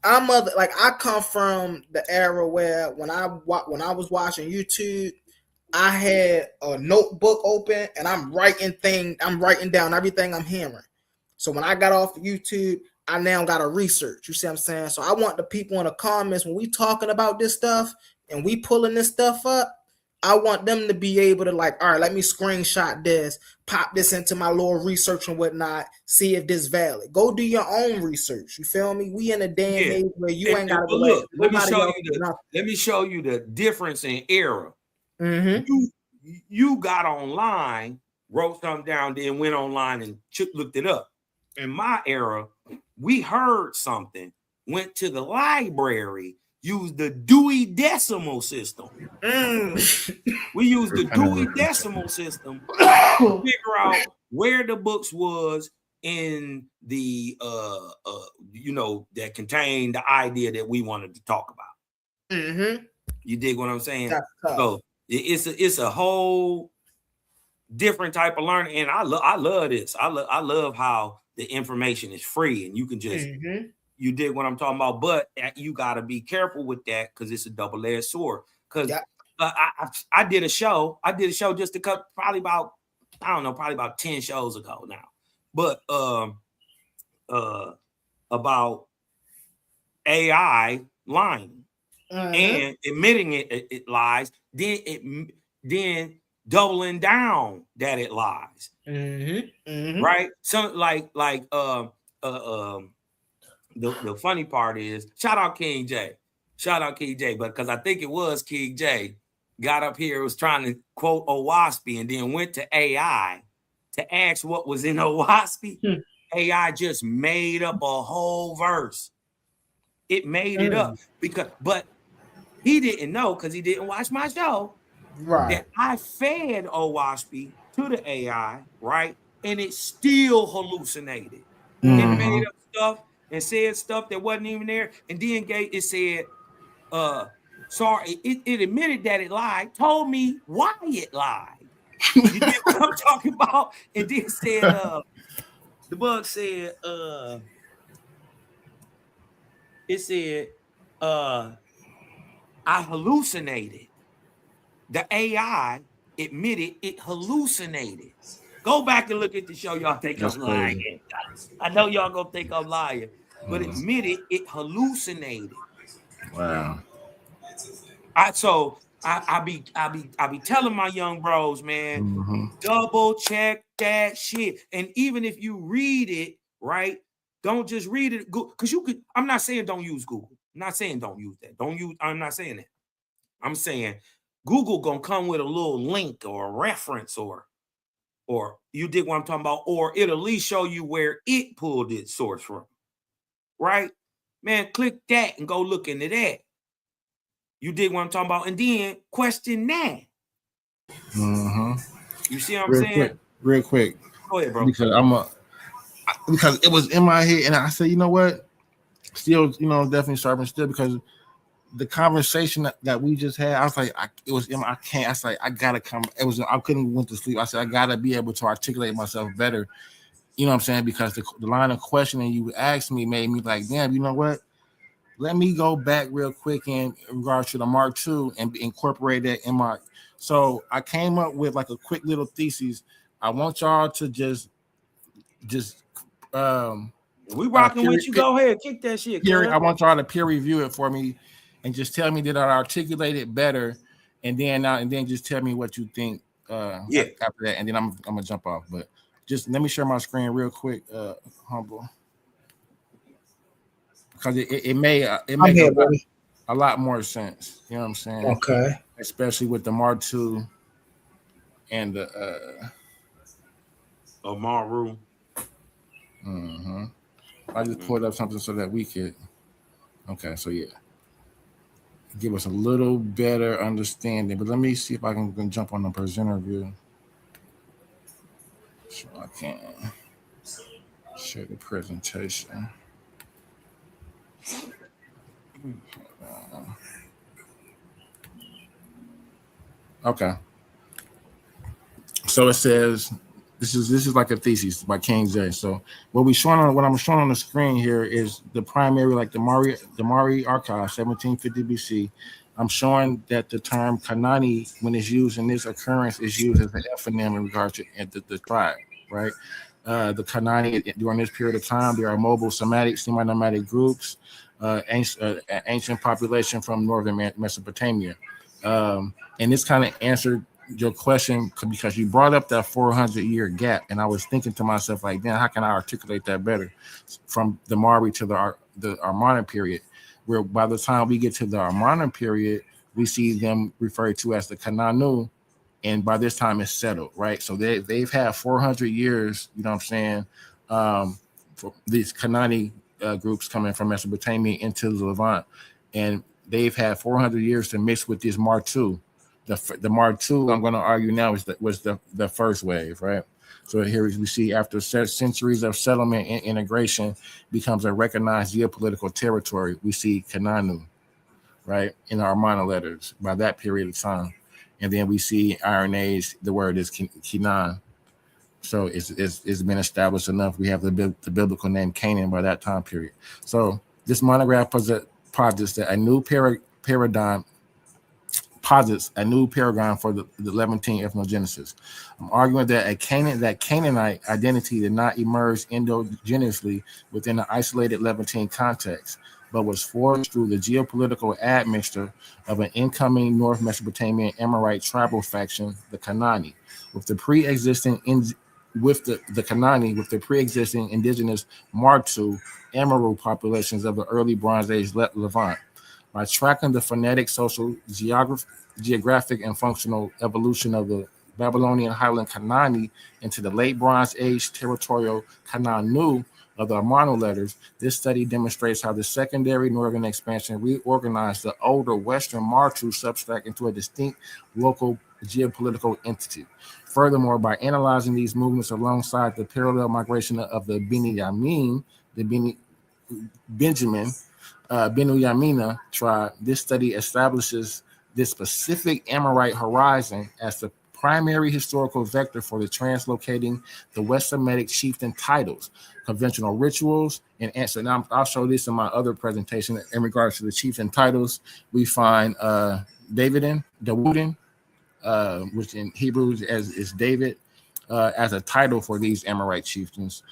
Speaker 7: I come from the era where when I was watching YouTube, I had a notebook open and I'm writing down everything I'm hearing. So when I got off of YouTube, I now got to research. You see what I'm saying? So I want the people in the comments, when we talking about this stuff and we pulling this stuff up, I want them to be able to like, all right, let me screenshot this, pop this into my little research and whatnot, see if this valid. Go do your own research. You feel me? We in a day and age where you ain't got to go
Speaker 16: look.
Speaker 7: Let
Speaker 16: me show you the difference in era.
Speaker 7: Mm-hmm.
Speaker 16: You got online, wrote something down, then went online and looked it up. In my era, we heard something, went to the library, used the Dewey Decimal System. We used the Dewey Decimal System to figure out where the books was in the that contained the idea that we wanted to talk about.
Speaker 7: Mm-hmm.
Speaker 16: You dig what I'm saying?
Speaker 7: That's tough.
Speaker 16: So it's a whole different type of learning, and I love this. I love how the information is free and you can just you dig what I'm talking about. But you got to be careful with that because it's a double-edged sword. Because I did a show. Just a couple, probably about 10 shows ago now. But about AI lying and admitting it lies, then doubling down that it lies. Right? So the funny part is, shout out King J, but because I think it was King J got up here, was trying to quote Owaspy and then went to AI to ask what was in Owaspy. AI just made up a whole verse. It made it up but he didn't know because he didn't watch my show.
Speaker 7: Right.
Speaker 16: That I fed Owaspy to the AI, right? And it still hallucinated. It made up stuff and said stuff that wasn't even there. And then it said, sorry, it admitted that it lied, told me why it lied. You get what I'm talking about? And then said, the bug said, it said, I hallucinated. The AI admitted it hallucinated. Go back and look at the show. Y'all think I'm lying. I know y'all gonna think I'm lying, but admitted it hallucinated.
Speaker 15: Wow.
Speaker 16: I be telling my young bros, man, double check that shit. And even if you read it, right, don't just read it, because you could. I'm not saying don't use Google. I'm not saying don't use that. I'm not saying that. I'm saying Google gonna come with a little link or a reference or you dig what I'm talking about, or it'll at least show you where it pulled its source from. Right? Man, click that and go look into that. You dig what I'm talking about? And then question that. You see what I'm saying?
Speaker 15: Real quick.
Speaker 16: Go ahead, bro.
Speaker 15: Because it was in my head, and I said, you know what? Still, definitely sharp and still, because the conversation that we just had, I was like, I gotta come. I couldn't went to sleep. I said, I gotta be able to articulate myself better. You know what I'm saying? Because the line of questioning you asked me made me like, damn, you know what? Let me go back real quick in regards to the Mark II and incorporate that in my. So I came up with like a quick little thesis. I want y'all to just
Speaker 16: we rocking with you. Go ahead, kick that shit.
Speaker 15: I want y'all to peer review it for me and just tell me that I articulate it better, and then just tell me what you think. After that, and then I'm gonna jump off. But just let me share my screen real quick, Humble, because it may a lot more sense. You know what I'm saying?
Speaker 7: Okay.
Speaker 15: Especially with the Mark II and the
Speaker 16: Maru.
Speaker 15: I just pulled up something so that we could. Okay, so yeah, give us a little better understanding. But let me see if I can jump on the presenter view. So I can share the presentation. Okay. So it says this is like a thesis by King J. So what I'm showing on the screen here is the primary, like the Mari archive, 1750 BC. I'm showing that the term Kanani, when it's used in this occurrence, is used as an eponym in regard to the tribe, right? The Kanani during this period of time, there are mobile Semitic, semi-nomadic groups, ancient population from northern Mesopotamia. And this kind of answered your question because you brought up that 400-year gap, and I was thinking to myself, like, damn, how can I articulate that better from the Mari to the Amarna period, where by the time we get to the Amarna period, we see them referred to as the Kananu, and by this time it's settled, right? So they've had 400 years, you know what I'm saying, for these Kanani groups coming from Mesopotamia into the Levant, and they've had 400 years to mix with this Martu. The Martu, I'm going to argue now, was the first wave, right? So here we see after centuries of settlement and integration becomes a recognized geopolitical territory. We see Kananu, right, in our Amarna letters by that period of time. And then we see Iron Age, the word is Canaan. So it's been established enough. We have the biblical name Canaan by that time period. So this monograph posits that a new paradigm posits a new paradigm for the Levantine ethnogenesis. I'm arguing that Canaanite identity did not emerge endogenously within an isolated Levantine context, but was forged through the geopolitical admixture of an incoming North Mesopotamian Amorite tribal faction, the Kanani, with the pre-existing indigenous Martu, Amaru populations of the early Bronze Age Levant. By tracking the phonetic, social, geographic, and functional evolution of the Babylonian Highland Kanani into the late Bronze Age territorial Kananu of the Amarna letters, this study demonstrates how the secondary northern expansion reorganized the older Western Martu substract into a distinct local geopolitical entity. Furthermore, by analyzing these movements alongside the parallel migration of the Beni Yamin, Benu Yamina tribe, this study establishes this specific Amorite horizon as the primary historical vector for the translocating the West Semitic chieftain titles, conventional rituals, and answer. Now, I'll show this in my other presentation in regards to the chieftain titles. We find Dawudin, which in Hebrew is David, as a title for these Amorite chieftains.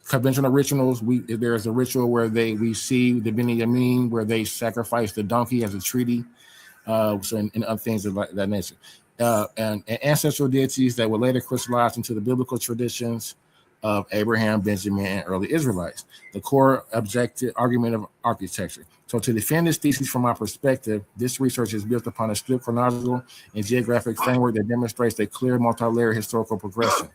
Speaker 15: Conventional rituals, there's a ritual where we see the Beni Yamin, where they sacrifice the donkey as a treaty, and other things of that nature. And ancestral deities that were later crystallized into the biblical traditions of Abraham, Benjamin, and early Israelites. The core argument of architecture. So to defend this thesis from my perspective, this research is built upon a strict chronological and geographic framework that demonstrates a clear multi-layered historical progression.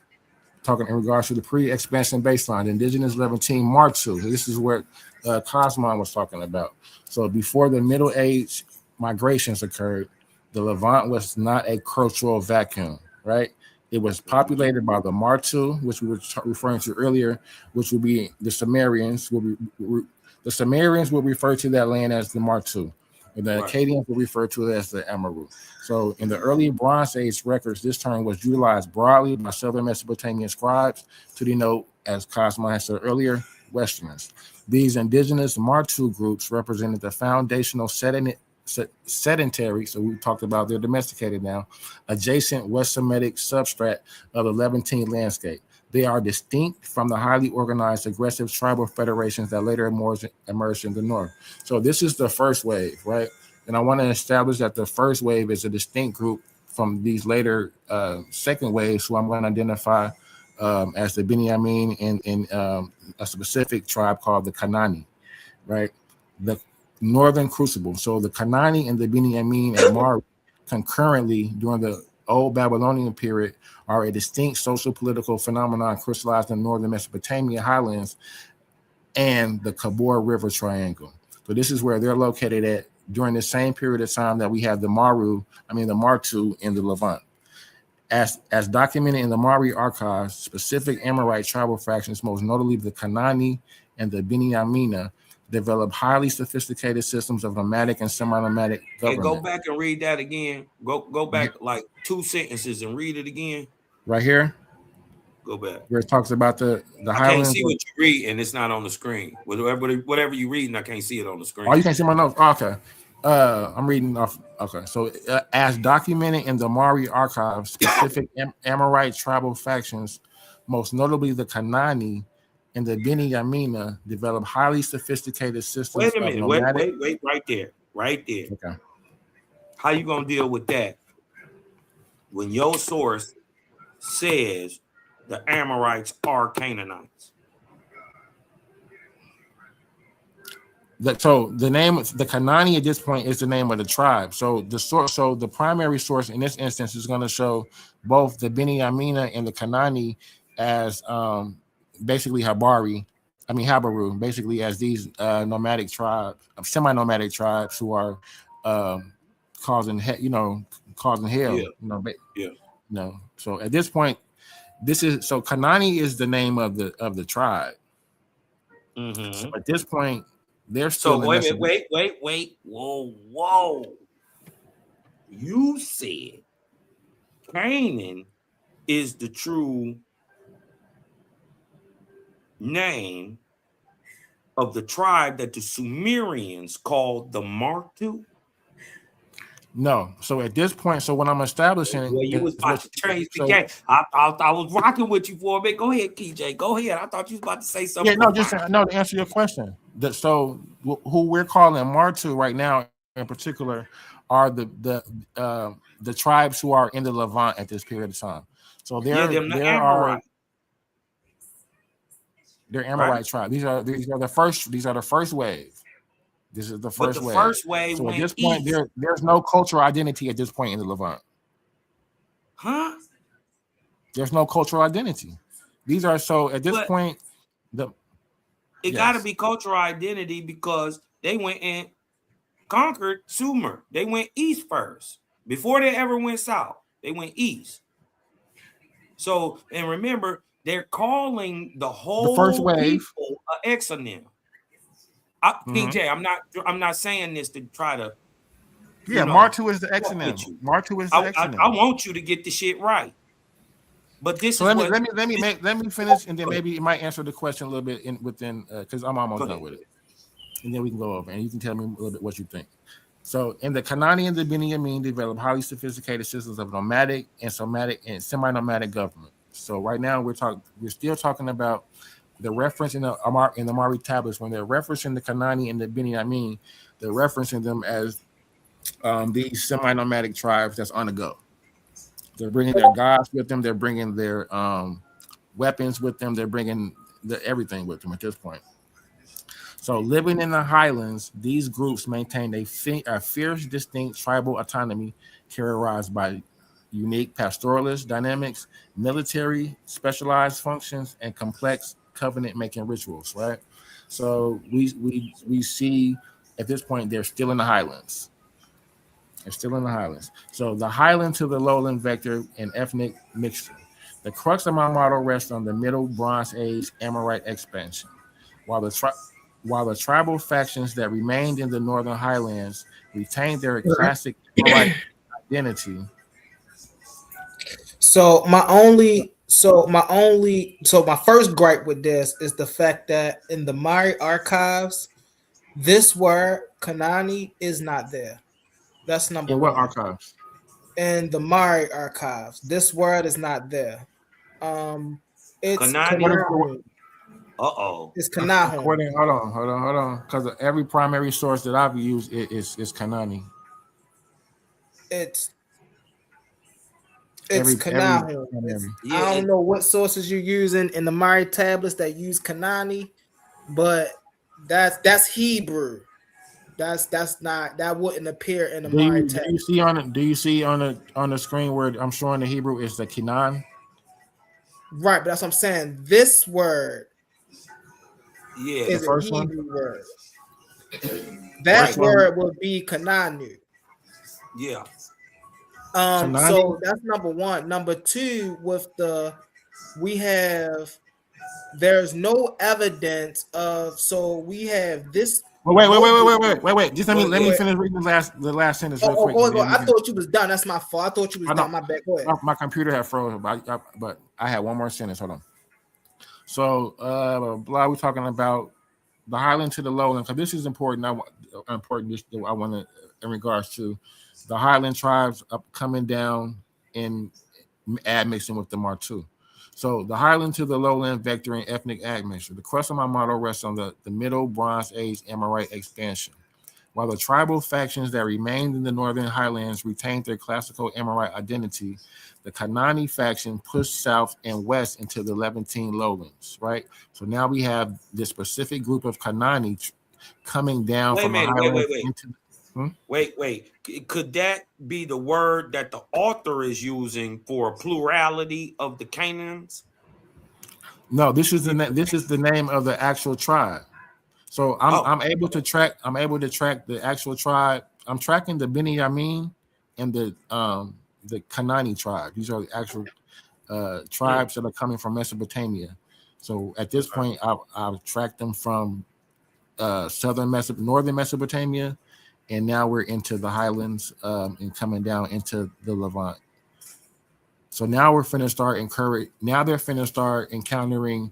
Speaker 15: Talking in regards to the pre-expansion baseline, the indigenous Levantine Martu. This is what Cosmon was talking about. So before the Middle Age migrations occurred, the Levant was not a cultural vacuum, right? It was populated by the Martu, which we were referring to earlier, which would be the Sumerians. The Sumerians would refer to that land as the Martu. And the Akkadians would refer to it as the Amaru. So in the early Bronze Age records, this term was utilized broadly by southern Mesopotamian scribes to denote, as Cosmo had said earlier, Westerners. These indigenous Martu groups represented the foundational sedentary, so we talked about they're domesticated now, adjacent West Semitic substrat of the Levantine landscape. They are distinct from the highly organized, aggressive tribal federations that later emerged in the north. So this is the first wave, right? And I want to establish that the first wave is a distinct group from these later second waves, who I'm going to identify as the Beni Yamin in a specific tribe called the Kanani, right? The Northern Crucible. So the Kanani and the Beni Yamin and Mar concurrently during the Old Babylonian period are a distinct social political phenomenon crystallized in northern Mesopotamia highlands and the Kabor River Triangle. So this is where they're located at during the same period of time that we have the Martu in the Levant. As documented in the Mari archives, specific Amorite tribal factions, most notably the Kanani and the Beni Amina, developed highly sophisticated systems of nomadic and semi-nomadic
Speaker 16: Hey,
Speaker 15: government.
Speaker 16: go back and read that again. Go back like 2 sentences and read it again.
Speaker 15: Right here,
Speaker 16: go back
Speaker 15: where it talks about the
Speaker 16: I
Speaker 15: Highlands.
Speaker 16: can't see what you read, and it's not on the screen. Whatever you read, and I can't see it on the screen.
Speaker 15: Oh, you can't see my notes. Oh, okay. I'm reading off. Okay, so as documented in the Mari archives, specific Amorite tribal factions, most notably the Kanani and the Beni Amina, developed highly sophisticated systems.
Speaker 16: Wait a minute. Wait, right there.
Speaker 15: Okay.
Speaker 16: How you gonna deal with that when your source says the Amorites are Canaanites?
Speaker 15: So the name, the Kanani at this point is the name of the tribe. So the source, so the primary source in this instance is going to show both the Beni Amina and the Kanani as basically Habaru, basically as these nomadic tribes, semi-nomadic tribes who are causing hell.
Speaker 16: Yeah.
Speaker 15: So at this point, Kanani is the name of the tribe.
Speaker 16: Mm-hmm.
Speaker 15: So at this point, they're still.
Speaker 16: So wait. Whoa. You said Canaan is the true name of the tribe that the Sumerians called the Martu?
Speaker 15: No. So at this point, so when I'm establishing,
Speaker 16: well, you was about to change the game. I was rocking with you for a bit. Go ahead, KJ. Go ahead. I thought you was about to say something.
Speaker 15: Yeah, to answer your question. Who we're calling Martu right now, in particular, are the tribes who are in the Levant at this period of time. So they're Amorite tribe. These are the first wave. This is the first wave.
Speaker 16: First wave.
Speaker 15: So at this point, there's no cultural identity at this point in the Levant.
Speaker 16: Huh?
Speaker 15: There's no cultural identity. These are at this point.
Speaker 16: It got to be cultural identity because they went and conquered Sumer. They went east first before they ever went south. They went east. So, and remember, they're calling the whole
Speaker 15: first wave
Speaker 16: people an exonym. PJ, I'm not saying this to try to.
Speaker 15: Yeah, Martu is the exonym. Martu is the exonym.
Speaker 16: I want you to get the shit right. But this
Speaker 15: so let me finish, and then maybe it might answer the question a little bit within because I'm almost done with it, and then we can go over and you can tell me a little bit what you think. So in the Kanani and the Beni Amin developed highly sophisticated systems of nomadic and semi-nomadic government. So right now we're still talking about the reference in the Mari tablets when they're referencing the Kanani and the Beni Amin, they're referencing them as these semi-nomadic tribes that's on the go. They're bringing their gods with them. They're bringing their weapons with them. They're bringing everything with them at this point. So living in the highlands, these groups maintained a fierce, distinct tribal autonomy characterized by unique pastoralist dynamics, military specialized functions, and complex covenant-making rituals, right? So we see at this point they're still in the highlands. They're still in the highlands. So the highland to the lowland vector and ethnic mixture. The crux of my model rests on the Middle Bronze Age Amorite expansion. While the tribal factions that remained in the northern highlands retained their classic Amorite identity.
Speaker 7: So my first gripe with this is the fact that in the Mari archives, this word Kanani is not there. That's number one.
Speaker 15: In what archives?
Speaker 7: In the Mari archives, this word is not there. It's Kanani. It's Kanahum.
Speaker 15: Hold on. Because every primary source that I've used is Kanani.
Speaker 7: It's Kanahum. I don't know what sources you're using in the Mari tablets that use Kanani, but that's Hebrew. That wouldn't appear in the Mari tablet.
Speaker 15: Do you see on the screen where I'm showing the Hebrew is the Kenan?
Speaker 7: Right, but that's what I'm saying. This word is a Hebrew word. That word would be Kananu.
Speaker 16: Yeah.
Speaker 7: So that's number one. Number two, we have there's no evidence of, so we have this.
Speaker 15: Wait. Just let me
Speaker 7: Wait.
Speaker 15: finish reading the last sentence real
Speaker 7: Oh,
Speaker 15: quick.
Speaker 7: go ahead. I thought you was done. That's my fault. I thought you was done. My bad. Go ahead.
Speaker 15: My computer had frozen, but I had one more sentence. Hold on. So, we're talking about the highland to the lowland, because this is important. I want to, in regards to the highland tribes coming down and admixing with the Martu. So the highland to the lowland vector and ethnic admixture. The crux of my model rests on the Middle Bronze Age Amorite expansion. While the tribal factions that remained in the northern highlands retained their classical Amorite identity, the Kanani faction pushed south and west into the Levantine lowlands, right? So now we have this specific group of Kanani coming down from the highlands.
Speaker 16: Wait. Could that be the word that the author is using for a plurality of the Canaans?
Speaker 15: No, this is the name of the actual tribe. So I'm able to track the actual tribe. I'm tracking the Beni Yamin and the Kanani tribe. These are the actual tribes that are coming from Mesopotamia. So at this point, I've tracked them from northern Mesopotamia, and now we're into the highlands and coming down into the Levant. So now they're finna start encountering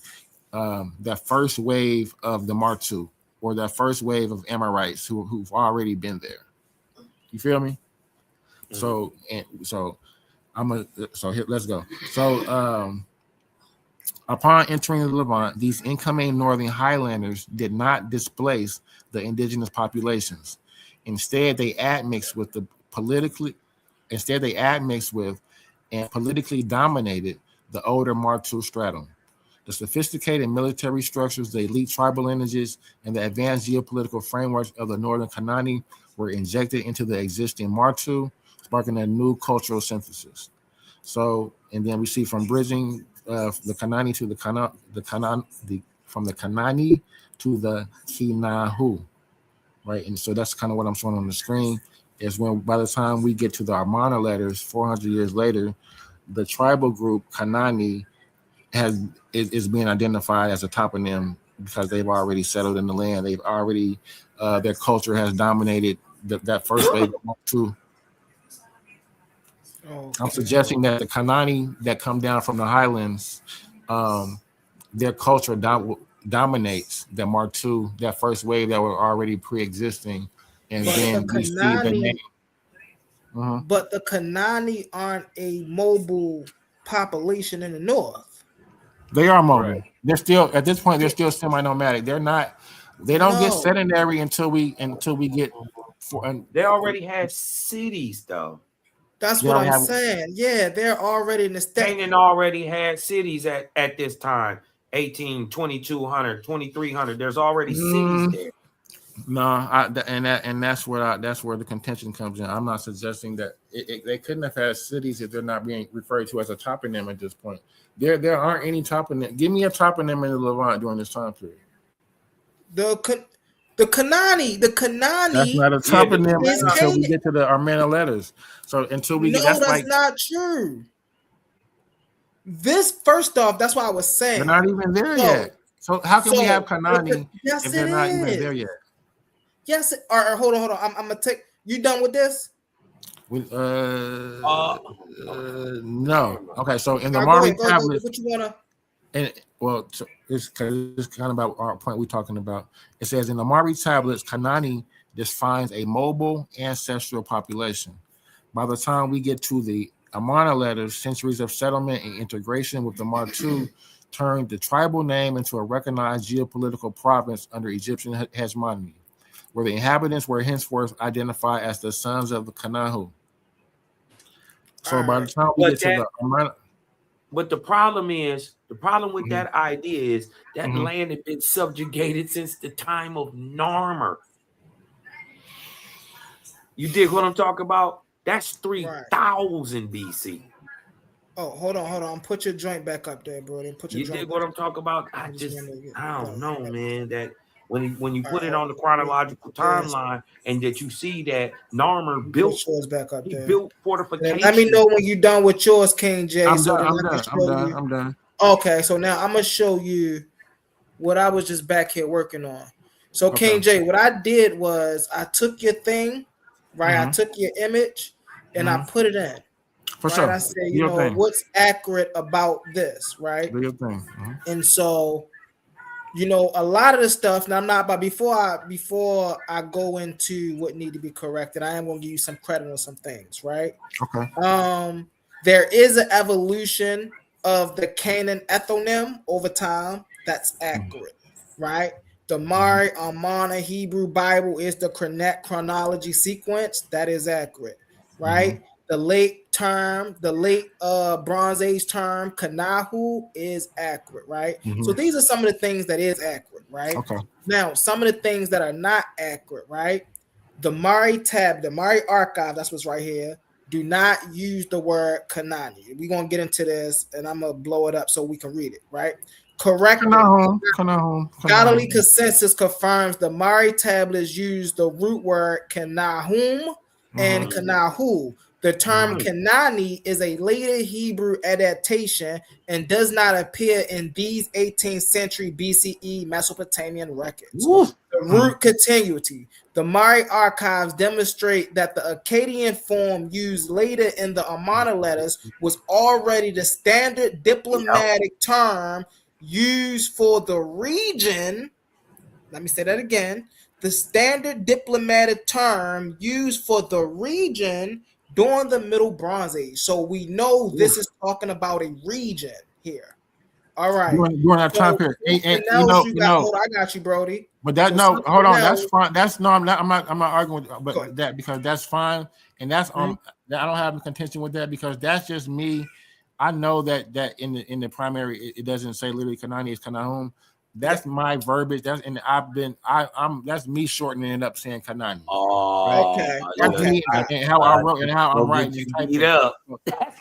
Speaker 15: that first wave of the Martu, or that first wave of Amorites who've already been there. You feel me? Mm-hmm. Let's go. So upon entering the Levant, these incoming northern highlanders did not displace the indigenous populations. Instead, they admixed with and politically dominated the older Martu stratum. The sophisticated military structures, the elite tribal lineages, and the advanced geopolitical frameworks of the northern Kanani were injected into the existing Martu, sparking a new cultural synthesis. So, and then we see from bridging the Kanani to from the Kanani to the Kinahu, right? And so that's kind of what I'm showing on the screen. Is when by the time we get to the Amarna letters, 400 years later, the tribal group Kanani is being identified as a toponym because they've already settled in the land. They've already their culture has dominated that first wave of Martu. I'm suggesting that the Kanani that come down from the highlands, their culture dominates the Martu, that first wave that were already pre-existing, and then we see the name.
Speaker 7: But the Kanani aren't a mobile population in the north.
Speaker 15: They are mobile. Right. They're still at this point. They're still semi-nomadic. They don't get sedentary until we get.
Speaker 16: They already had cities, though.
Speaker 7: That's what I'm saying. Yeah, they're already in the state.
Speaker 16: Canaan already had cities at this time. 2200, 2300. There's already cities there.
Speaker 15: No, that's where the contention comes in. I'm not suggesting that they couldn't have had cities if they're not being referred to as a toponym at this point. There aren't any toponym. Give me a toponym in the Levant during this time period.
Speaker 7: The Kanani.
Speaker 15: That's not a toponym until we get to the Amarna letters. So until we get
Speaker 7: that's not true. This first off, that's what I was saying.
Speaker 15: They're not even there yet. So how can we have Kanani if they're not even there yet?
Speaker 7: Yes. All right, hold on. I'm gonna take. You done with this?
Speaker 15: No. Okay. So in the Mari tablets,
Speaker 7: what you wanna?
Speaker 15: And it's kind of about our point we're talking about. It says in the Mari tablets, Kanani defines a mobile ancestral population. By the time we get to the Amarna letters, centuries of settlement and integration with the Martu turned the tribal name into a recognized geopolitical province under Egyptian hegemony, where the inhabitants were henceforth identified as the sons of the Kanahu. So by the time we get to the Amarna,
Speaker 16: but the problem with that idea is that land had been subjugated since the time of Narmer. You dig what I'm talking about? That's 3000 BC.
Speaker 7: Oh, hold on. Put your joint back up there, bro. Then put your
Speaker 16: you dig what I'm talking about? I don't know, man. That when you put it on the chronological timeline, and that you see that Narmer built
Speaker 7: yours back up there.
Speaker 16: built fortifications.
Speaker 7: Let me know when you're done with yours, King J.
Speaker 15: I'm
Speaker 7: so
Speaker 15: done.
Speaker 7: then
Speaker 15: I'm
Speaker 7: I can
Speaker 15: done.
Speaker 7: show
Speaker 15: I'm done.
Speaker 7: you.
Speaker 15: I'm done.
Speaker 7: Okay, so now I'm gonna show you what I was just back here working on. So
Speaker 15: Okay.
Speaker 7: King J, what I did was I took your thing, right? I
Speaker 15: Mhm.
Speaker 7: took your image and I put it in.
Speaker 15: For
Speaker 7: right?
Speaker 15: sure.
Speaker 7: I said,
Speaker 15: Do
Speaker 7: you
Speaker 15: your
Speaker 7: know,
Speaker 15: thing.
Speaker 7: what's accurate about this, right?
Speaker 15: Do your thing.
Speaker 7: And so, you know, a lot of the stuff. Now, I'm not. But before I go into what need to be corrected, I am going to give you some credit on some things, right?
Speaker 15: Okay.
Speaker 7: There is an evolution of the Canaan ethnonym over time. That's accurate, right? The Mari Amana Hebrew Bible is the chronology sequence. That is accurate, right? The late Bronze Age term, Kanahu, is accurate, right? So these are some of the things that is accurate, right?
Speaker 15: Okay.
Speaker 7: Now, some of the things that are not accurate, right? The Mari tab, the Mari archive, that's what's right here, do not use the word Kanani. We're going to get into this, and I'm going to blow it up so we can read it, right? Correct. Scholarly consensus confirms the Mari tablets use the root word Kanahum and Kanahu. The term Kanani is a later Hebrew adaptation and does not appear in these 18th century BCE Mesopotamian records. The root continuity. The Mari archives demonstrate that the Akkadian form used later in the Amana letters was already the standard diplomatic term used for the region. Let me say that again. The standard diplomatic term used for the region during the Middle Bronze Age. So we know this is talking about a region here. All right.
Speaker 15: During that time period. And,
Speaker 7: I got you, Brody.
Speaker 15: But that
Speaker 7: So
Speaker 15: hold on, that's
Speaker 7: else-
Speaker 15: fine. That's no, I'm not arguing with that because that's fine. And that's I don't have a contention with that because that's just me. I know that in the primary it doesn't say literally Kanani, it's Kanahum. That's my verbiage. That's that's me shortening it up saying Kanani.
Speaker 16: Oh,
Speaker 7: okay.
Speaker 15: That's me and how I wrote and how I'm writing and typing.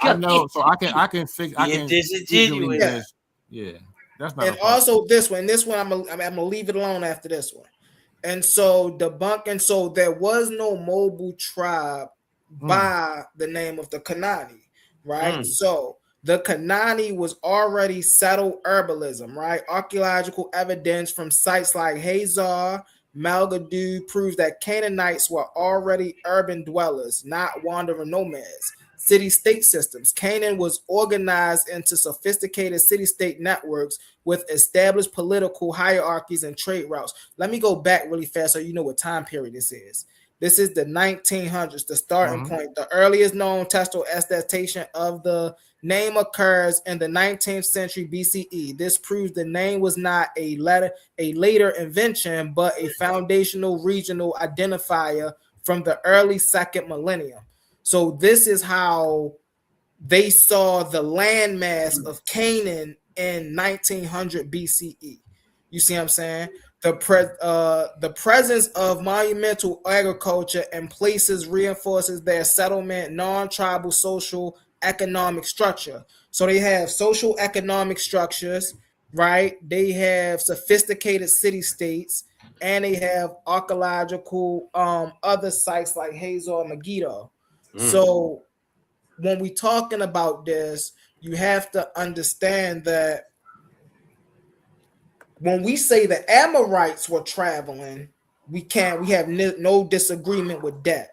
Speaker 15: I know, so I can fix. I can visually just, yeah. That's not.
Speaker 7: And also this one, I'm gonna leave it alone after this one. And so debunking. So there was no mobile tribe by the name of the Kanani, right? So the Kanani was already settled herbalism, right? Archaeological evidence from sites like Hazar, Malgadoo proves that Canaanites were already urban dwellers, not wandering nomads. City-state systems. Canaan was organized into sophisticated city-state networks with established political hierarchies and trade routes. Let me go back really fast so you know what time period this is. This is the 1900s, the starting point. The earliest known textual attestation of the name occurs in the 19th century BCE. This proves the name was not a later invention, but a foundational regional identifier from the early second millennium. So this is how they saw the landmass of Canaan in 1900 BCE. You see what I'm saying? The presence of monumental agriculture and places reinforces their settlement, non-tribal social economic structure. So they have social economic structures, right? They have sophisticated city-states, and they have archaeological other sites like Hazor and Megiddo. So when we talking about this, you have to understand that when we say the Amorites were traveling, we have no disagreement with that.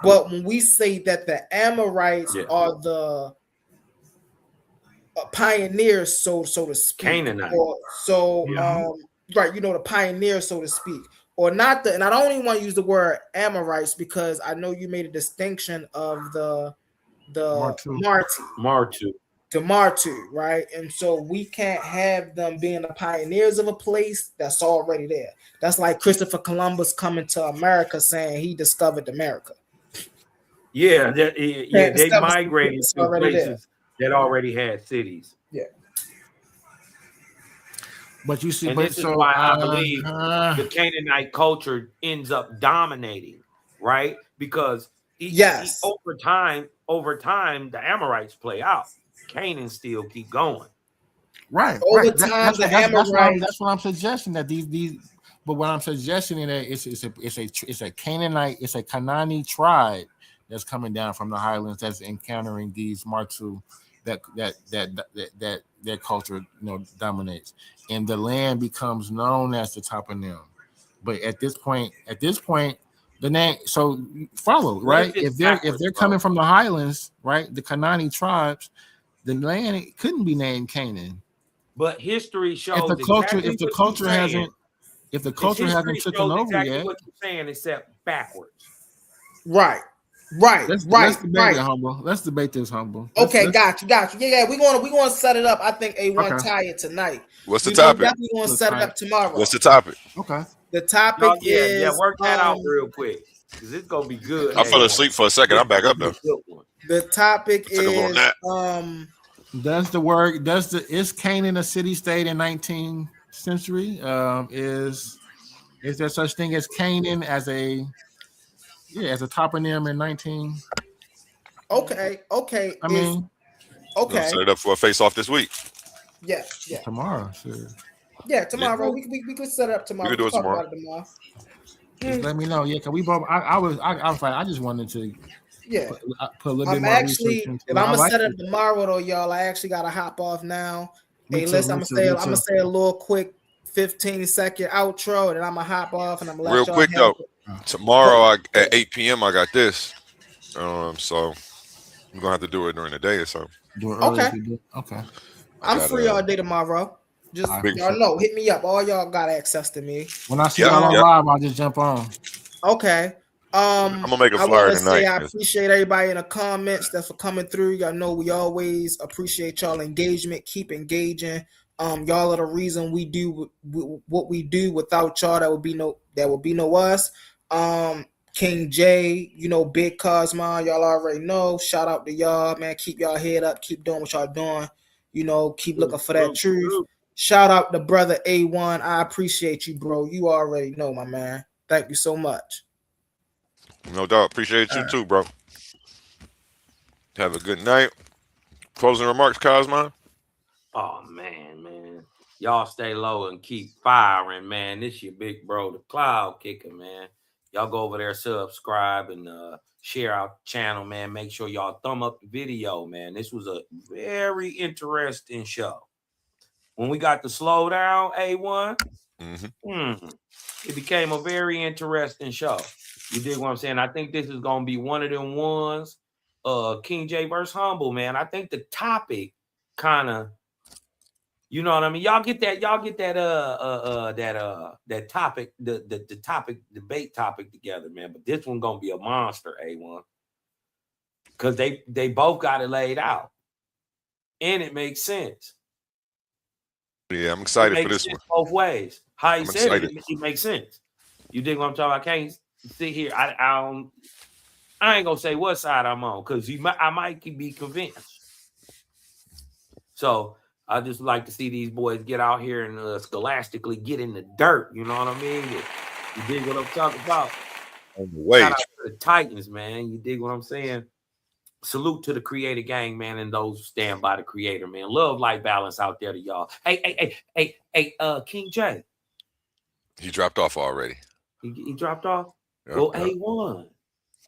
Speaker 7: But when we say that the Amorites are the pioneers, so to speak,
Speaker 16: Canaanite.
Speaker 7: Right, the pioneers, so to speak, or not and I don't even want to use the word Amorites because I know you made a distinction of the Martu, right? And so we can't have them being the pioneers of a place that's already there. That's like Christopher Columbus coming to America saying he discovered America.
Speaker 16: Yeah, they migrated to places that already had cities.
Speaker 7: Yeah.
Speaker 15: But you see,
Speaker 16: and this is why I believe the Canaanite culture ends up dominating, right? Because over time, the Amorites play out. Canaan still keep going.
Speaker 14: Right.
Speaker 7: Over
Speaker 14: Right.
Speaker 7: time, the
Speaker 14: That's what I'm suggesting. That these. But what I'm suggesting is that it's a Canaanite, it's a Canaanite tribe that's coming down from the highlands that's encountering these Martu that their culture dominates, and the land becomes known as the toponym. But at this point, the name follow right. If they're coming from the highlands, right, the Canaanite tribes, the land couldn't be named Canaan.
Speaker 16: But history shows
Speaker 14: if the culture hasn't taken over yet.
Speaker 16: What you're saying, except backwards.
Speaker 7: Right.
Speaker 14: Let's debate it, Humble. Let's debate this, Humble.
Speaker 7: Okay, got you. Yeah, we're gonna set it up. I think A1
Speaker 14: Okay.
Speaker 7: tie it tonight.
Speaker 4: What's the topic?
Speaker 7: Definitely gonna set it up tomorrow.
Speaker 4: What's the topic?
Speaker 14: Okay.
Speaker 7: The topic is
Speaker 16: work that out real quick because it's gonna be good.
Speaker 13: I fell asleep for a second. I'm back up though.
Speaker 7: The topic
Speaker 13: Took a little
Speaker 7: is
Speaker 13: nap.
Speaker 14: Is Canaan a city state in 19th century? Is there such thing as Canaan as a toponym in 19?
Speaker 7: Okay.
Speaker 14: I mean,
Speaker 7: okay.
Speaker 13: Set it up for a face off this week.
Speaker 7: Yeah.
Speaker 14: Tomorrow, sure.
Speaker 7: Yeah, tomorrow we could set it up tomorrow.
Speaker 13: We could do it
Speaker 7: Talk
Speaker 13: tomorrow.
Speaker 7: about it tomorrow.
Speaker 14: Just let me know. Yeah, cause we both. I was like, I just wanted to.
Speaker 7: Yeah.
Speaker 14: Put a little bit
Speaker 7: I'm
Speaker 14: more
Speaker 7: actually,
Speaker 14: research into
Speaker 7: if
Speaker 14: it.
Speaker 7: I'm
Speaker 14: I
Speaker 7: gonna
Speaker 14: like
Speaker 7: set it
Speaker 14: it.
Speaker 7: tomorrow though, y'all, I actually gotta hop off now.
Speaker 14: Me
Speaker 7: Hey,
Speaker 14: too,
Speaker 7: listen,
Speaker 14: me
Speaker 7: I'm
Speaker 14: too.
Speaker 7: gonna say a little quick 15-second outro, and then I'm gonna hop off and I'm gonna let
Speaker 13: Real
Speaker 7: y'all
Speaker 13: quick
Speaker 7: have
Speaker 13: though,
Speaker 7: it.
Speaker 13: tomorrow at 8 p.m. I got this. So I'm gonna have to do it during the day or something.
Speaker 14: Do it early
Speaker 7: Okay.
Speaker 14: if you do. Okay.
Speaker 7: I'm
Speaker 13: got,
Speaker 7: free all day tomorrow. Just
Speaker 14: Big
Speaker 7: y'all know, hit me up. All y'all got access to me.
Speaker 14: When I see y'all on live, I'll just jump on.
Speaker 7: Okay.
Speaker 13: I'm gonna make a
Speaker 7: I
Speaker 13: flyer
Speaker 7: want to say
Speaker 13: tonight.
Speaker 7: I appreciate everybody in the comments that's for coming through. Y'all know we always appreciate y'all engagement. Keep engaging. Y'all are the reason we do what we do. Without y'all, there would be no us. King J, Big Cosmo, y'all already know. Shout out to y'all, man. Keep y'all head up. Keep doing what y'all doing. Keep looking for that truth. Shout out to brother A1. I appreciate you, bro. You already know, my man. Thank you so much.
Speaker 13: No doubt. Appreciate you too, bro. Have a good night. Closing remarks, Cosmo.
Speaker 16: Oh man, y'all stay low and keep firing, man. This your big bro, the Cloud Kicker, man. Y'all go over there, subscribe, and share our channel, man. Make sure y'all thumb up the video, man. This was a very interesting show. When we got to slow down, A1, it became a very interesting show. You dig what I'm saying? I think this is gonna be one of them ones. King J versus Humble, man. I think the topic kind of, you know what I mean? Y'all get that topic, the topic, debate topic together, man. But this one gonna be a monster, A1. Because they both got it laid out. And it makes sense.
Speaker 13: Yeah, I'm excited for this one.
Speaker 16: Both ways. How you
Speaker 13: I'm
Speaker 16: said
Speaker 13: excited.
Speaker 16: it makes sense. You dig what I'm talking about? I can't sit here. I ain't gonna say what side I'm on because I might be convinced. So I just like to see these boys get out here and scholastically get in the dirt. You know what I mean? You dig what I'm talking about?
Speaker 13: On the way.
Speaker 16: Shout out to the Titans, man. You dig what I'm saying? Salute to the Creator Gang, man, and those who stand by the Creator, man. Love, life, balance out there to y'all. Hey, King J.
Speaker 13: He dropped off already.
Speaker 16: He dropped off?
Speaker 13: Yep,
Speaker 16: Well,
Speaker 13: yep.
Speaker 16: A1.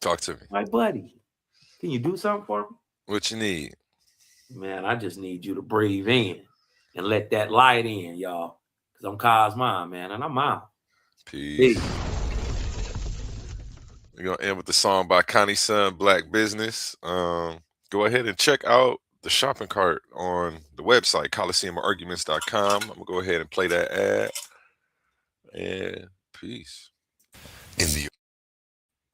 Speaker 13: Talk to me.
Speaker 16: My buddy. Can you do something for me?
Speaker 13: What you need?
Speaker 16: Man, I just need you to breathe in and let that light in, y'all. Because I'm Cosmo, man, and I'm out.
Speaker 13: Peace. We're going to end with the song by Connie Sun, Black Business. Go ahead and check out the shopping cart on the website, ColiseumArguments.com. I'm going to go ahead and play that ad. And peace.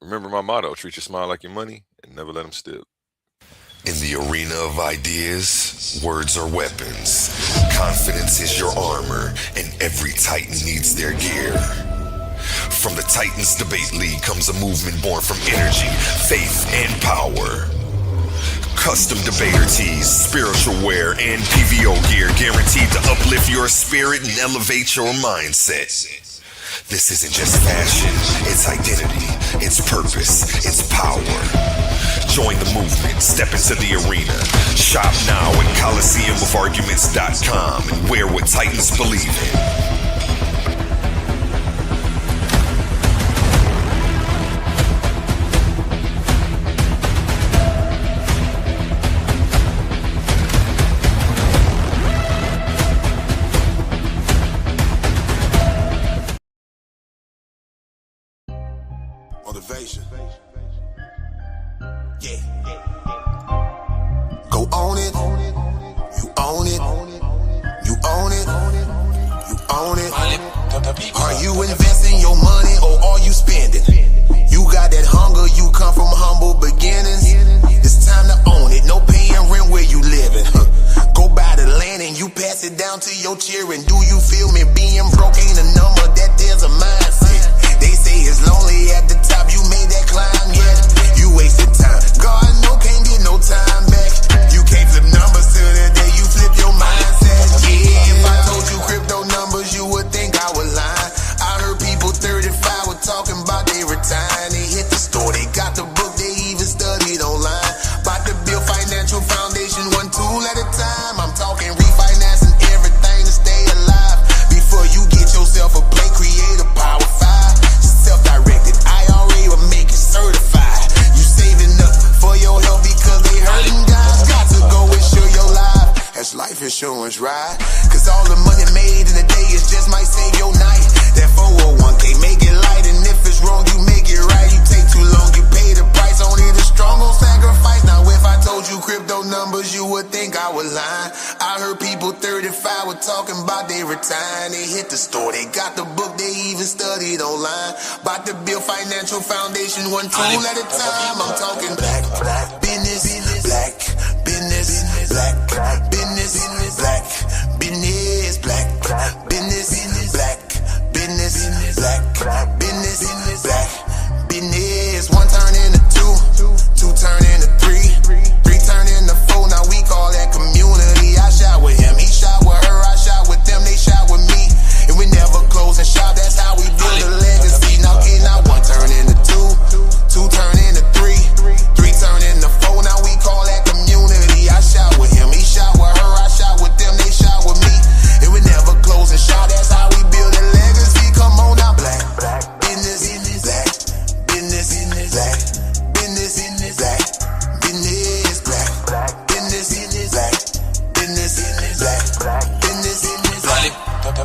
Speaker 13: Remember my motto, treat your smile like your money and never let them steal.
Speaker 3: In the arena of ideas, words are weapons. Confidence is your armor, and every Titan needs their gear. From the Titans Debate League comes a movement born from energy, faith, and power. Custom debater tees, spiritual wear, and PVO gear guaranteed to uplift your spirit and elevate your mindset. This isn't just fashion, it's identity, it's purpose, it's power. Join the movement. Step into the arena. Shop now at ColiseumOfArguments.com and wear what Titans believe in.
Speaker 1: Motivation. Yeah. Go own it. You own it. You own it. You own it. Are you investing your money or are you spending? You got that hunger, you come from humble beginnings. It's time to own it. No paying rent where you living. Go buy the land and you pass it down to your children. Do you feel me? Being broke ain't a number, that there's a mindset. They say it's lonely at the top, you made that climb yet. You wasted time, God no can't get no time back. You can't flip numbers till the day you flip your mindset. Yeah, if I told you crypto numbers, you would think I was lying. I heard people 35 were talking about they retiring. They hit the store, they got the book, they even studied online. About to build financial foundation, one tool at a time. I'm talking refinancing everything to stay alive. Before you get yourself a play, create a Power 5. Self-directed IRA will make it certified. You saving up for your health because they hurting guys. Got to go insure your life. That's life insurance, right? Cause all the money made in a day is just might save your night. That 401k, make it light, and if it's wrong, you make it right. You take too long, you pay the price. Only the strong gon' sacrifice. Now if I told you crypto numbers, you would think I was lying. I heard people 35 were talking about they retiring. They hit the store, they got the book, they even studied online. About to build financial foundation, one tool at a time. I'm talking black business, black business, black business, black business, black business, black business, black business, black business. One turn into two, two turn into three, three turn into four. Now we call that community. I shot with him, he shot with her, I shot with them, they shot with me. And we never close and shop, that's how we build a legacy. Now one turn into two, two turn into three, three turn into four. Now we call that community. I shot with him, he shot with her, I shot with them, they shot with me. And we never close and shop, that's how we build a legacy. Come on now, black business, black business, black business, black business, black business, black business, black business, black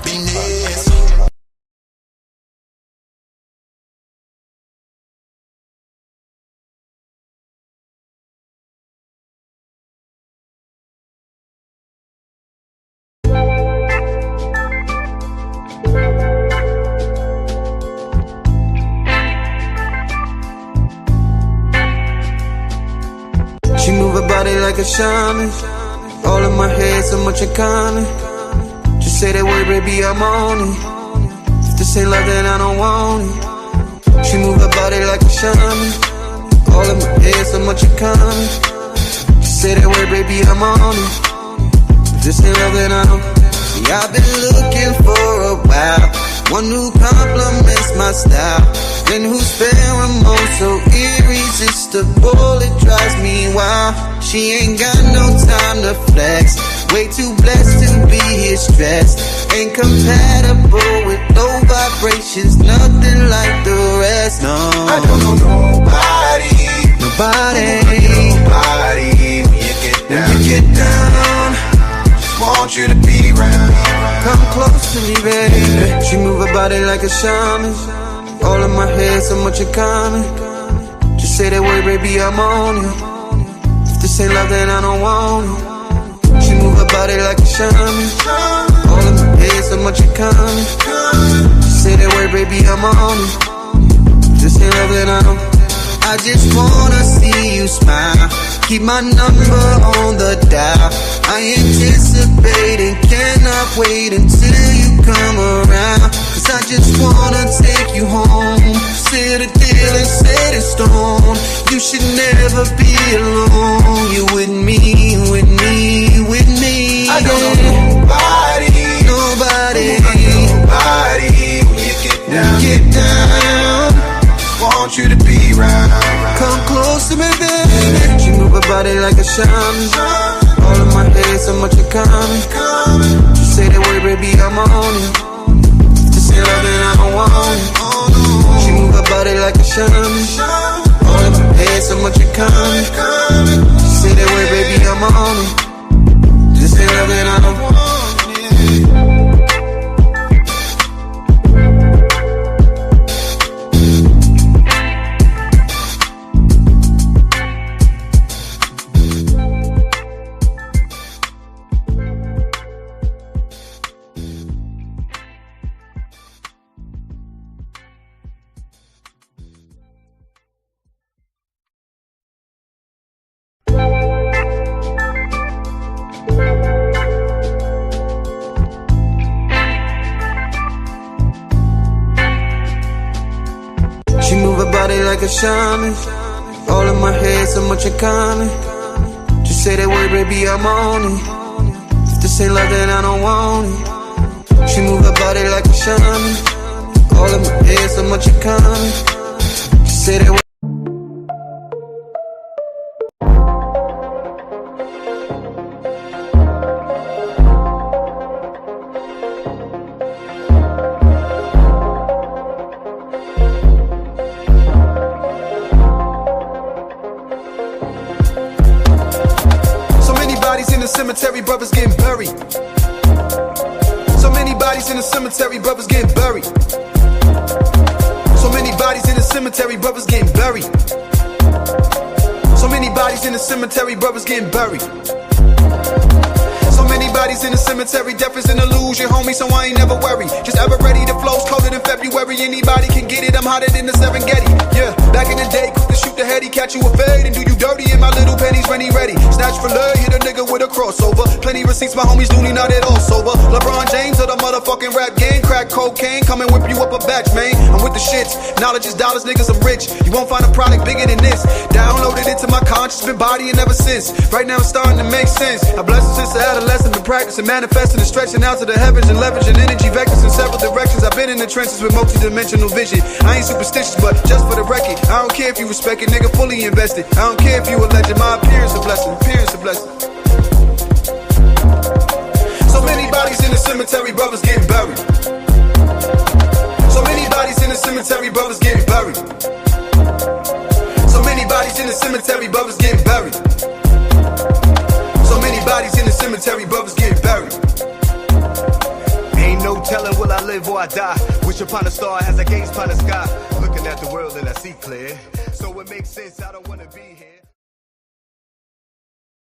Speaker 1: business.
Speaker 18: She move her body like a shaman. All in my head, so much in common. Just say that word, baby, I'm on it. If this ain't love, then I don't want it. She move her body like a shaman. All in my head, so much in common. Just say that word, baby, I'm on it. If this ain't love, then I don't. See, I've been looking for a while. One who compliments my style, and who's pheromone so irresistible, it drives me wild. She ain't got no time to flex, way too blessed to be here stressed. Ain't compatible with low vibrations, nothing like the rest, no. I don't know nobody when you get down, just want you to be around. Come close to me, baby. She move her body like a shaman. All in my head, so much in common. Just say that word, baby, I'm on it. If this ain't love, then I don't want it. She move her body like a shaman. All in my head, so much in common. Just say that word, baby, I'm on it. If this ain't love, then I don't. I just wanna see you smile. Keep my number on the dial. I anticipate and cannot wait until you come around. Cause I just wanna take you home. Seal the deal and set it stone. You should never be alone. You with me, with me, with me. I don't know nobody when you get down. Want you to be around. Come close to me, baby. about it like a shaman. All in my head, so much in common. Just say that word, baby, I'm on it. Just say love and I don't want it. She move her body like a shaman. All in my head, so much in common. Just say that word, baby, I'm on it. Just say love and I don't want it. She move her body like a shaman. All in my head, so much in common. Just say that word, baby, I'm on it. If this ain't love, then I don't want it. She move her body like a shaman. All in my head, so much in common. Just say that word.
Speaker 19: Cemetery, brothers getting buried. So many bodies in the cemetery, brothers getting buried. So many bodies in the cemetery, brothers getting buried. So many bodies in the cemetery, brothers getting buried. So many bodies in the cemetery, death is an illusion, homie, so I ain't never worried. Just ever ready, the flow's colder than February, anybody can get it, I'm hotter than the Serengeti. Yeah, back in the day, quick to shoot the heady, catch you a fade and do you dirty in my little pennies, ready. Snatch for love, hit a nigga with a crossover. Plenty receipts, my homies do not at all sober. LeBron James of the motherfucking rap game, crack cocaine, come and whip you up a batch, man. I'm with the shits, knowledge is dollars, niggas, I'm rich. You won't find a product bigger than this. Downloaded it to my conscience, been bodying ever since. Right now it's starting to make sense. I bless it since the adolescent, been practicing, manifesting and stretching out to the heavens and leveraging energy vectors in several directions. I've been in the trenches with multi-dimensional vision. I ain't superstitious, but just for the record, I don't care if you respect it, nigga, fully invested. I don't care if you a legend, my appearance a blessing, appearance a blessing. So many bodies in the cemetery, brothers getting buried. So many bodies in the cemetery, brothers getting buried. So many bodies in the cemetery, brothers getting buried. So many bodies in the cemetery, brothers getting buried.
Speaker 20: Ain't no telling will I live or I die. Wish upon a star has a gaze upon the sky. Looking at the world and I see clear. So it makes sense, I don't wanna be here.